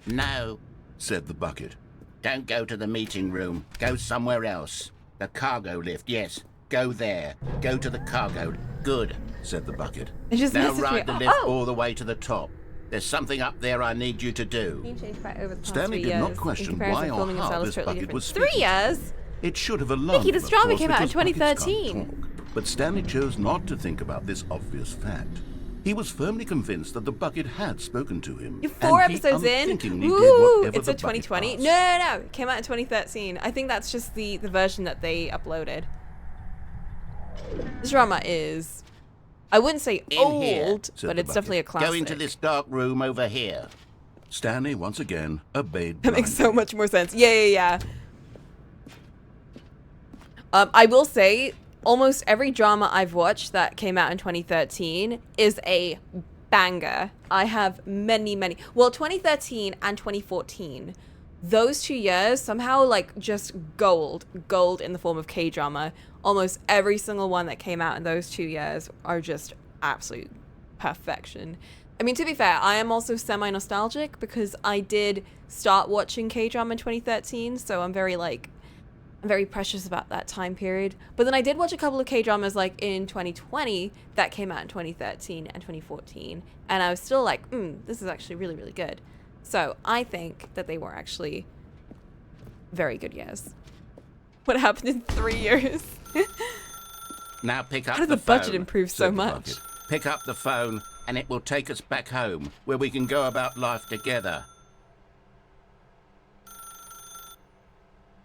No, Said the bucket. don't go to the meeting room. Go somewhere else. The cargo lift, yes. Go there. Go to the cargo. Good. Said the bucket. It just Now messaged me. ride the lift Oh! all the way to the top. There's something up there I need you to do. Name changed by over the past Stanley 3 did not years. question In comparison, why or filming and how style is this totally bucket different. was 3 speaking. years? It should have alarmed Mickey, this him, of drama course, came out in because buckets can't 2013. talk. But Stanley chose not to think about this obvious fact. He was firmly convinced that the bucket had spoken to him. You're 4 and he episodes in. unthinkingly did Woo! whatever It's the a bucket 2020. asked. No. It came out in 2013. I think that's just the version that they uploaded. This drama is, I wouldn't say In here, old, said but the it's bucket. definitely a classic. Go into this dark room over here. Stanley once again obeyed That makes so blindly. much more sense. Yeah. I will say, almost every drama I've watched that came out in 2013 is a banger. I have many. Well, 2013 and 2014 those 2 years somehow like just gold in the form of K-drama. Almost every single one that came out in those 2 years are just absolute perfection. I mean, to be fair, I am also semi-nostalgic because I did start watching K-drama in 2013, so I'm very precious about that time period. But then I did watch a couple of K-dramas like in 2020 that came out in 2013 and 2014, and I was still like, this is actually really, really good. So I think that they were actually very good years. What happened in 3 years? Now pick up How did the the budget phone, improve so said the much? bucket. Pick up the phone, and it will take us back home, where we can go about life together.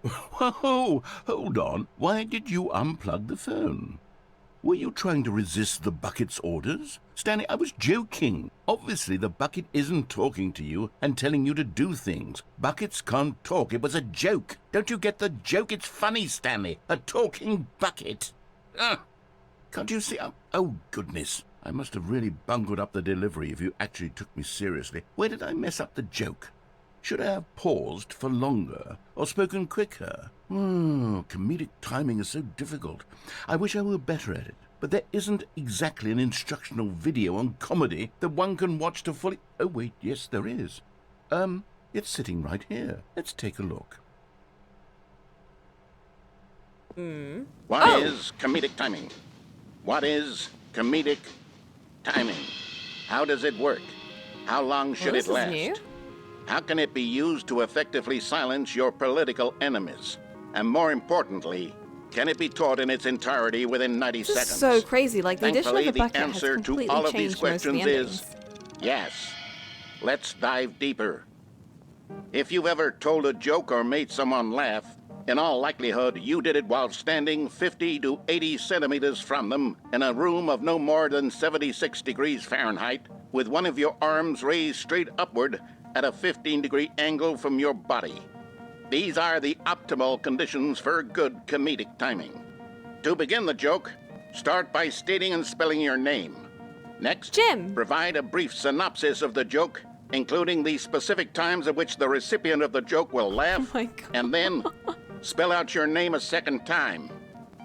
Whoa, hold on. Why did you unplug the phone? Were you trying to resist the bucket's orders? Stanley, I was joking. Obviously, the bucket isn't talking to you and telling you to do things. Buckets can't talk. It was a joke. Don't you get the joke? It's funny, Stanley. A talking bucket. Can't you see? Oh, goodness. I must have really bungled up the delivery if you actually took me seriously. Where did I mess up the joke? Should I have paused for longer or spoken quicker? Comedic timing is so difficult. I wish I were better at it. But there isn't exactly an instructional video on comedy that one can watch to fully... Oh, wait, yes, there is. It's sitting right here. Let's take a look. What is comedic timing? What is comedic timing? How does it work? How long should Well, this it is last? new. How can it be used to effectively silence your political enemies? And more importantly, can it be taught in its entirety within 90 This is seconds? so crazy. Like, the addition of Thankfully, the bucket has answer to completely all of these changed most of the questions is endings. yes. Let's dive deeper. If you've ever told a joke or made someone laugh, in all likelihood, you did it while standing 50 to 80 centimeters from them in a room of no more than 76 degrees Fahrenheit, with one of your arms raised straight upward at a 15-degree angle from your body. These are the optimal conditions for good comedic timing. To begin the joke, start by stating and spelling your name. Next, Jim. provide a brief synopsis of the joke, including the specific times at which the recipient of the joke will laugh, Oh my God. and then spell out your name a second time.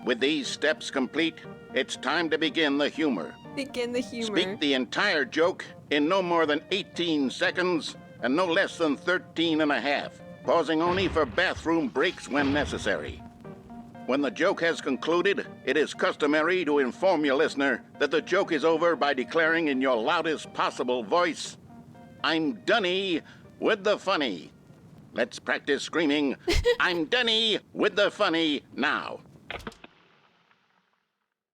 With these steps complete, it's time to begin the humor. Begin the humor. Speak the entire joke in no more than 18 seconds and no less than 13 and a half, pausing only for bathroom breaks when necessary. When the joke has concluded, it is customary to inform your listener that the joke is over by declaring in your loudest possible voice, "I'm dunny with the funny." Let's practice screaming, "I'm dunny with the funny" now.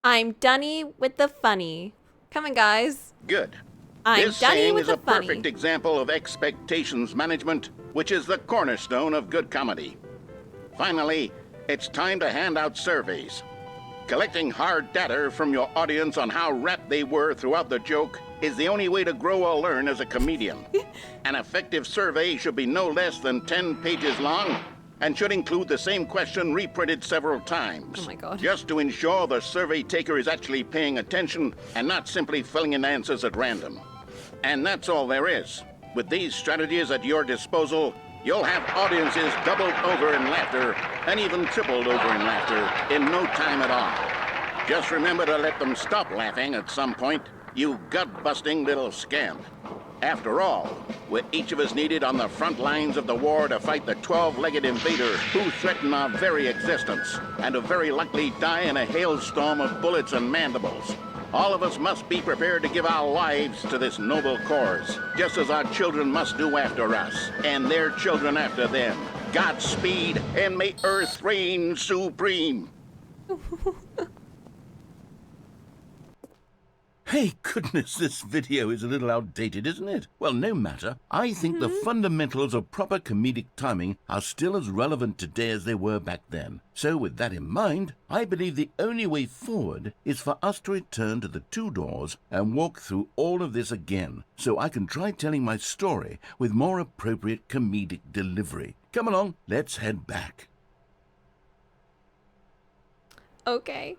I'm Dunny with the funny. Come on, guys. Good. I'm This Dunny saying with is the a funny. perfect example of expectations management, which is the cornerstone of good comedy. Finally, it's time to hand out surveys. Collecting hard data from your audience on how rapt they were throughout the joke is the only way to grow or learn as a comedian. An effective survey should be no less than 10 pages long and should include the same question reprinted several times. Oh my God. Just to ensure the survey taker is actually paying attention and not simply filling in answers at random. And that's all there is. With these strategies at your disposal, you'll have audiences doubled over in laughter and even tripled over in laughter in no time at all. Just remember to let them stop laughing at some point, you gut-busting little scamp. After all, we're each of us needed on the front lines of the war to fight the 12-legged invader who threaten our very existence and who very likely die in a hailstorm of bullets and mandibles. All of us must be prepared to give our lives to this noble cause, just as our children must do after us, and their children after them. Godspeed, and may Earth reign supreme. Hey, goodness, this video is a little outdated, isn't it? Well, no matter. I think the fundamentals of proper comedic timing are still as relevant today as they were back then. So with that in mind, I believe the only way forward is for us to return to the two doors and walk through all of this again, so I can try telling my story with more appropriate comedic delivery. Come along, let's head back. Okay.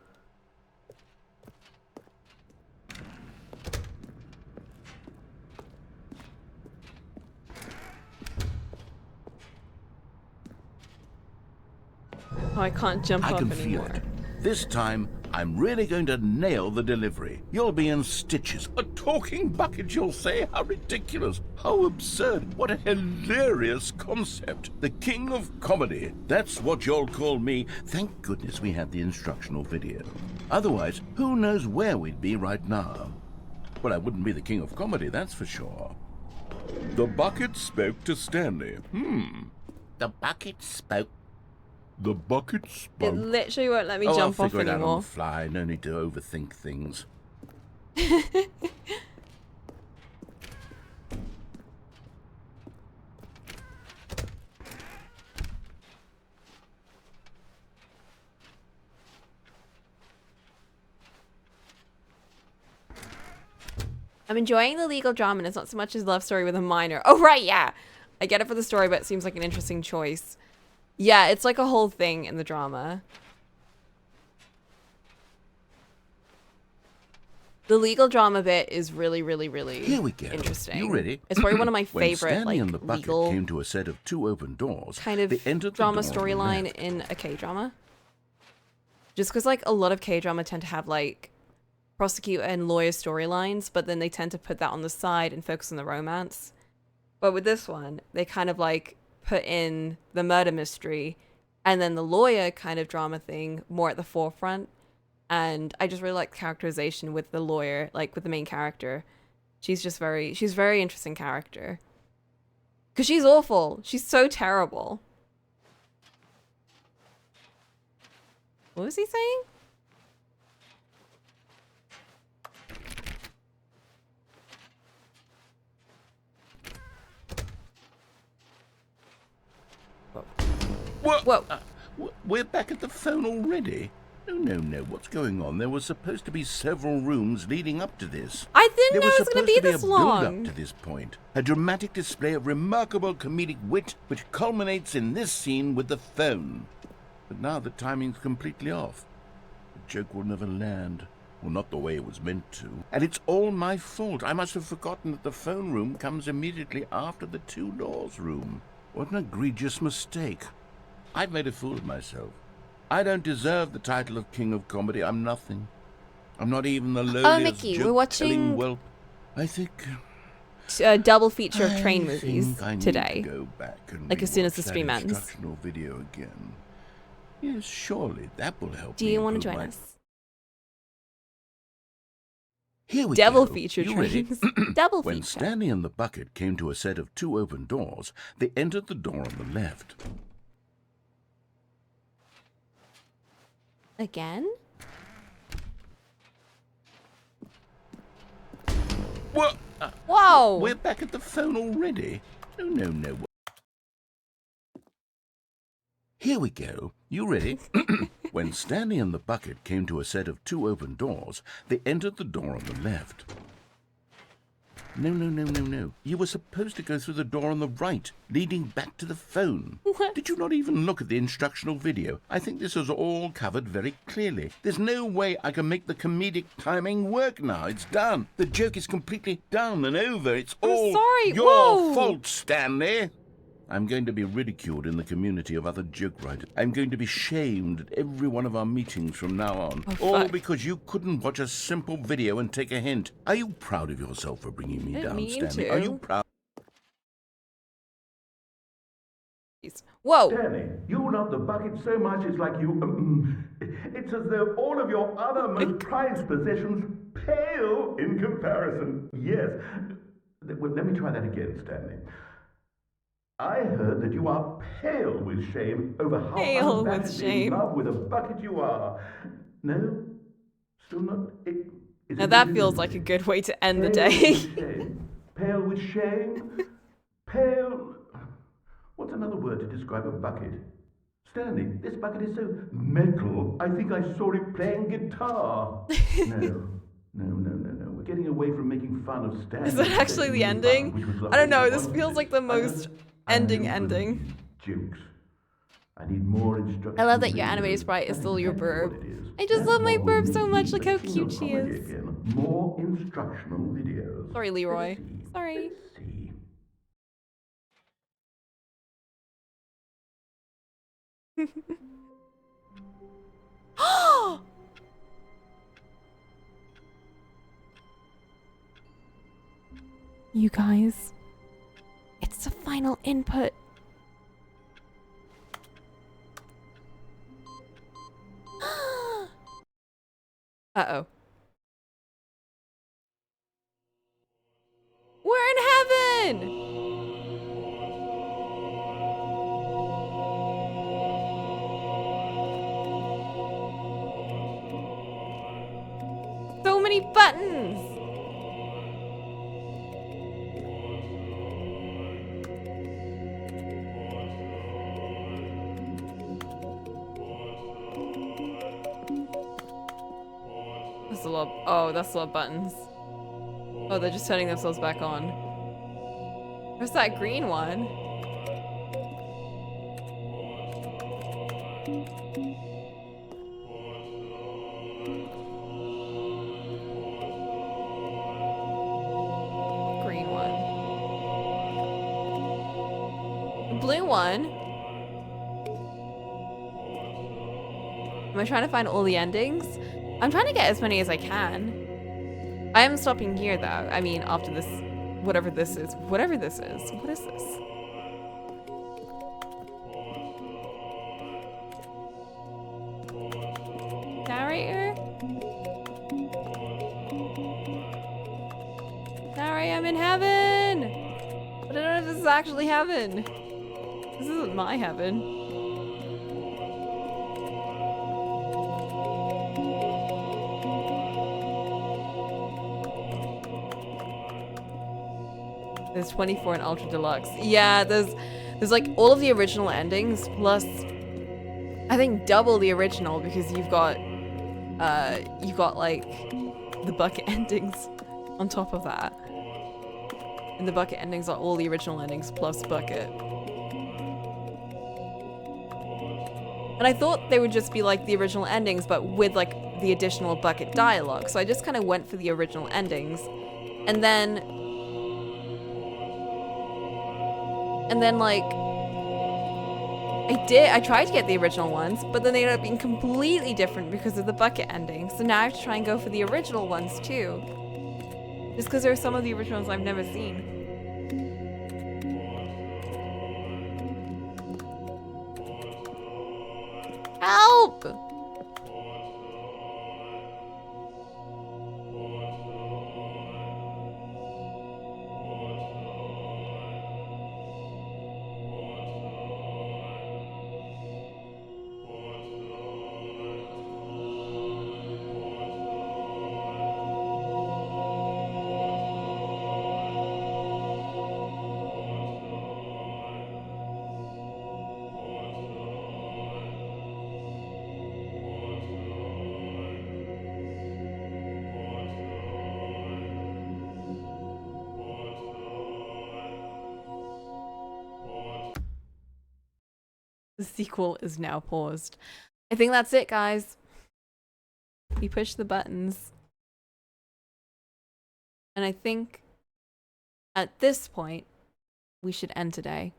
Oh, I can't jump I up can anymore. feel it. This time, I'm really going to nail the delivery. You'll be in stitches. A talking bucket, you'll say? How ridiculous. How absurd. What a hilarious concept. The king of comedy. That's what you'll call me. Thank goodness we had the instructional video. Otherwise, who knows where we'd be right now. Well, I wouldn't be the king of comedy, that's for sure. The bucket spoke to Stanley. The bucket spoke. The bucket It spoke. literally won't let me I'll jump off figure it out on anymore. the fly. No need to overthink things. I'm enjoying the legal drama, and it's not so much as love story with a minor. Oh, right, yeah. I get it for the story, but it seems like an interesting choice. Yeah, it's like a whole thing in the drama. The legal drama bit is really, really, really Here we go. interesting. You ready? It's probably one of my When favorite, Stanley like, and the bucket legal came to a set of 2 open doors, kind of they entered the drama door on the storyline left. in a K-drama. Just because, like, a lot of K-drama tend to have, like, prosecutor and lawyer storylines, but then they tend to put that on the side and focus on the romance. But with this one, they kind of, like, put in the murder mystery and then the lawyer kind of drama thing more at the forefront. And I just really like the characterization with the lawyer, like, with the main character. She's a very interesting character. Because she's awful. She's so terrible. What was he saying? What? Whoa. We're back at the phone already? No. What's going on? There were supposed to be several rooms leading up to this. I didn't There know was it was going supposed to be this a build-up long. to this point. A dramatic display of remarkable comedic wit, which culminates in this scene with the phone. But now the timing's completely off. The joke will never land. Well, not the way it was meant to. And it's all my fault. I must have forgotten that the phone room comes immediately after the 2 doors room. What an egregious mistake. I've made a fool of myself. I don't deserve the title of King of Comedy. I'm nothing. I'm not even the lowliest Mickey, we're joke-telling watching whelp. I think... A double feature of train I movies think I need today. to go back and Like, as soon as the rewatch stream that ends. instructional video again. Yes, surely that will help. Do me you want to improve join my- us? Here we Devil go. feature You ready? trains. Double When feature. Stanley and the bucket came to a set of 2 open doors, they entered the door on the left. Again? What? Whoa! We're back at the phone already? No. Here we go. You ready? When Stanley and the bucket came to a set of 2 open doors, they entered the door on the left. No. You were supposed to go through the door on the right, leading back to the phone. What? Did you not even look at the instructional video? I think this is all covered very clearly. There's no way I can make the comedic timing work now. It's done. The joke is completely done and over. It's all sorry. your Whoa. fault, Stanley. I'm going to be ridiculed in the community of other joke writers. I'm going to be shamed at every one of our meetings from now on. Oh, All fuck. because you couldn't watch a simple video and take a hint. Are you proud of yourself for bringing me Didn't down, mean Stanley? to. Are you proud? Whoa! Stanley, you love the bucket so much it's like you... it's as though all of your other most prized possessions pale in comparison. Yes. Well, let me try that again, Stanley. I heard that you are pale with shame over how Pale with unabashedly shame. in love with a bucket you are. No? Still not? Now that feels like a good way to end the day. Pale with shame? Pale... What's another word to describe a bucket? Stanley, this bucket is so metal. I think I saw it playing guitar. No. We're getting away from making fun of Stanley. Is that actually the ending? I don't know, this feels like the most ending. Jokes. I need more instruction. I love that your animated sprite is still your burb. I just love my burb so much, look how cute she is. More instructional videos. Sorry, Leroy. Sorry. You guys, it's the final input. Uh-oh. We're in heaven! So many buttons! That's a lot. Oh, that's a lot of buttons. Oh, they're just turning themselves back on. Where's that green one? Green one. The blue one. Am I trying to find all the endings? I'm trying to get as many as I can. I am stopping here though. I mean, after this, whatever this is. Whatever this is. What is this? Narrator? Narrator, I'm in heaven! But I don't know if this is actually heaven. This isn't my heaven. There's 24 in Ultra Deluxe. Yeah, there's like all of the original endings plus I think double the original because you've got like the bucket endings on top of that. And the bucket endings are all the original endings plus bucket. And I thought they would just be like the original endings but with like the additional bucket dialogue. So I just kind of went for the original endings. And then like I tried to get the original ones, but then they ended up being completely different because of the bucket ending. So now I have to try and go for the original ones too. Just because there are some of the originals I've never seen. Help! The sequel is now paused. I think that's it, guys. We push the buttons. And I think at this point, we should end today.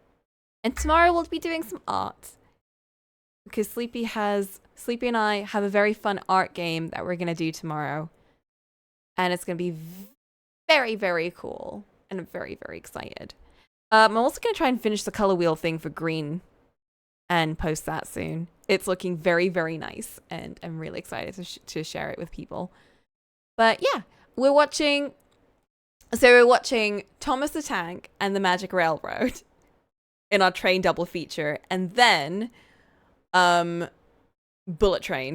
And tomorrow we'll be doing some art. Because Sleepy and I have a very fun art game that we're going to do tomorrow. And it's going to be very, very cool. And I'm very, very excited. I'm also going to try and finish the color wheel thing for green. And post that soon. It's looking very, very nice, and I'm really excited to share it with people. But yeah, we're watching Thomas the Tank and the Magic Railroad in our train double feature, and then Bullet Train.